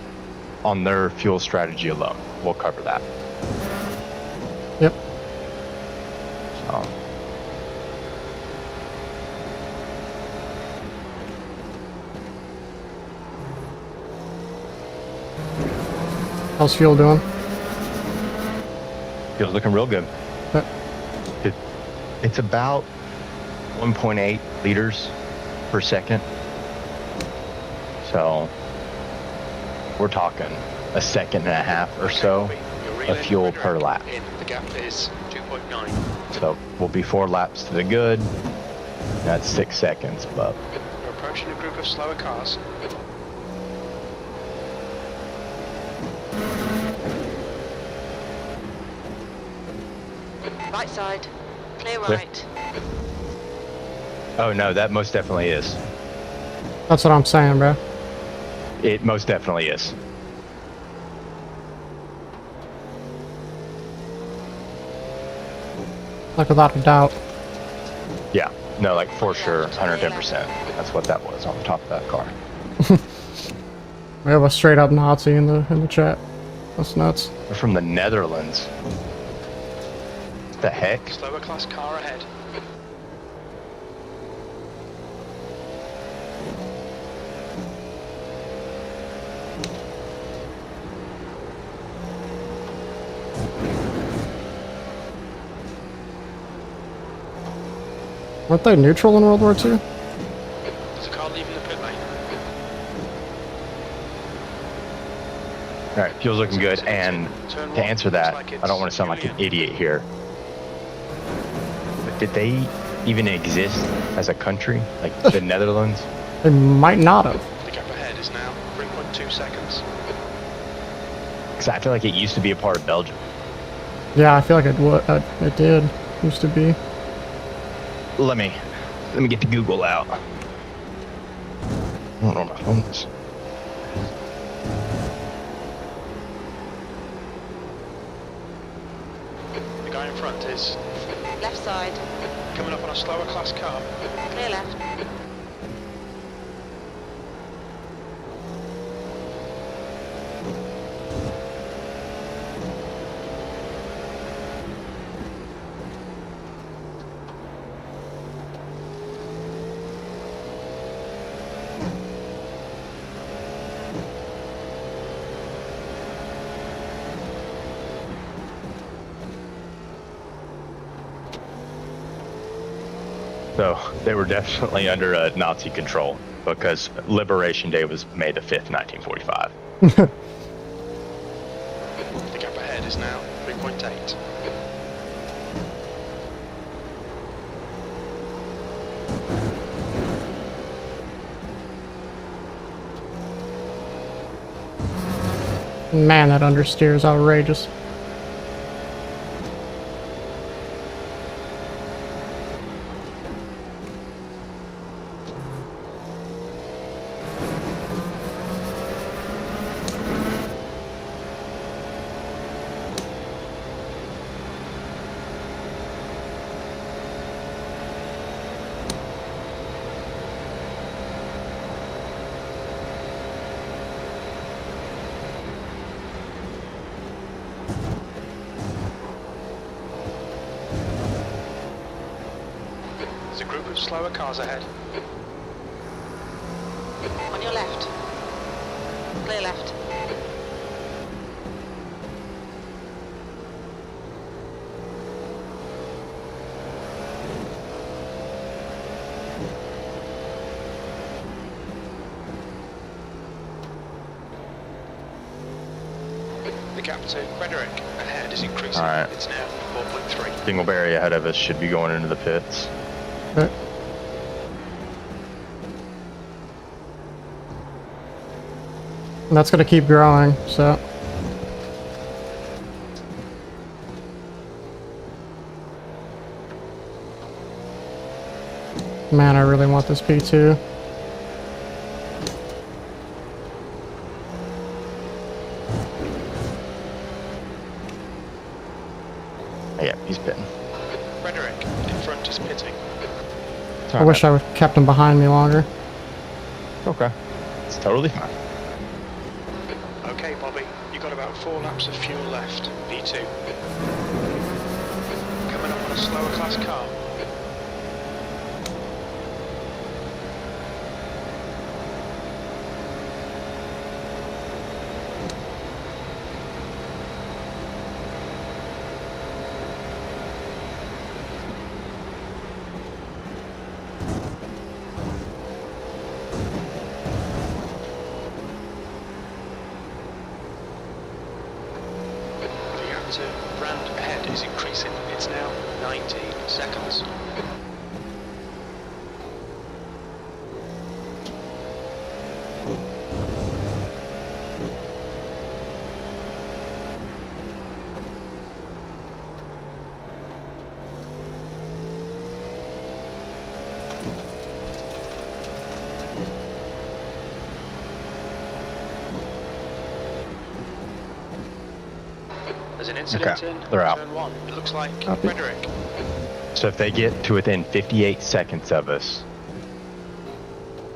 on their fuel strategy alone, we'll cover that. Yep. So. How's fuel doing? Feels looking real good. Okay. It's about 1.8 liters per second. So we're talking a second and a half or so of fuel per lap. The gap is 2.9. So we'll be 4 laps to the good. That's 6 seconds, but We're approaching a group of slower cars. Right side. Clear Clear. right. oh no, that most definitely is. That's what I'm saying, bro. It most definitely is. Like without a doubt. Yeah, no, like for sure, 110%. That's what that was on the top of that car. We have a straight up Nazi in the chat. That's nuts. They're from the Netherlands. What the heck? Slower class car ahead. Weren't they neutral in World War II? There's a car leaving the pit lane. All right, fuel's looking good. And Turn to one, answer looks that, like I don't want to sound like an Julian. idiot here. But did they even exist as a country? Like the Netherlands? They might not have. The gap ahead is now 3.2 seconds. Because I feel like it used to be a part of Belgium. Yeah, I feel like it did. Used to be. Let me get the Google out. I don't know my phone is. The guy in front is Left side. coming up on a slower class car. Clear left. So they were definitely under Nazi control because Liberation Day was May the 5th, 1945. The gap ahead is now 3.8. Man, that understeer is outrageous. There's a group of slower cars ahead. On your left. Clear left. Gap to Frederick ahead is increasing. All right. It's now 4.3. Dingleberry ahead of us should be going into the pits. Okay. And that's gonna keep growing, so. Man, I really want this P2. Yeah, he's pitting. Frederick in front is pitting. I wish I would have kept him behind me longer. Okay. It's totally fine. Okay, Bobby, you got about 4 laps of fuel left. P2. Coming up on a slower class car. To Brand ahead is increasing. It's now 19 seconds. There's an incident Okay, in they're out. turn 1. It looks like Copy. Frederick. So if they get to within 58 seconds of us,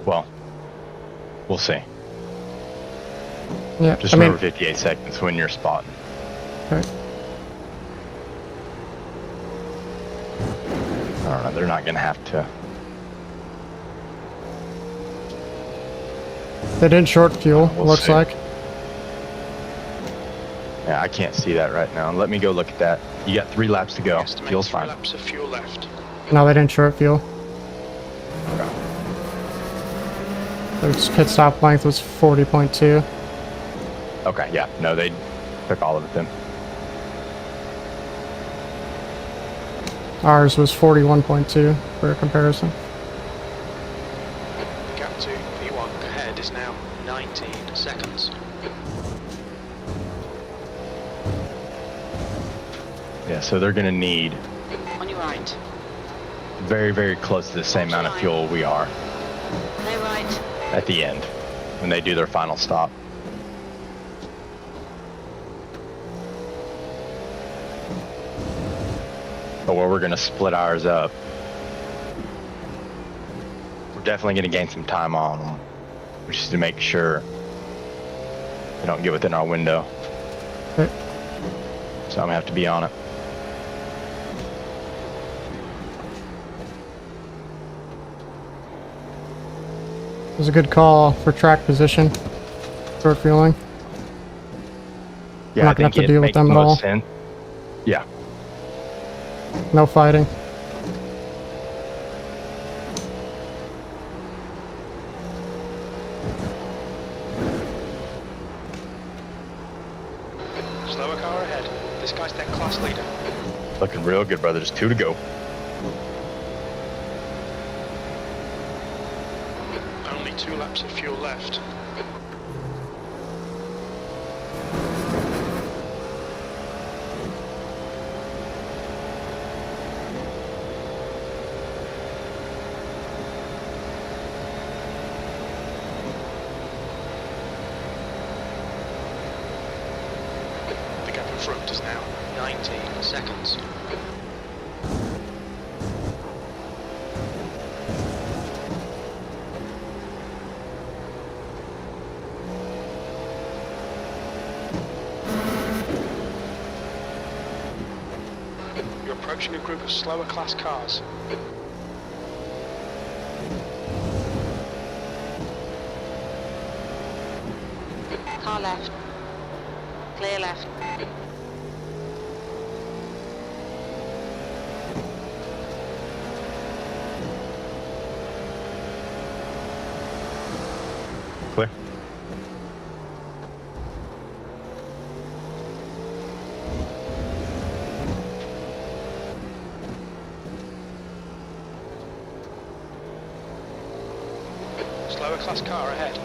well, we'll see. Yeah, Just I mean, remember 58 seconds when you're spotting. okay. I don't know, they're not going to have to. They didn't short fuel, We'll looks see. like. Yeah, I can't see that right now. Let me go look at that. You got 3 laps to go. Estimate Fuel's 3 fine. laps of fuel left. No, they didn't short fuel. Okay. Their pit stop length was 40.2. Okay, yeah. No, they took all of it then. Ours was 41.2 for comparison. The gap to P1 ahead is now 19 seconds. Yeah, so they're going to need On your right. very, very close to the same amount of fuel we are No right. at the end when they do their final stop. But where we're going to split ours up, we're definitely going to gain some time on them, which is to make sure they don't get within our window. Okay. So I'm going to have to be on it. It was a good call for track position. Short fueling. Yeah, Not I gonna have think to it deal with makes them the at all. most sense. Yeah. No fighting. Slower car ahead. This guy's their class leader. Looking real good, brother. Just 2 to go. Only 2 laps of fuel left. The gap in front is now 19 seconds. You're approaching a group of slower class cars. Car left. Clear left. Clear. class car ahead.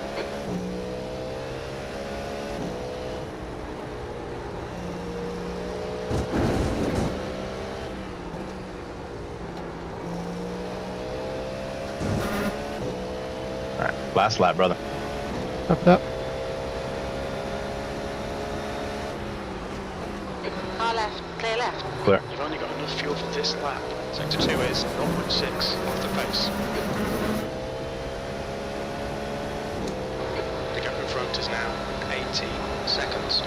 Alright, last lap, brother. Up. Car left, clear left. Clear. You've only got enough fuel for this lap. Sector 2 is 0.6 off the pace. The gap in front is now 18 seconds.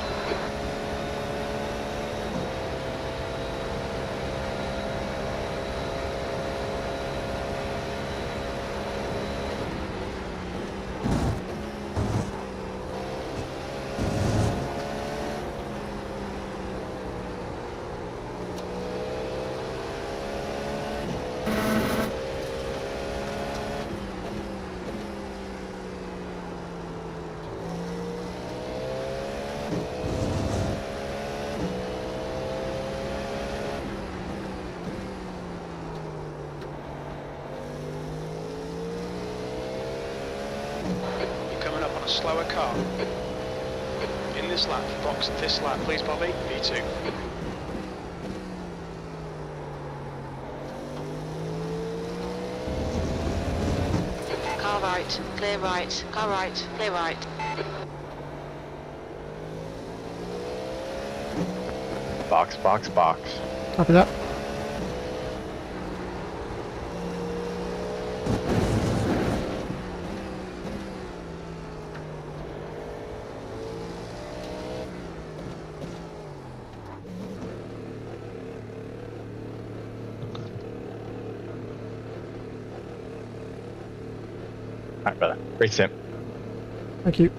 Slower car. In this lap, box this lap, please, Bobby. V2. Car right, clear right. Car right, clear right. Box. Copy that. Alright, brother. Great sim. Thank you.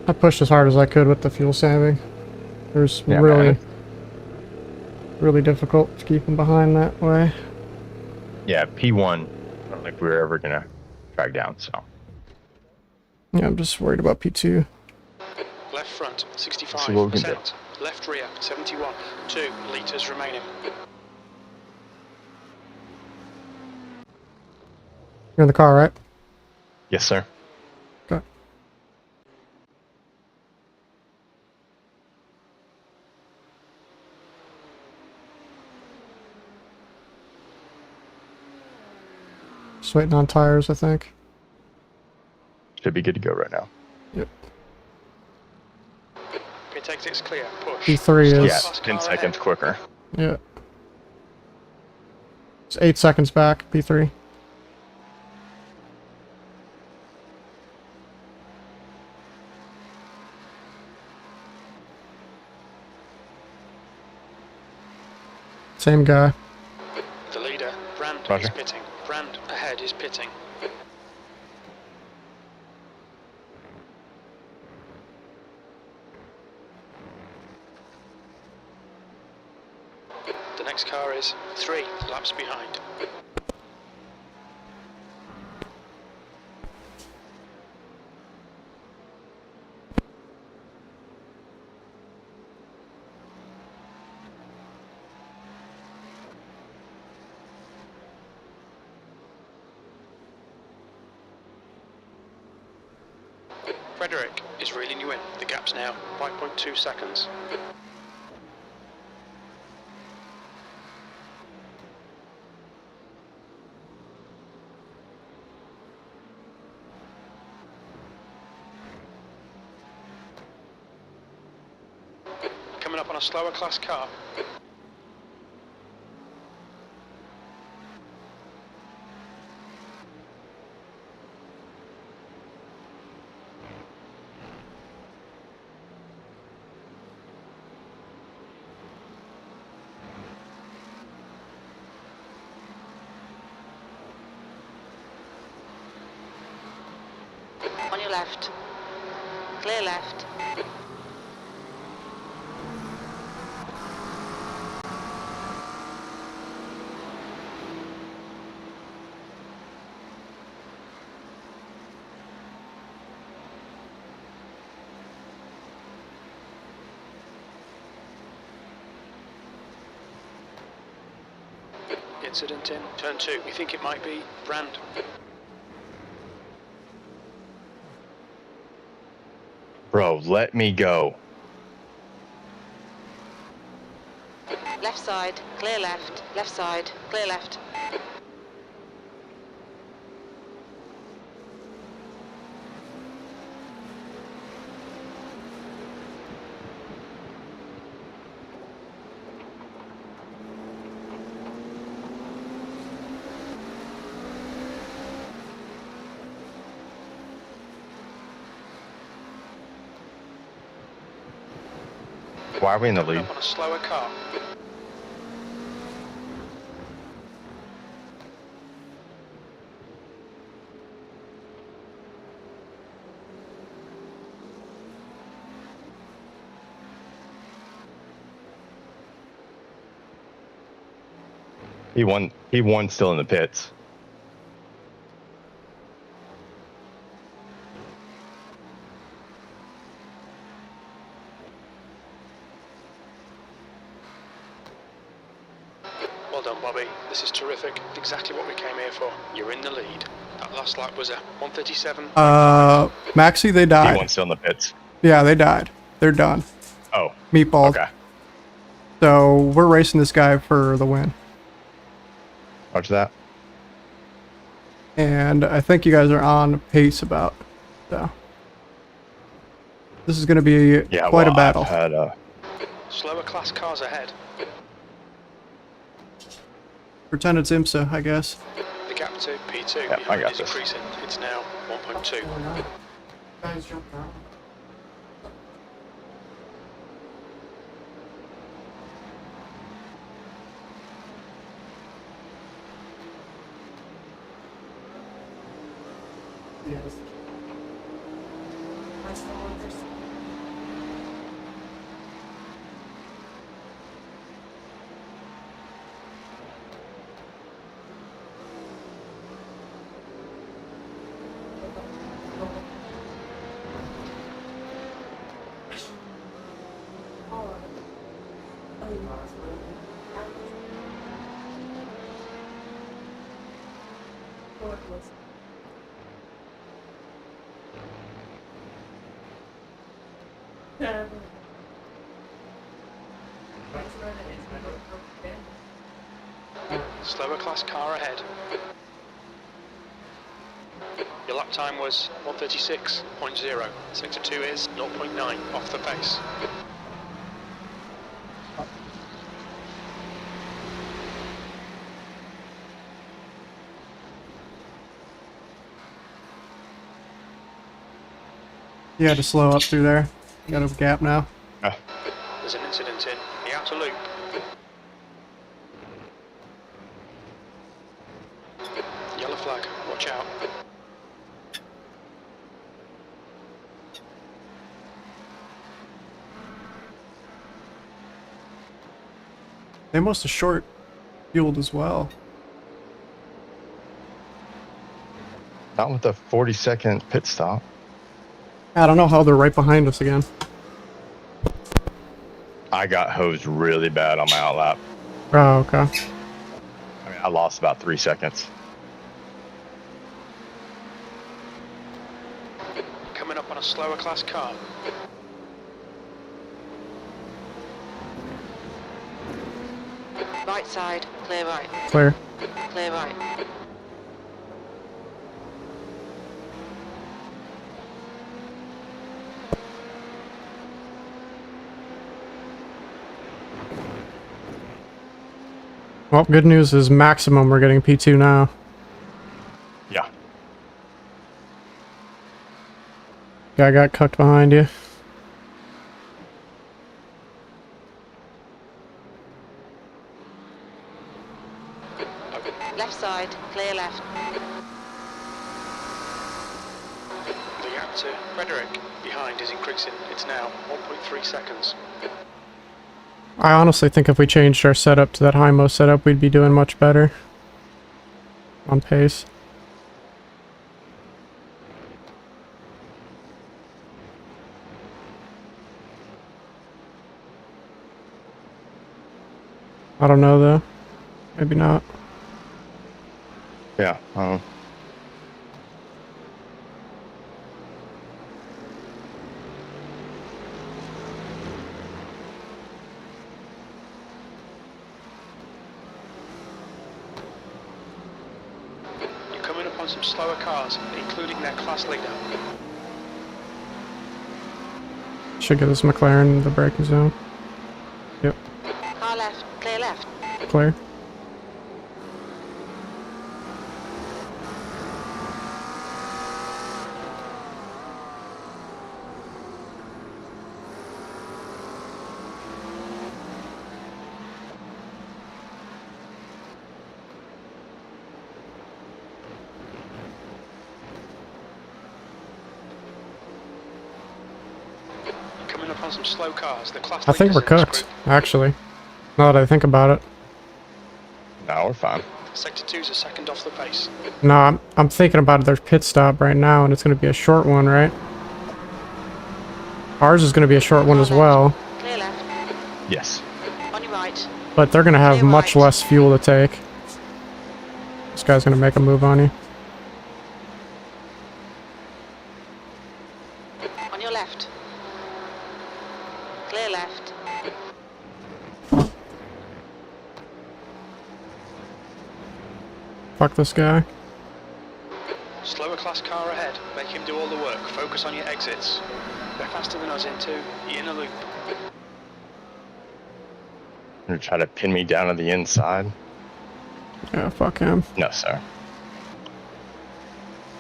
I pushed as hard as I could with the fuel saving. It was really difficult to keep them behind that way. Yeah, P1, I don't think we were ever gonna drag down, so. Yeah, I'm just worried about P2. Left front, 65%. See what we can do. Left rear, 71. 2 litres remaining. You're in the car, right? Yes, sir. Okay. Just waiting on tires, I think. Should be good to go right now. Yep. Pit exit's clear, push. P3 is... Yeah, 10 seconds quicker. Yeah. It's 8 seconds back, P3. Same guy. The leader, Brand, Roger. is pitting. Brand ahead is pitting. The next car is 3 laps behind. Frederick is reeling you in. The gap's now 5.2 seconds. Coming up on a slower class car. On your left. Clear left. Incident in turn 2. We think it might be Brand. Bro, let me go. Left side, clear left. Left side, clear left. Why are we in the Coming lead? up on a slower car. He won still in the pits. Well done, Bobby. This is terrific. Exactly what we came here for. You're in the lead. That last lap was a 137. Maxi, they He died. won still in the pits. Yeah, they died. They're done. Oh, Meatballs. okay. So we're racing this guy for the win. Watch that. And I think you guys are on pace about. So this is going to be Yeah, quite well, a battle. I've had Slower class cars ahead. Pretend it's IMSA, I guess. The gap to P2 Yeah, I behind got is this. increasing. It's now 1.2. Slower class car ahead. Your lap time was 136.0. Sector 2 is 0.9 off the pace. You had to slow up through there. You got a gap now. There's an incident in the outer loop. Yellow flag, watch out. They must have short fueled as well. not with the 40-second pit stop. I don't know how they're right behind us again. I got hosed really bad on my outlap. Oh, okay. I mean, I lost about 3 seconds. Coming up on a slower class car. Right side, clear right. Clear. Clear right. Well, good news is maximum we're getting P2 now. Yeah. Guy got cooked behind you. Left side, clear left. The gap to Frederick behind is increasing. It's now 1.3 seconds. I honestly think if we changed our setup to that high-mo setup, we'd be doing much better on pace. I don't know though. Maybe not. Yeah. upon some slower cars, including their class leader. Should get this McLaren in the braking zone. Yep, Car left, clear left. clear. Coming upon some slow cars, the class I think leader's we're in this cooked, group. actually. Now that I think about it. No, we're fine. Sector 2's a second off the pace. No, I'm thinking about their pit stop right now, and it's going to be a short one, right? Ours is going to be a short one as well, Clear left. Yes. On your right. but they're going to have Clear much right. less fuel to take. This guy's going to make a move on you. On your left. Clear left. Fuck this guy. Slower class car ahead. Make him do all the work. Focus on your exits. They're faster than us into the inner loop. You're trying to pin me down on the inside? Yeah, fuck him. No, sir.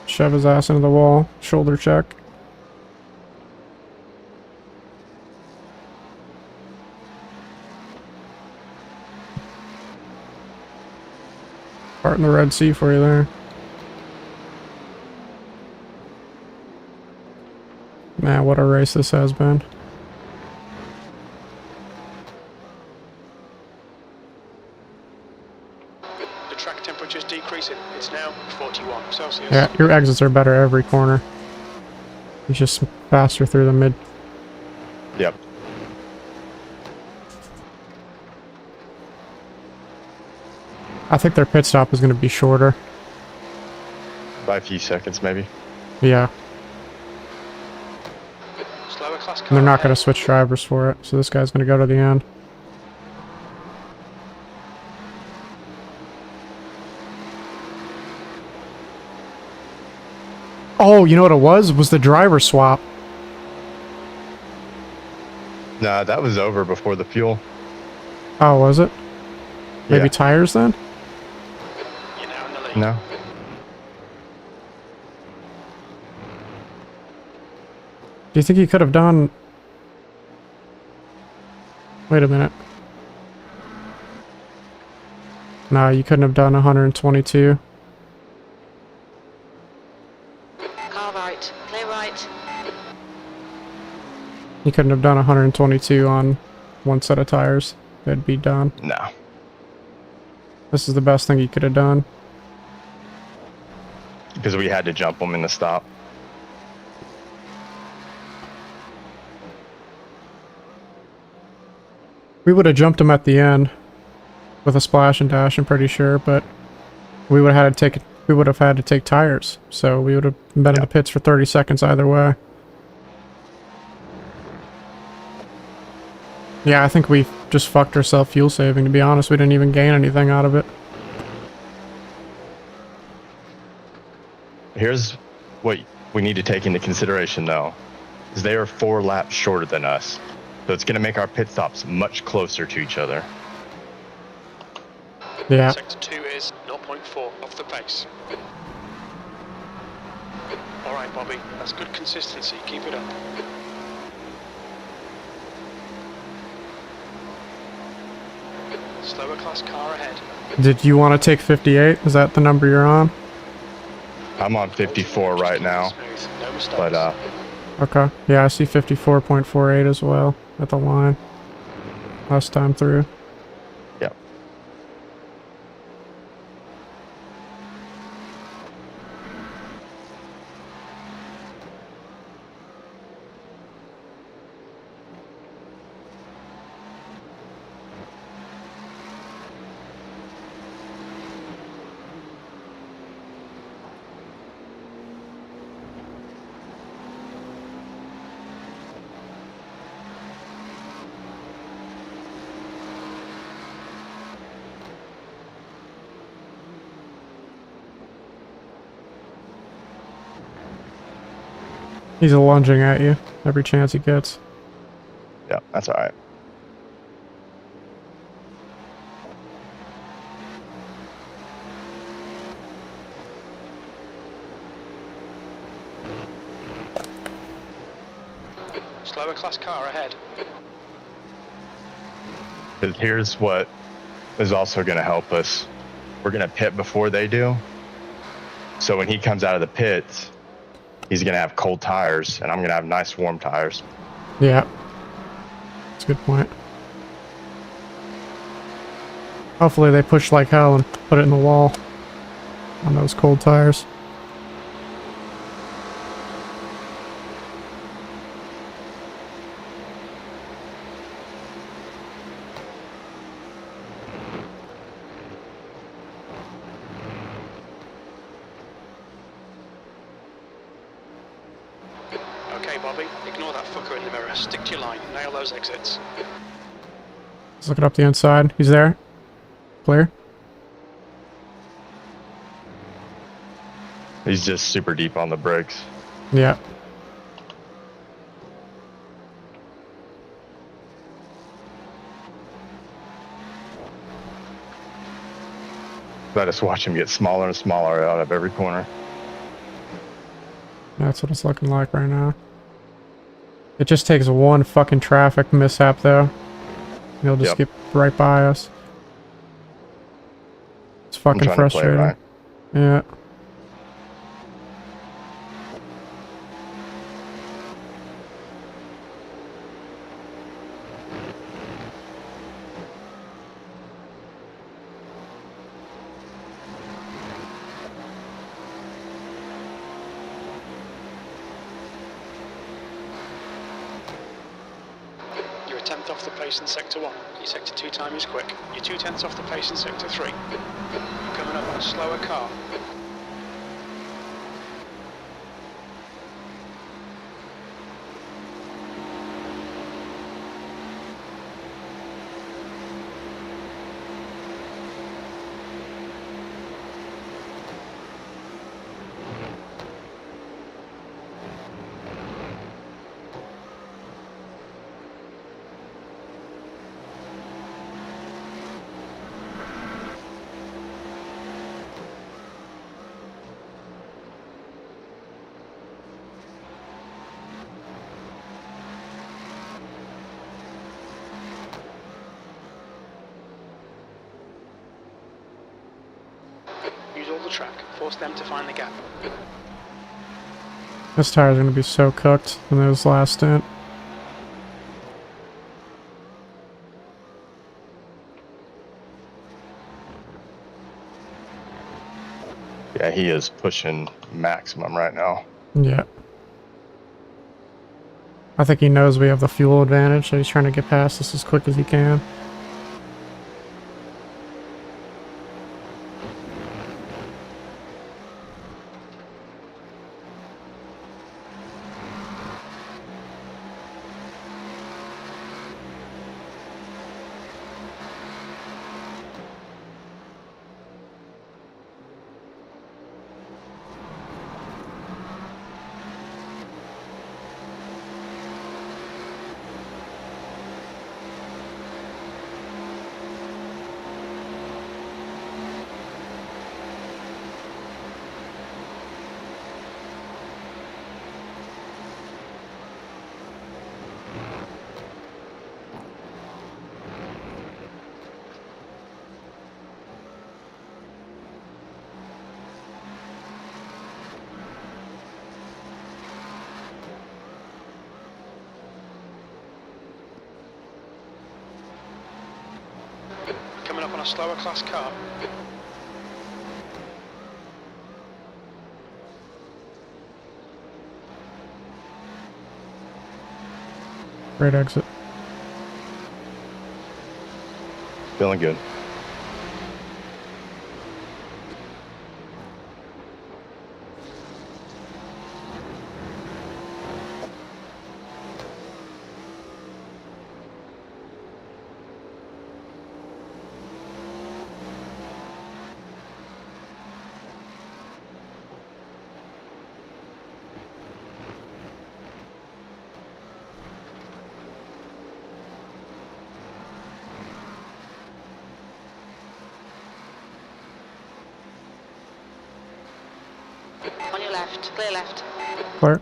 Shove his ass into the wall. Shoulder check. Part in the Red Sea for you there. Man, what a race this has been. The track temperature's decreasing. It's now 41 Celsius. Yeah, your exits are better every corner. He's just faster through the mid. Yep. I think their pit stop is going to be shorter. By a few seconds, maybe. Yeah, Slower class car and they're not going ahead. to switch drivers for it, so this guy's going to go to the end. Oh, you know what it was? It was the driver swap. Nah, that was over before the fuel. Oh, was it? Maybe Yeah. tires then? You're now in the lead. No. Do you think he could have done... Wait a minute. No, you couldn't have done 122. Car right. Clear right. You couldn't have done 122 on one set of tires. They'd be done. No. This is the best thing you could have done. Because we had to jump them in the stop. We would have jumped him at the end with a splash and dash, I'm pretty sure, but we would have had to take tires. So we would have been in the Yep. pits for 30 seconds either way. Yeah, I think we just fucked ourselves fuel saving, to be honest. We didn't even gain anything out of it. Here's what we need to take into consideration, though, is they are 4 laps shorter than us. So it's going to make our pit stops much closer to each other. Yeah. Sector 2 is 0.4 off the pace. Alright, Bobby. That's good consistency. Keep it up. Slower class car ahead. Did you want to take 58? Is that the number you're on? I'm on 54 right now, Smooth. No mistakes. but Okay. Yeah, I see 54.48 as well at the line. Last time through. yep. He's lunging at you every chance he gets. Yeah, that's all right. Slower class car ahead. 'Cause here's what is also going to help us. We're going to pit before they do. So when he comes out of the pits, he's going to have cold tires, and I'm going to have nice warm tires. Yeah. That's a good point. Hopefully they push like hell and put it in the wall on those cold tires. Okay, Bobby, ignore that fucker in the mirror. Stick to your line. Nail those exits. Let's look it up the inside. He's there. Clear. He's just super deep on the brakes. Yeah. I just watch him get smaller and smaller out of every corner. That's what it's looking like right now. It just takes one fucking traffic mishap though. He'll just get right by us. It's fucking frustrating. Right. Yeah. You're a tenth off the pace in Sector 1. Your Sector 2 time is quick. You're 2/10 off the pace in Sector 3. You're coming up on a slower car. Use all the track. Force them to find the gap. This tire's gonna be so cooked in those last stint. Yeah, he is pushing maximum right now. Yeah. I think he knows we have the fuel advantage, so he's trying to get past us as quick as he can. Coming up on a slower class car. Great exit. Feeling good. left, clear left. Clear.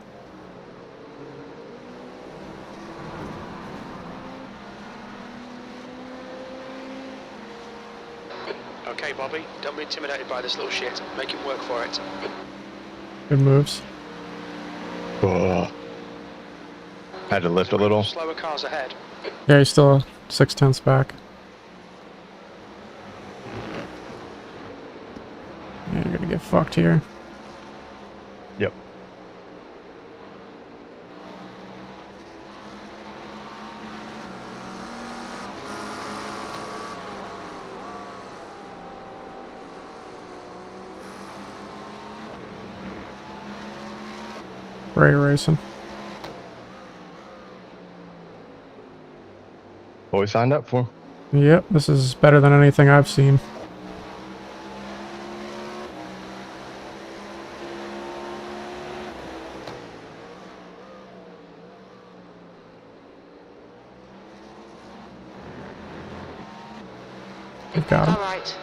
Okay, Bobby, don't be intimidated by this little shit. Make him work for it. Good moves. Oh. Had to lift a little. Slower cars ahead. Yeah, he's still 6/10 back. Yeah, you're gonna get fucked here. Yep. Ray racing. What we signed up for. Yep, this is better than anything I've seen. We've got him. All right.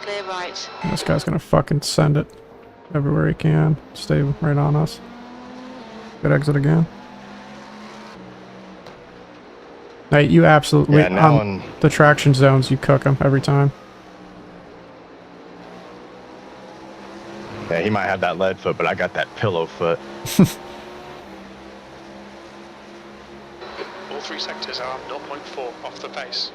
Clear right. This guy's gonna fucking send it everywhere he can. Stay right on us. Good exit again. Hey, you absolutely, Yeah, now on the traction zones, you cook them every time. yeah, he might have that lead foot, but I got that pillow foot. All three sectors are 0.4 off the pace.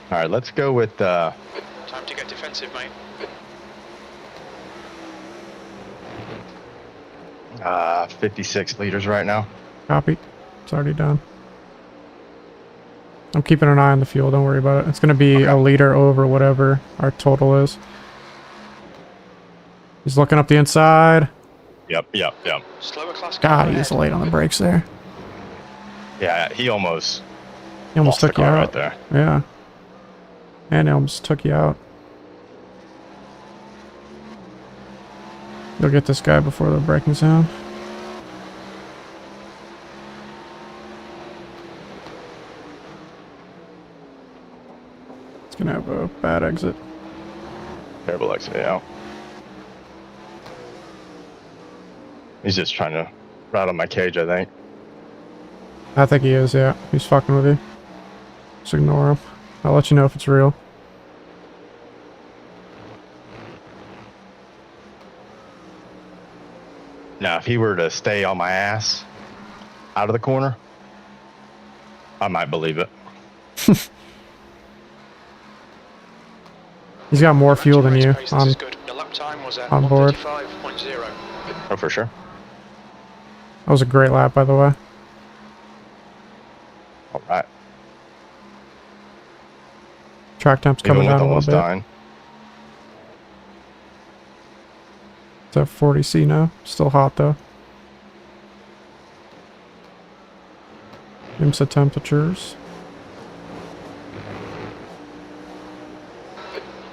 All right, let's go with Time to get defensive, mate. 56 liters right now. Copy. It's already done. I'm keeping an eye on the fuel, don't worry about it. It's gonna be a liter over whatever our total is. He's looking up the inside. Yep. Slower class car God, he was ahead. late on the brakes there. Yeah, he almost He almost lost the took you car out. right there. Yeah. And he almost took you out. You'll get this guy before the braking zone. It's gonna have a bad exit. Terrible exit, yeah. He's just trying to rattle my cage, I think. I think he is, yeah. He's fucking with you. Just ignore him. I'll let you know if it's real. Now, if he were to stay on my ass out of the corner, I might believe it. He's got more fuel than you Pace, this on. is good. Your lap time was at on board. 135.0. Oh, for sure. That was a great lap, by the way. All right. Track temp's Even coming with down a little almost bit. dying. It's at 40C now. Still hot though. IMSA temperatures.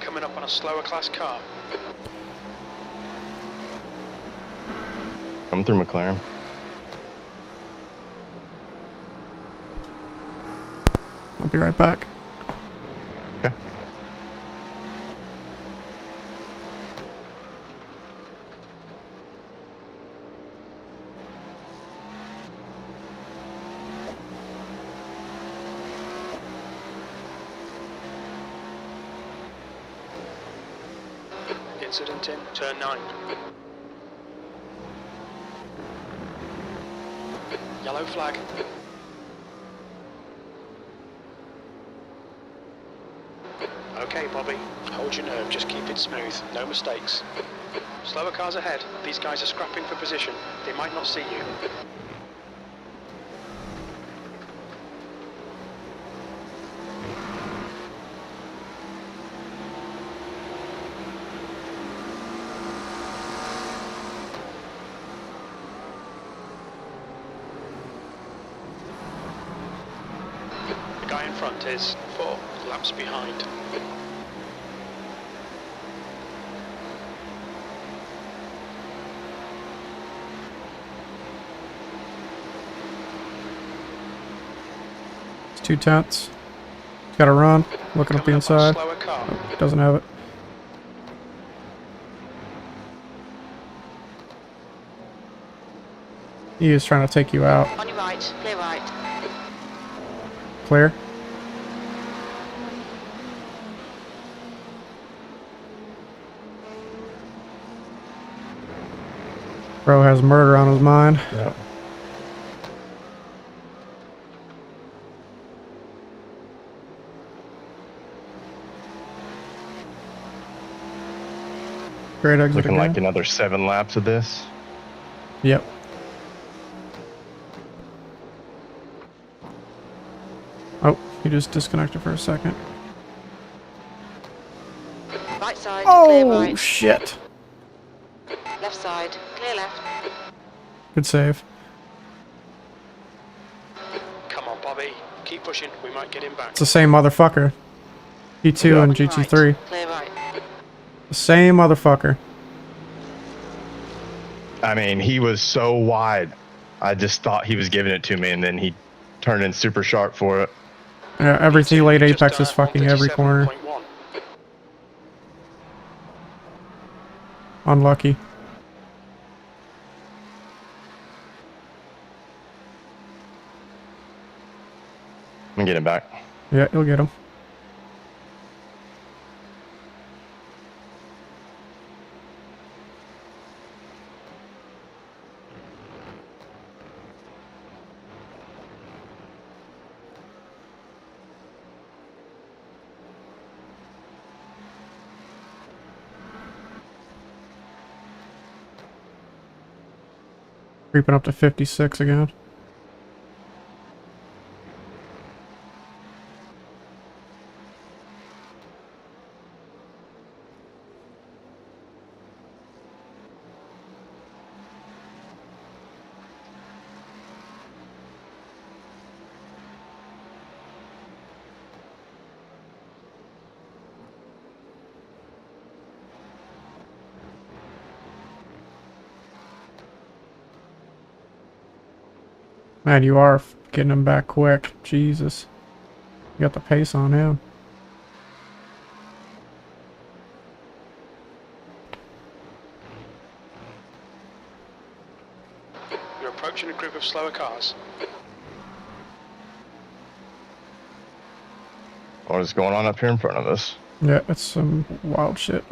Coming up on a slower class car. Coming through McLaren. I'll be right back. Okay. Incident in turn 9. Yellow flag. Okay, Bobby. Hold your nerve, just keep it smooth. No mistakes. Slower cars ahead. These guys are scrapping for position. They might not see you. The guy in front is 4 laps behind. 2/10. Got to run. Looking up the Coming up on a inside. slower car. Oh, doesn't have it. He is trying to take you out. On your right, clear right. Clear. Bro has murder on his mind. Yeah. Great exit Looking again. like another 7 laps of this. Yep. Oh, he just disconnected for a second. Right side, clear Oh, right. shit. Left side, clear left. Good save. Come on, Bobby. Keep pushing. We might get him back. It's the same motherfucker. G2 Yeah. and On your GT3. right, clear right. The same motherfucker. I mean, he was so wide. I just thought he was giving it to me, and then he turned in super sharp for it. Yeah, everything late Just Apex done is fucking every corner. 137.1. Unlucky. I'm gonna get him back. Yeah, you'll get him. Creeping up to 56 again. Man, you are getting him back quick. Jesus. You got the pace on him. You're approaching a group of slower cars. What is going on up here in front of us? Yeah, it's some wild shit.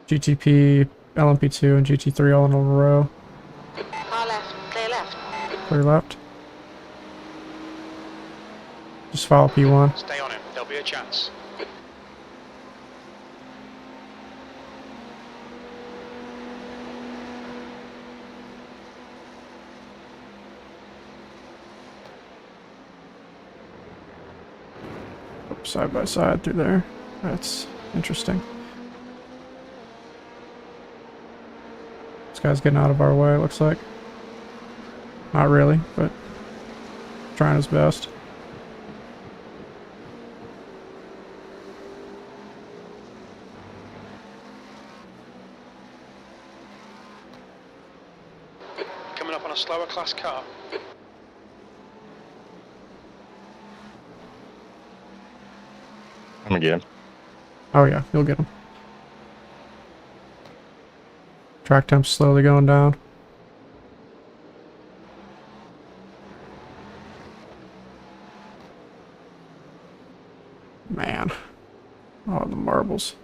GTP, LMP2, and GT3 all in a row. Car left, clear left. Clear left. Just follow P1. Stay on him. There'll be a chance. Side by side through there. That's interesting. This guy's getting out of our way, looks like. Not really, but trying his best. Coming up on a slower class car. I'm gonna get him. Oh yeah, you'll get him. Track temp's slowly going down. Man. Oh, the marbles.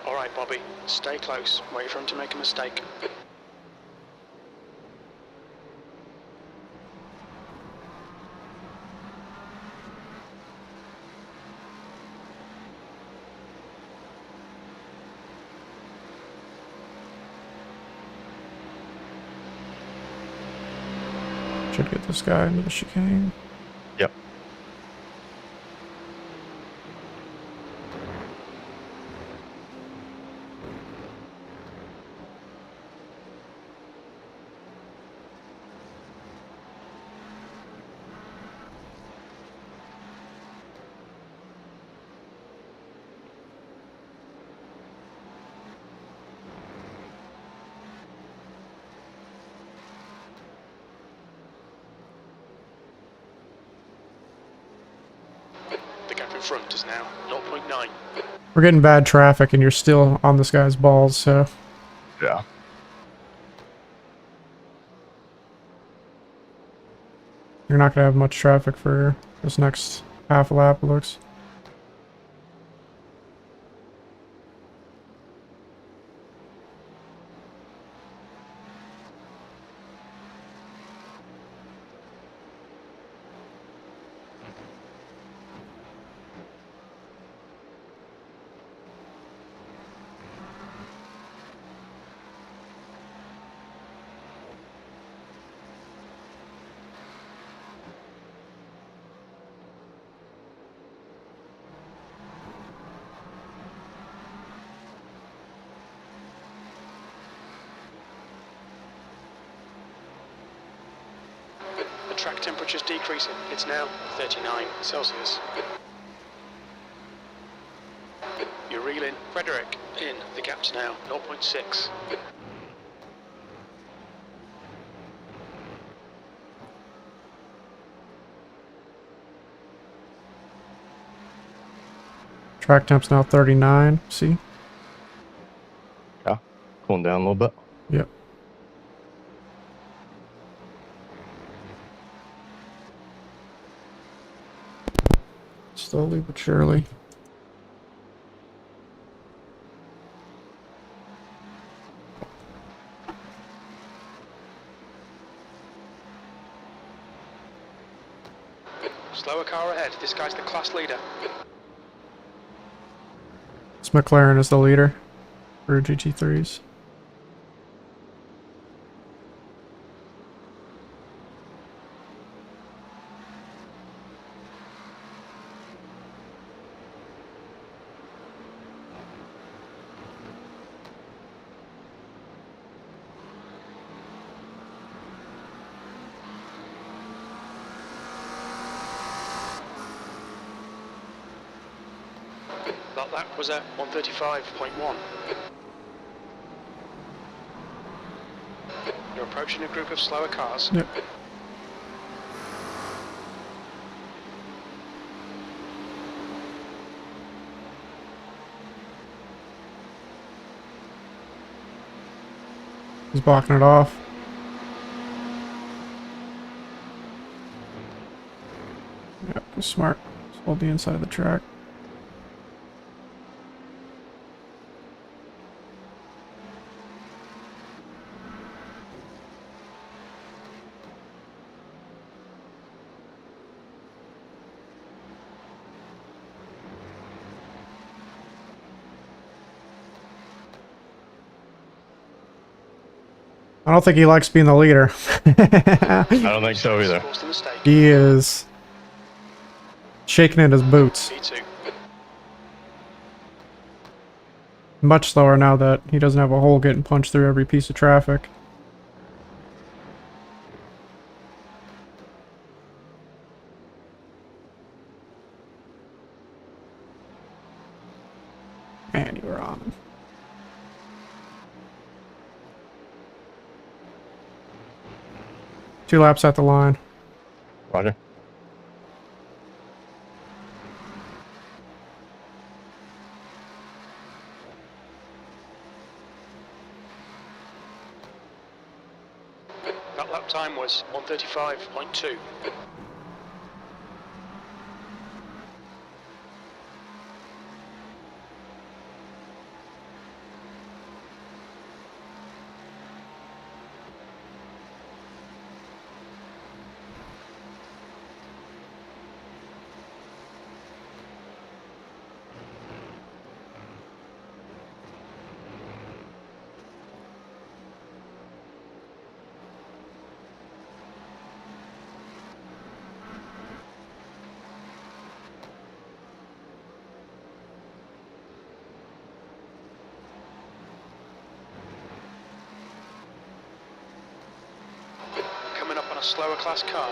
All right, Bobby. Stay close. Wait for him to make a mistake. Should get this guy into the chicane. Yep. front is now 0.9. We're getting bad traffic and you're still on this guy's balls, so... Yeah. You're not gonna have much traffic for this next half lap, it looks. The track temperature's decreasing. It's now 39 Celsius. You're reeling. Frederick, in. The gap's now 0.6. Track temp's now 39, see? Yeah. Cooling down a little bit. Yep. Slowly but surely. Slower car ahead. This guy's the class leader. This McLaren is the leader for GT3s. That lap was at 135.1. You're approaching a group of slower cars. Yep. He's blocking it off. Yep, smart. Just hold the inside of the track. I don't think he likes being the leader. I don't think so either. Forced a mistake. He is shaking in his boots. P2. Much slower now that he doesn't have a hole getting punched through every piece of traffic. Man, you were on. Two laps at the line. Roger. That lap time was 135.2. Coming up on a slower class car.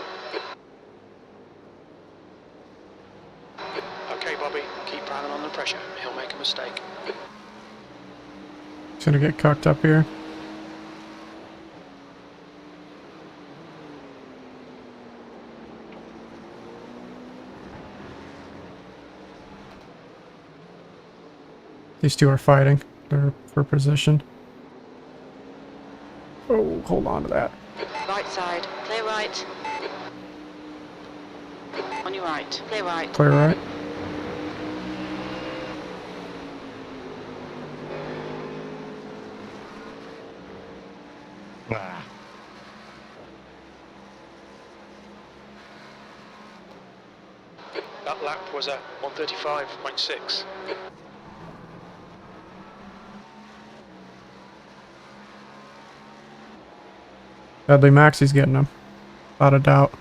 Okay, Bobby, keep piling on the pressure. He'll make a mistake. He's gonna get cucked up here. These two are fighting. They're for position. Oh, hold on to that. Right side, clear right. On your right, clear right. Clear right. Ah. That lap was a 135.6. Deadly Maxie's getting him. Without a doubt.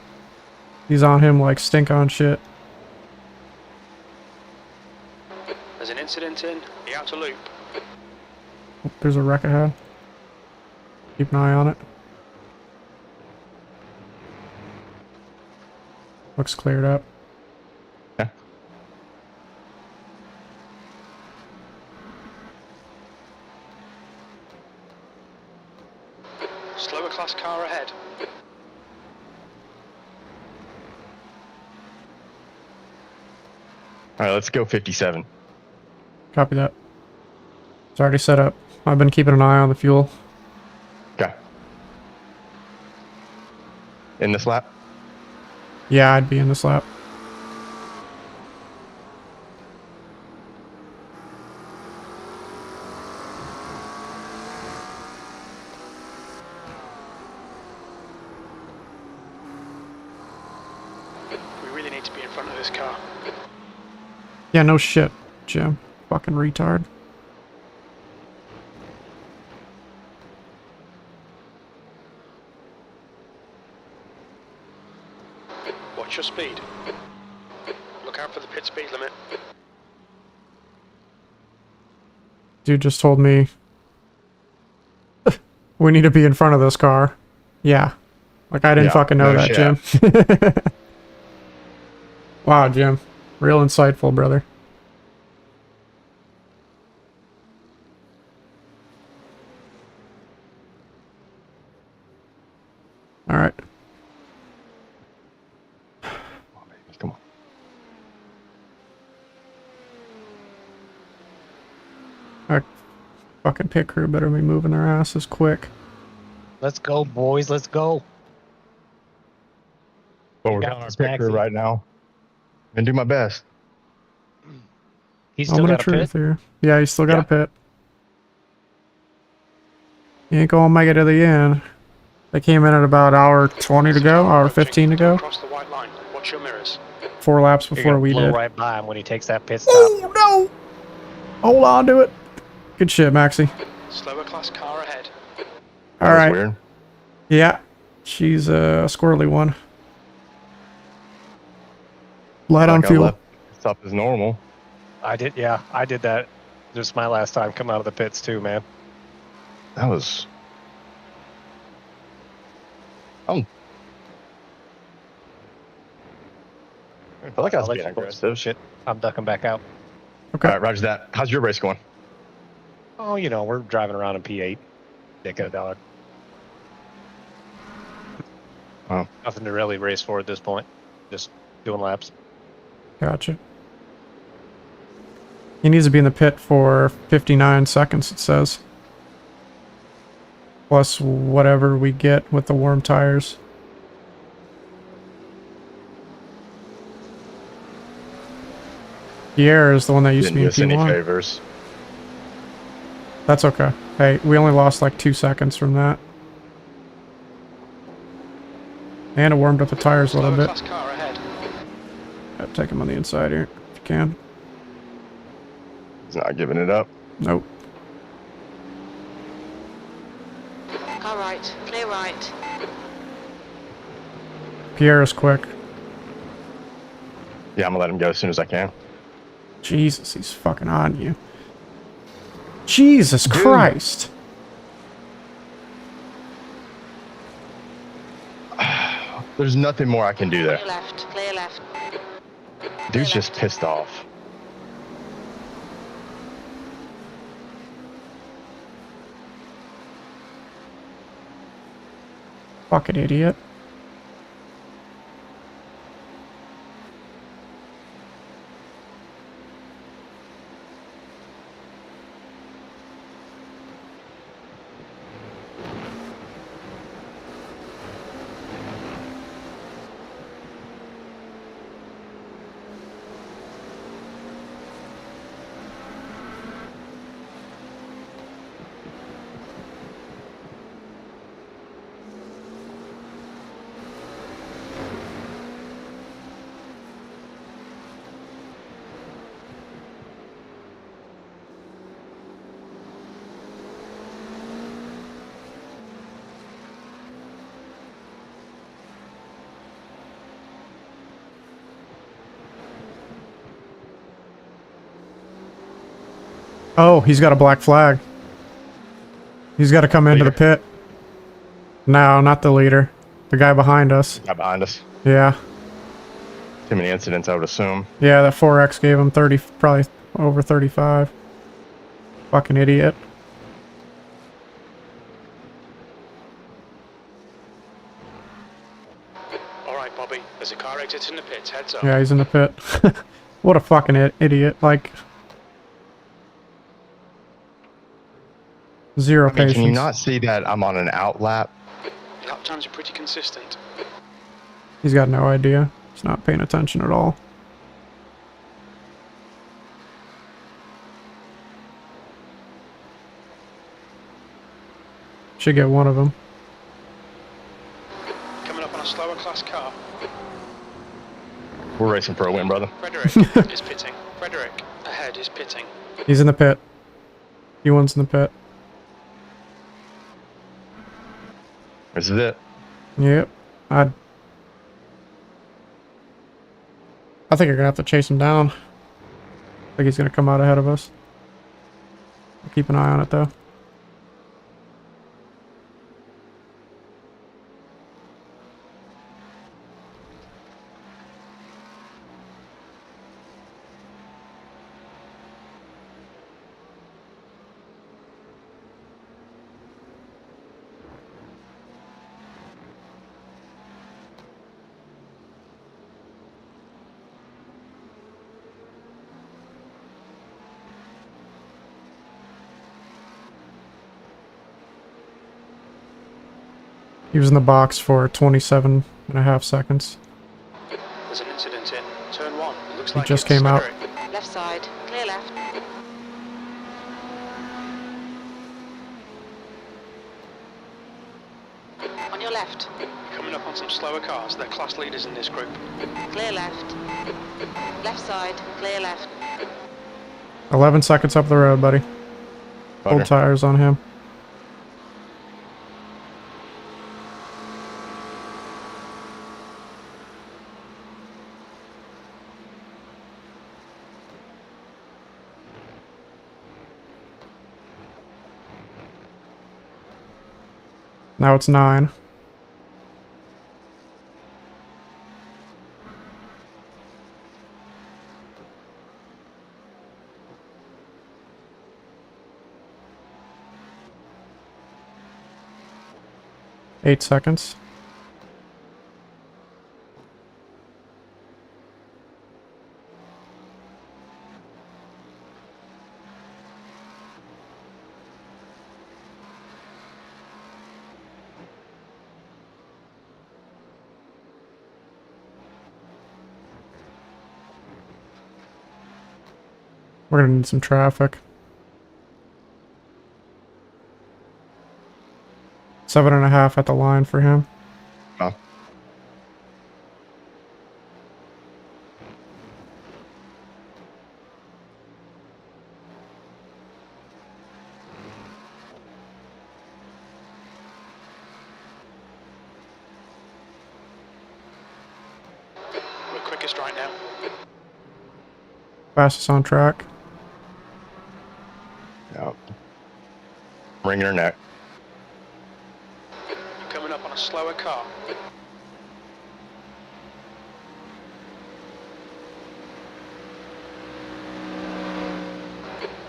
He's on him like stink on shit. There's an incident in the outer loop. Oh, there's a wreck ahead. Keep an eye on it. Looks cleared up. Yeah. Slower class car ahead. All right, let's go 57. Copy that. It's already set up. I've been keeping an eye on the fuel. Okay. In this lap? Yeah, I'd be in this lap. We really need to be in front of this car. Yeah, no shit, Jim. Fucking retard. Watch your speed. Look out for the pit speed limit. Dude just told me we need to be in front of this car. Yeah. Like I didn't Yeah, fucking know no that, shit. Jim. Wow, Jim. Real insightful, brother. Alright. Come on. Our fucking pit crew better be moving their asses quick. Let's go, boys. Let's go. Well, we're got down our this, pit crew Maxie. right now. And do my best. He's still Moment got of a pit. truth here. Yeah, he's still got Yeah. a pit. You ain't gonna make it to the end. They came in at about hour 20 to go, hour 15 to go. Across the white line. Watch your mirrors. 4 laps You're before gonna we blow did. right by him when he takes that pit stop. Oh no! Hold on to it. Good shit, Maxie. Slower class car ahead. That All was right. weird. Yeah, she's a squirrely one. Light on Like I fuel. left stuff as normal. I did, yeah, I did that. Just my last time coming out of the pits too, man. That was. I feel like I I'll was let being you boys aggressive. shit. I'm ducking back out. Okay. All right, roger that. How's your race going? Oh, you know, we're driving around in P8. Dick of a dog. Wow. Nothing to really race for at this point. Just doing laps. Gotcha. He needs to be in the pit for 59 seconds, it says. Plus whatever we get with the warm tires. Pierre is the one that used to Didn't be do in us any P1. favors. That's okay. Hey, we only lost like 2 seconds from that. And it warmed up the tires a little Slower bit. class car ahead. Yeah, take him on the inside here, if you can. He's not giving it up. Nope. Car right, clear right. Pierre is quick. Yeah, I'm gonna let him go as soon as I can. Jesus, he's fucking on you. Jesus Christ. There's nothing more I can do there. Clear left, clear left. Dude's just pissed off. Fucking idiot. Oh, he's got a black flag. He's got to come into the pit. No, not the leader. The guy behind us. Not behind us. Yeah. Too many incidents, I would assume. Yeah, that 4X gave him 30, probably over 35. Fucking idiot. Alright, Bobby, there's a car exiting the pits, heads up. Yeah, he's in the pit. What a fucking idiot. Like, zero patience. Can you not see that I'm on an out lap? Lap times are pretty consistent. He's got no idea. He's not paying attention at all. Should get one of them. Coming up on a slower class car. We're racing for a win, brother. Frederick is pitting. Frederick, ahead is pitting. He's in the pit. P1's in the pit. This is it. Yep. I think you're gonna have to chase him down. I think he's gonna come out ahead of us. Keep an eye on it though. He was in the box for 27.5 seconds. There's an incident in turn 1. It looks He like just it's came out. Frederick. Left side, clear left. On your left, Coming up on some slower cars. They're class leaders in this group. clear left. Left side, clear left. 11 seconds up the road, buddy. Old Bugger. tires on him. Now it's 9. Eight seconds. We're gonna need some traffic. 7.5 at the line for him. Oh. We're quickest right now. Fastest on track. Yep. Wringing her neck. You're coming up on a slower car.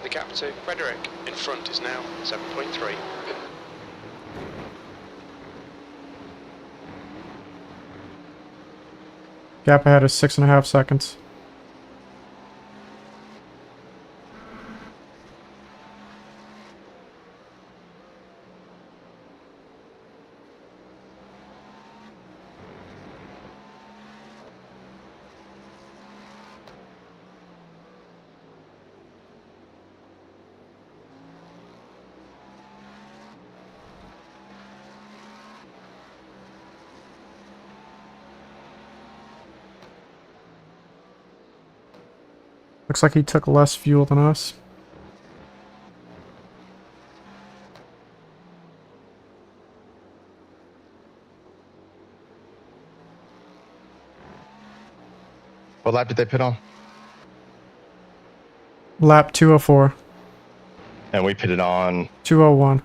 The gap to Frederick in front is now 7.3. Gap ahead is 6.5 seconds. Looks like he took less fuel than us. What lap did they pit on? Lap 204. And we pitted on 201.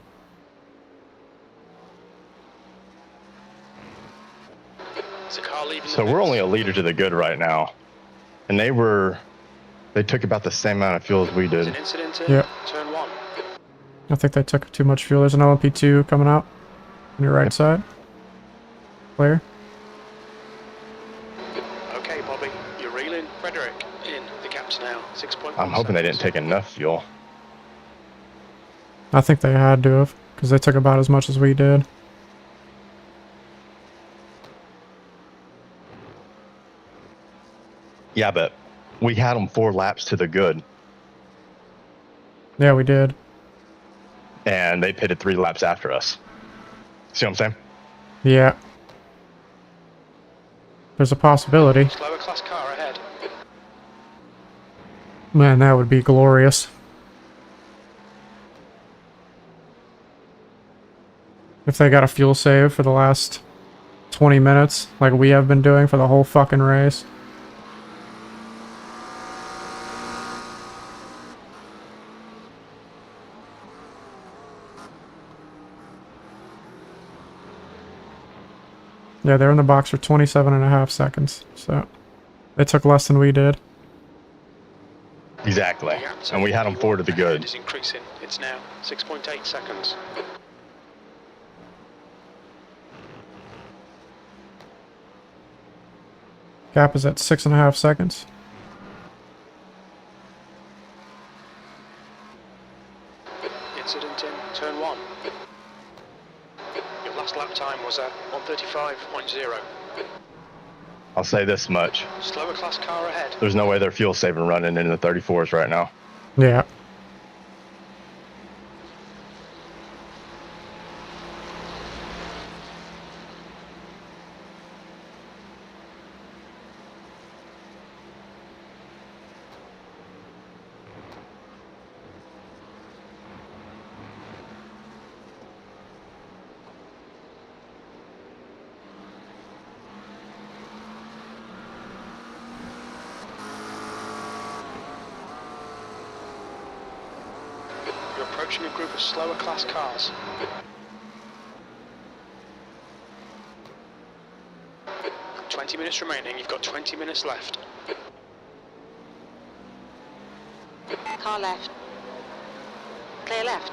Is the car leaving? So we're only a liter to the good right now. And they took about the same amount of fuel as we There's did. an incident in Yep. turn 1. I think they took too much fuel. There's an LMP2 coming out on your right side. Clear. Okay, Bobby, you're reeling. Frederick, in. The gap's now 6.1 I'm hoping they didn't seconds. take enough fuel. I think they had to have, because they took about as much as we did. Yeah, but we had them 4 laps to the good. Yeah, we did. And they pitted 3 laps after us. See what I'm saying? Yeah. There's a possibility. Slower class car ahead. Man, that would be glorious. If they got a fuel save for the last 20 minutes, like we have been doing for the whole fucking race. Yeah, they're in the box for 27.5 seconds, so they took less than we did. Exactly. And we had them 4 to the good. Is increasing. It's now 6.8 seconds. Gap is at 6.5 seconds. Incident in turn 1. Your last lap time was at 1:35.0. I'll say this much. Slower class car ahead. There's no way they're fuel saving running in the 34s right now. Yeah. You're approaching a group of slower class cars. "20 minutes remaining. You've got 20 minutes left." Car left. Clear left.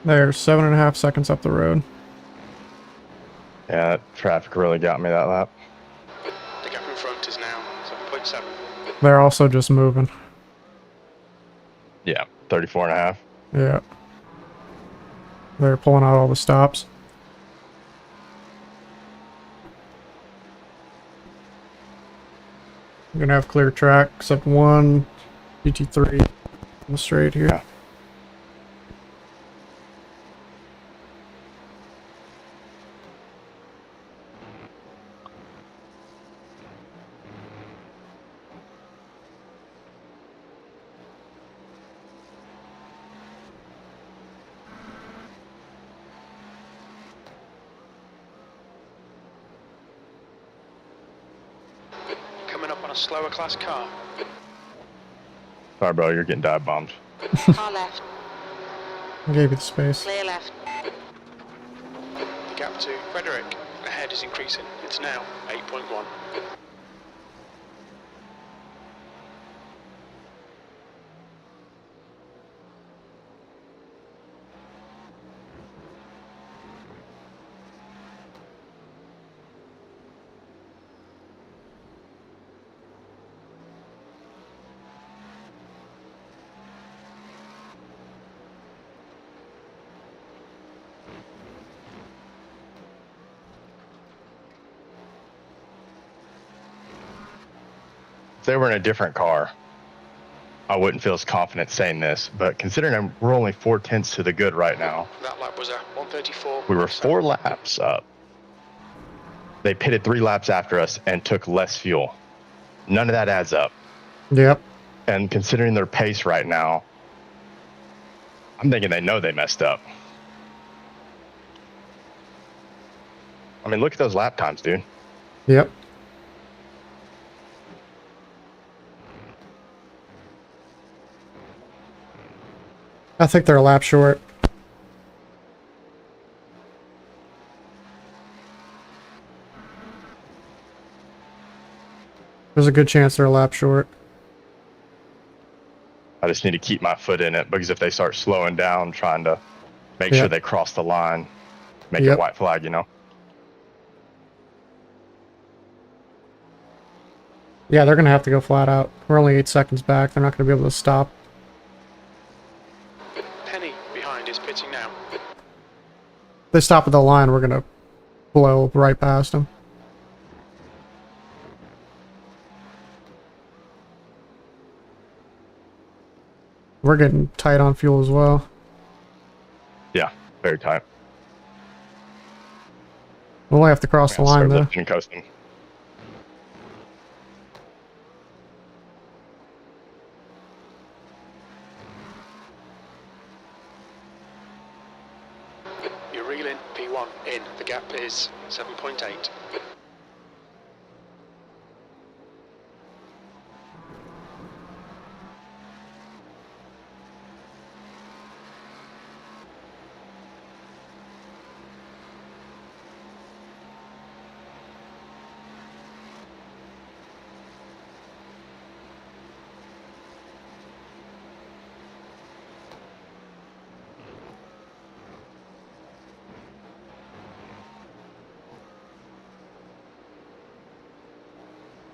They're 7.5 seconds up the road. Yeah, that traffic really got me that lap. The gap in front is now 7.7. They're also just moving. Yeah, 34.5. Yeah. They're pulling out all the stops. We're gonna have clear track, except one GT3 on the straight here. Yeah. Coming up on a slower class car. Sorry, bro, you're getting dive bombed. Car left. I gave you the space. Clear left. The gap to Frederick ahead is increasing. It's now 8.1. If they were in a different car, I wouldn't feel as confident saying this, but considering we're only 4/10 to the good right now, That lap was a 1:34. we were 4 laps up. They pitted 3 laps after us and took less fuel. None of that adds up. Yep. And considering their pace right now, I'm thinking they know they messed up. I mean, look at those lap times, dude. Yep. I think they're a lap short. There's a good chance they're a lap short. I just need to keep my foot in it, because if they start slowing down, trying to make sure they cross the line, make it white flag, you know? Yeah, they're going to have to go flat out. We're only 8 seconds back. They're not going to be able to stop. Penny behind is pitting now. If they stop at the line, we're going to blow right past them. We're getting tight on fuel as well. Yeah, very tight. We'll have to cross the line, though. Lifting and coasting. You're reeling P1 in. The gap is 7.8.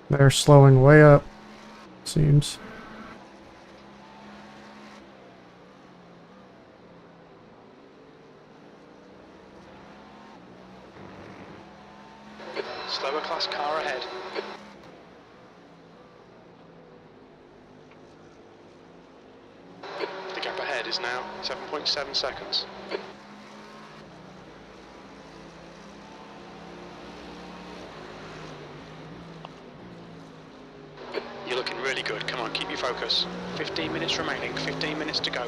They're slowing way up, seems. Slower class car ahead. The gap ahead is now 7.7 seconds. You're looking really good. Come on, keep your focus. 15 minutes remaining, 15 minutes to go.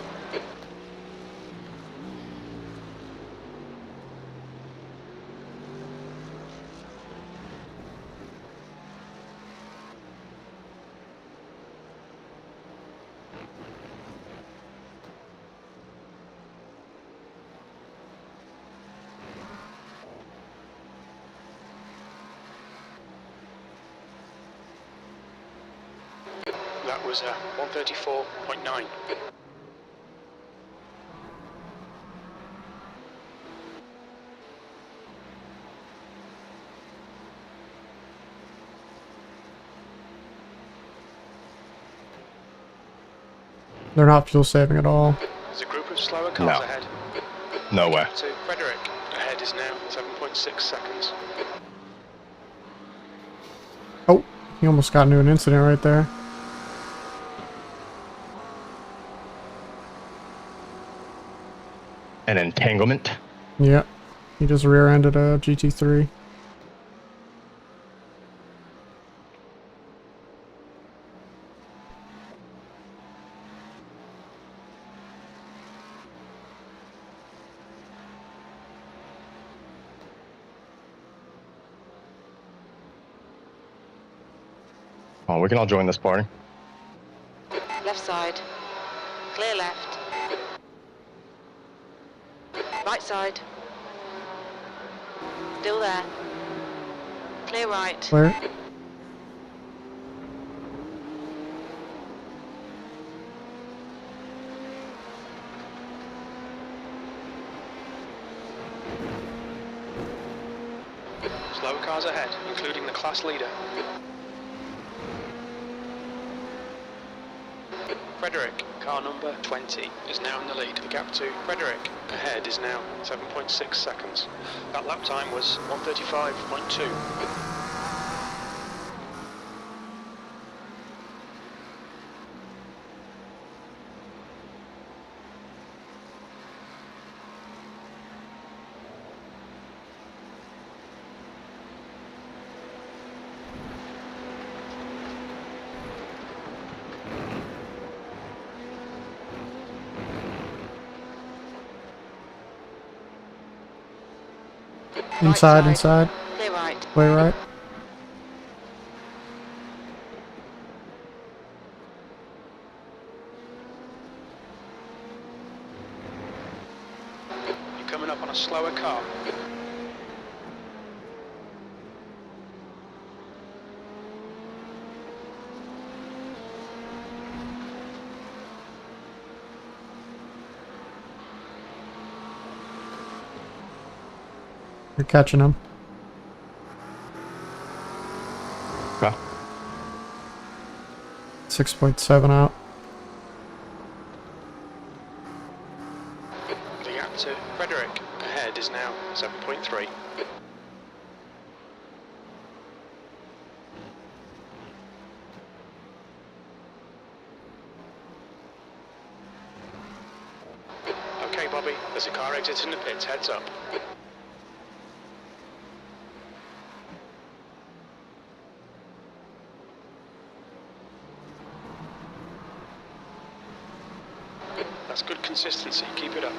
That was 134.9. They're not fuel saving at all. There's a group of slower cars ahead. No way. To Frederick. Ahead is now 7.6 seconds. Oh, he almost got into an incident right there. An entanglement. Yeah, he just rear-ended a GT3. Oh, we can all join this party. Left side. Clear left. Right side. Still there. Clear right. Clear. Slower cars ahead, including the class leader. Frederick, car number 20, is now in the lead. The gap to Frederick ahead is now 7.6 seconds. That lap time was 135.2. Inside, side. inside. Clear right. Way right. You're coming up on a slower car. You're catching him. Okay. 6.7 out. The gap to Frederick ahead is now 7.3. Okay, Bobby, there's a car exiting the pits, heads up. That's good consistency, keep it up.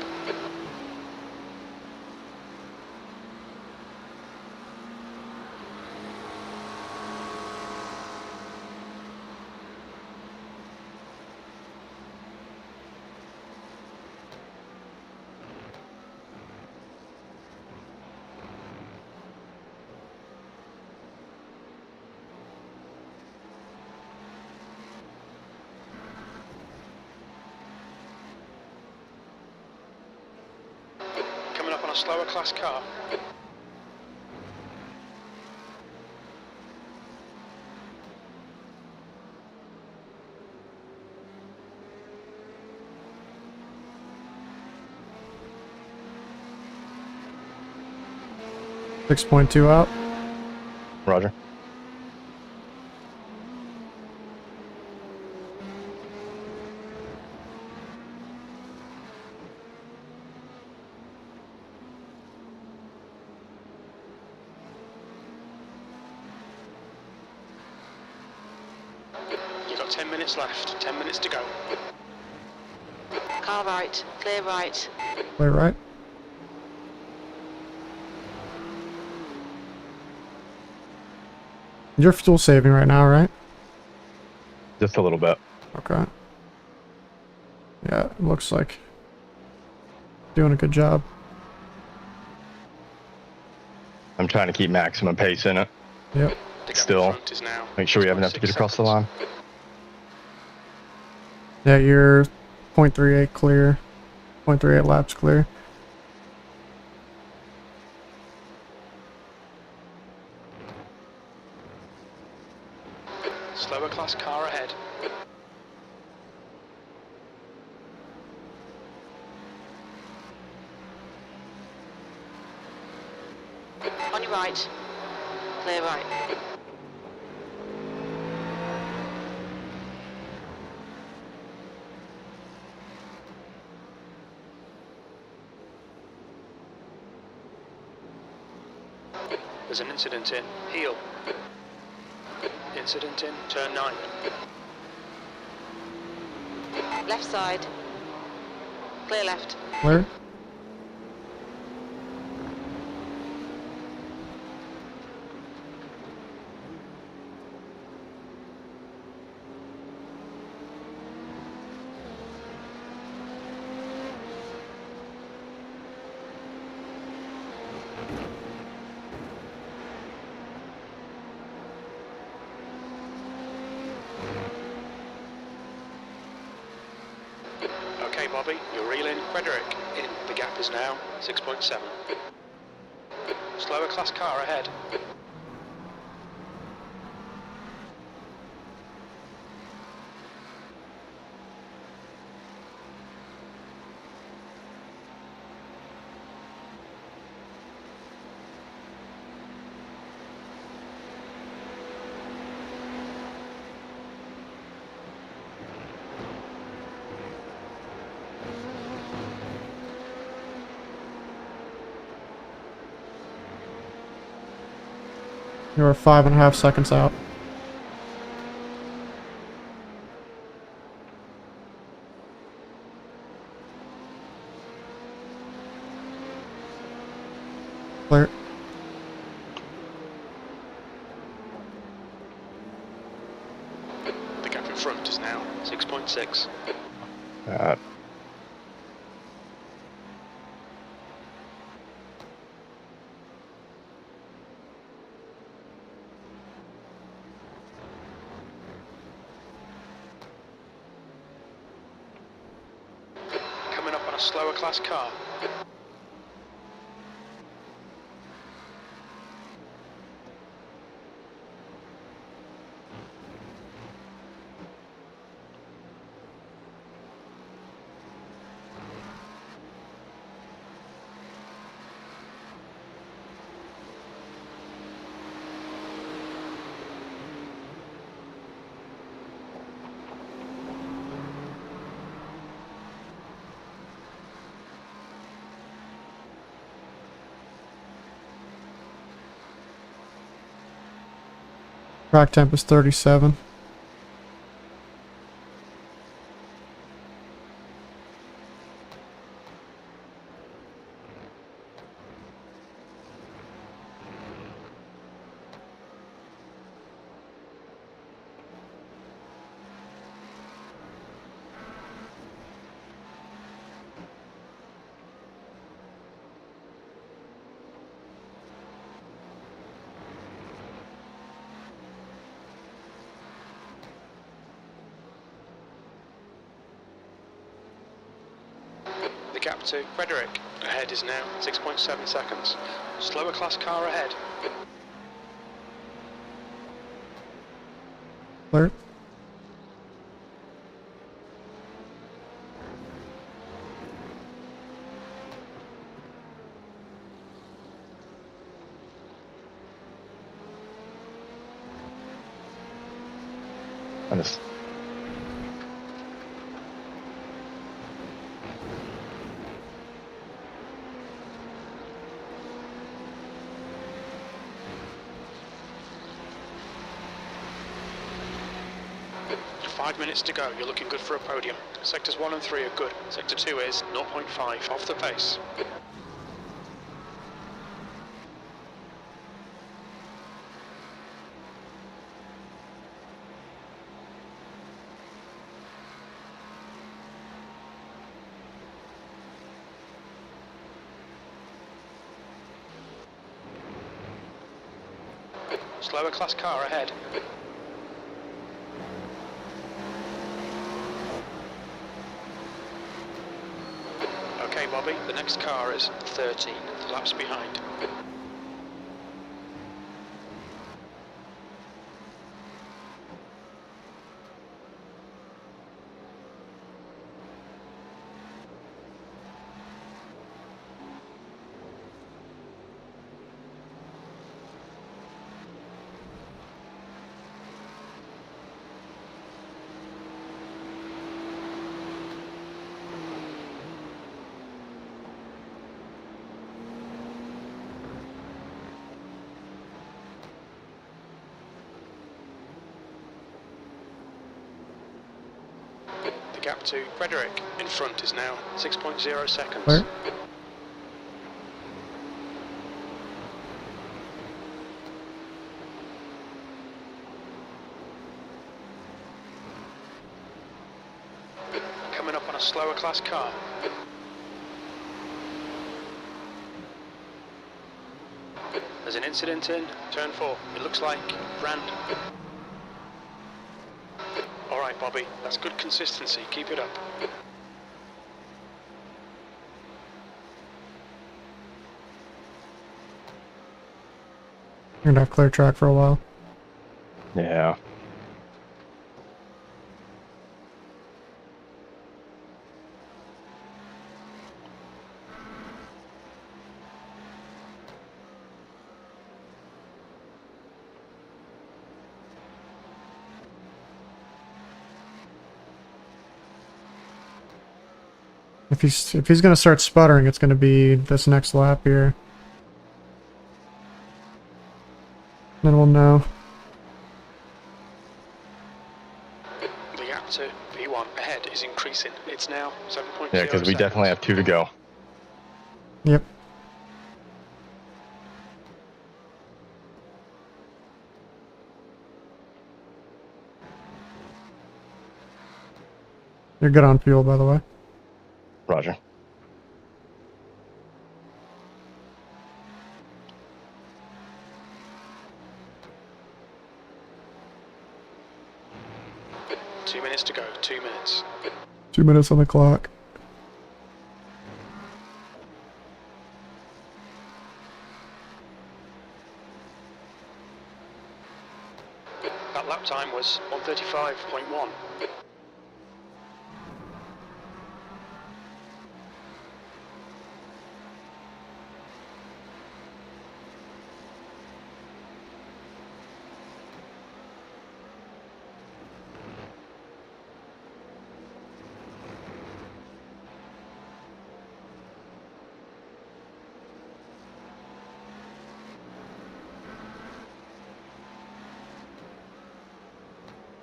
Coming up on a slower class car. Six 6.2 out. Roger. You've got 10 minutes left, 10 minutes to go. Car right. Clear right. Way right. You're fuel saving right now, right? Just a little bit. Okay. Yeah, it looks like doing a good job. I'm trying to keep maximum pace in it. Yep. The gap in Still, front is now make sure we have enough to get 6.6 across the seconds. line. Yeah, you're 0.38 clear. 0.38 laps clear. Slower class car ahead. On your right. Clear right. There's an incident in heel. Incident in turn 9. Left side. Clear left. Clear. Okay, Bobby, you're reeling Frederick in. The gap is now 6.7. Slower class car ahead. You're 5.5 seconds out. Clear. 6.6. Coming up on a slower class car. Track temp is 37. The gap to Frederick ahead is now 6.7 seconds. Slower class car ahead. Clear. Honest. Five minutes to go, you're looking good for a podium. Sectors 1 and 3 are good. Sector 2 is 0.5 off the pace. Slower class car ahead. Okay, Bobby, the next car is 13 laps behind. The gap to Frederick in front is now 6.0 seconds. Clear. Coming up on a slower class car. There's an incident in turn 4. It looks like Rand. Alright, Bobby, that's good consistency. Keep it up. You're gonna have clear track for a while. Yeah. If he's gonna start sputtering, it's gonna be this next lap here. Then we'll know. The gap to P1 ahead is increasing. It's now 7.0 Yeah, because we definitely have 2 to go. Yep. You're good on fuel, by the way. Roger. Two minutes to go. 2 minutes. 2 minutes on the clock. That lap time was 1:35.1.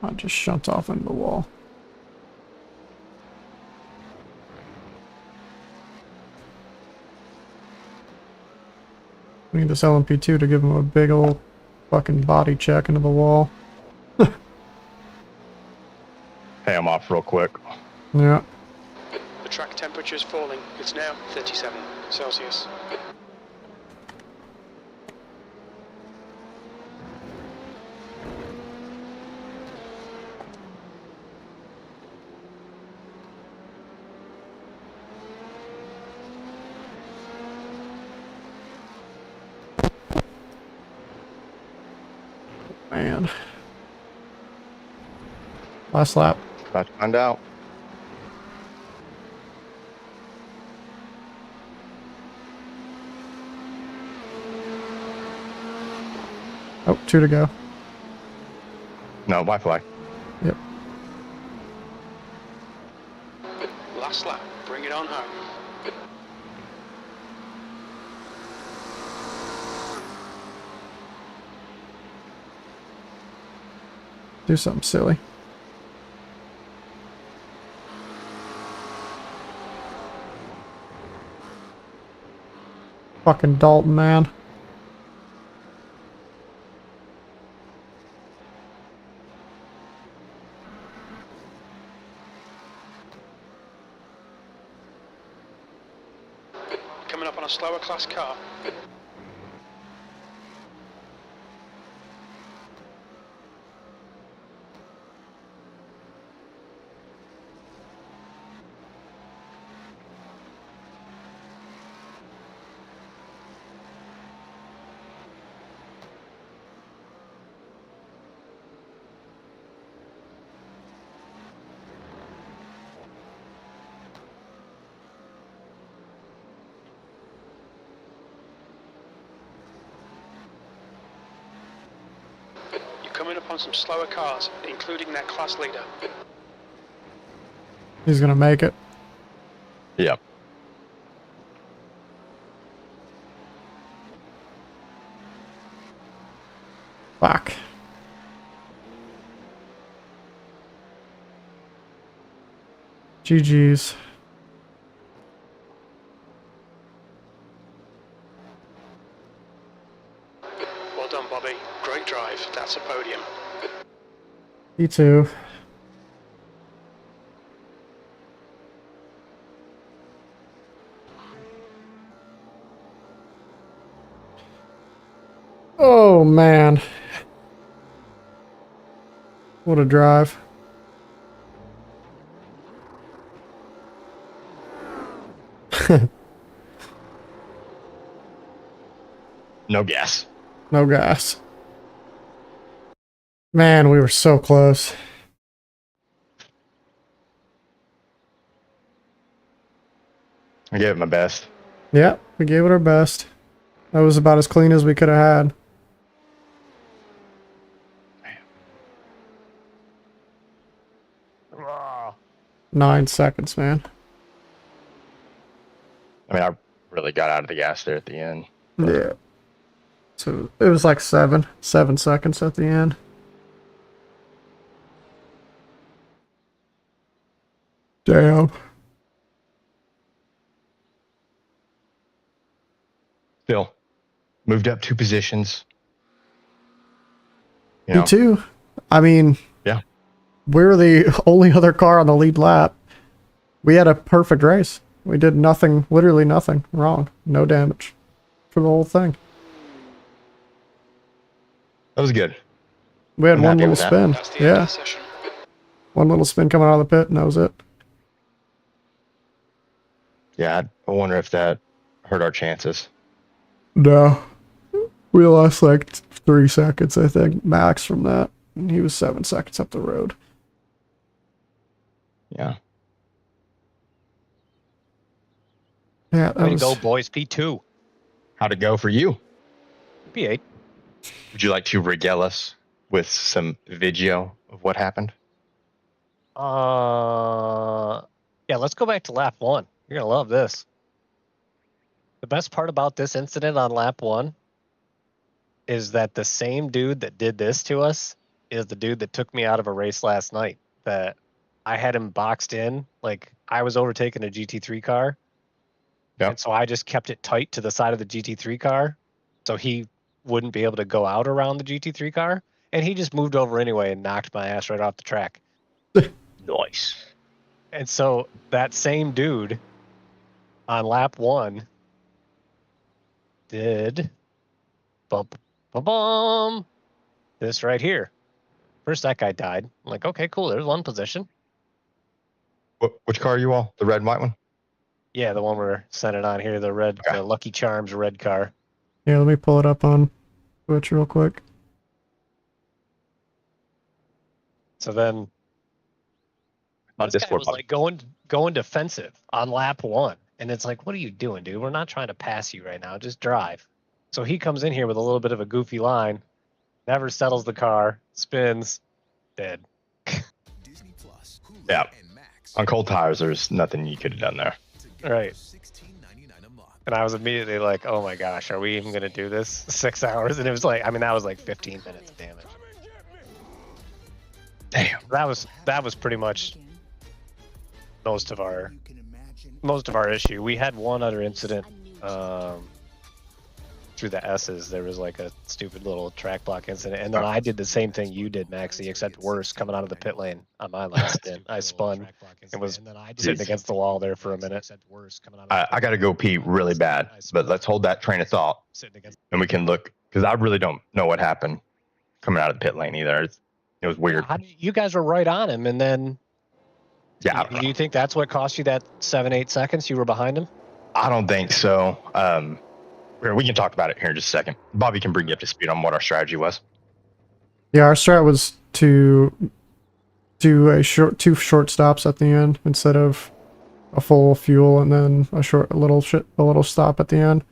I just shunt off into the wall. We need this LMP2 to give him a big old fucking body check into the wall. Hey, I'm off real quick. Yeah. The track temperature is falling. It's now 37 Celsius. Man. Last lap. About to find out. Oh, 2 to go. No, Wi-Fi. Yep. Last lap. Bring it on home. Do something silly. Fucking Dalton, man. Coming up on a slower class car. Coming up on some slower cars, including their class leader. He's gonna make it. Yep. Fuck. GG's. Well done, Bobby. Great drive. That's a podium. You too. Oh man. What a drive. No gas. No gas. Man, we were so close. I gave it my best. Yeah, we gave it our best. That was about as clean as we could have had. 9 seconds, man. I mean, I really got out of the gas there at the end. Yeah. So it was like 7 seconds at the end. Damn. Still, moved up 2 positions. You Me know, too. I mean, yeah. we're the only other car on the lead lap. We had a perfect race. We did nothing, literally nothing wrong. No damage for the whole thing. That was good. We had I'm one happy little with that. spin. That's the end of Yeah, the session. one little spin coming out of the pit, and that was it. Yeah, I wonder if that hurt our chances. No. We lost like 3 seconds, I think, max from that. And he was 7 seconds up the road. Yeah. Yeah, that Way to was... go, boys. P2. How'd it go for you? P8. Would you like to regale us with some video of what happened? Yeah, let's go back to lap 1. You're going to love this. The best part about this incident on lap 1 is that the same dude that did this to us is the dude that took me out of a race last night. That I had him boxed in. Like, I was overtaking a GT3 car. Yep. And so I just kept it tight to the side of the GT3 car so he wouldn't be able to go out around the GT3 car. And he just moved over anyway and knocked my ass right off the track. Nice. And so that same dude on lap 1 did bump, bum, this right here. First, that guy died. I'm like, okay, cool. There's one position. Which car are you all? The red and white one? Yeah, the one we're sending on here, the red, Okay. the Lucky Charms red car. Yeah, let me pull it up on Twitch real quick. So then On this guy Discord, was like going defensive on lap 1. And it's like, what are you doing, dude? We're not trying to pass you right now. Just drive. So he comes in here with a little bit of a goofy line, never settles the car, spins, dead. Yeah. On cold tires, there's nothing you could have done there. Right. And I was immediately like, oh my gosh, are we even going to do this 6 hours? And it was like, I mean, that was like 15 minutes of damage. Damn. That was pretty much most of our issue. We had one other incident through the S's. There was like a stupid little track block incident, and then I did the same thing you did, Maxie, except worse. Coming out of the pit lane on my last stint, I spun and was sitting against the wall there for a minute. I got to go pee really bad, but let's hold that train of thought, and we can look, because I really don't know what happened coming out of the pit lane either. It was weird. You guys were right on him, and then Yeah. do you think that's what cost you that 7-8 seconds you were behind him? I don't think so. We can talk about it here in just a second. Bobby can bring you up to speed on what our strategy was. Yeah, our strat was to do two short stops at the end instead of a full fuel and then a little stop at the end.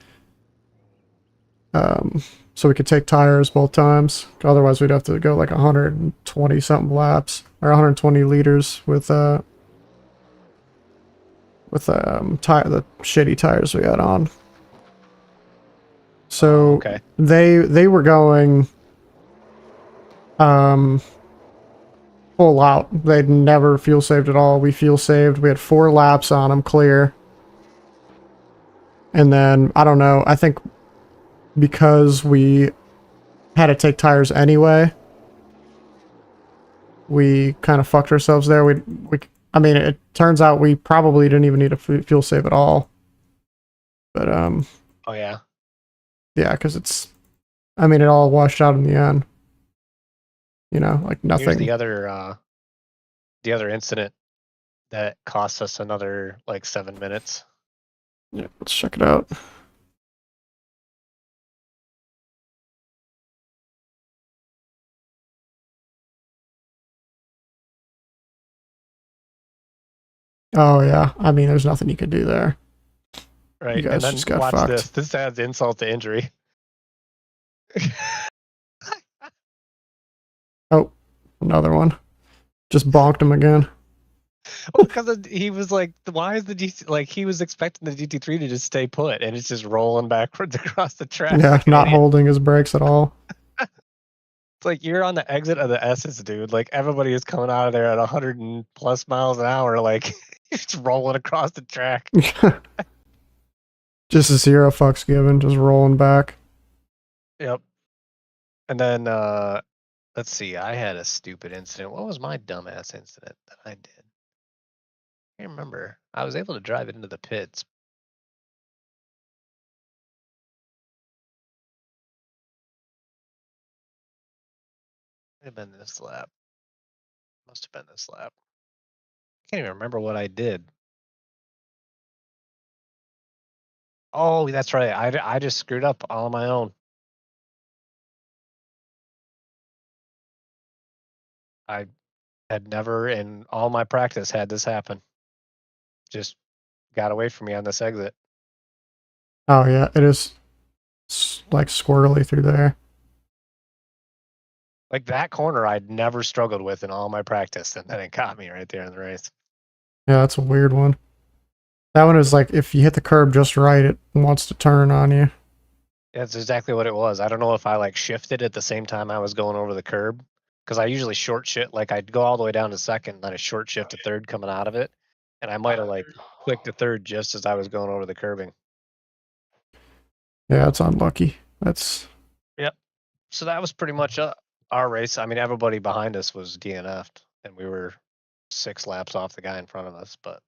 So we could take tires both times. Otherwise, we'd have to go like 120 something laps or 120 liters with the shitty tires we had on. So Okay. they were going full out. They'd never fuel saved at all. We fuel saved. We had 4 laps on them clear. And then, I don't know, I think because we had to take tires anyway, we kind of fucked ourselves there. I mean, it turns out we probably didn't even need a fuel save at all. But, Oh, yeah. yeah, because it all washed out in the end. You know, like nothing. Here's the other incident that cost us another like 7 minutes. Yeah, let's check it out. Oh yeah, I mean, there's nothing you could do there. Right, You guys and then just got watch fucked. this. This adds insult to injury. Oh, another one. Just bonked him again. Well, because he was like, why is the GT, like, he was expecting the GT3 to just stay put, and it's just rolling backwards across the track. Yeah, like an not idiot. holding his brakes at all. It's like, you're on the exit of the S's, dude. Like, everybody is coming out of there at 100+ miles an hour. Like, it's rolling across the track. Just 0 fucks given, just rolling back. Yep. And then, let's see. I had a stupid incident. What was my dumbass incident that I did? can't remember. I was able to drive it into the pits. Might have been this lap. Must have been this lap. I can't even remember what I did. Oh, that's right. I just screwed up all on my own. I had never in all my practice had this happen. Just got away from me on this exit. Oh yeah, it is like squirrely through there. Like that corner I'd never struggled with in all my practice, and then it caught me right there in the race. Yeah, that's a weird one. That one is like if you hit the curb just right, it wants to turn on you. That's exactly what it was. I don't know if I like shifted at the same time I was going over the curb, because I usually short shift. Like I'd go all the way down to second, then I short shift to third coming out of it, and I might have like clicked to third just as I was going over the curbing. Yeah, it's unlucky. That's Yep. So that was pretty much our race. I mean, everybody behind us was DNF'd, and we were 6 laps off the guy in front of us. But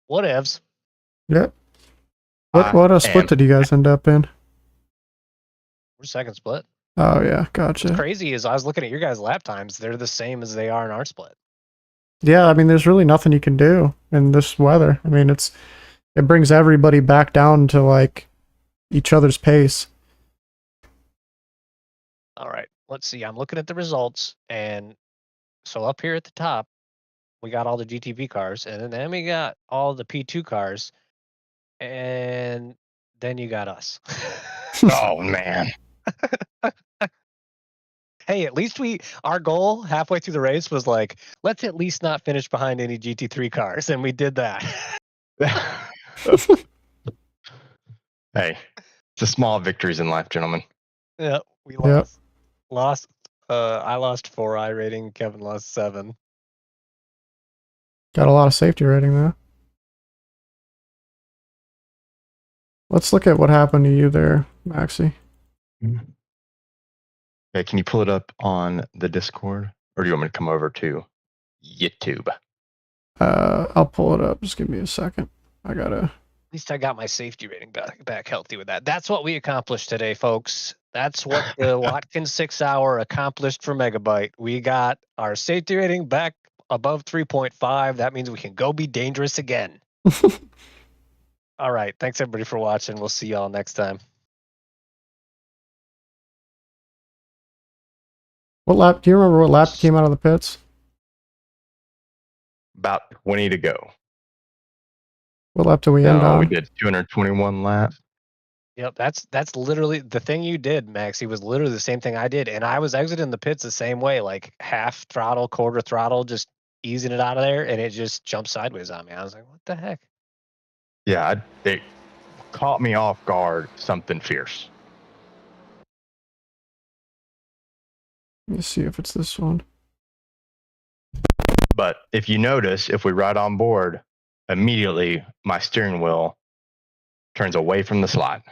whatevs. yep. What split did you guys end up in? We're second split. Oh yeah, gotcha. What's crazy is I was looking at your guys' lap times. They're the same as they are in our split. Yeah, I mean, there's really nothing you can do in this weather. I mean, it brings everybody back down to like each other's pace. All right, let's see. I'm looking at the results, and so up here at the top, we got all the GTV cars, and then we got all the P2 cars, and then you got us. Oh man. Hey, at least our goal halfway through the race was like, let's at least not finish behind any GT3 cars, and we did that. Hey, it's the small victories in life, gentlemen. Yeah, we Yep. lost. I lost 4 I rating. Kevin lost 7. Got a lot of safety rating though. Let's look at what happened to you there, Maxie. Okay, can you pull it up on the Discord, or do you want me to come over to YouTube? I'll pull it up. Just give me a second. I gotta. At least I got my safety rating back healthy with that. That's what we accomplished today, folks. That's what the Watkins 6 hour accomplished for Megabyte. We got our safety rating back above 3.5. That means we can go be dangerous again. All right. Thanks everybody for watching. We'll see y'all next time. What lap? Do you remember what lap came out of the pits? About 20 to go. What lap did we end on? We did 221 laps. Yep, that's literally the thing you did, Maxie, was literally the same thing I did. And I was exiting the pits the same way, like half throttle, quarter throttle, just easing it out of there, and it just jumped sideways on me. I was like, what the heck? Yeah, it caught me off guard, something fierce. Let me see if it's this one. But if you notice, if we ride on board, immediately my steering wheel turns away from the slide.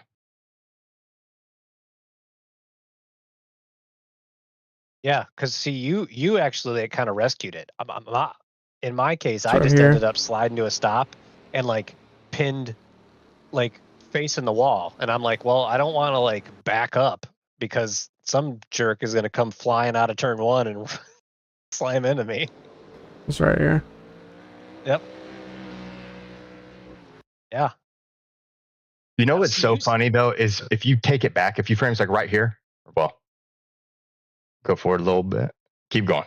Yeah, because see, you actually kind of rescued it. In my case, It's I right just here. ended up sliding to a stop and like pinned, like facing the wall. And I'm like, well, I don't want to like back up because some jerk is going to come flying out of turn 1 and slam into me. It's right here. Yep. Yeah. You know Yeah, what's see, so you- funny though is if you take it back, if you frames like right here, well, go forward a little bit, keep going.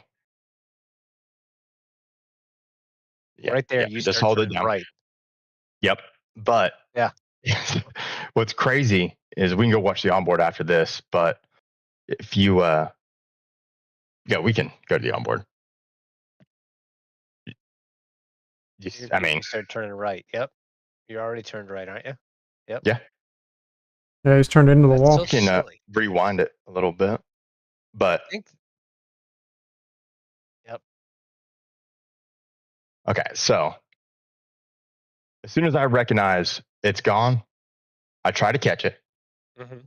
Yeah, right there, yeah, you just start hold it turning down. right. Yep. But Yeah. what's crazy is we can go watch the onboard after this, but if you yeah, we can go to the onboard. I mean, You start turning right. Yep. You already turned right, aren't you? Yep. Yeah. Yeah, he's turned into the That's wall. so you can silly. rewind it a little bit. But I think. Yep. okay, so as soon as I recognize it's gone, I try to catch it, Mm-hmm.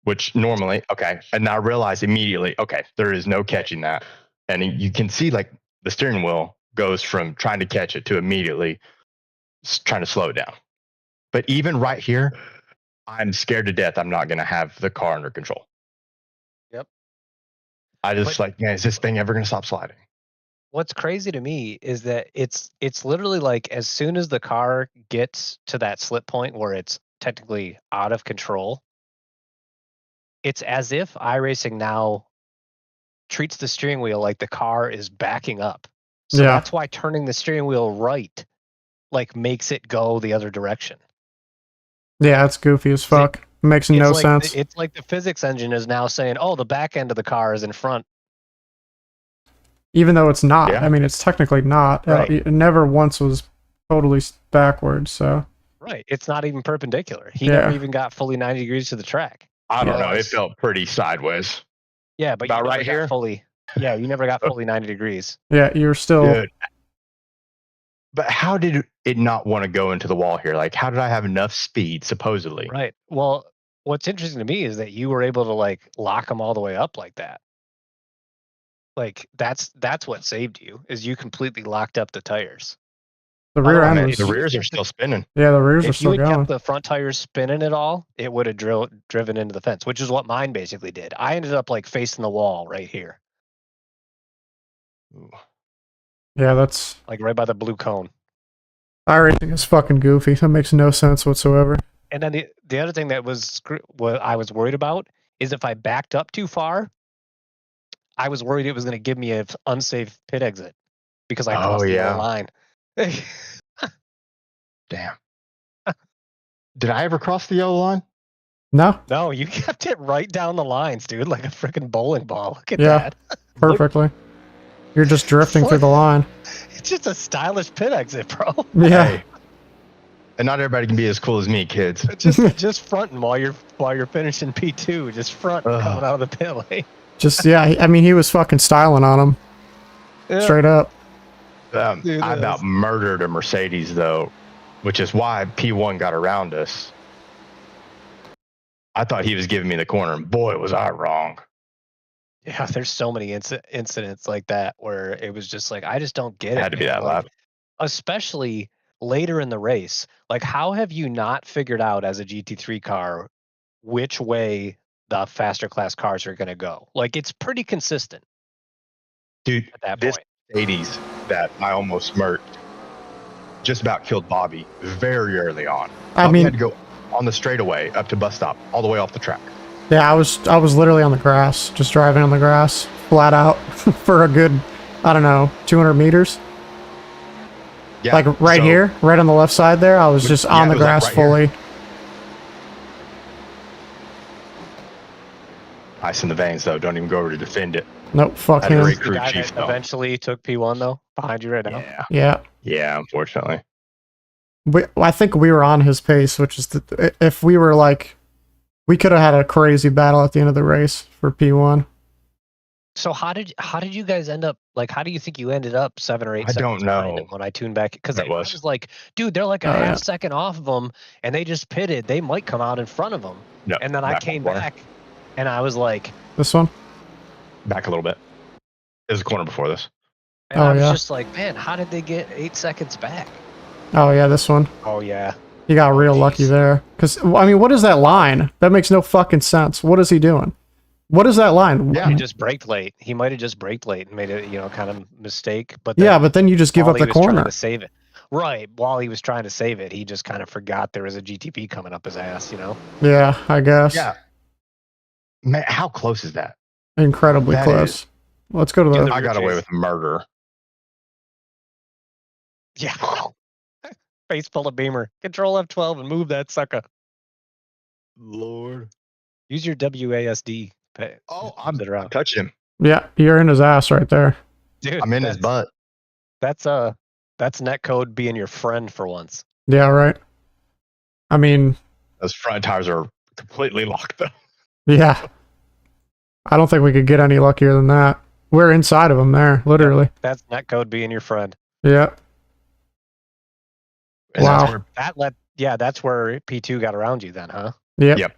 which normally, okay, and I realize immediately, okay, there is no catching that. And you can see like the steering wheel goes from trying to catch it to immediately trying to slow it down. But even right here, I'm scared to death I'm not going to have the car under control. Yep. I just man, is this thing ever going to stop sliding? What's crazy to me is that it's literally like as soon as the car gets to that slip point where it's technically out of control, it's as if iRacing now treats the steering wheel like the car is backing up. So that's why turning the steering wheel right like makes it go the other direction. Yeah, it's goofy as fuck. It makes no sense. It's like the physics engine is now saying, "Oh, the back end of the car is in front." Even though it's not. Yeah. I mean, it's technically not. Right. It never once was totally backwards, so. Right. It's not even perpendicular. He never even got fully 90 degrees to the track. I don't know. It felt pretty sideways. Yeah, but about right here? You never got fully 90 degrees. Yeah, you're still... Dude. But how did it not want to go into the wall here? Like, how did I have enough speed, supposedly? Right. Well, what's interesting to me is that you were able to, like, lock them all the way up like that. Like, that's what saved you, is you completely locked up the tires. The rear end the rears are still spinning. Yeah, the rears are still going. If you had kept the front tires spinning at all, it would have driven into the fence, which is what mine basically did. I ended up, like, facing the wall right here. Ooh. Yeah, that's... like, right by the blue cone. iRacing is fucking goofy. That makes no sense whatsoever. And then the other thing that what I was worried about is if I backed up too far, I was worried it was going to give me an unsafe pit exit because I crossed the yellow line. Damn. Did I ever cross the yellow line? No. No, you kept it right down the lines, dude, like a freaking bowling ball. Look at that. Perfectly. You're just drifting through the line. It's just a stylish pit exit, bro. Yeah. Hey. And not everybody can be as cool as me, kids. Just fronting while you're finishing P2, just coming out of the pit lane. Just I mean, he was fucking styling on him. Yeah. Straight up. I about murdered a Mercedes though, which is why P1 got around us. I thought he was giving me the corner, and boy, was I wrong. Yeah, there's so many incidents like that where it was just like, I just don't get it. It had to be that loud. Especially later in the race. Like, how have you not figured out as a GT3 car which way the faster class cars are going to go? Like, it's pretty consistent. Dude, at that this point. 80s that I almost smirked just about killed Bobby very early on. I mean, had to go on the straightaway up to bus stop, all the way off the track. Yeah, I was literally on the grass, just driving on the grass, flat out, for a good, I don't know, 200 meters. Yeah, like right here, right on the left side there, I was just on the grass like fully. Ice in the veins, though. Don't even go over to defend it. Nope, fuck him. The guy that eventually took P1, though, behind you right now. Yeah, unfortunately. I think we were on his pace, which is if we were like, we could have had a crazy battle at the end of the race for P1. So how did you guys end up, like, how do you think you ended up 7 or 8 seconds? I don't know. When I tuned back, because it was like, dude, they're like a half second off of them, and they just pitted. They might come out in front of them. No, and then I came back, and I was like, this one? Back a little bit. There's a corner before this. And I was just like, man, how did they get 8 seconds back? Oh, yeah, this one. Oh, yeah. He got real lucky there. Because, I mean, what is that line? That makes no fucking sense. What is he doing? What is that line? Yeah, he just braked late. He might have just braked late and made a, kind of mistake. But yeah, but then you just give up the corner. To save it. Right. While he was trying to save it, he just kind of forgot there was a GTP coming up his ass, Yeah, I guess. Yeah. Man, how close is that? Incredibly close. Let's go to the... I got away with murder. Yeah. Face full of beamer. Control F12 and move that sucker. Lord. Use your WASD. Oh, I'm touching him. Yeah, you're in his ass right there. Dude, I'm in his butt. That's netcode being your friend for once. Yeah, right. I mean... Those front tires are completely locked up. Yeah. I don't think we could get any luckier than that. We're inside of him there, literally. That's netcode being your friend. Yeah. Wow. That's where P2 got around you then, huh? Yep.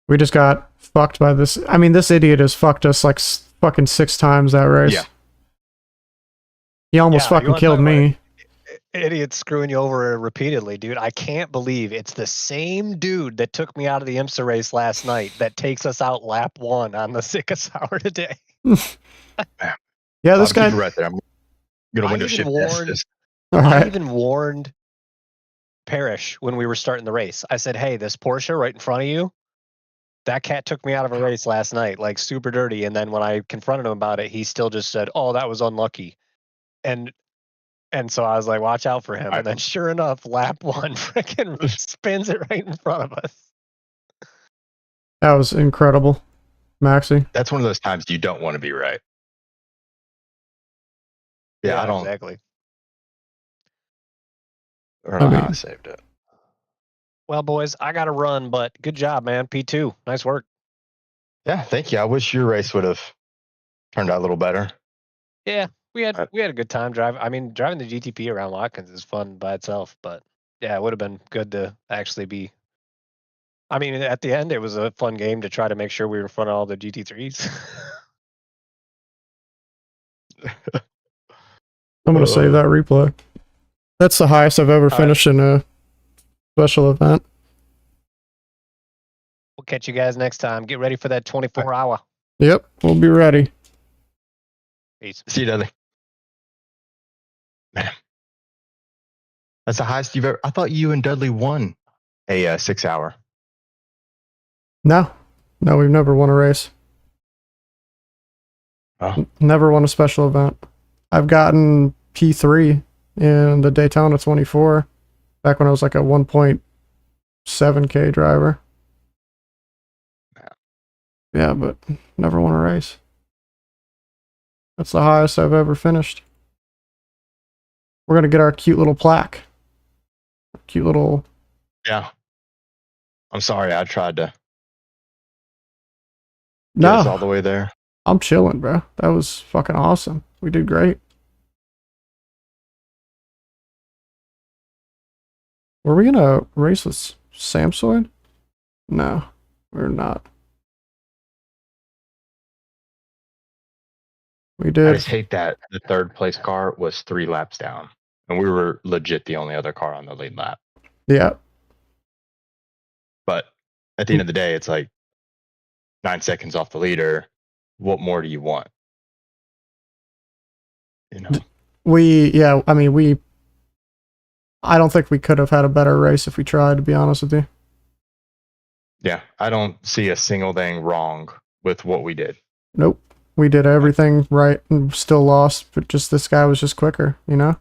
We just got fucked by this. I mean, this idiot has fucked us like fucking 6 times that race. Yeah. He almost Yeah, you fucking wanna killed talk about me. idiots screwing you over repeatedly, dude. I can't believe it's the same dude that took me out of the IMSA race last night that takes us out lap 1 on the sickest hour today. Yeah, this Bob, keep it guy. right there. I'm gonna window shift this. All I right. even warned Parrish when we were starting the race. I said, "Hey, this Porsche right in front of you, that cat took me out of a race last night, like super dirty." And then when I confronted him about it, he still just said, "Oh, that was unlucky." And so I was like, "Watch out for him." Right. And then sure enough, lap 1 freaking spins it right in front of us. That was incredible, Maxie. That's one of those times you don't want to be right. Yeah, I don't. Exactly. I don't know I how I mean- saved it. Well, boys, I got to run, but good job, man. P2, nice work. Yeah, thank you. I wish your race would have turned out a little better. Yeah, we had Right. a good time driving. I mean, driving the GTP around Watkins is fun by itself, but yeah, it would have been good to actually be. I mean, at the end, it was a fun game to try to make sure we were in front of all the GT3s. I'm gonna save that replay. That's the highest I've ever right. finished in a special event. We'll catch you guys next time. Get ready for that 24-hour. Yep, we'll be ready. Peace. See you, Dudley. Man, that's the highest you've ever. I thought you and Dudley won a 6 hour. No, we've never won a race. Oh. Never won a special event. I've gotten P3 in the Daytona 24 back when I was like a 1.7K driver. Yeah, but never won a race. That's the highest I've ever finished. We're gonna get our cute little plaque. Cute little. Yeah. I'm sorry. I tried to get us all No, the way there. I'm chilling, bro. That was fucking awesome. We did great. Were we in a race with Samsoid? No, we're not. We I did. just hate that the third place car was 3 laps down, and we were legit the only other car on the lead lap. Yeah. But at the end of the day, it's like 9 seconds off the leader. What more do you want? You know. I don't think we could have had a better race if we tried, to be honest with you. Yeah, I don't see a single thing wrong with what we did. Nope. We did everything right and still lost, but just this guy was just quicker, you know?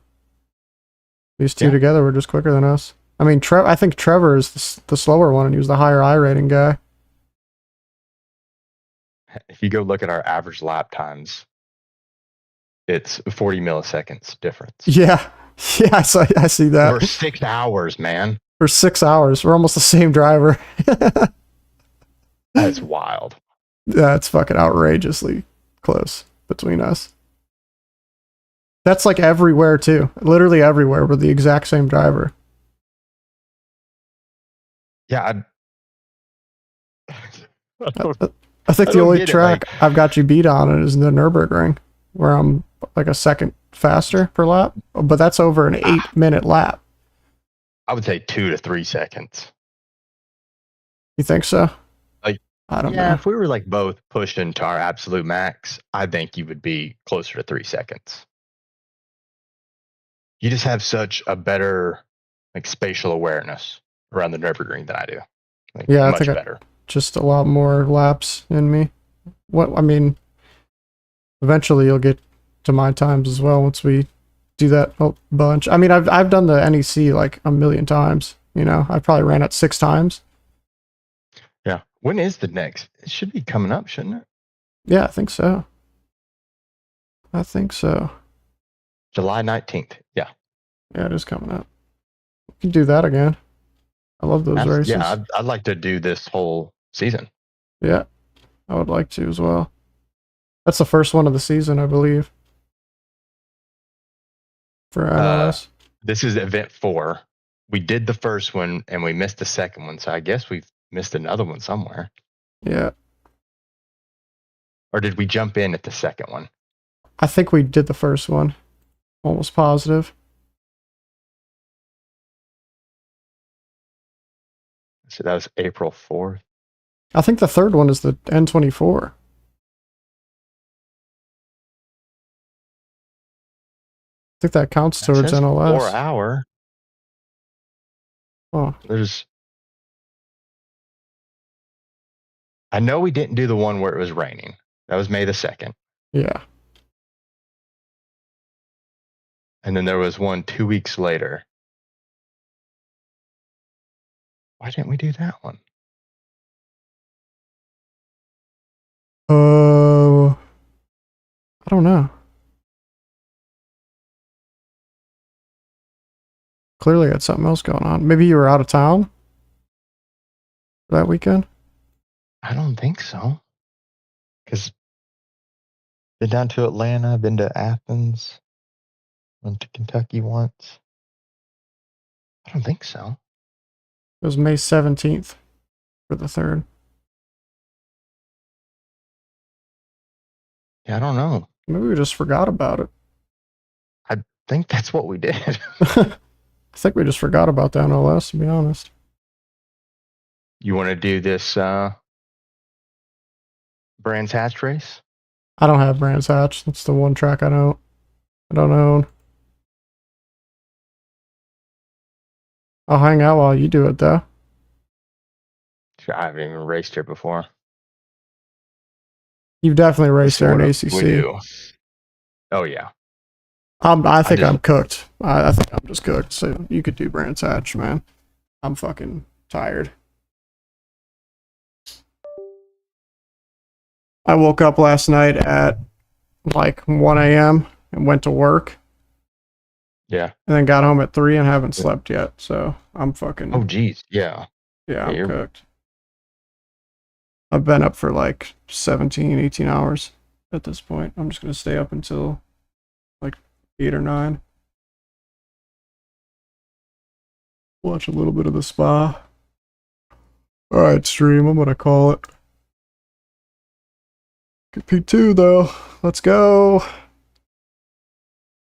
These two together were just quicker than us. I mean, I think Trevor is the slower one, and he was the higher I rating guy. If you go look at our average lap times, it's 40 milliseconds difference. Yeah. Yeah, I see that. For 6 hours, man. For 6 hours. We're almost the same driver. That's wild. Yeah, it's fucking outrageously close between us. That's like everywhere too. Literally everywhere. We're the exact same driver. Yeah, I think the only track I've got you beat on is the Nürburgring, where I'm like a second faster per lap, but that's over an 8-minute lap. I would say 2 to 3 seconds. You think so? Like, I don't know. Yeah, if we were like both pushing to our absolute max, I think you would be closer to 3 seconds. You just have such a better like spatial awareness around the Nürburgring than I do. Like, Yeah, I much think better. Just a lot more laps in me. I mean, eventually you'll get to my times as well once we do that a bunch. I mean, I've done the NEC like a million times. You know, I probably ran it 6 times. Yeah. When is the next? It should be coming up, shouldn't it? Yeah, I think so. July 19th. Yeah. Yeah, it is coming up. We can do that again. I love those races. Yeah, I'd like to do this whole season. Yeah, I would like to as well. That's the first one of the season, I believe. For NLS. This is event 4. We did the first one and we missed the second one, so I guess we've missed another one somewhere. Yeah. Or did we jump in at the second one? I think we did the first one. Almost positive. So that was April 4th. I think the third one is the N24. I think that counts That towards says NLS. 4 hour. Oh, I know we didn't do the one where it was raining. That was May the 2nd. yeah. And then there was one 2 weeks later. Why didn't we do that one? I don't know. Clearly had something else going on. Maybe you were out of town that weekend? I don't think so. Because been down to Atlanta, been to Athens, went to Kentucky once. I don't think so. It was May 17th for the third. Yeah, I don't know. Maybe we just forgot about it. I think that's what we did. I think we just forgot about the NLS, to be honest. You want to do this Brands Hatch race? I don't have Brands Hatch. That's the one track I don't own. I'll hang out while you do it, though. I haven't even raced here before. You've definitely raced there in ACC. We do. Oh, yeah. I think I'm cooked. I think I'm just cooked. So you could do Brands Hatch, man. I'm fucking tired. I woke up last night at like 1 a.m. and went to work. Yeah. And then got home at 3 and haven't slept yet. So I'm fucking... Oh, geez. Yeah. Yeah, I'm cooked. I've been up for like 17, 18 hours at this point. I'm just going to stay up until like 8 or 9. Watch a little bit of the spa. Alright, stream. I'm going to call it. P2 though. Let's go.